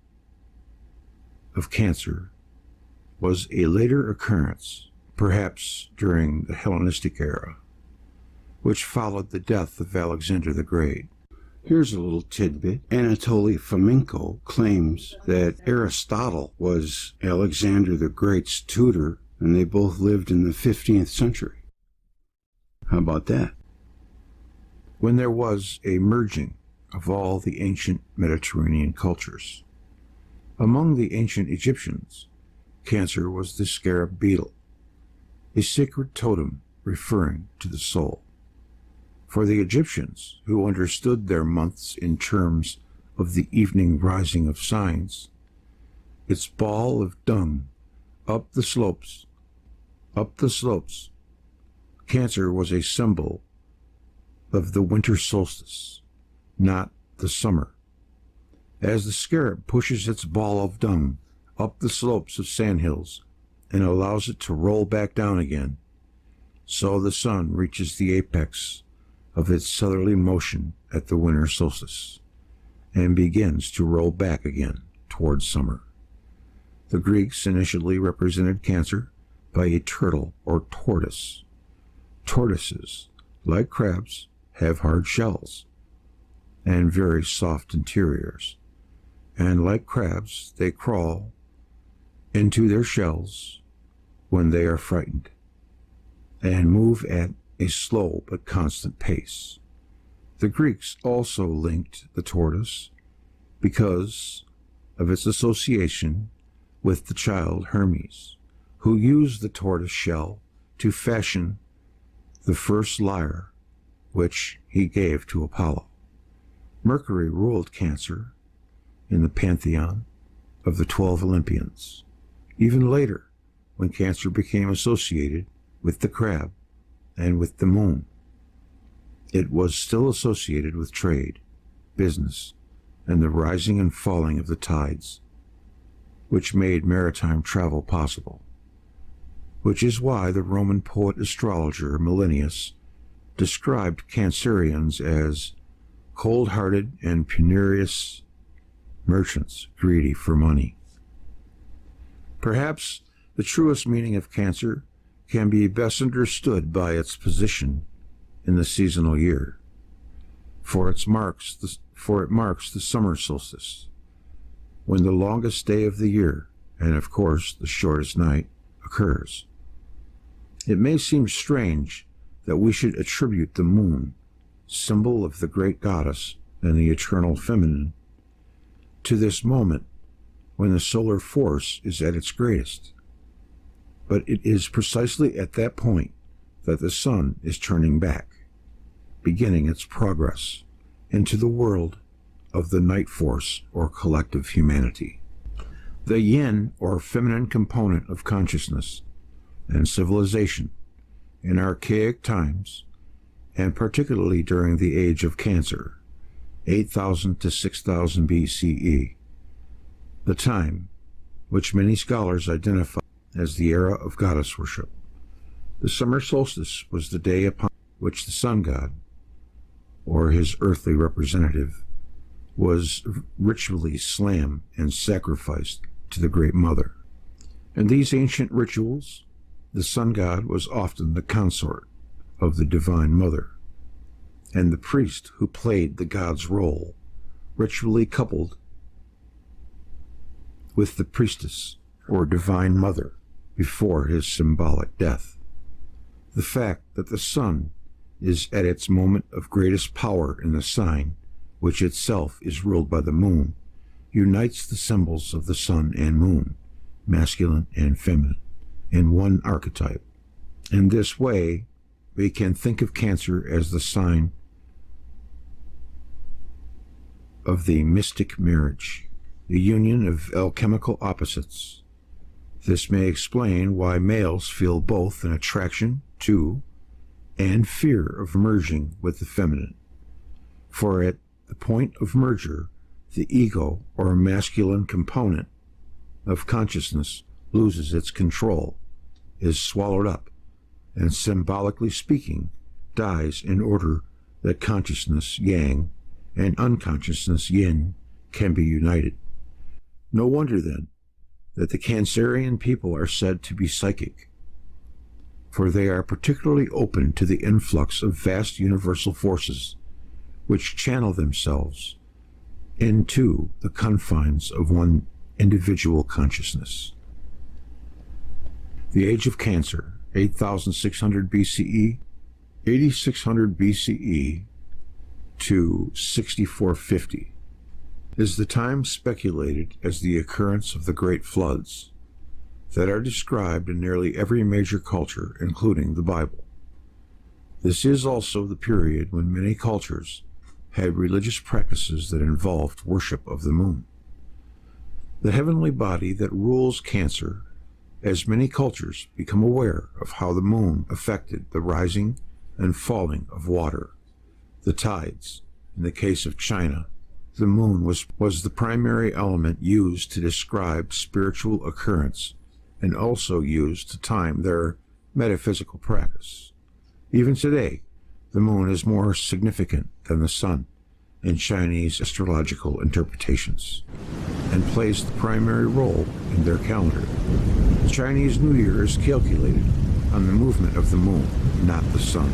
of Cancer was a later occurrence, perhaps during the Hellenistic era, which followed the death of Alexander the Great. Here's a little tidbit. Anatoly Fomenko claims that Aristotle was Alexander the Great's tutor, and they both lived in the 15th century. How about that? When there was a merging of all the ancient Mediterranean cultures. Among the ancient Egyptians, Cancer was the scarab beetle, a sacred totem referring to the soul. For the Egyptians, who understood their months in terms of the evening rising of signs, its ball of dung up the slopes. Cancer was a symbol of the winter solstice, not the summer. As the scarab pushes its ball of dung up the slopes of sandhills and allows it to roll back down again, so the sun reaches the apex of its southerly motion at the winter solstice and begins to roll back again towards summer. The Greeks initially represented Cancer by a turtle or tortoise. Tortoises, like crabs, have hard shells and very soft interiors, and like crabs, they crawl into their shells when they are frightened and move at a slow but constant pace. The Greeks also linked the tortoise because of its association with the child Hermes, who used the tortoise shell to fashion the first lyre which he gave to Apollo. Mercury ruled Cancer in the pantheon of the 12 Olympians. Even later, when Cancer became associated with the crab and with the moon, it was still associated with trade, business, and the rising and falling of the tides, which made maritime travel possible. Which is why the Roman poet-astrologer Millennius described Cancerians as cold-hearted and penurious merchants greedy for money. Perhaps the truest meaning of Cancer can be best understood by its position in the seasonal year, for it marks the summer solstice, when the longest day of the year, and of course the shortest night, occurs. It may seem strange that we should attribute the moon, symbol of the great goddess and the eternal feminine, to this moment when the solar force is at its greatest. But it is precisely at that point that the sun is turning back, beginning its progress into the world of the night force or collective humanity. The yin or feminine component of consciousness and civilization in archaic times, and particularly during the age of Cancer, 8,000 to 6,000 BCE, the time which many scholars identify as the era of goddess worship. The summer solstice was the day upon which the sun god, or his earthly representative, was ritually slammed and sacrificed to the Great Mother. In these ancient rituals, the sun god was often the consort of the Divine Mother, and the priest who played the god's role ritually coupled with the priestess or Divine Mother before his symbolic death. The fact that the sun is at its moment of greatest power in the sign, which itself is ruled by the moon, unites the symbols of the sun and moon, masculine and feminine, in one archetype. In this way, we can think of Cancer as the sign of the mystic marriage, the union of alchemical opposites. This may explain why males feel both an attraction to and fear of merging with the feminine. For at the point of merger, the ego or masculine component of consciousness loses its control, is swallowed up, and symbolically speaking, dies in order that consciousness yang and unconsciousness yin can be united. No wonder then that the Cancerian people are said to be psychic, for they are particularly open to the influx of vast universal forces which channel themselves into the confines of one individual consciousness. The age of Cancer, 8,600 BCE, 8,600 BCE to 6450, is the time speculated as the occurrence of the great floods that are described in nearly every major culture, including the Bible. This is also the period when many cultures had religious practices that involved worship of the moon. The heavenly body that rules Cancer, as many cultures become aware of how the moon affected the rising and falling of water, the tides. In the case of China, the moon was the primary element used to describe spiritual occurrence and also used to time their metaphysical practice. Even today, the moon is more significant than the sun in Chinese astrological interpretations and plays the primary role in their calendar. The Chinese New Year is calculated on the movement of the moon, not the sun.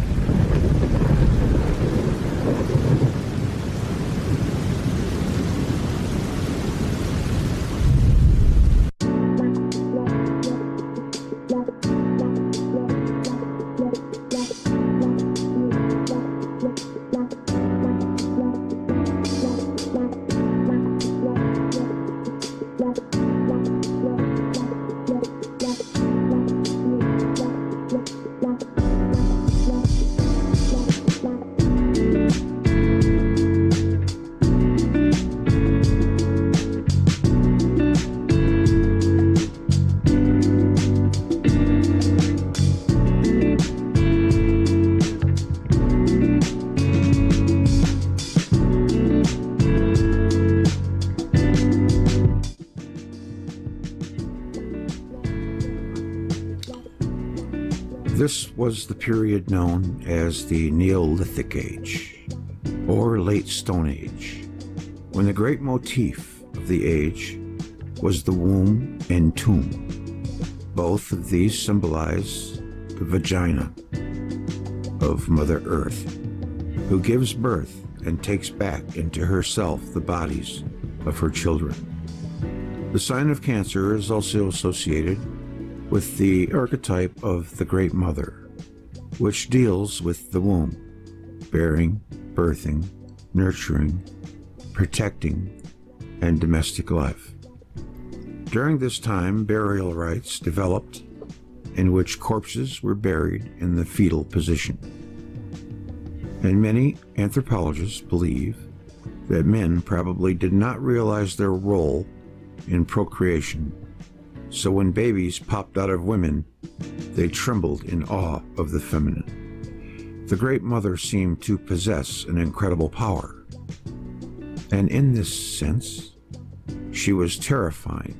This was the period known as the Neolithic Age, or Late Stone Age, when the great motif of the age was the womb and tomb. Both of these symbolize the vagina of Mother Earth, who gives birth and takes back into herself the bodies of her children. The sign of Cancer is also associated with the archetype of the Great Mother, which deals with the womb, bearing, birthing, nurturing, protecting, and domestic life. During this time, burial rites developed in which corpses were buried in the fetal position. And many anthropologists believe that men probably did not realize their role in procreation, so when babies popped out of women, they trembled in awe of the feminine. The Great Mother seemed to possess an incredible power, and in this sense, she was terrifying,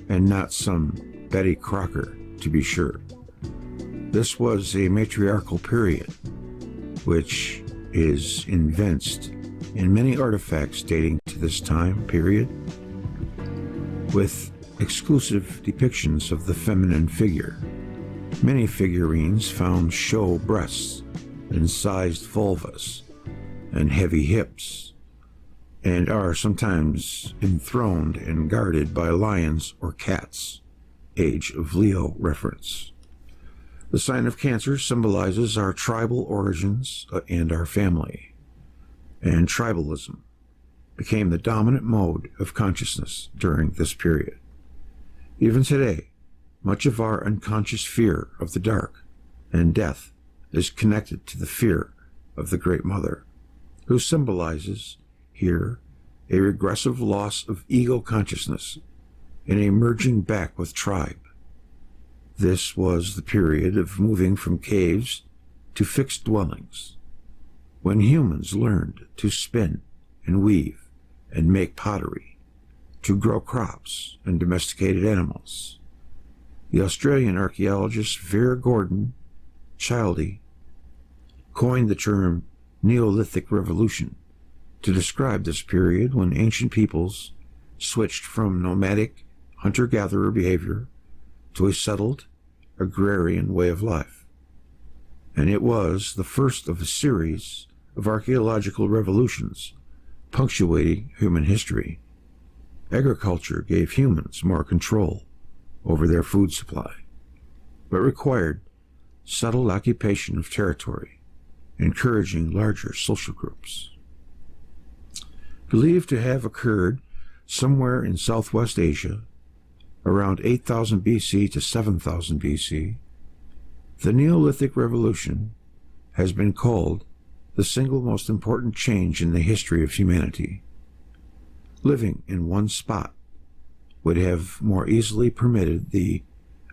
and not some Betty Crocker, to be sure. This was a matriarchal period, which is evinced in many artifacts dating to this time period, with exclusive depictions of the feminine figure. Many figurines found show breasts and sized vulvas and heavy hips, and are sometimes enthroned and guarded by lions or cats. Age of Leo reference. The sign of Cancer symbolizes our tribal origins and our family, and tribalism became the dominant mode of consciousness during this period. Even today, much of our unconscious fear of the dark and death is connected to the fear of the Great Mother, who symbolizes here a regressive loss of ego consciousness and a merging back with tribe. This was the period of moving from caves to fixed dwellings, when humans learned to spin and weave and make pottery, to grow crops and domesticated animals. The Australian archaeologist Vera Gordon Childee coined the term Neolithic Revolution to describe this period when ancient peoples switched from nomadic hunter-gatherer behavior to a settled agrarian way of life. And it was the first of a series of archaeological revolutions punctuating human history. Agriculture gave humans more control over their food supply, but required settled occupation of territory, encouraging larger social groups. Believed to have occurred somewhere in Southwest Asia, around 8000 BC to 7000 BC, the Neolithic Revolution has been called the single most important change in the history of humanity. Living in one spot would have more easily permitted the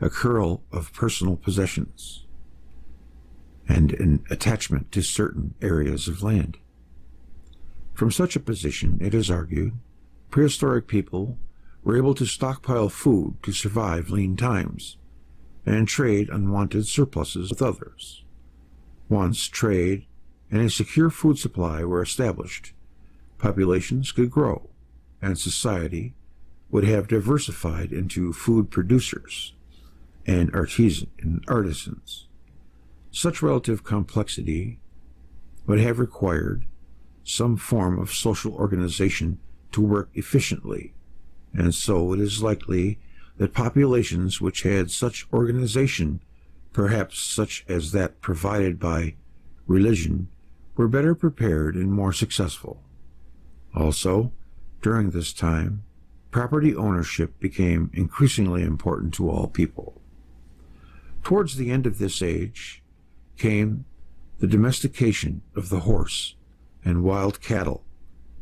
accrual of personal possessions and an attachment to certain areas of land. From such a position, it is argued, prehistoric people were able to stockpile food to survive lean times and trade unwanted surpluses with others. Once trade and a secure food supply were established, populations could grow and society would have diversified into food producers and artisans. Such relative complexity would have required some form of social organization to work efficiently, and so it is likely that populations which had such organization, perhaps such as that provided by religion, were better prepared and more successful. Also, during this time, property ownership became increasingly important to all people. Towards the end of this age came the domestication of the horse and wild cattle,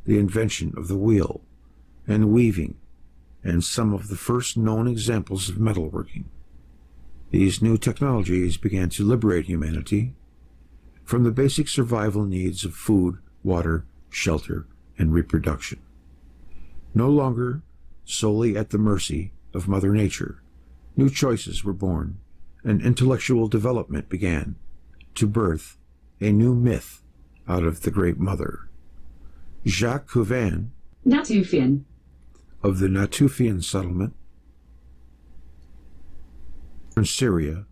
the invention of the wheel and weaving, and some of the first known examples of metalworking. These new technologies began to liberate humanity from the basic survival needs of food, water, shelter, and reproduction. No longer solely at the mercy of Mother Nature, new choices were born and intellectual development began to birth a new myth out of the Great Mother. Jacques Cuvier Natufian. of the Natufian settlement in Syria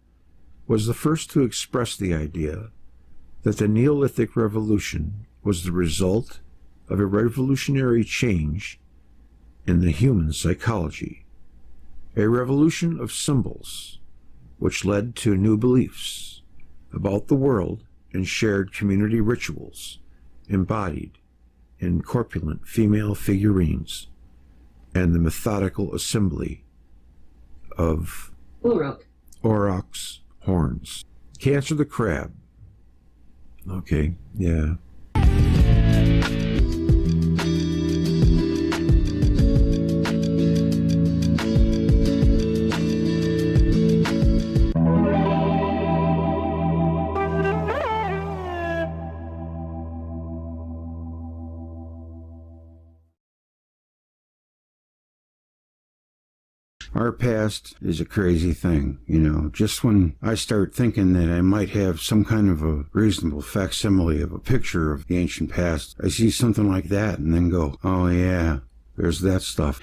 was the first to express the idea that the Neolithic revolution was the result of a revolutionary change in the human psychology, a revolution of symbols which led to new beliefs about the world and shared community rituals embodied in corpulent female figurines and the methodical assembly of aurochs horns. Cancer the crab. Okay, yeah. Our past is a crazy thing, you know. Just when I start thinking that I might have some kind of a reasonable facsimile of a picture of the ancient past, I see something like that and then go, oh yeah, there's that stuff.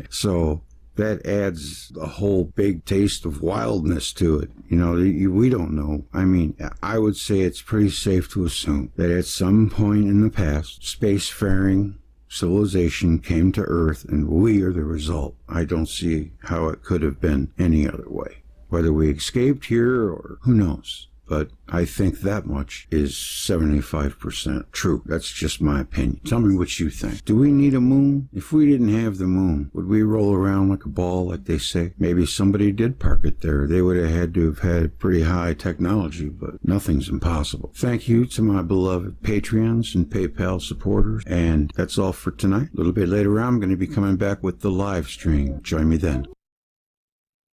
So that adds a whole big taste of wildness to it. You know, we don't know. I mean, I would say it's pretty safe to assume that at some point in the past, spacefaring civilization came to Earth, and we are the result. I don't see how it could have been any other way. Whether we escaped here or who knows. But I think that much is 75% true. That's just my opinion. Tell me what you think. Do we need a moon? If we didn't have the moon, would we roll around like a ball, like they say? Maybe somebody did park it there. They would have had to have had pretty high technology, but nothing's impossible. Thank you to my beloved Patreons and PayPal supporters. And that's all for tonight. A little bit later on, I'm going to be coming back with the live stream. Join me then.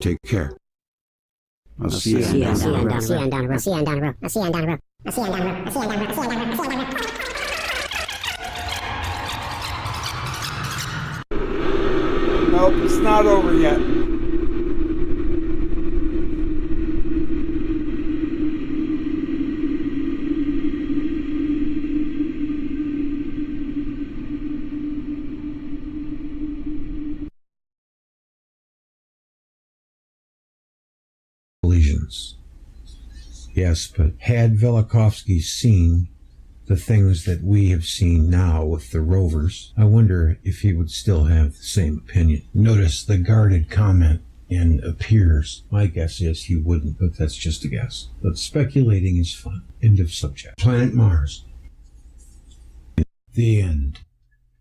Take care. I'll see you down the road. I'll see you down the road. I'll see you down the road. I'll see you down the road. I'll see you down the road. I'll see you down the road. I'll see you down the road. I'll see you down the road. I'll see you down the road. Nope, it's not over yet. Lesions. Yes, but had Velikovsky seen the things that we have seen now with the rovers, I wonder if he would still have the same opinion. Notice the guarded comment in appears. My guess is he wouldn't, but that's just a guess. But speculating is fun. End of subject. Planet Mars. The end.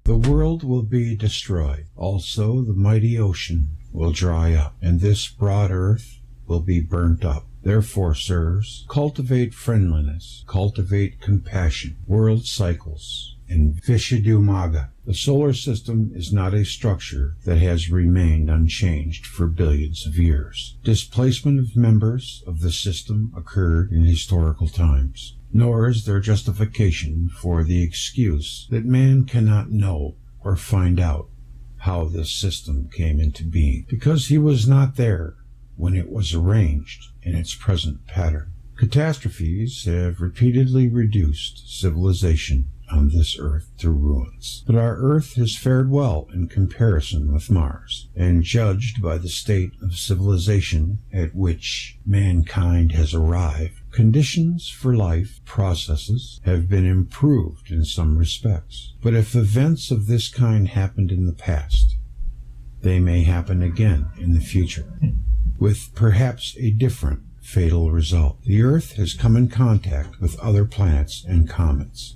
The world will be destroyed. Also, the mighty ocean will dry up, and this broad earth will be burnt up. Therefore, sirs, cultivate friendliness, cultivate compassion, world cycles, and Vishadumaga. The solar system is not a structure that has remained unchanged for billions of years. Displacement of members of the system occurred in historical times, nor is there justification for the excuse that man cannot know or find out how this system came into being, because he was not there when it was arranged in its present pattern. Catastrophes have repeatedly reduced civilization on this earth to ruins. But our earth has fared well in comparison with Mars, and judged by the state of civilization at which mankind has arrived, conditions for life processes have been improved in some respects. But if events of this kind happened in the past, they may happen again in the future, with perhaps a different fatal result. The Earth has come in contact with other planets and comets.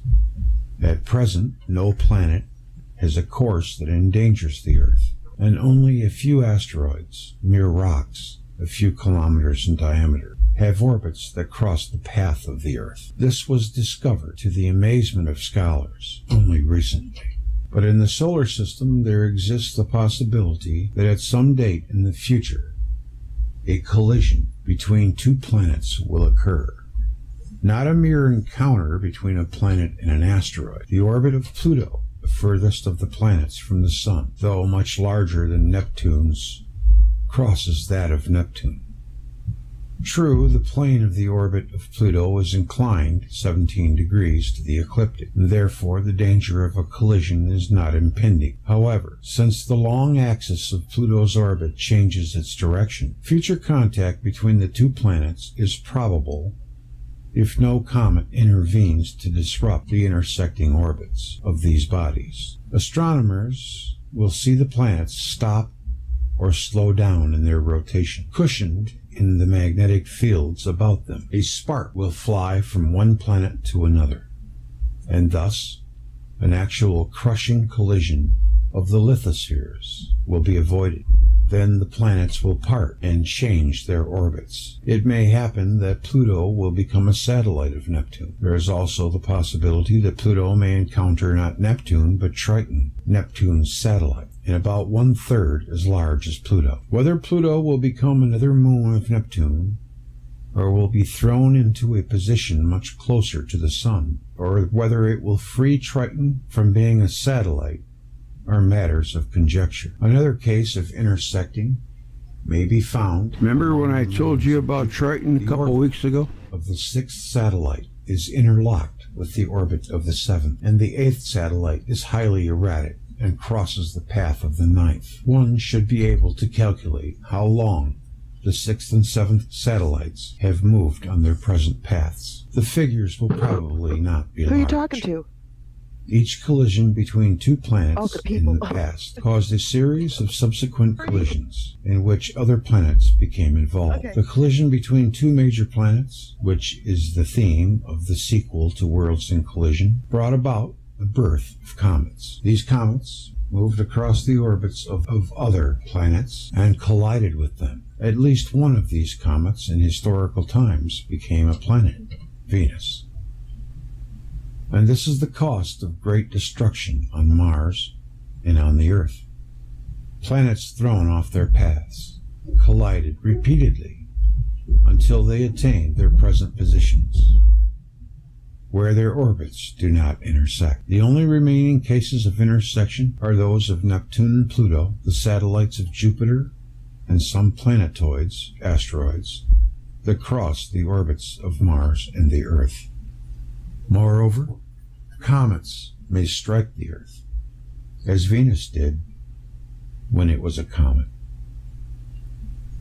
At present, no planet has a course that endangers the Earth, and only a few asteroids, mere rocks, a few kilometers in diameter, have orbits that cross the path of the Earth. This was discovered, to the amazement of scholars, only recently. But in the solar system, there exists the possibility that at some date in the future, a collision between two planets will occur. Not a mere encounter between a planet and an asteroid. The orbit of Pluto, the furthest of the planets from the Sun, though much larger than Neptune's, crosses that of Neptune. True, the plane of the orbit of Pluto is inclined 17 degrees to the ecliptic, and therefore the danger of a collision is not impending. However, since the long axis of Pluto's orbit changes its direction, future contact between the two planets is probable if no comet intervenes to disrupt the intersecting orbits of these bodies. Astronomers will see the planets stop or slow down in their rotation, cushioned in the magnetic fields about them. A spark will fly from one planet to another, and thus an actual crushing collision of the lithospheres will be avoided. Then the planets will part and change their orbits. It may happen that Pluto will become a satellite of Neptune. There is also the possibility that Pluto may encounter not Neptune, but Triton, Neptune's satellite, and about 1/3 as large as Pluto. Whether Pluto will become another moon of Neptune, or will be thrown into a position much closer to the Sun, or whether it will free Triton from being a satellite, are matters of conjecture. Another case of intersecting may be found. Remember when I told you about Triton a couple weeks ago? Of the 6th satellite is interlocked with the orbit of the 7th, and the 8th satellite is highly erratic and crosses the path of the 9th. One should be able to calculate how long the 6th and 7th satellites have moved on their present paths. The figures will probably not be large. Who are you talking to? Each collision between two planets in the past caused a series of subsequent collisions in which other planets became involved. The collision between two major planets, which is the theme of the sequel to Worlds in Collision, brought about the birth of comets. These comets moved across the orbits of other planets and collided with them. At least one of these comets in historical times became a planet, Venus. And this is the cost of great destruction on Mars and on the Earth. Planets thrown off their paths collided repeatedly until they attained their present positions, where their orbits do not intersect. The only remaining cases of intersection are those of Neptune and Pluto, the satellites of Jupiter, and some planetoids, asteroids, that cross the orbits of Mars and the Earth. Moreover, comets may strike the Earth, as Venus did when it was a comet.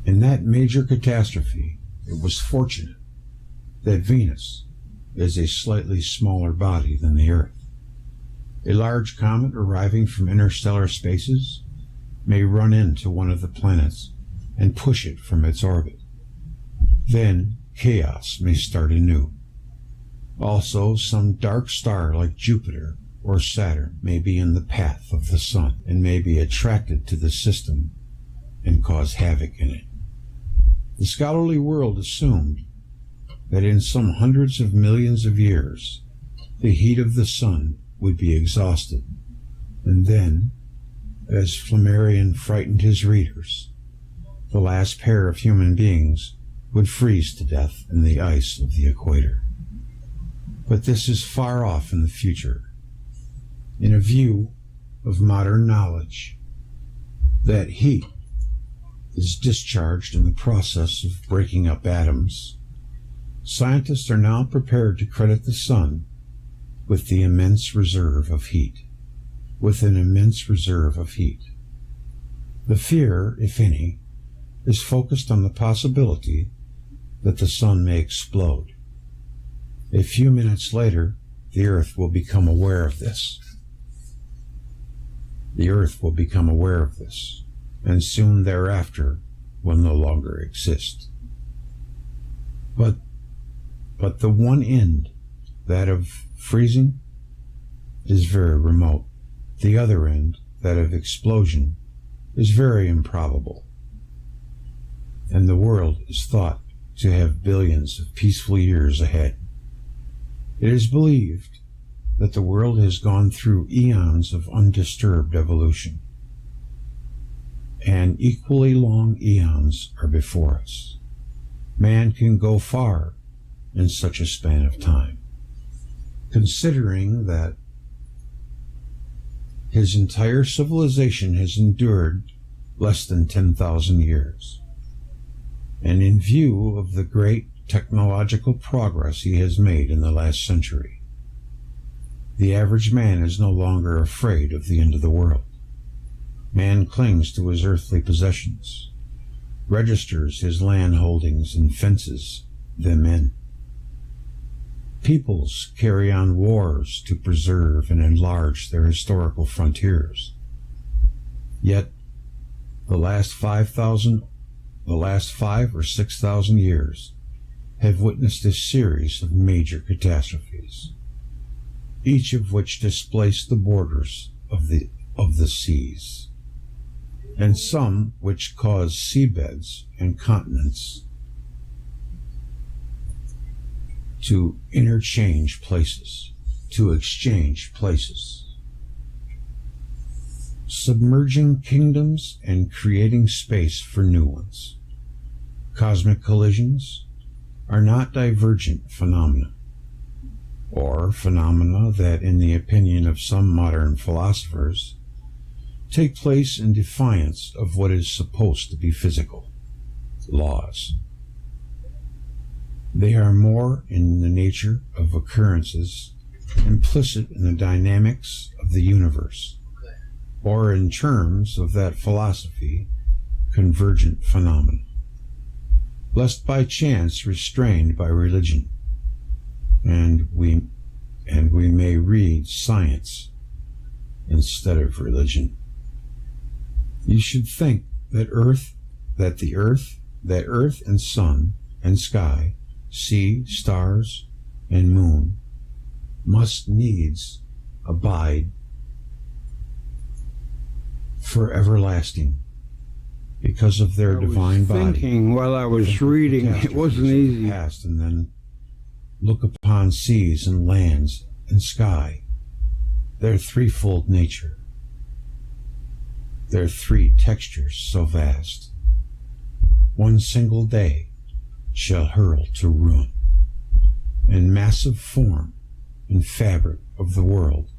In that major catastrophe, it was fortunate that Venus is a slightly smaller body than the Earth. A large comet arriving from interstellar spaces may run into one of the planets and push it from its orbit. Then chaos may start anew. Also, some dark star like Jupiter or Saturn may be in the path of the Sun and may be attracted to the system and cause havoc in it. The scholarly world assumed that in some hundreds of millions of years, the heat of the Sun would be exhausted, and then, as Flammarion frightened his readers, the last pair of human beings would freeze to death in the ice of the equator. But this is far off in the future. In a view of modern knowledge, that heat is discharged in the process of breaking up atoms, scientists are now prepared to credit the Sun with the immense reserve of heat. With an immense reserve of heat. The fear, if any, is focused on the possibility that the Sun may explode. A few minutes later, the Earth will become aware of this. The Earth will become aware of this, and soon thereafter will no longer exist. But the one end, that of freezing, is very remote. The other end, that of explosion, is very improbable. And the world is thought to have billions of peaceful years ahead. It is believed that the world has gone through eons of undisturbed evolution, and equally long eons are before us. Man can go far in such a span of time, considering that his entire civilization has endured less than 10,000 years. And in view of the great technological progress he has made in the last century, the average man is no longer afraid of the end of the world. Man clings to his earthly possessions, registers his land holdings, and fences them in. Peoples carry on wars to preserve and enlarge their historical frontiers. Yet, the last 5 or 6,000 years have witnessed a series of major catastrophes, each of which displaced the borders of the seas, and some which caused seabeds and continents to exchange places, submerging kingdoms and creating space for new ones. Cosmic collisions are not divergent phenomena, or phenomena that, in the opinion of some modern philosophers, take place in defiance of what is supposed to be physical laws. They are more in the nature of occurrences implicit in the dynamics of the universe, or in terms of that philosophy, convergent phenomena, lest by chance restrained by religion, and we may read science instead of religion. You should think that earth and sun and sky, sea, stars, and moon must needs abide for everlasting because of their divine body. Thinking while I was reading, it wasn't easy. Past, and then look upon seas and lands and sky, their threefold nature, their three textures so vast. One single day shall hurl to ruin, and massive form and fabric of the world,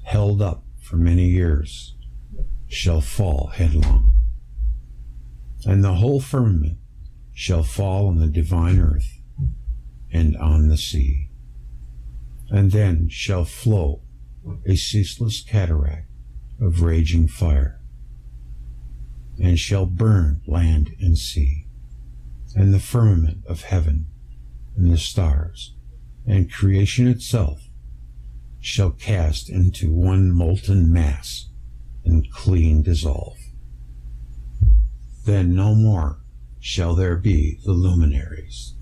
held up for many years, shall fall headlong, and the whole firmament shall fall on the divine earth and on the sea, and then shall flow a ceaseless cataract of raging fire, and shall burn land and sea, and the firmament of heaven and the stars, and creation itself shall cast into one molten mass and clean dissolve. Then no more shall there be the luminaries,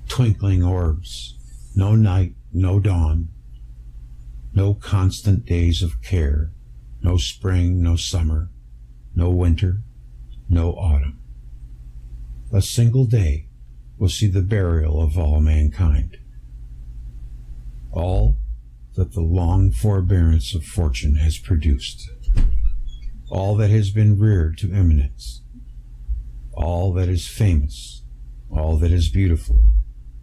twinkling orbs, no night, no dawn, no constant days of care, no spring, no summer, no winter, no autumn. A single day will see the burial of all mankind. All that the long forbearance of fortune has produced, all that has been reared to eminence, all that is famous, all that is beautiful,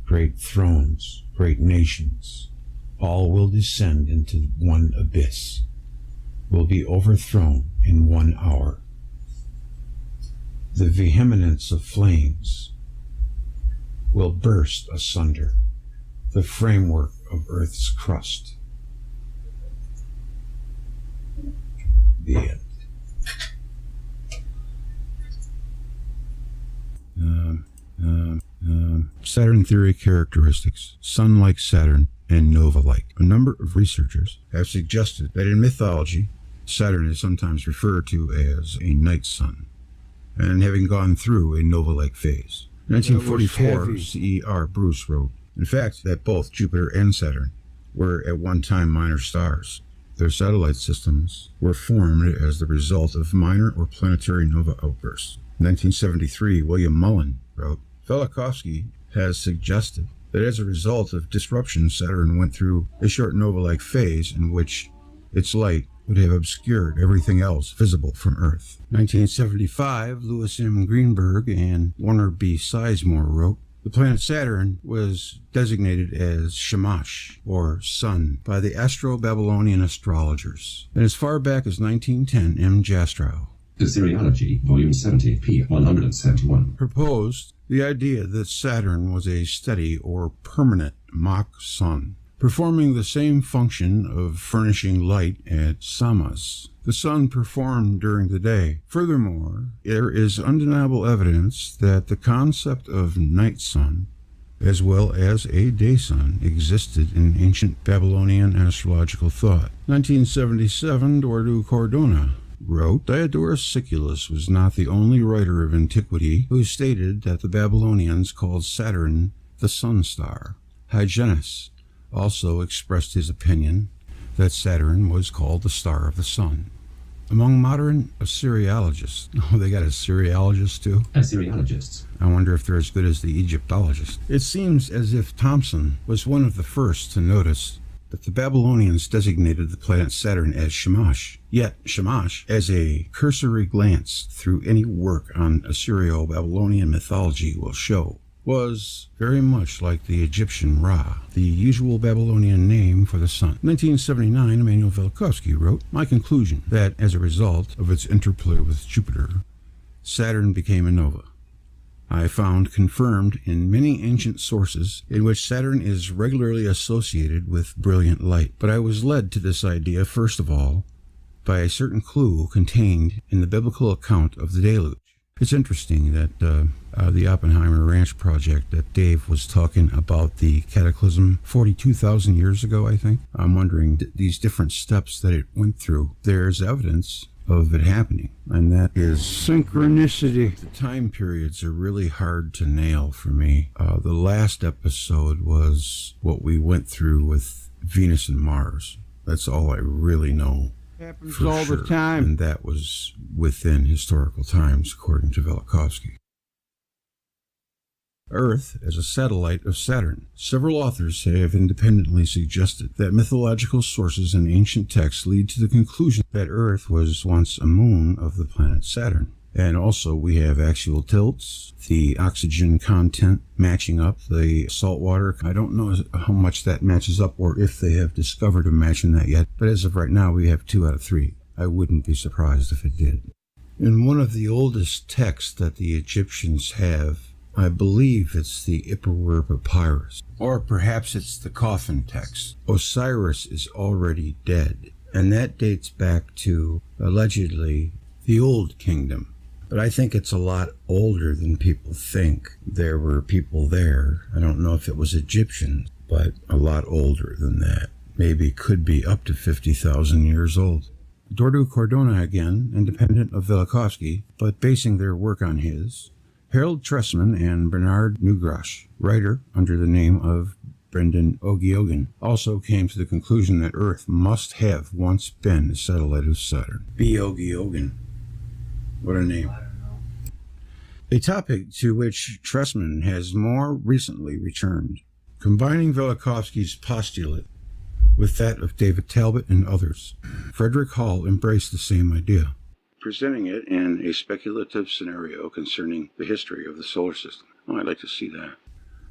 great thrones, great nations, all will descend into one abyss, will be overthrown in 1 hour. The vehemence of flames will burst asunder the framework of Earth's crust. The end. Saturn theory characteristics: Sun-like Saturn and nova-like. A number of researchers have suggested that in mythology, Saturn is sometimes referred to as a night sun, and having gone through a nova-like phase. 1944, C.E.R. Bruce wrote, in fact, that both Jupiter and Saturn were at one time minor stars. Their satellite systems were formed as the result of minor or planetary nova outbursts. 1973, William Mullen wrote, Velikovsky has suggested that as a result of disruption, Saturn went through a short nova-like phase in which its light would have obscured everything else visible from Earth. 1975, Lewis M. Greenberg and Warner B. Sizemore wrote, the planet Saturn was designated as Shamash, or Sun, by the Astro-Babylonian astrologers. And as far back as 1910, M. Jastrow Cancerian, Volume 70, p. 171. Proposed the idea that Saturn was a steady or permanent mock sun, performing the same function of furnishing light at Samos. The sun performed during the day. Furthermore, there is undeniable evidence that the concept of night sun, as well as a day sun, existed in ancient Babylonian astrological thought. 1977, Eduardo Cardona wrote, Diodorus Siculus was not the only writer of antiquity who stated that the Babylonians called Saturn the sun star. Hyginus also expressed his opinion that Saturn was called the star of the sun. Among modern Assyriologists, they got Assyriologists too? Assyriologists. I wonder if they're as good as the Egyptologists. It seems as if Thomson was one of the first to notice that the Babylonians designated the planet Saturn as Shamash. Yet Shamash, as a cursory glance through any work on Assyrio-Babylonian mythology will show, was very much like the Egyptian Ra, the usual Babylonian name for the sun. 1979, Emanuel Velikovsky wrote, My conclusion that as a result of its interplay with Jupiter, Saturn became a nova. I found confirmed in many ancient sources in which Saturn is regularly associated with brilliant light. But I was led to this idea, first of all, by a certain clue contained in the biblical account of the deluge. It's interesting that the Oppenheimer Ranch project that Dave was talking about, the cataclysm 42,000 years ago, I think. I'm wondering, these different steps that it went through, there's evidence of it happening, and that is synchronicity. The time periods are really hard to nail for me. The last episode was what we went through with Venus and Mars. That's all I really know. Happens for all sure. the time. And that was within historical times, according to Velikovsky. Earth as a satellite of Saturn. Several authors have independently suggested that mythological sources in ancient texts lead to the conclusion that Earth was once a moon of the planet Saturn. And also we have axial tilts, the oxygen content matching up, the salt water. I don't know how much that matches up or if they have discovered a match in that yet, but as of right now we have 2 out of 3. I wouldn't be surprised if it did. In one of the oldest texts that the Egyptians have, I believe it's the Ipuwer Papyrus, or perhaps it's the Coffin text. Osiris is already dead, and that dates back to, allegedly, the Old Kingdom. But I think it's a lot older than people think. There were people there. I don't know if it was Egyptians, but a lot older than that. Maybe could be up to 50,000 years old. Eduardo Cardona again, independent of Velikovsky, but basing their work on his. Harold Tressman and Bernard Neugrash, writer under the name of Brendan Ogiogan, also came to the conclusion that Earth must have once been a satellite of Saturn. B. Ogiogan. What a name. A topic to which Tressman has more recently returned, combining Velikovsky's postulate with that of David Talbot and others. Frederick Hall embraced the same idea, presenting it in a speculative scenario concerning the history of the solar system. Oh, I'd like to see that.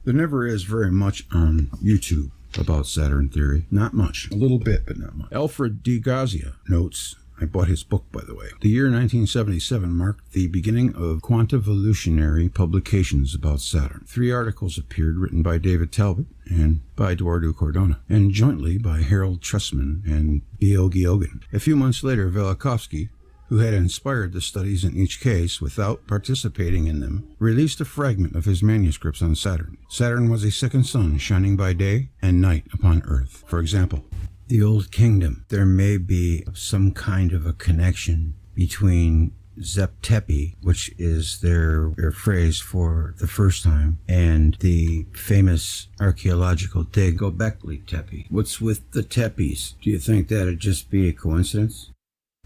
There never is very much on YouTube about Saturn theory. Not much. A little bit, but not much. Alfred D. Gazia notes, I bought his book, by the way. The year 1977 marked the beginning of quantivolutionary publications about Saturn. 3 articles appeared written by David Talbot and by Eduardo Cardona, and jointly by Harold Tressman and B. Ogiogan. A few months later, Velikovsky, who had inspired the studies in each case without participating in them, released a fragment of his manuscripts on Saturn. Saturn was a second sun shining by day and night upon Earth. For example, the Old Kingdom. There may be some kind of a connection between Zep-Tepi, which is their phrase for the first time, and the famous archaeological dig Göbekli Tepe. What's with the Tepes? Do you think that'd just be a coincidence?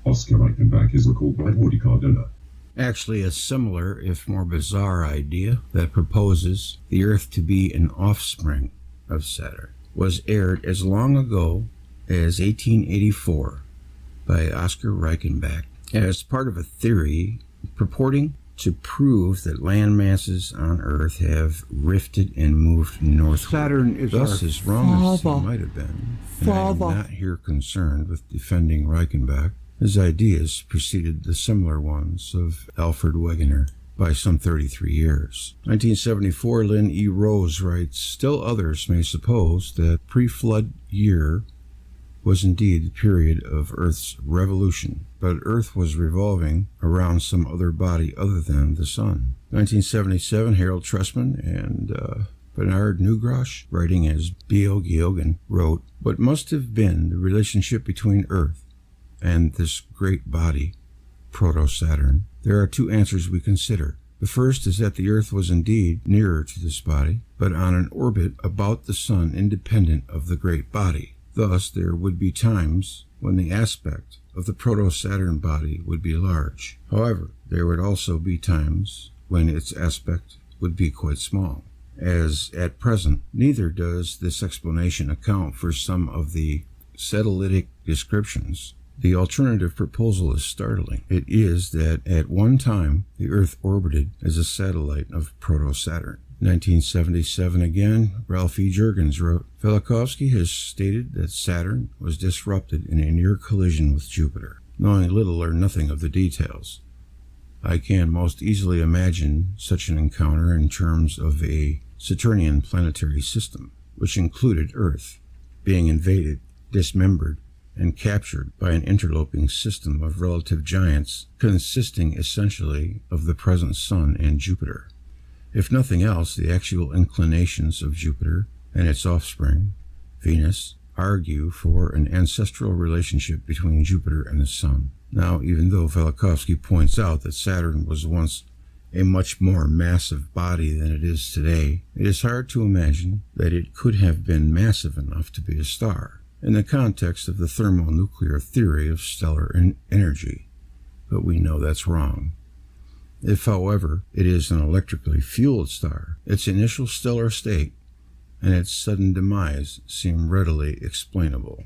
Oscar Reichenbach is recalled by Pauli Girl. Actually, a similar, if more bizarre idea that proposes the Earth to be an offspring of Saturn was aired as long ago as 1884 by Oscar Reichenbach as part of a theory purporting to prove that land masses on Earth have rifted and moved northward. Saturn is thus as wrong as he might have been. And I'm not here concerned with defending Reichenbach. His ideas preceded the similar ones of Alfred Wegener by some 33 years. 1974, Lynn E. Rose writes, "Still others may suppose that pre-flood year was indeed the period of Earth's revolution, but Earth was revolving around some other body other than the Sun." 1977, Harold Tressman and Bernard Neugrosch, writing as B.O. Geoghegan, wrote, "What must have been the relationship between Earth and this great body, Proto-Saturn? There are two answers we consider. The first is that the Earth was indeed nearer to this body, but on an orbit about the Sun independent of the great body. Thus, there would be times when the aspect of the Proto-Saturn body would be large. However, there would also be times when its aspect would be quite small. As at present, neither does this explanation account for some of the satellitic descriptions. The alternative proposal is startling. It is that at one time the Earth orbited as a satellite of Proto-Saturn." 1977 again, Ralph E. Jurgens wrote, "Velikovsky has stated that Saturn was disrupted in a near collision with Jupiter. Knowing little or nothing of the details, I can most easily imagine such an encounter in terms of a Saturnian planetary system, which included Earth, being invaded, dismembered, and captured by an interloping system of relative giants consisting essentially of the present Sun and Jupiter. If nothing else, the actual inclinations of Jupiter and its offspring, Venus, argue for an ancestral relationship between Jupiter and the Sun. Now, even though Velikovsky points out that Saturn was once a much more massive body than it is today, it is hard to imagine that it could have been massive enough to be a star, in the context of the thermonuclear theory of stellar energy. But we know that's wrong. If, however, it is an electrically fueled star, its initial stellar state and its sudden demise seem readily explainable."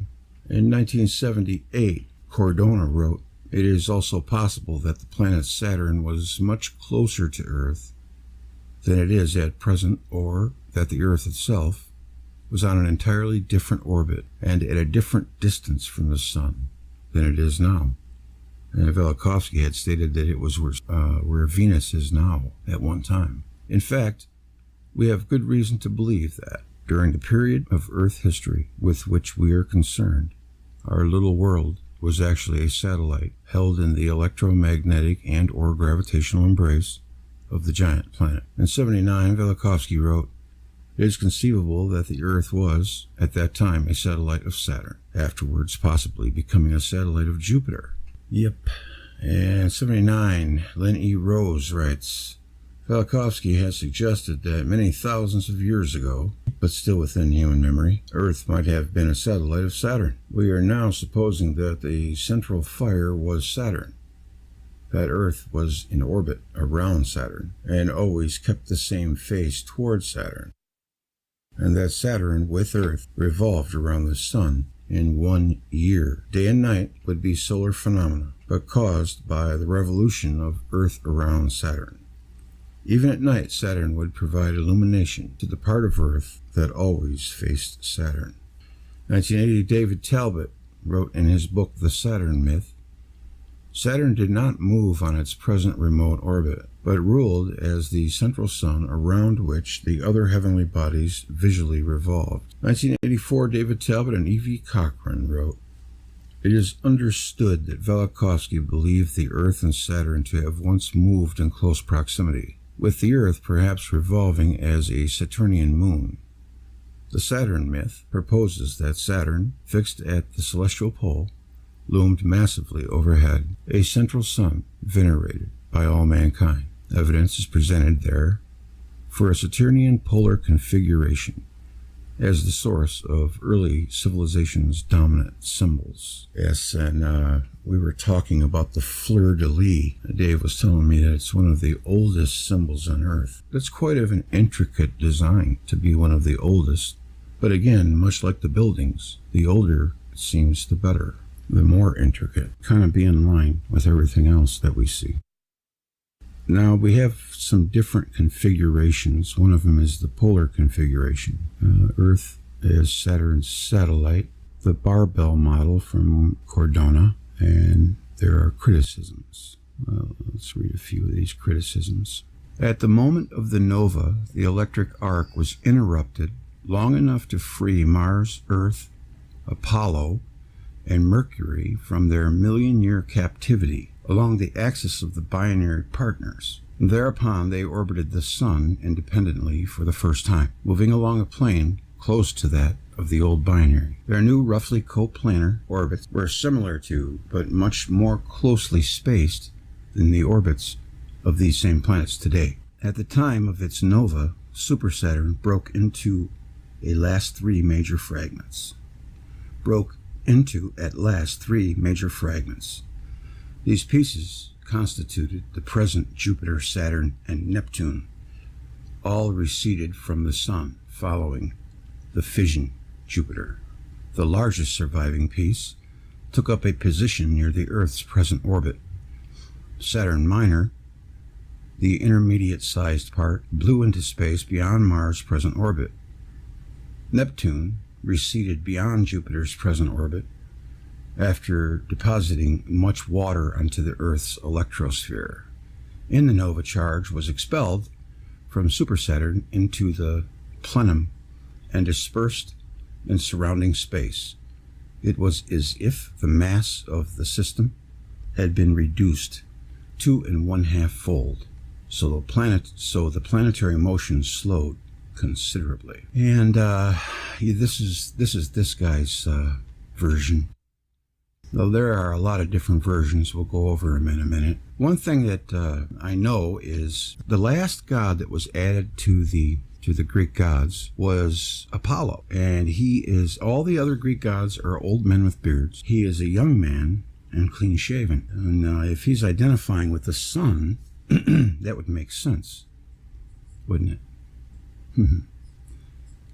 In 1978, Cordona wrote, "It is also possible that the planet Saturn was much closer to Earth than it is at present, or that the Earth itself was on an entirely different orbit and at a different distance from the Sun than it is now." And Velikovsky had stated that it was where Venus is now at one time. In fact, we have good reason to believe that during the period of Earth history with which we are concerned, our little world was actually a satellite held in the electromagnetic and or gravitational embrace of the giant planet. In 79, Velikovsky wrote, "It is conceivable that the Earth was, at that time, a satellite of Saturn, afterwards possibly becoming a satellite of Jupiter." Yep. And 79, Lynn E. Rose writes, "Velikovsky has suggested that many thousands of years ago, but still within human memory, Earth might have been a satellite of Saturn. We are now supposing that the central fire was Saturn, that Earth was in orbit around Saturn and always kept the same face towards Saturn, and that Saturn with Earth revolved around the Sun in 1 year. Day and night would be solar phenomena, but caused by the revolution of Earth around Saturn. Even at night, Saturn would provide illumination to the part of Earth that always faced Saturn." 1980, David Talbot wrote in his book, The Saturn Myth, "Saturn did not move on its present remote orbit, but ruled as the central sun around which the other heavenly bodies visually revolved." 1984, David Talbot and E.V. Cochran wrote, "It is understood that Velikovsky believed the Earth and Saturn to have once moved in close proximity, with the Earth perhaps revolving as a Saturnian moon. The Saturn myth proposes that Saturn, fixed at the celestial pole, loomed massively overhead, a central sun venerated by all mankind. Evidence is presented there for a Saturnian polar configuration as the source of early civilization's dominant symbols." Yes, and we were talking about the fleur-de-lis. Dave was telling me that it's one of the oldest symbols on Earth. That's quite of an intricate design to be one of the oldest. But again, much like the buildings, the older it seems, the better. The more intricate, kind of be in line with everything else that we see. Now, we have some different configurations. One of them is the polar configuration. Earth is Saturn's satellite, the barbell model from Cordona, And there are criticisms. Let's read a few of these criticisms. At the moment of the nova, the electric arc was interrupted long enough to free Mars, Earth, Apollo, and Mercury from their million-year captivity along the axis of the binary partners. Thereupon, they orbited the Sun independently for the first time, moving along a plane close to that of the old binary. Their new roughly coplanar orbits were similar to, but much more closely spaced than the orbits of these same planets today. At the time of its nova, Super Saturn broke into at last three major fragments. These pieces constituted the present Jupiter, Saturn, and Neptune, all receded from the Sun following the fission Jupiter. The largest surviving piece took up a position near the Earth's present orbit. Saturn Minor, the intermediate-sized part, blew into space beyond Mars' present orbit. Neptune receded beyond Jupiter's present orbit after depositing much water onto the Earth's electrosphere. In the nova, charge was expelled from Super Saturn into the plenum and dispersed in surrounding space. It was as if the mass of the system had been reduced 2.5 fold, so the planetary motion slowed considerably. And this is this guy's version. Though there are a lot of different versions, we'll go over them in a minute. One thing that I know is the last god that was added to the Greek gods was Apollo, and he is, all the other Greek gods are old men with beards. He is a young man and clean shaven, and if he's identifying with the sun, that would make sense, wouldn't it?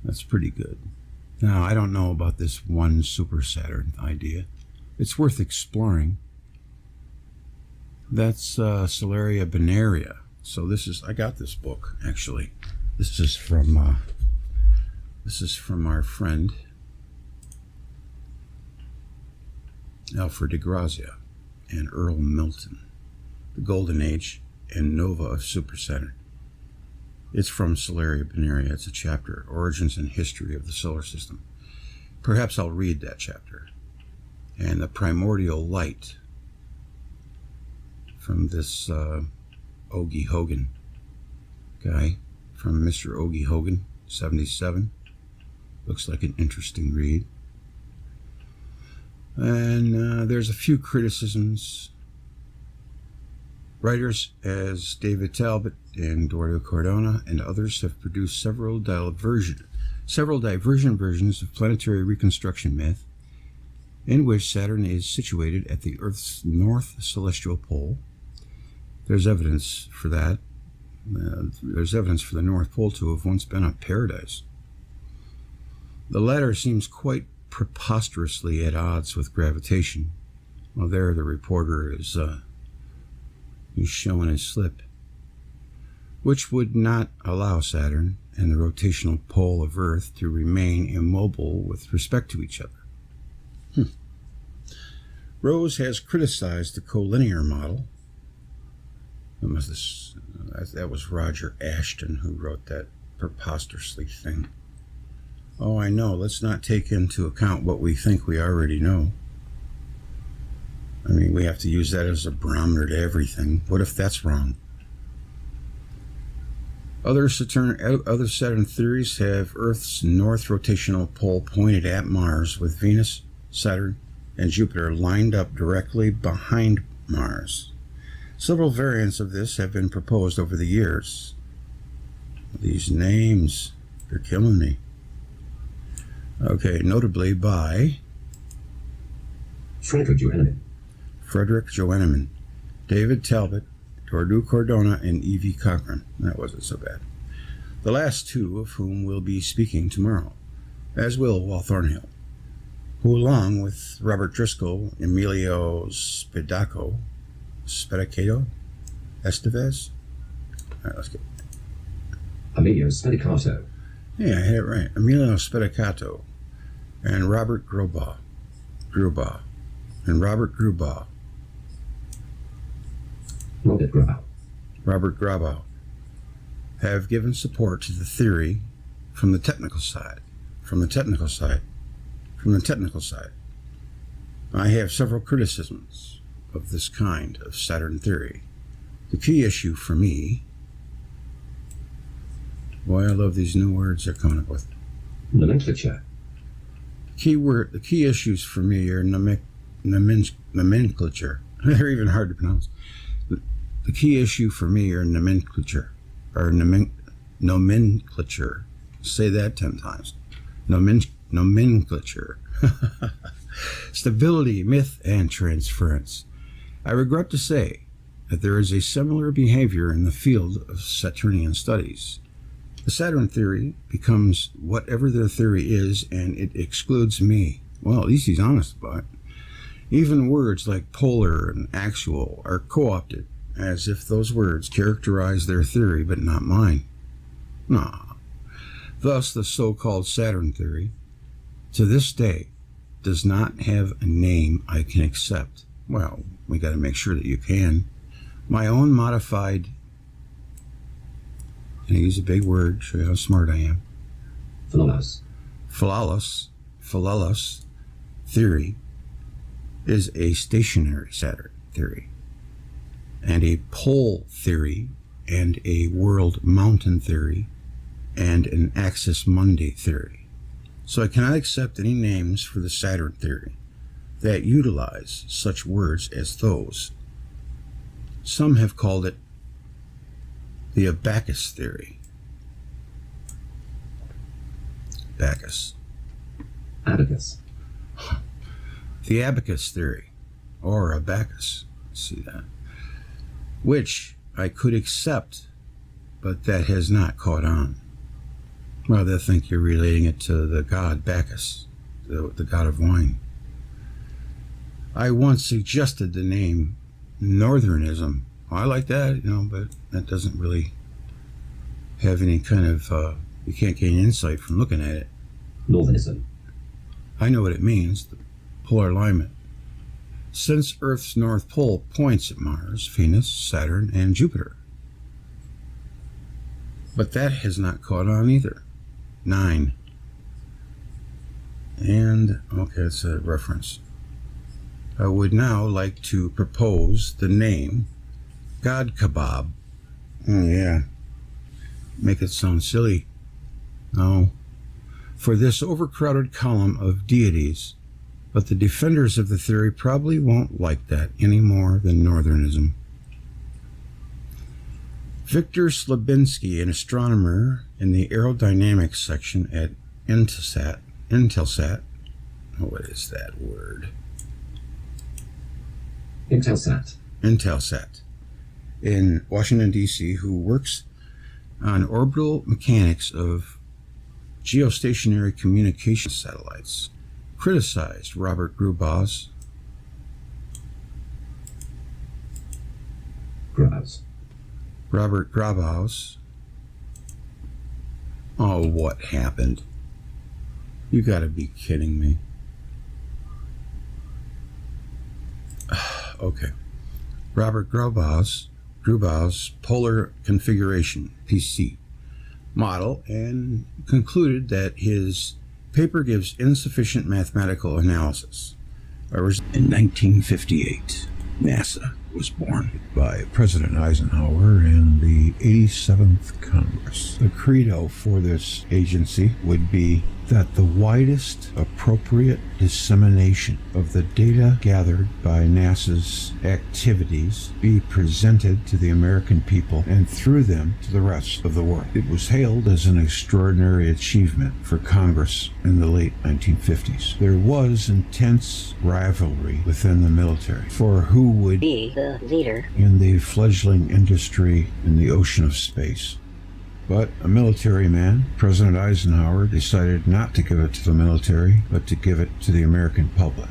That's pretty good. Now, I don't know about this one Super Saturn idea. It's worth exploring. That's Solaria Binaria. So I got this book, actually. This is from our friend Alfred de Grazia and Earl Milton, The Golden Age and Nova of Super Saturn. It's from Solaria Binaria. It's a chapter, Origins and History of the Solar System. Perhaps I'll read that chapter. And the Primordial Light from this Ogie Hogan guy, from Mr. Ogie Hogan, 77. Looks like an interesting read. And there's a few criticisms. Writers as David Talbot and Eduardo Cardona and others have produced several divergent versions of planetary reconstruction myth, in which Saturn is situated at the Earth's north celestial pole. There's evidence for that. There's evidence for the North Pole to have once been a paradise. The latter seems quite preposterously at odds with gravitation. Well, there the reporter is he's showing his slip, which would not allow Saturn and the rotational pole of Earth to remain immobile with respect to each other. Rose has criticized the collinear model. That was Roger Ashton who wrote that preposterously thing. Oh, I know. Let's not take into account what we think we already know. I mean, we have to use that as a barometer to everything. What if that's wrong? Other Saturn theories have Earth's north rotational pole pointed at Mars, with Venus, Saturn, and Jupiter lined up directly behind Mars. Several variants of this have been proposed over the years. These names, they're killing me. Okay, notably by Frederick Johannemann, David Talbot, Eduardo Cardona, and Evie Cochran. That wasn't so bad. The last two of whom will be speaking tomorrow, as will Wal Thornhill, who, along with Robert Driscoll, Emilio Spedicato, Estevez. All right, let's get Emilio Spedicato. Yeah, I had it right. Emilio Spedicato and Robert Gruba. and Robert Grubau. Robert Grubau have given support to the theory from the technical side. I have several criticisms of this kind of Saturn theory. The key issue for me, boy, I love these new words they're coming up with. Nomenclature. The key issues for me are nomenclature. They're even hard to pronounce. The key issue for me are nomenclature, or nomenclature. Say that 10 times. Nomenclature. Stability, myth, and transference. I regret to say that there is a similar behavior in the field of Saturnian studies. The Saturn theory becomes whatever their theory is, and it excludes me. Well, at least he's honest about it. Even words like polar and actual are co-opted, as if those words characterize their theory, but not mine. Nah. Thus, the so-called Saturn theory, to this day, does not have a name I can accept. Well, we got to make sure that you can. My own modified, and I use a big word, show you how smart I am. Phalalos theory is a stationary Saturn theory, and a pole theory, and a world mountain theory, and an axis mundi theory. So I cannot accept any names for the Saturn theory that utilize such words as those. Some have called it the abacus theory. Abacus. The abacus theory, or abacus, see that, which I could accept, but that has not caught on. Well, they think you're relating it to the god Bacchus, the god of wine. I once suggested the name Northernism. I like that, but that doesn't really have any kind of, you can't gain insight from looking at it. Northernism. I know what it means, the polar alignment. Since Earth's North Pole points at Mars, Venus, Saturn, and Jupiter. But that has not caught on either. 9. And, okay, that's a reference. I would now like to propose the name God Kebab. Oh, yeah. Make it sound silly. No. For this overcrowded column of deities, but the defenders of the theory probably won't like that any more than Northernism. Victor Slabinski, an astronomer in the aerodynamics section at Intelsat. Oh, what is that word? Intelsat in Washington, D.C., who works on orbital mechanics of geostationary communication satellites, criticized Robert Grubau's Oh, what happened? You gotta be kidding me. Okay. Robert Grubau's polar configuration, PC, model, and concluded that his paper gives insufficient mathematical analysis. In 1958, NASA was born by President Eisenhower in the 87th Congress. The credo for this agency would be that the widest appropriate dissemination of the data gathered by NASA's activities be presented to the American people and through them to the rest of the world. It was hailed as an extraordinary achievement for Congress in the late 1950s. There was intense rivalry within the military for who would be the leader in the fledgling industry in the ocean of space. But a military man, President Eisenhower, decided not to give it to the military, but to give it to the American public.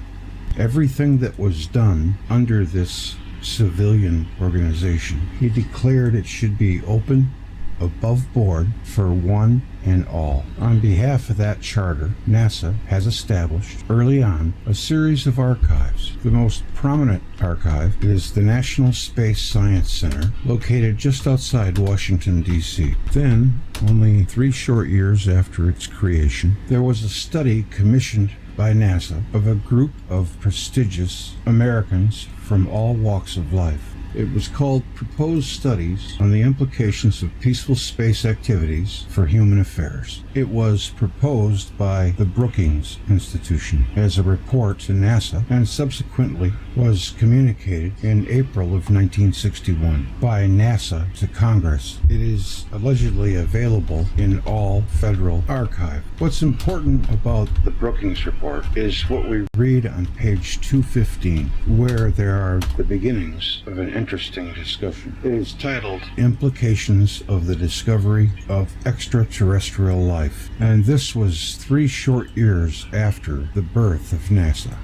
Everything that was done under this civilian organization, he declared it should be open above board for one and all. On behalf of that charter, NASA has established early on a series of archives. The most prominent archive is the National Space Science Center, located just outside Washington, D.C. Then, only 3 short years after its creation, there was a study commissioned by NASA of a group of prestigious Americans from all walks of life. It was called Proposed Studies on the Implications of Peaceful Space Activities for Human Affairs. It was proposed by the Brookings Institution as a report to NASA and subsequently was communicated in April of 1961 by NASA to Congress. It is allegedly available in all federal archive. What's important about the Brookings report is what we read on page 215, where there are the beginnings of an interesting discussion. It is titled Implications of the Discovery of Extraterrestrial Life, and this was 3 short years after the birth of NASA.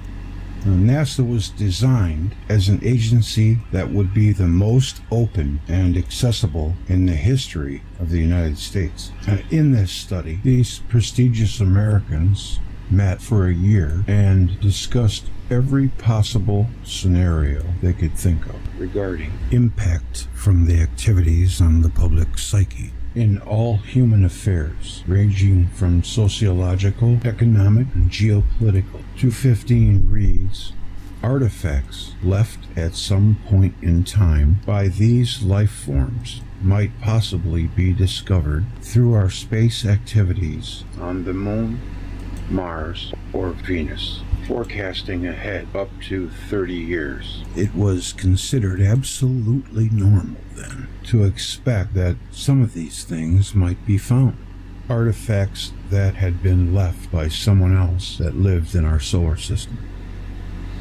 NASA was designed as an agency that would be the most open and accessible in the history of the United States. In this study, these prestigious Americans met for a year and discussed every possible scenario they could think of regarding impact from the activities on the public psyche in all human affairs, ranging from sociological, economic, and geopolitical. 215 reads, artifacts left at some point in time by these life forms might possibly be discovered through our space activities on the Moon, Mars, or Venus, forecasting ahead up to 30 years. It was considered absolutely normal then to expect that some of these things might be found. Artifacts that had been left by someone else that lived in our solar system.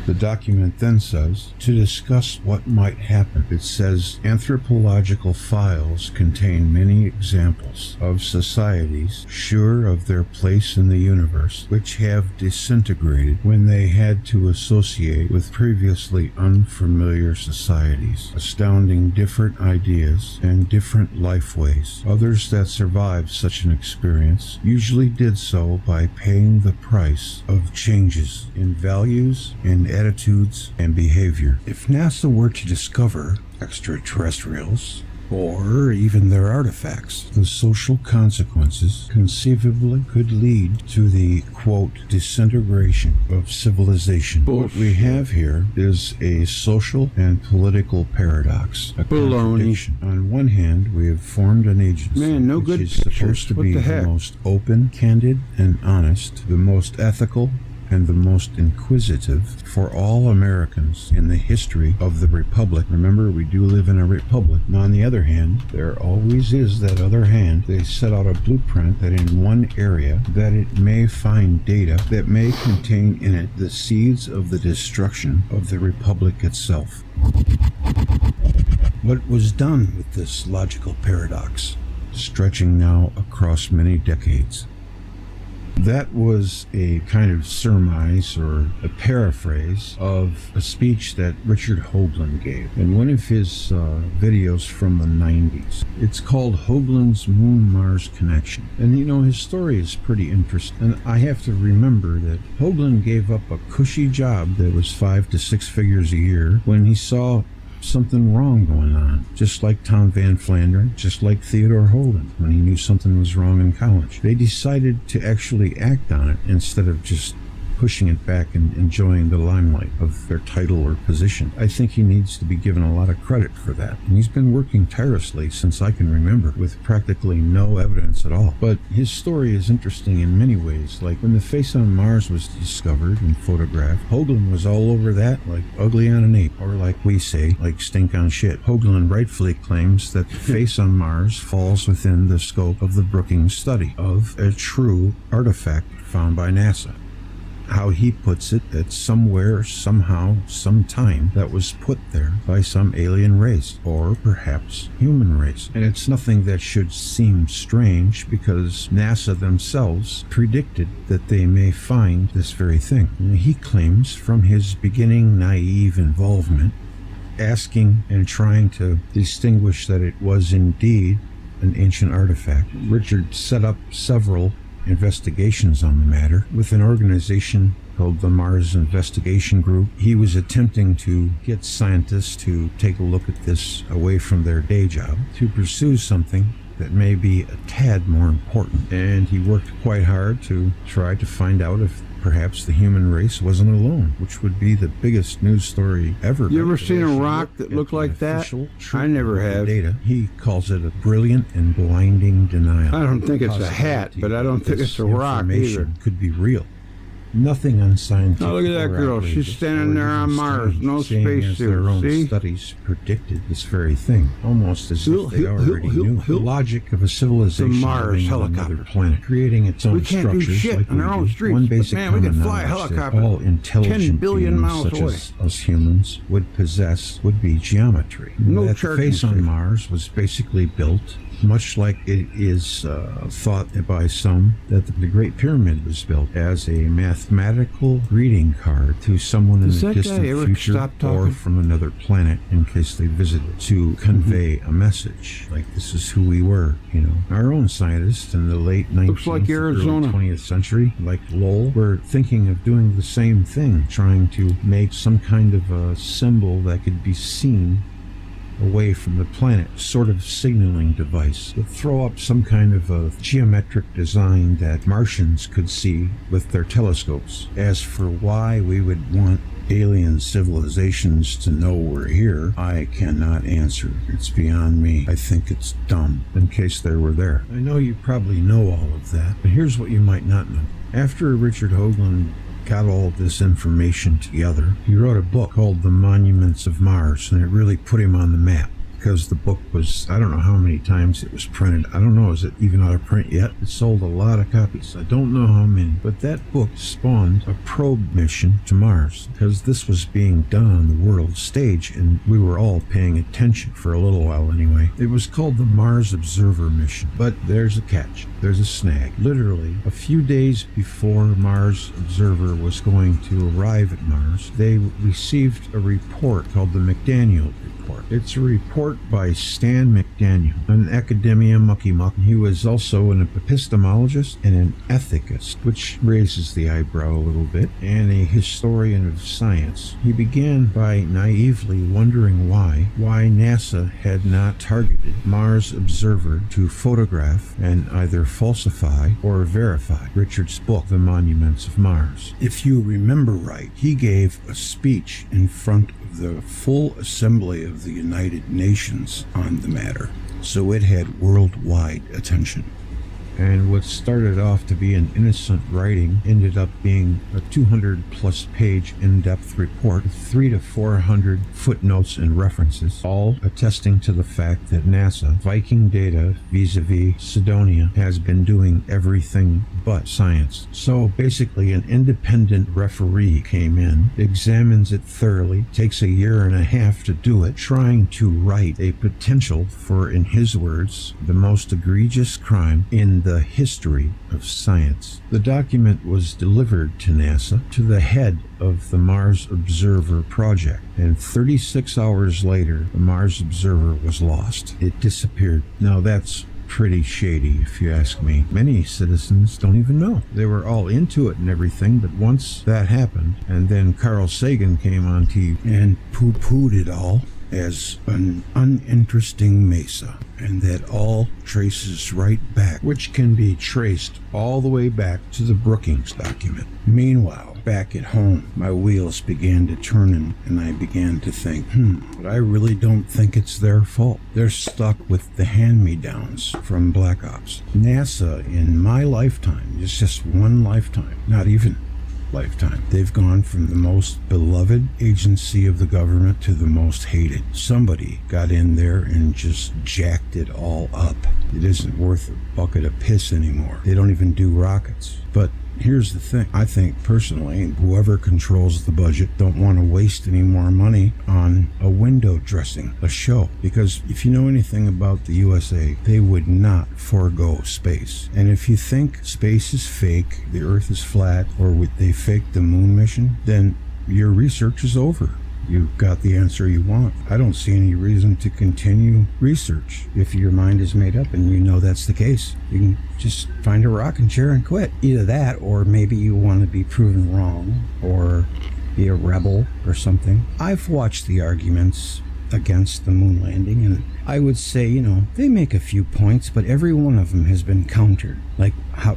The document then says, to discuss what might happen, it says, anthropological files contain many examples of societies sure of their place in the universe, which have disintegrated when they had to associate with previously unfamiliar societies, astounding different ideas and different lifeways. Others that survived such an experience usually did so by paying the price of changes in values and attitudes and behavior. If NASA were to discover extraterrestrials, or even their artifacts, the social consequences conceivably could lead to the, quote, disintegration of civilization. What we have here is a social and political paradox, a contradiction. On one hand, we have formed an agency which is supposed to be the most open, candid, and honest, the most ethical, and the most inquisitive for all Americans in the history of the Republic. Remember, we do live in a republic. Now, on the other hand, there always is that other hand. They set out a blueprint that in one area that it may find data that may contain in it the seeds of the destruction of the Republic itself. What was done with this logical paradox, stretching now across many decades? That was a kind of surmise or a paraphrase of a speech that Richard Hoagland gave in one of his videos from the 90s. It's called Hoagland's Moon-Mars Connection. And you know, his story is pretty interesting. And I have to remember that Hoagland gave up a cushy job that was 5 to 6 figures a year when he saw something wrong going on, just like Tom Van Flandern, just like Theodore Holden when he knew something was wrong in college. They decided to actually act on it instead of just pushing it back and enjoying the limelight of their title or position. I think he needs to be given a lot of credit for that. And he's been working tirelessly since I can remember with practically no evidence at all. But his story is interesting in many ways. Like when the face on Mars was discovered and photographed, Hoagland was all over that like ugly on an ape, or like we say, like stink on shit. Hoagland rightfully claims that the face on Mars falls within the scope of the Brookings study of a true artifact found by NASA. How he puts it, that somewhere, somehow, sometime, that was put there by some alien race, or perhaps human race. And it's nothing that should seem strange, because NASA themselves predicted that they may find this very thing. And he claims from his beginning naive involvement, asking and trying to distinguish that it was indeed an ancient artifact. Richard set up several investigations on the matter with an organization called the Mars Investigation Group. He was attempting to get scientists to take a look at this away from their day job to pursue something that may be a tad more important. And he worked quite hard to try to find out if perhaps the human race wasn't alone, which would be the biggest news story ever. You ever seen a rock that looked like that? I never have. Data. He calls it a brilliant and blinding denial. I don't think it's a hat, but I don't think it's a rock either. Could be real. Nothing unscientific. Oh, look at that girl. She's standing there on Mars. No spacesuit. Their own See? studies predicted this very thing, almost as if they already knew. The logic of a civilization Mars living on helicopter. another planet, creating its own We can't do structures shit like on we our own do. streets, One but basic man, we can common fly a knowledge that helicopter all intelligent 10 billion beings, miles such away. as us humans, would possess would be geometry. No That the charging face on station. Mars was basically built much like it is thought by some that the Great Pyramid was built as a mathematical greeting card to someone in Does the that guy distant ever future stop or talking? from another planet in case they visited to convey a message like this is who we were. Our own scientists in the late 19th Looks like Arizona. early 20th century, like Lowell, were thinking of doing the same thing, trying to make some kind of a symbol that could be seen away from the planet, sort of signaling device that throw up some kind of a geometric design that Martians could see with their telescopes. As for why we would want alien civilizations to know we're here, I cannot answer. It's beyond me. I think it's dumb, in case they were there. I know you probably know all of that, but here's what you might not know. After Richard Hoagland got all of this information together, he wrote a book called The Monuments of Mars, and it really put him on the map because the book was, I don't know how many times it was printed. I don't know, is it even out of print yet? It sold a lot of copies. I don't know how many, but that book spawned a probe mission to Mars because this was being done on the world stage and we were all paying attention for a little while anyway. It was called the Mars Observer Mission, but there's a catch. There's a snag. Literally, a few days before Mars Observer was going to arrive at Mars, they received a report called the McDaniel Report. It's a report by Stan McDaniel, an academia mucky-muck. He was also an epistemologist and an ethicist, which raises the eyebrow a little bit, and a historian of science. He began by naively wondering why NASA had not targeted Mars Observer to photograph and either falsify or verify Richard's book, The Monuments of Mars. If you remember right, he gave a speech in front of the full assembly of the United Nations on the matter, so it had worldwide attention. And what started off to be an innocent writing ended up being a 200-plus page in-depth report with 300 to 400 footnotes and references, all attesting to the fact that NASA, Viking data vis-a-vis Sidonia, has been doing everything but science. So basically an independent referee came in, examines it thoroughly, takes 1.5 years to do it, trying to write a potential for, in his words, the most egregious crime in the history of science. The document was delivered to NASA, to the head of the Mars Observer project, and 36 hours later, the Mars Observer was lost. It disappeared. Now that's pretty shady, if you ask me. Many citizens don't even know. They were all into it and everything, but once that happened, and then Carl Sagan came on TV and poo-pooed it all as an uninteresting mesa, and that all traces right back, which can be traced all the way back to the Brookings document. Meanwhile, back at home, my wheels began to turn and I began to think, but I really don't think it's their fault. They're stuck with the hand-me-downs from Black Ops. NASA, in my lifetime, it's just one lifetime, not even lifetime, they've gone from the most beloved agency of the government to the most hated. Somebody got in there and just jacked it all up. It isn't worth a bucket of piss anymore. They don't even do rockets. But here's the thing. I think personally, whoever controls the budget don't want to waste any more money on a window dressing, a show. Because if you know anything about the USA, they would not forego space. And if you think space is fake, the Earth is flat, or would they fake the moon mission, then your research is over. You've got the answer you want. I don't see any reason to continue research. If your mind is made up and you know that's the case, you can just find a rocking chair and quit. Either that, or maybe you want to be proven wrong, or be a rebel or something. I've watched the arguments against the moon landing, and I would say, they make a few points, but every one of them has been countered. Like,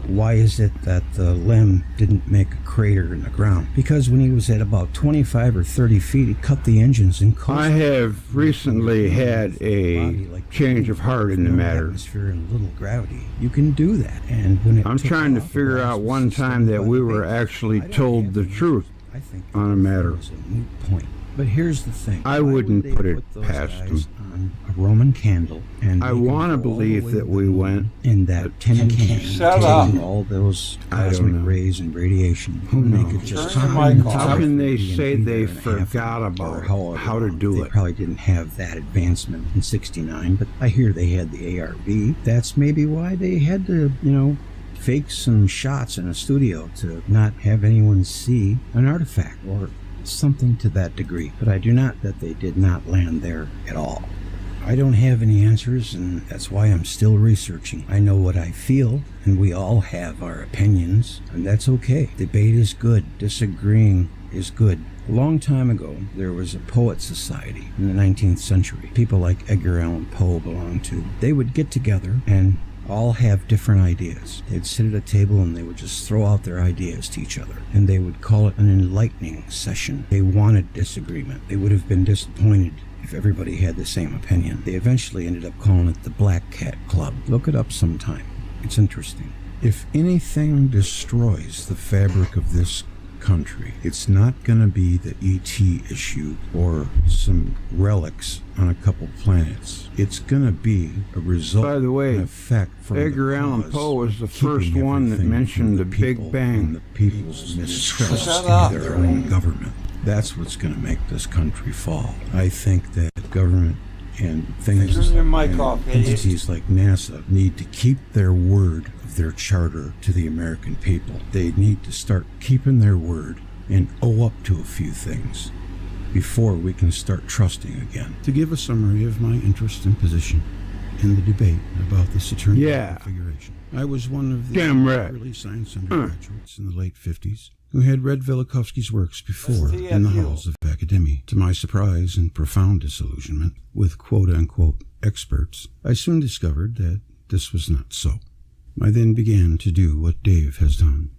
why is it that the LEM didn't make a crater in the ground? Because when he was at about 25 or 30 feet, he cut the engines and coasted. I have recently had a change of heart in the matter. Atmosphere and little gravity. You can do that. And when I'm trying to figure out one time that we were actually told the truth on a matter. It's a moot point. But here's the thing. I wouldn't put it past them. On a Roman candle, and I want to believe that we went in that tin can, taking all those cosmic rays and radiation. Who knows? How can they say they forgot about how to do it? They probably didn't have that advancement in '69, but I hear they had the ARB. That's maybe why they had to, fake some shots in a studio to not have anyone see an artifact or something to that degree. But I do not that they did not land there at all. I don't have any answers, and that's why I'm still researching. I know what I feel, and we all have our opinions, and that's okay. Debate is good. Disagreeing is good. A long time ago, there was a poet society in the 19th century. People like Edgar Allan Poe belonged to. They would get together and all have different ideas. They'd sit at a table and they would just throw out their ideas to each other, and they would call it an enlightening session. They wanted disagreement. They would have been disappointed if everybody had the same opinion. They eventually ended up calling it the Black Cat Club. Look it up sometime. It's interesting. If anything destroys the fabric of this country, it's not going to be the ET issue or some relics on a couple planets. It's going to be a result, by the way, an effect from Edgar Allan Poe was the first one that mentioned the Big Bang and the people's mistrust in their own government. That's what's going to make this country fall. I think that government and things and entities like NASA need to keep their word of their charter to the American people. They need to start keeping their word and owe up to a few things before we can start trusting again. To give a summary of my interest and position in the debate about the Saturnian configuration, I was one of the early science undergraduates in the late 50s who had read Velikovsky's works before in the halls of academia. To my surprise and profound disillusionment with quote-unquote experts, I soon discovered that this was not so. I then began to do what Dave has done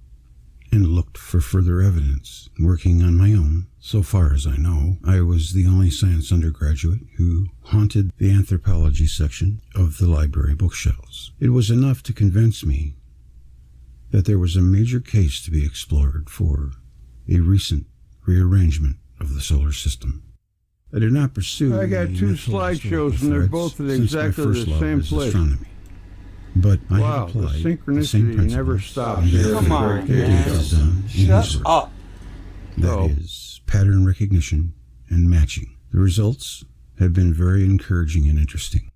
and looked for further evidence, working on my own. So far as I know, I was the only science undergraduate who haunted the anthropology section of the library bookshelves. It was enough to convince me that there was a major case to be explored for a recent rearrangement of the solar system. I did not pursue. I got two slideshows, and they're both at exactly the same place. Astronomy. But I have applied the synchronicity never stops. Come on, man. Shut up. That is pattern recognition and matching. The results have been very encouraging and interesting.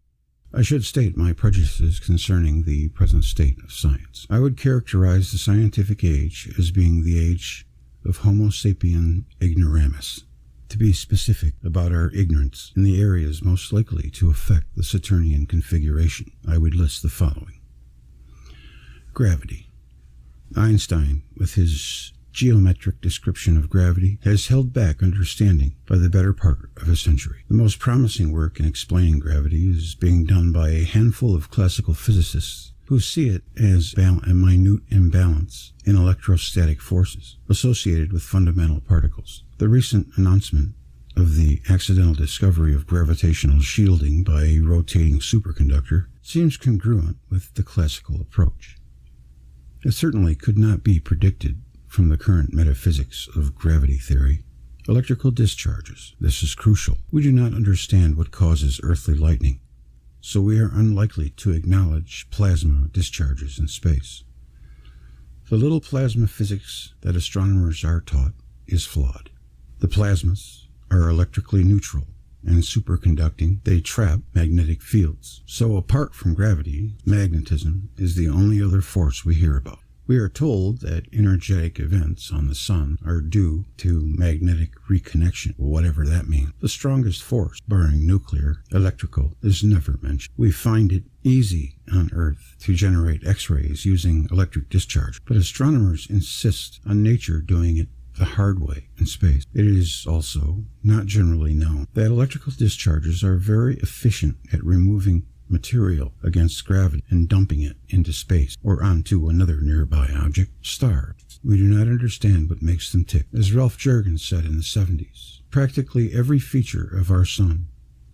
I should state my prejudices concerning the present state of science. I would characterize the scientific age as being the age of Homo sapien ignoramus. To be specific about our ignorance in the areas most likely to affect the Saturnian configuration, I would list the following. Gravity. Einstein, with his geometric description of gravity, has held back understanding by the better part of a century. The most promising work in explaining gravity is being done by a handful of classical physicists who see it as a minute imbalance in electrostatic forces associated with fundamental particles. The recent announcement of the accidental discovery of gravitational shielding by a rotating superconductor seems congruent with the classical approach. It certainly could not be predicted from the current metaphysics of gravity theory. Electrical discharges. This is crucial. We do not understand what causes earthly lightning, so we are unlikely to acknowledge plasma discharges in space. The little plasma physics that astronomers are taught is flawed. The plasmas are electrically neutral and superconducting. They trap magnetic fields. So apart from gravity, magnetism is the only other force we hear about. We are told that energetic events on the sun are due to magnetic reconnection, whatever that means. The strongest force, barring nuclear, electrical, is never mentioned. We find it easy on Earth to generate X-rays using electric discharge, but astronomers insist on nature doing it the hard way in space. It is also not generally known that electrical discharges are very efficient at removing material against gravity and dumping it into space or onto another nearby object, star. We do not understand what makes them tick. As Ralph Jurgens said in the 70s, practically every feature of our sun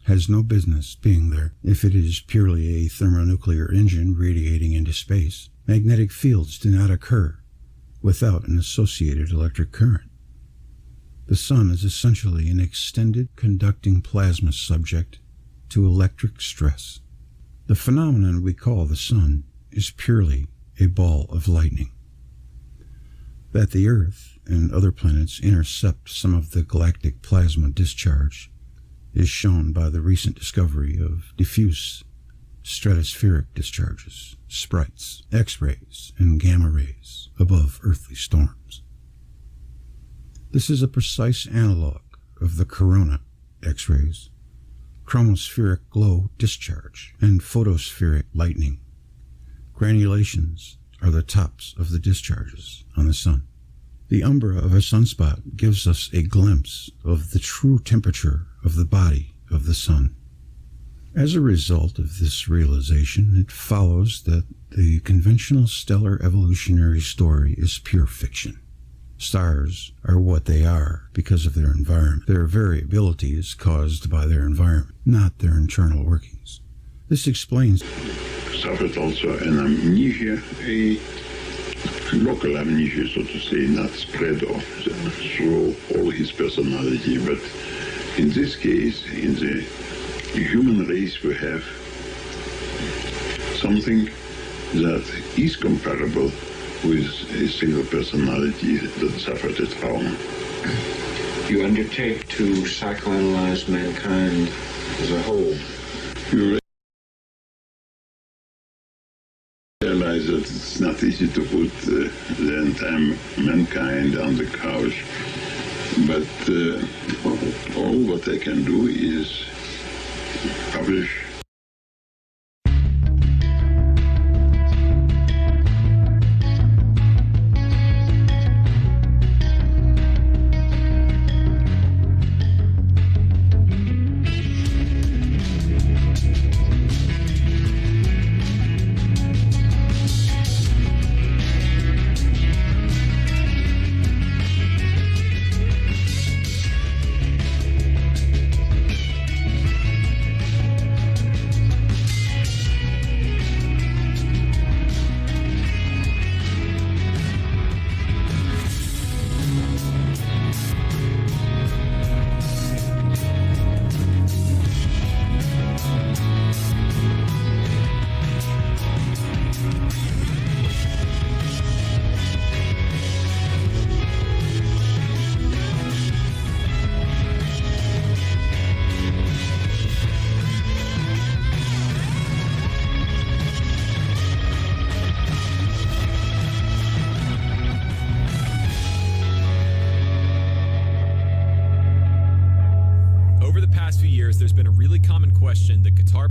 has no business being there if it is purely a thermonuclear engine radiating into space. Magnetic fields do not occur without an associated electric current. The sun is essentially an extended conducting plasma subject to electric stress. The phenomenon we call the sun is purely a ball of lightning. That the Earth and other planets intercept some of the galactic plasma discharge is shown by the recent discovery of diffuse stratospheric discharges, sprites, X-rays, and gamma rays above earthly storms. This is a precise analog of the corona X-rays, chromospheric glow discharge, and photospheric lightning. Granulations are the tops of the discharges on the sun. The umbra of a sunspot gives us a glimpse of the true temperature of the body of the sun. As a result of this realization, it follows that the conventional stellar evolutionary story is pure fiction. Stars are what they are because of their environment. Their variability is caused by their environment, not their internal workings. This explains suffered also an amnesia, a local amnesia, so to say, not spread through all his personality, but in this case, in the human race, we have something that is comparable with a single personality that suffered a trauma. You undertake to psychoanalyze mankind as a whole. You realize that it's not easy to put the entire mankind on the couch, but all what I can do is publish. There's been a really common question that guitar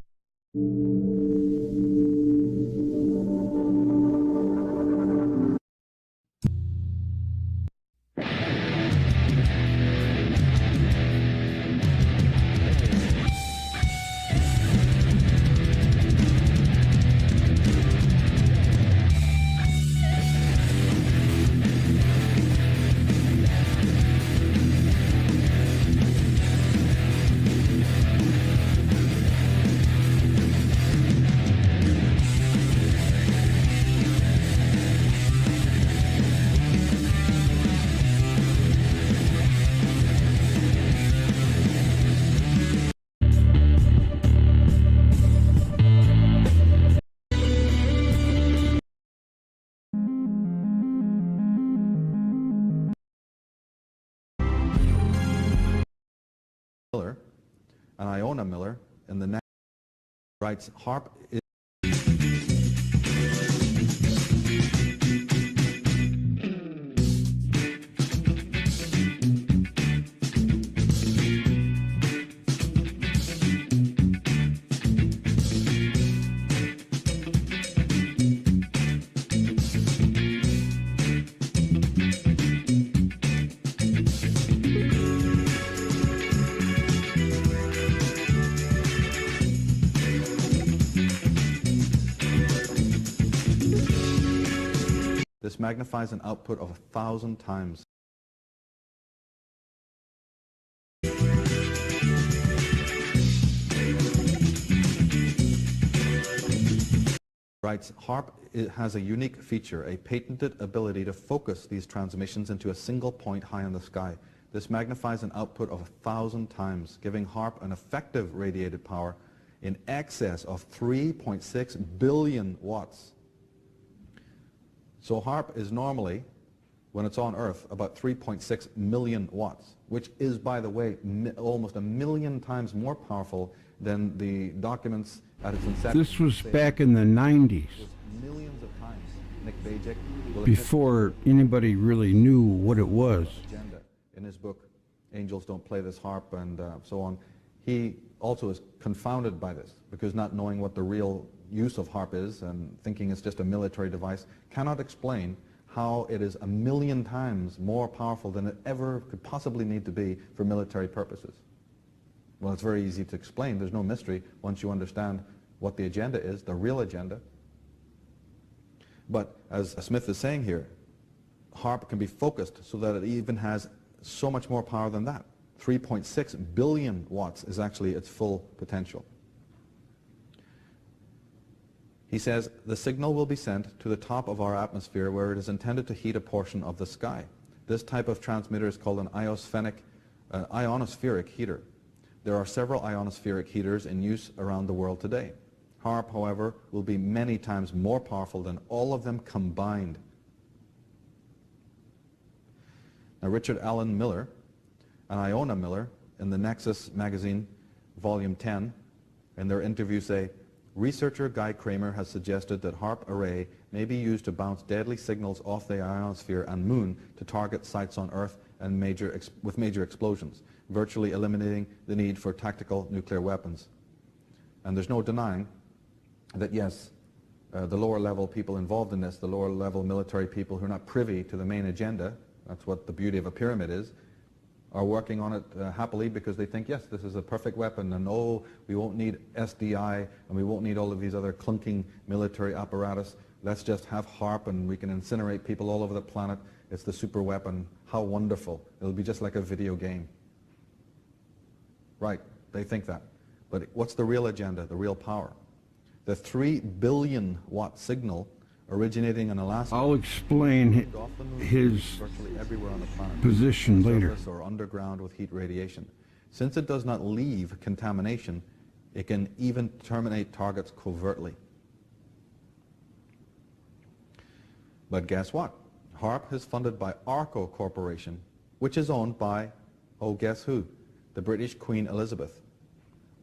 Miller, and Iona Miller, and the next writes harp is This magnifies an output of 1,000 times. Writes, HARP has a unique feature, a patented ability to focus these transmissions into a single point high in the sky. This magnifies an output of 1,000 times, giving HARP an effective radiated power in excess of 3.6 billion watts. So HARP is normally, when it's on Earth, about 3.6 million watts, which is, by the way, almost 1 million times more powerful than the documents at its inception. This was back in the 90s, millions of times. Nick Bajik will before anybody really knew what it was. Agenda. In his book, Angels Don't Play This Harp and so on, he also is confounded by this, because not knowing what the real use of HARP is and thinking it's just a military device, cannot explain how it is 1 million times more powerful than it ever could possibly need to be for military purposes. Well, it's very easy to explain. There's no mystery once you understand what the agenda is, the real agenda. But as Smith is saying here, HARP can be focused so that it even has so much more power than that. 3.6 billion watts is actually its full potential. He says, the signal will be sent to the top of our atmosphere where it is intended to heat a portion of the sky. This type of transmitter is called an ionospheric heater. There are several ionospheric heaters in use around the world today. HARP, however, will be many times more powerful than all of them combined. Now, Richard Allen Miller and Iona Miller in the Nexus magazine, volume 10, in their interview say, researcher Guy Kramer has suggested that HARP array may be used to bounce deadly signals off the ionosphere and moon to target sites on Earth and with major explosions, virtually eliminating the need for tactical nuclear weapons. And there's no denying that, yes, the lower level people involved in this, the lower level military people who are not privy to the main agenda, that's what the beauty of a pyramid is, are working on it happily because they think, yes, this is a perfect weapon, and oh, we won't need SDI, and we won't need all of these other clunking military apparatus. Let's just have HARP, and we can incinerate people all over the planet. It's the super weapon. How wonderful. It'll be just like a video game. Right, they think that. But what's the real agenda, the real power? The 3 billion watt signal originating in Alaska. I'll explain his position later. Or underground with heat radiation. Since it does not leave contamination, it can even terminate targets covertly. But guess what? HARP is funded by Arco Corporation, which is owned by, oh, guess who? The British Queen Elizabeth.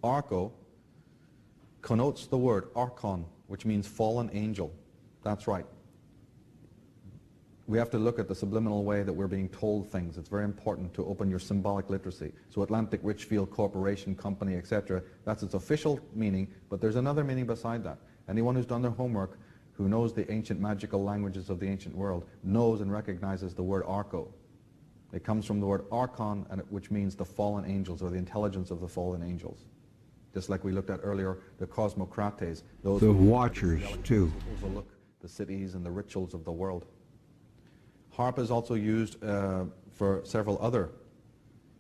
Arco connotes the word archon, which means fallen angel. That's right. We have to look at the subliminal way that we're being told things. It's very important to open your symbolic literacy. So Atlantic Richfield Corporation, Company, etc., that's its official meaning, but there's another meaning beside that. Anyone who's done their homework, who knows the ancient magical languages of the ancient world, knows and recognizes the word arco. It comes from the word archon, which means the fallen angels, or the intelligence of the fallen angels. Just like we looked at earlier, the cosmocrates, those the watchers too, who overlook the cities and the rituals of the world. HARP is also used for several other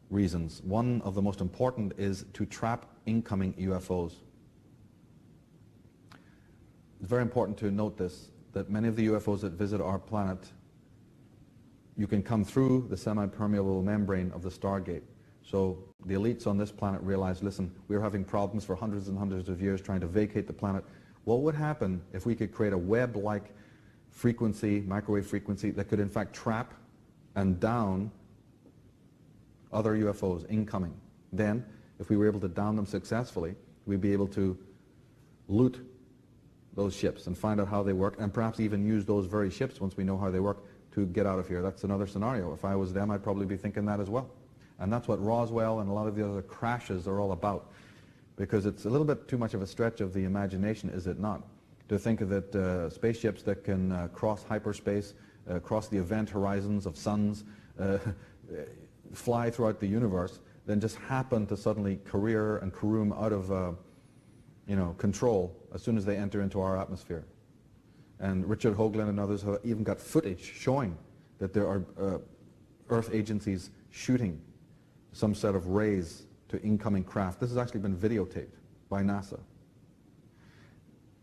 reasons. One of the most important is to trap incoming UFOs. It's very important to note this, that many of the UFOs that visit our planet, you can come through the semi-permeable membrane of the Stargate. So the elites on this planet realize, listen, we're having problems for hundreds and hundreds of years trying to vacate the planet. What would happen if we could create a web-like frequency, microwave frequency, that could in fact trap and down other UFOs incoming? Then, if we were able to down them successfully, we'd be able to loot those ships and find out how they work, and perhaps even use those very ships, once we know how they work, to get out of here. That's another scenario. If I was them, I'd probably be thinking that as well. And that's what Roswell and a lot of the other crashes are all about. Because it's a little bit too much of a stretch of the imagination, is it not? To think that spaceships that can cross hyperspace, cross the event horizons of suns, fly throughout the universe, then just happen to suddenly career and caroom out of control as soon as they enter into our atmosphere. And Richard Hoagland and others have even got footage showing that there are Earth agencies shooting some set of rays to incoming craft. This has actually been videotaped by NASA.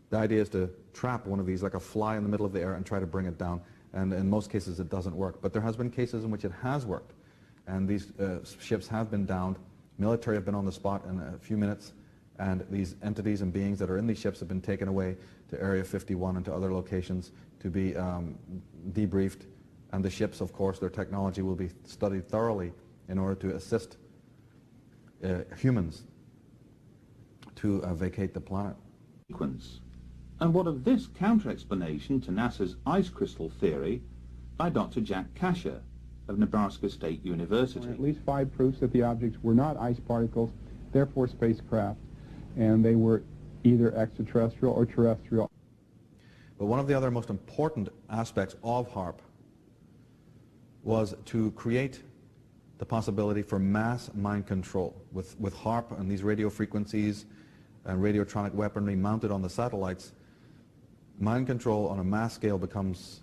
The idea is to trap one of these like a fly in the middle of the air and try to bring it down. And in most cases it doesn't work. But there has been cases in which it has worked. And these ships have been downed. Military have been on the spot in a few minutes. And these entities and beings that are in these ships have been taken away to Area 51 and to other locations to be debriefed. And the ships, of course, their technology will be studied thoroughly in order to assist humans to vacate the planet. And what of this counter-explanation to NASA's ice crystal theory by Dr. Jack Kasher of Nebraska State University? At least 5 proofs that the objects were not ice particles, therefore spacecraft, and they were either extraterrestrial or terrestrial. But one of the other most important aspects of HARP was to create the possibility for mass mind control. With HARP and these radio frequencies and radiotronic weaponry mounted on the satellites, mind control on a mass scale becomes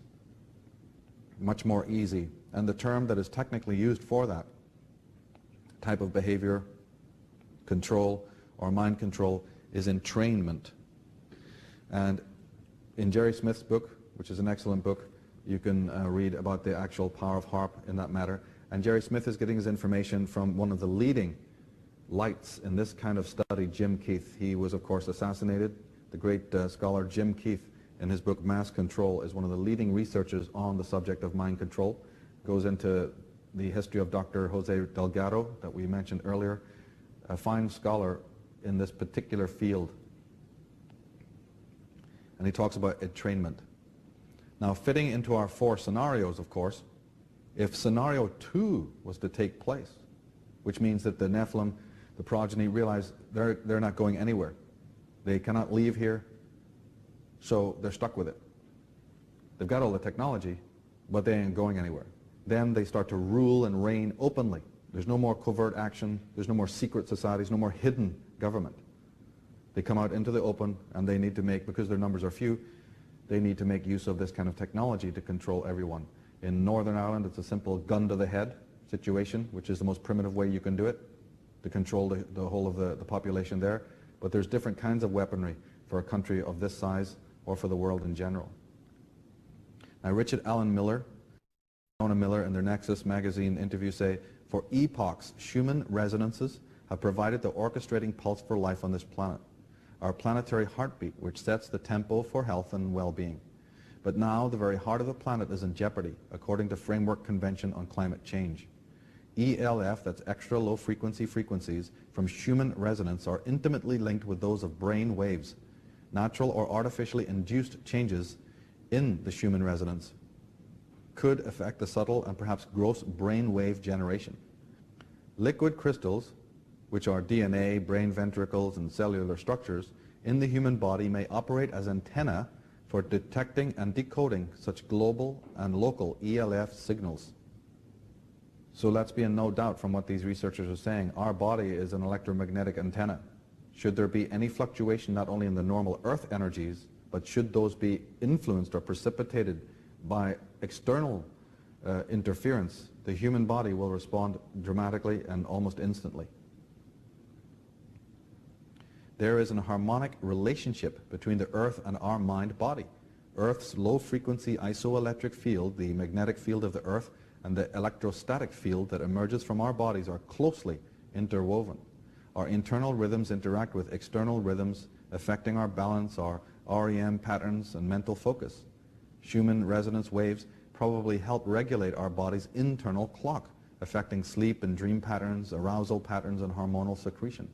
much more easy. And the term that is technically used for that type of behavior, control, or mind control is entrainment. And in Jerry Smith's book, which is an excellent book, you can read about the actual power of HARP in that matter. And Jerry Smith is getting his information from one of the leading lights in this kind of study, Jim Keith. He was, of course, assassinated. The great scholar Jim Keith, in his book Mass Control, is one of the leading researchers on the subject of mind control. Goes into the history of Dr. Jose Delgado that we mentioned earlier, a fine scholar in this particular field. And he talks about entrainment. Now, fitting into our 4 scenarios, of course, if scenario 2 was to take place, which means that the Nephilim, the progeny, realize they're not going anywhere. They cannot leave here, so they're stuck with it. They've got all the technology, but they ain't going anywhere. Then they start to rule and reign openly. There's no more covert action, there's no more secret societies, no more hidden government. They come out into the open, and they need to make, because their numbers are few, they need to make use of this kind of technology to control everyone. In Northern Ireland, it's a simple gun to the head situation, which is the most primitive way you can do it, to control the whole of the population there. But there's different kinds of weaponry for a country of this size or for the world in general. Now, Richard Allen Miller, Mona Miller in their Nexus magazine interview say, for epochs, Schumann resonances have provided the orchestrating pulse for life on this planet, our planetary heartbeat, which sets the tempo for health and well-being. But now the very heart of the planet is in jeopardy, according to Framework Convention on Climate Change. ELF, that's extra low frequencies, from Schumann resonance are intimately linked with those of brain waves. Natural or artificially induced changes in the Schumann resonance could affect the subtle and perhaps gross brain wave generation. Liquid crystals, which are DNA, brain ventricles, and cellular structures, in the human body may operate as antenna for detecting and decoding such global and local ELF signals. So let's be in no doubt from what these researchers are saying, our body is an electromagnetic antenna. Should there be any fluctuation not only in the normal Earth energies, but should those be influenced or precipitated by external interference, the human body will respond dramatically and almost instantly. There is a harmonic relationship between the Earth and our mind-body. Earth's low-frequency isoelectric field, the magnetic field of the Earth, and the electrostatic field that emerges from our bodies are closely interwoven. Our internal rhythms interact with external rhythms, affecting our balance, our REM patterns, and mental focus. Schumann resonance waves probably help regulate our body's internal clock, affecting sleep and dream patterns, arousal patterns, and hormonal secretion.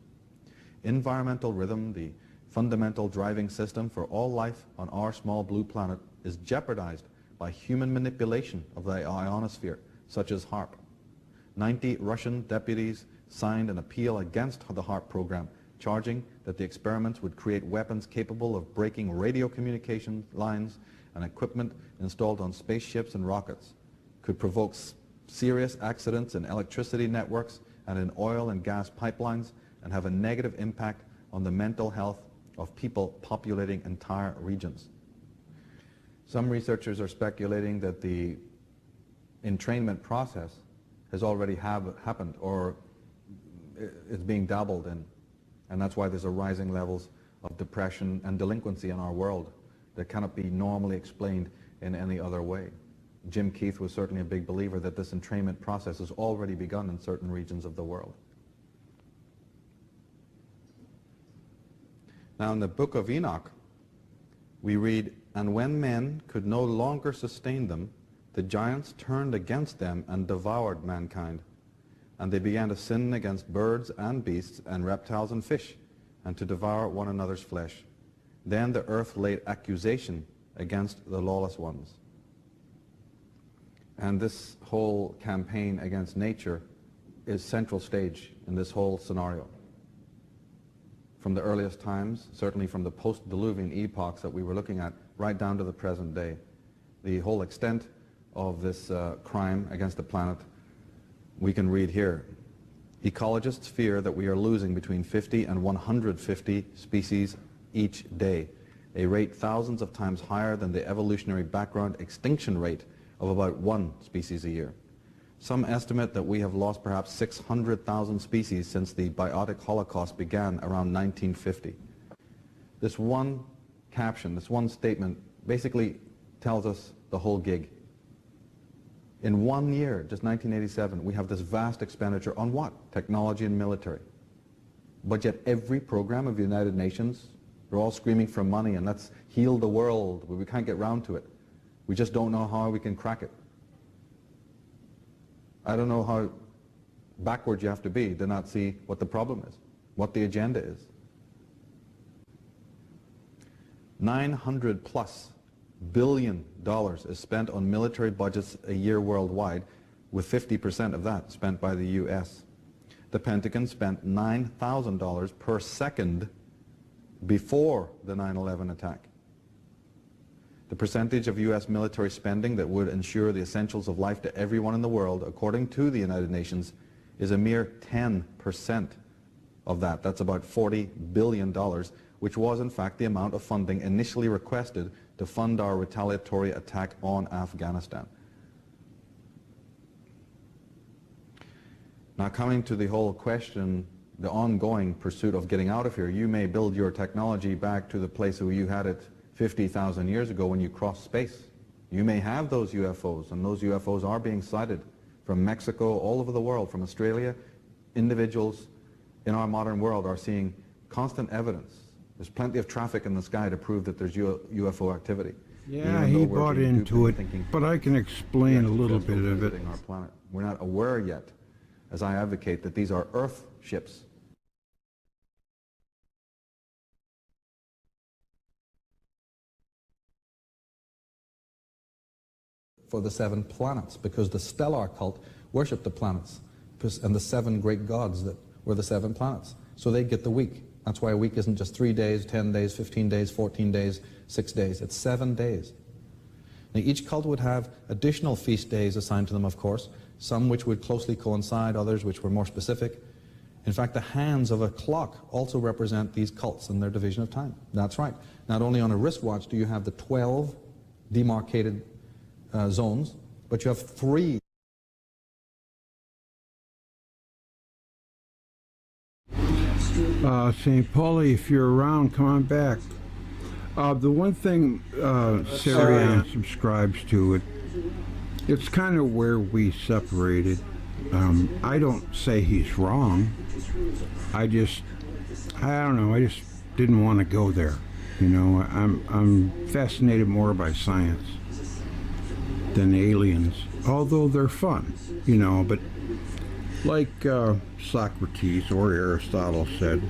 Environmental rhythm, the fundamental driving system for all life on our small blue planet, is jeopardized by human manipulation of the ionosphere, such as HARP. 90 Russian deputies signed an appeal against the HARP program, charging that the experiments would create weapons capable of breaking radio communication lines and equipment installed on spaceships and rockets, could provoke serious accidents in electricity networks and in oil and gas pipelines, and have a negative impact on the mental health of people populating entire regions. Some researchers are speculating that the entrainment process has already happened or is being dabbled in. And that's why there's a rising levels of depression and delinquency in our world that cannot be normally explained in any other way. Jim Keith was certainly a big believer that this entrainment process has already begun in certain regions of the world. Now in the book of Enoch, we read, "And when men could no longer sustain them, the giants turned against them and devoured mankind. And they began to sin against birds and beasts and reptiles and fish, and to devour one another's flesh. Then the earth laid accusation against the lawless ones." And this whole campaign against nature is central stage in this whole scenario. From the earliest times, certainly from the post-Diluvian epochs that we were looking at, right down to the present day. The whole extent of this crime against the planet, we can read here. Ecologists fear that we are losing between 50 and 150 species each day, a rate thousands of times higher than the evolutionary background extinction rate of about 1 species a year. Some estimate that we have lost perhaps 600,000 species since the biotic holocaust began around 1950. This one caption, this one statement, basically tells us the whole gig. In 1 year, just 1987, we have this vast expenditure on what? Technology and military. But yet every program of the United Nations, they're all screaming for money and let's heal the world, but we can't get round to it. We just don't know how we can crack it. I don't know how backward you have to be to not see what the problem is, what the agenda is. $900+ billion is spent on military budgets a year worldwide, with 50% of that spent by the US. The Pentagon spent $9,000 per second before the 9/11 attack. The percentage of US military spending that would ensure the essentials of life to everyone in the world, according to the United Nations, is a mere 10% of that. That's about $40 billion, which was in fact the amount of funding initially requested to fund our retaliatory attack on Afghanistan. Now coming to the whole question, the ongoing pursuit of getting out of here, you may build your technology back to the place where you had it 50,000 years ago when you crossed space. You may have those UFOs, and those UFOs are being sighted from Mexico, all over the world, from Australia. Individuals in our modern world are seeing constant evidence. There's plenty of traffic in the sky to prove that there's UFO activity. Yeah, he bought into it, but I can explain a little bit of it. Our planet. We're not aware yet, as I advocate, that these are Earth ships. For the 7 planets, because the stellar cult worshiped the planets and the 7 great gods that were the 7 planets. So they get the week. That's why a week isn't just 3 days, 10 days, 15 days, 14 days, 6 days. It's 7 days. Now each cult would have additional feast days assigned to them, of course, some which would closely coincide, others which were more specific. In fact, the hands of a clock also represent these cults and their division of time. That's right. Not only on a wristwatch do you have the 12 demarcated zones, but you have 3. St. Pauli, if you're around, come on back. The one thing Cancerian subscribes to, it's kind of where we separated. I don't say he's wrong. I don't know, I just didn't want to go there. You know, I'm fascinated more by science than aliens, although they're fun, you know, but like Socrates or Aristotle said,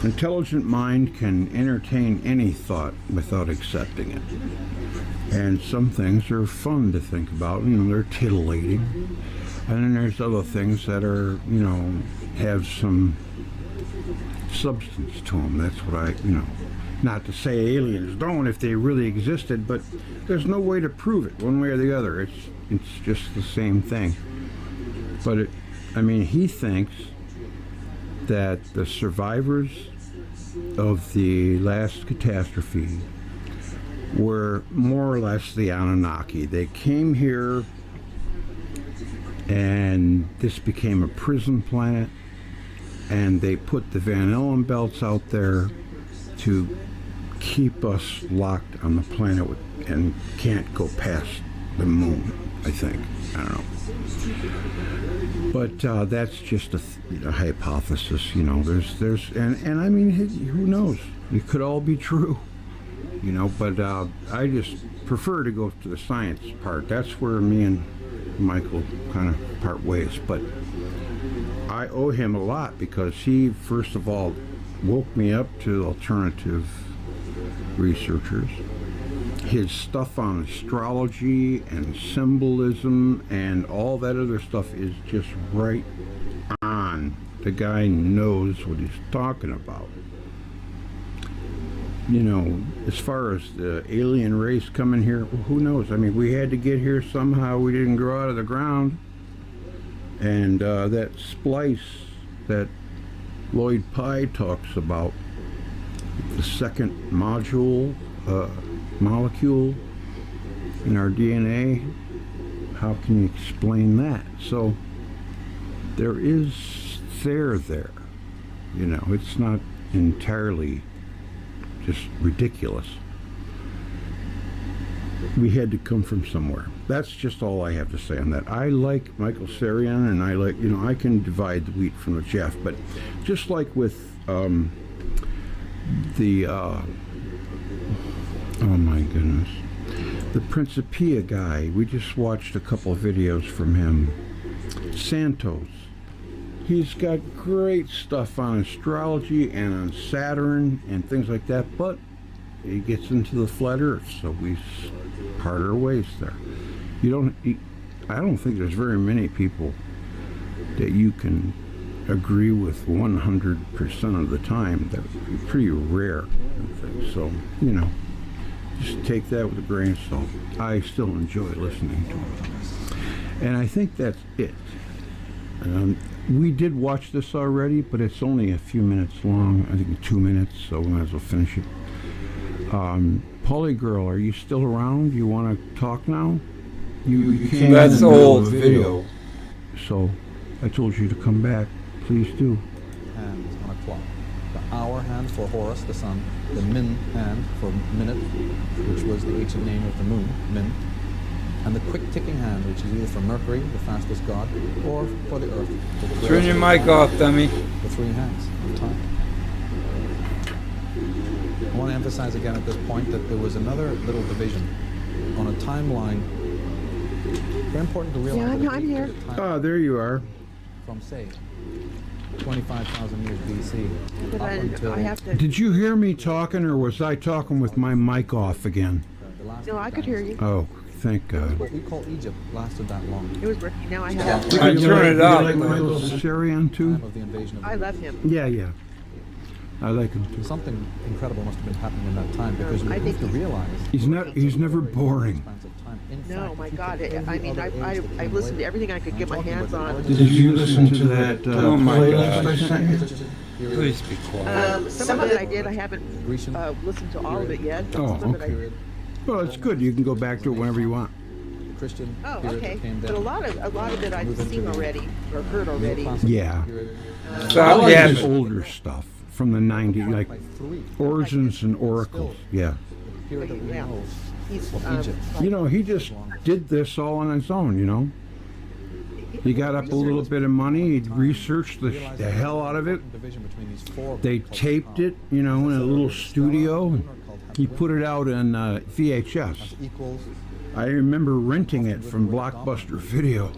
intelligent mind can entertain any thought without accepting it. And some things are fun to think about, you know, they're titillating. And then there's other things that are, you know, have some substance to them. That's what I, you know, not to say aliens don't if they really existed, but there's no way to prove it one way or the other. It's just the same thing. But I mean, he thinks that the survivors of the last catastrophe were more or less the Anunnaki. They came here and this became a prison planet, and they put the Van Allen belts out there to keep us locked on the planet and can't go past the moon, I think. I don't know. But that's just a hypothesis, you know. And I mean, who knows? It could all be true, you know. But I just prefer to go to the science part. That's where me and Michael kind of part ways. But I owe him a lot because he, first of all, woke me up to alternative researchers. His stuff on astrology and symbolism and all that other stuff is just right on. The guy knows what he's talking about. You know, as far as the alien race coming here, well, who knows? I mean, we had to get here somehow. We didn't grow out of the ground. And that splice that Lloyd Pye talks about, the second molecule in our DNA, how can you explain that? So there is there, you know, it's not entirely just ridiculous. We had to come from somewhere. That's just all I have to say on that. I like Michael Sarian, and I like, you know, I can divide the wheat from the chaff, but just like with oh my goodness, the Principia guy, we just watched a couple of videos from him. Santos. He's got great stuff on astrology and on Saturn and things like that, but he gets into the flat Earth, so we part our ways there. I don't think there's very many people that you can agree with 100% of the time. That's pretty rare, I think. So, you know, just take that with a grain of salt. I still enjoy listening to it. And I think that's it. We did watch this already, but it's only a few minutes long. I think 2 minutes, so we might as well finish it. Pauli Girl, are you still around? You want to talk now? You came That's old video. So I told you to come back. Please do. Hands on a clock. The hour hand for Horus, the sun. The min hand for minute, which was the ancient name of the moon, min. And the quick ticking hand, which is either for Mercury, the fastest god, or for the Earth. Turn your mic off, dummy. The three hands of time. I want to emphasize again at this point that there was another little division on a timeline. Very important to realize. Yeah, I'm here. Oh, there you are. From, say, 25,000 years BC up until... Did you hear me talking, or was I talking with my mic off again? No, I could hear you. Oh, thank God. What we call Egypt lasted that long. It was working. Now I have. I turn it up. You like Michael Cancerian too? I love him. Yeah. I like him too. Something incredible must have been happening in that time, because you have to realize he's never boring. No, my God. I mean, I listened to everything I could get my hands on. Did you listen to that oh my playlist I God. sent you? Please be quiet. Some of it I did. I haven't listened to all of it yet. Oh, Some of it okay. Well, it's good. You can go back to it whenever you want. Christian. Oh, okay. But a lot of it I've seen already or heard already. Yeah. So I like his yeah. older stuff from the 90s, like Origins and Oracles. Yeah. Yeah. He's, You know, he just did this all on his own, you know. He got up a little bit of money, he researched the hell out of it. They taped it, you know, in a little studio. He put it out in VHS. I remember renting it from Blockbuster Video.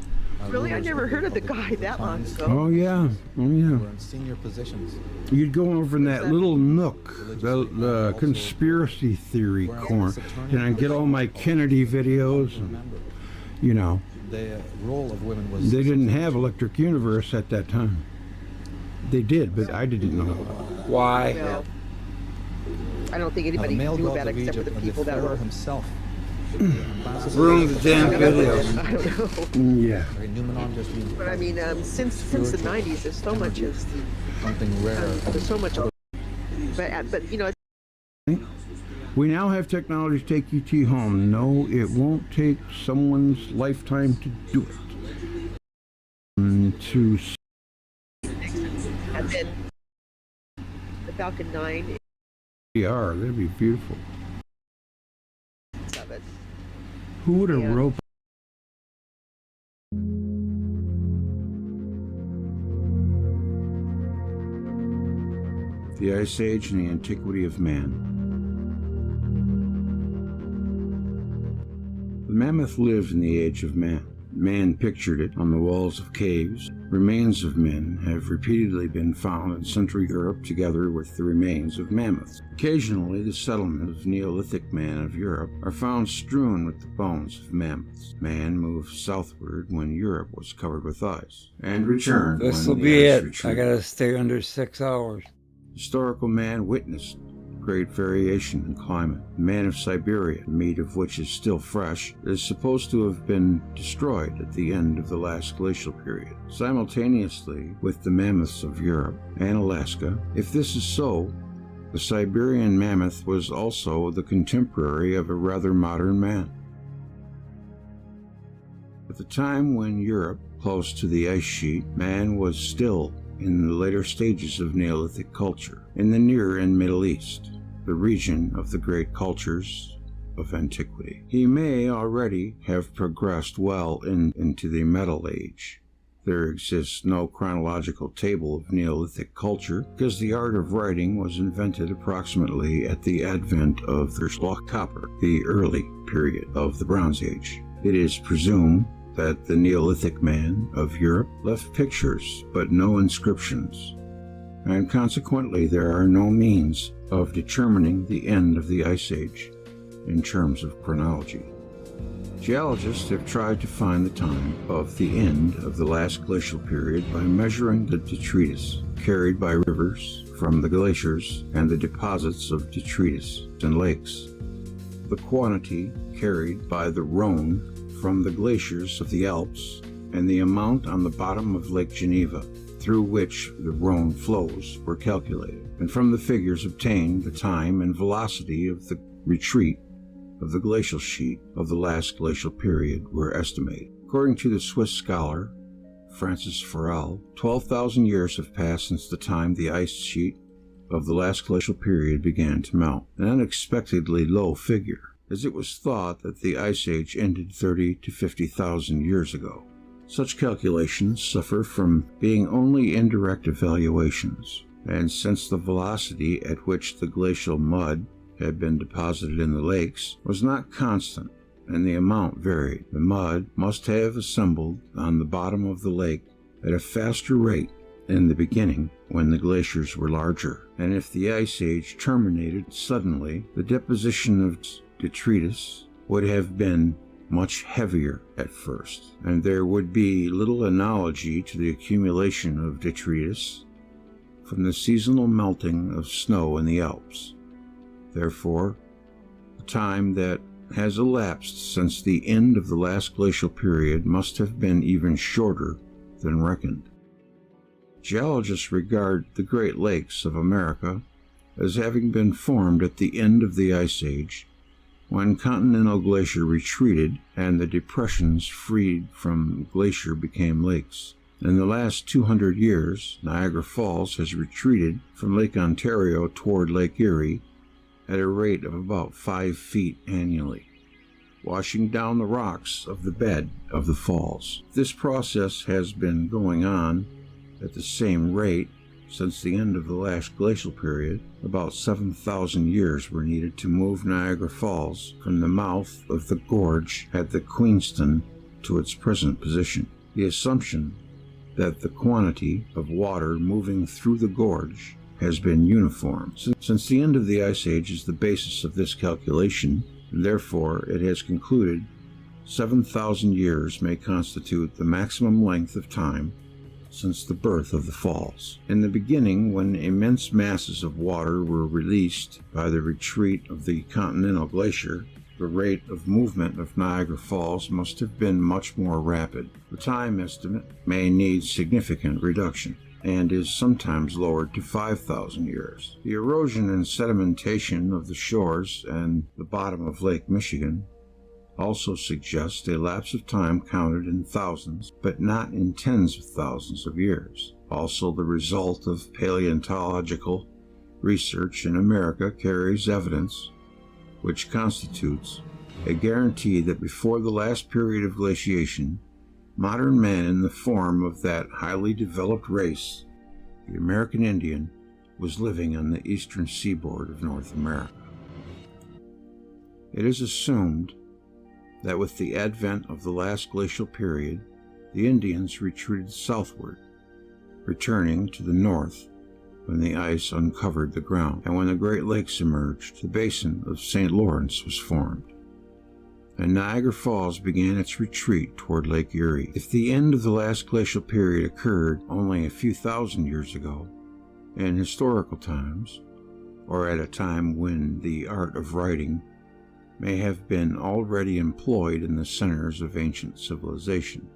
Really? I never heard of the guy that long ago. Oh yeah. In senior positions. You'd go over in that little nook, the conspiracy theory corner, and I'd get all my Kennedy videos, and, you know. The role of women was... They didn't have Electric Universe at that time. They did, but I didn't know. Why? Well, I don't think anybody knew about it except for the people that were himself. Ruined the damn video. I don't know. Yeah. But I mean, since the 90s, there's so much something rare. There's so much. But you know. We now have technology to take ET home. No, it won't take someone's lifetime to do it. And then the Falcon 9. That'd be beautiful. Of it. Who would have roped? The Ice Age and the Antiquity of Man. The mammoth lived in the age of man. Man pictured it on the walls of caves. Remains of men have repeatedly been found in Central Europe together with the remains of mammoths. Occasionally, the settlements of Neolithic man of Europe are found strewn with the bones of mammoths. Man moved southward when Europe was covered with ice, and returned when the ice retreated. I gotta stay under 6 hours. Historical man witnessed great variation in climate. The man of Siberia, the meat of which is still fresh, is supposed to have been destroyed at the end of the last glacial period, simultaneously with the mammoths of Europe and Alaska. If this is so, the Siberian mammoth was also the contemporary of a rather modern man. At the time when Europe, close to the ice sheet, man was still in the later stages of Neolithic culture, in the Near and Middle East, the region of the great cultures of antiquity. He may already have progressed well into the Metal Age. There exists no chronological table of Neolithic culture because the art of writing was invented approximately at the advent of the Schlock Copper, the early period of the Bronze Age. It is presumed that the Neolithic man of Europe left pictures but no inscriptions, and consequently there are no means of determining the end of the Ice Age in terms of chronology. Geologists have tried to find the time of the end of the last glacial period by measuring the detritus carried by rivers from the glaciers and the deposits of detritus in lakes, the quantity carried by the Rhone from the glaciers of the Alps, and the amount on the bottom of Lake Geneva through which the Rhone flows were calculated, and from the figures obtained the time and velocity of the retreat of the glacial sheet of the last glacial period were estimated. According to the Swiss scholar Francis Forel, 12,000 years have passed since the time the ice sheet of the last glacial period began to melt, an unexpectedly low figure, as it was thought that the Ice Age ended 30 to 50,000 years ago. Such calculations suffer from being only indirect evaluations, and since the velocity at which the glacial mud had been deposited in the lakes was not constant and the amount varied, the mud must have assembled on the bottom of the lake at a faster rate in the beginning when the glaciers were larger, and if the Ice Age terminated suddenly, the deposition of detritus would have been much heavier at first, and there would be little analogy to the accumulation of detritus from the seasonal melting of snow in the Alps. Therefore, the time that has elapsed since the end of the last glacial period must have been even shorter than reckoned. Geologists regard the Great Lakes of America as having been formed at the end of the Ice Age, when continental glacier retreated and the depressions freed from glacier became lakes. In the last 200 years, Niagara Falls has retreated from Lake Ontario toward Lake Erie at a rate of about 5 feet annually, washing down the rocks of the bed of the falls. This process has been going on at the same rate since the end of the last glacial period. About 7,000 years were needed to move Niagara Falls from the mouth of the gorge at the Queenston to its present position. The assumption that the quantity of water moving through the gorge has been uniform since the end of the Ice Age is the basis of this calculation, and therefore it has concluded 7,000 years may constitute the maximum length of time since the birth of the falls. In the beginning, when immense masses of water were released by the retreat of the continental glacier, the rate of movement of Niagara Falls must have been much more rapid. The time estimate may need significant reduction. and is sometimes lowered to 5,000 years. The erosion and sedimentation of the shores and the bottom of Lake Michigan also suggests a lapse of time counted in thousands, but not in tens of thousands of years. Also, the result of paleontological research in America carries evidence which constitutes a guarantee that before the last period of glaciation, modern man in the form of that highly developed race, the American Indian, was living on the eastern seaboard of North America. It is assumed that with the advent of the last glacial period, the Indians retreated southward, returning to the north when the ice uncovered the ground, and when the Great Lakes emerged, the basin of St. Lawrence was formed, and Niagara Falls began its retreat toward Lake Erie. If the end of the last glacial period occurred only a few thousand years ago, in historical times, or at a time when the art of writing may have been already employed in the centers of ancient civilization,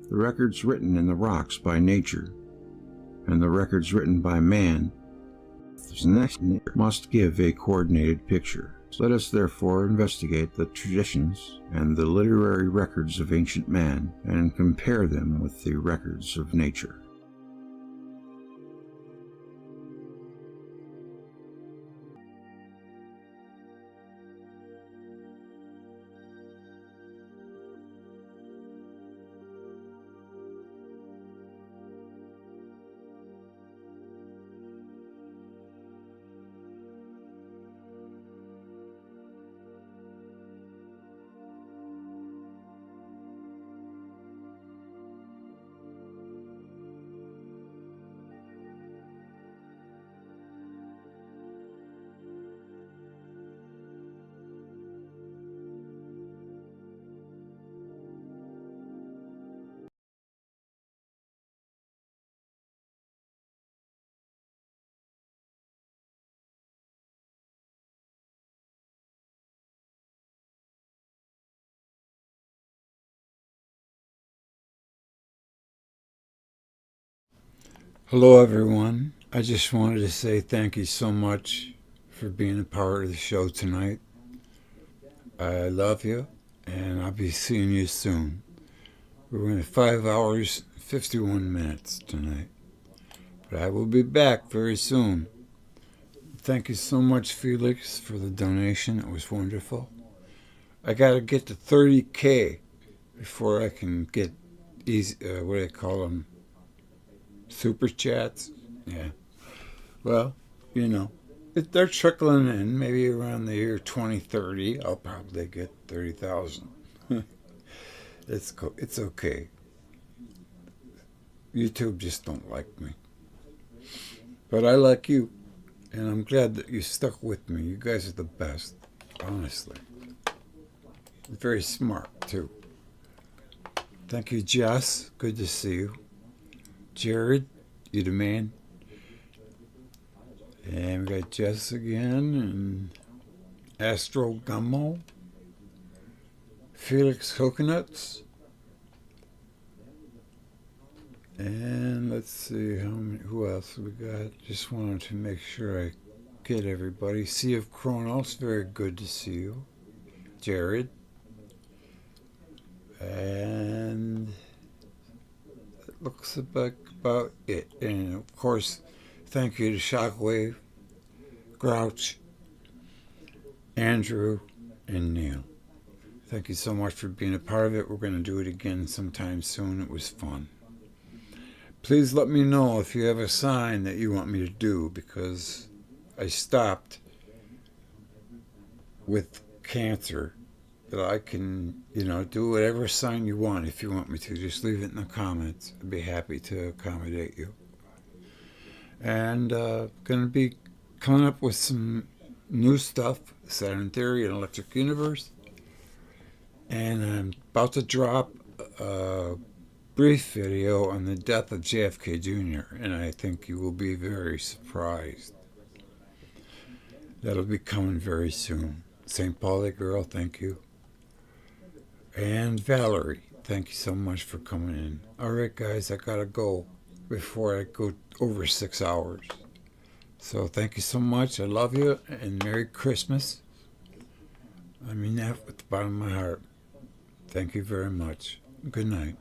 the records written in the rocks by nature and the records written by man must give a coordinated picture. Let us therefore investigate the traditions and the literary records of ancient man and compare them with the records of nature. Hello everyone. I just wanted to say thank you so much for being a part of the show tonight. I love you, and I'll be seeing you soon. We're in 5 hours, 51 minutes tonight. But I will be back very soon. Thank you so much, Felix, for the donation. It was wonderful. I got to get to 30K before I can get these, what do they call them? Super chats? Yeah. Well, you know, if they're trickling in, maybe around the year 2030, I'll probably get 30,000. It's okay. YouTube just don't like me. But I like you, and I'm glad that you stuck with me. You guys are the best, honestly. Very smart, too. Thank you, Jess. Good to see you. Jared, you the man. And we got Jess again, and Astro Gummo, Felix Coconuts, and let's see who else we got. Just wanted to make sure I get everybody. Sea of Kronos, very good to see you. Jared. And it looks about it. And of course, thank you to Shockwave, Grouch, Andrew, and Neil. Thank you so much for being a part of it. We're going to do it again sometime soon. It was fun. Please let me know if you have a sign that you want me to do, because I stopped with Cancer. That I can, do whatever sign you want if you want me to. Just leave it in the comments. I'd be happy to accommodate you. And going to be coming up with some new stuff, Saturn Theory and Electric Universe. And I'm about to drop a brief video on the death of JFK Jr., and I think you will be very surprised. That'll be coming very soon. St. Pauli Girl, thank you. And Valery, thank you so much for coming in. All right, guys, I gotta go. before I go over 6 hours. So thank you so much. I love you, and Merry Christmas. I mean that with the bottom of my heart. Thank you very much. Good night.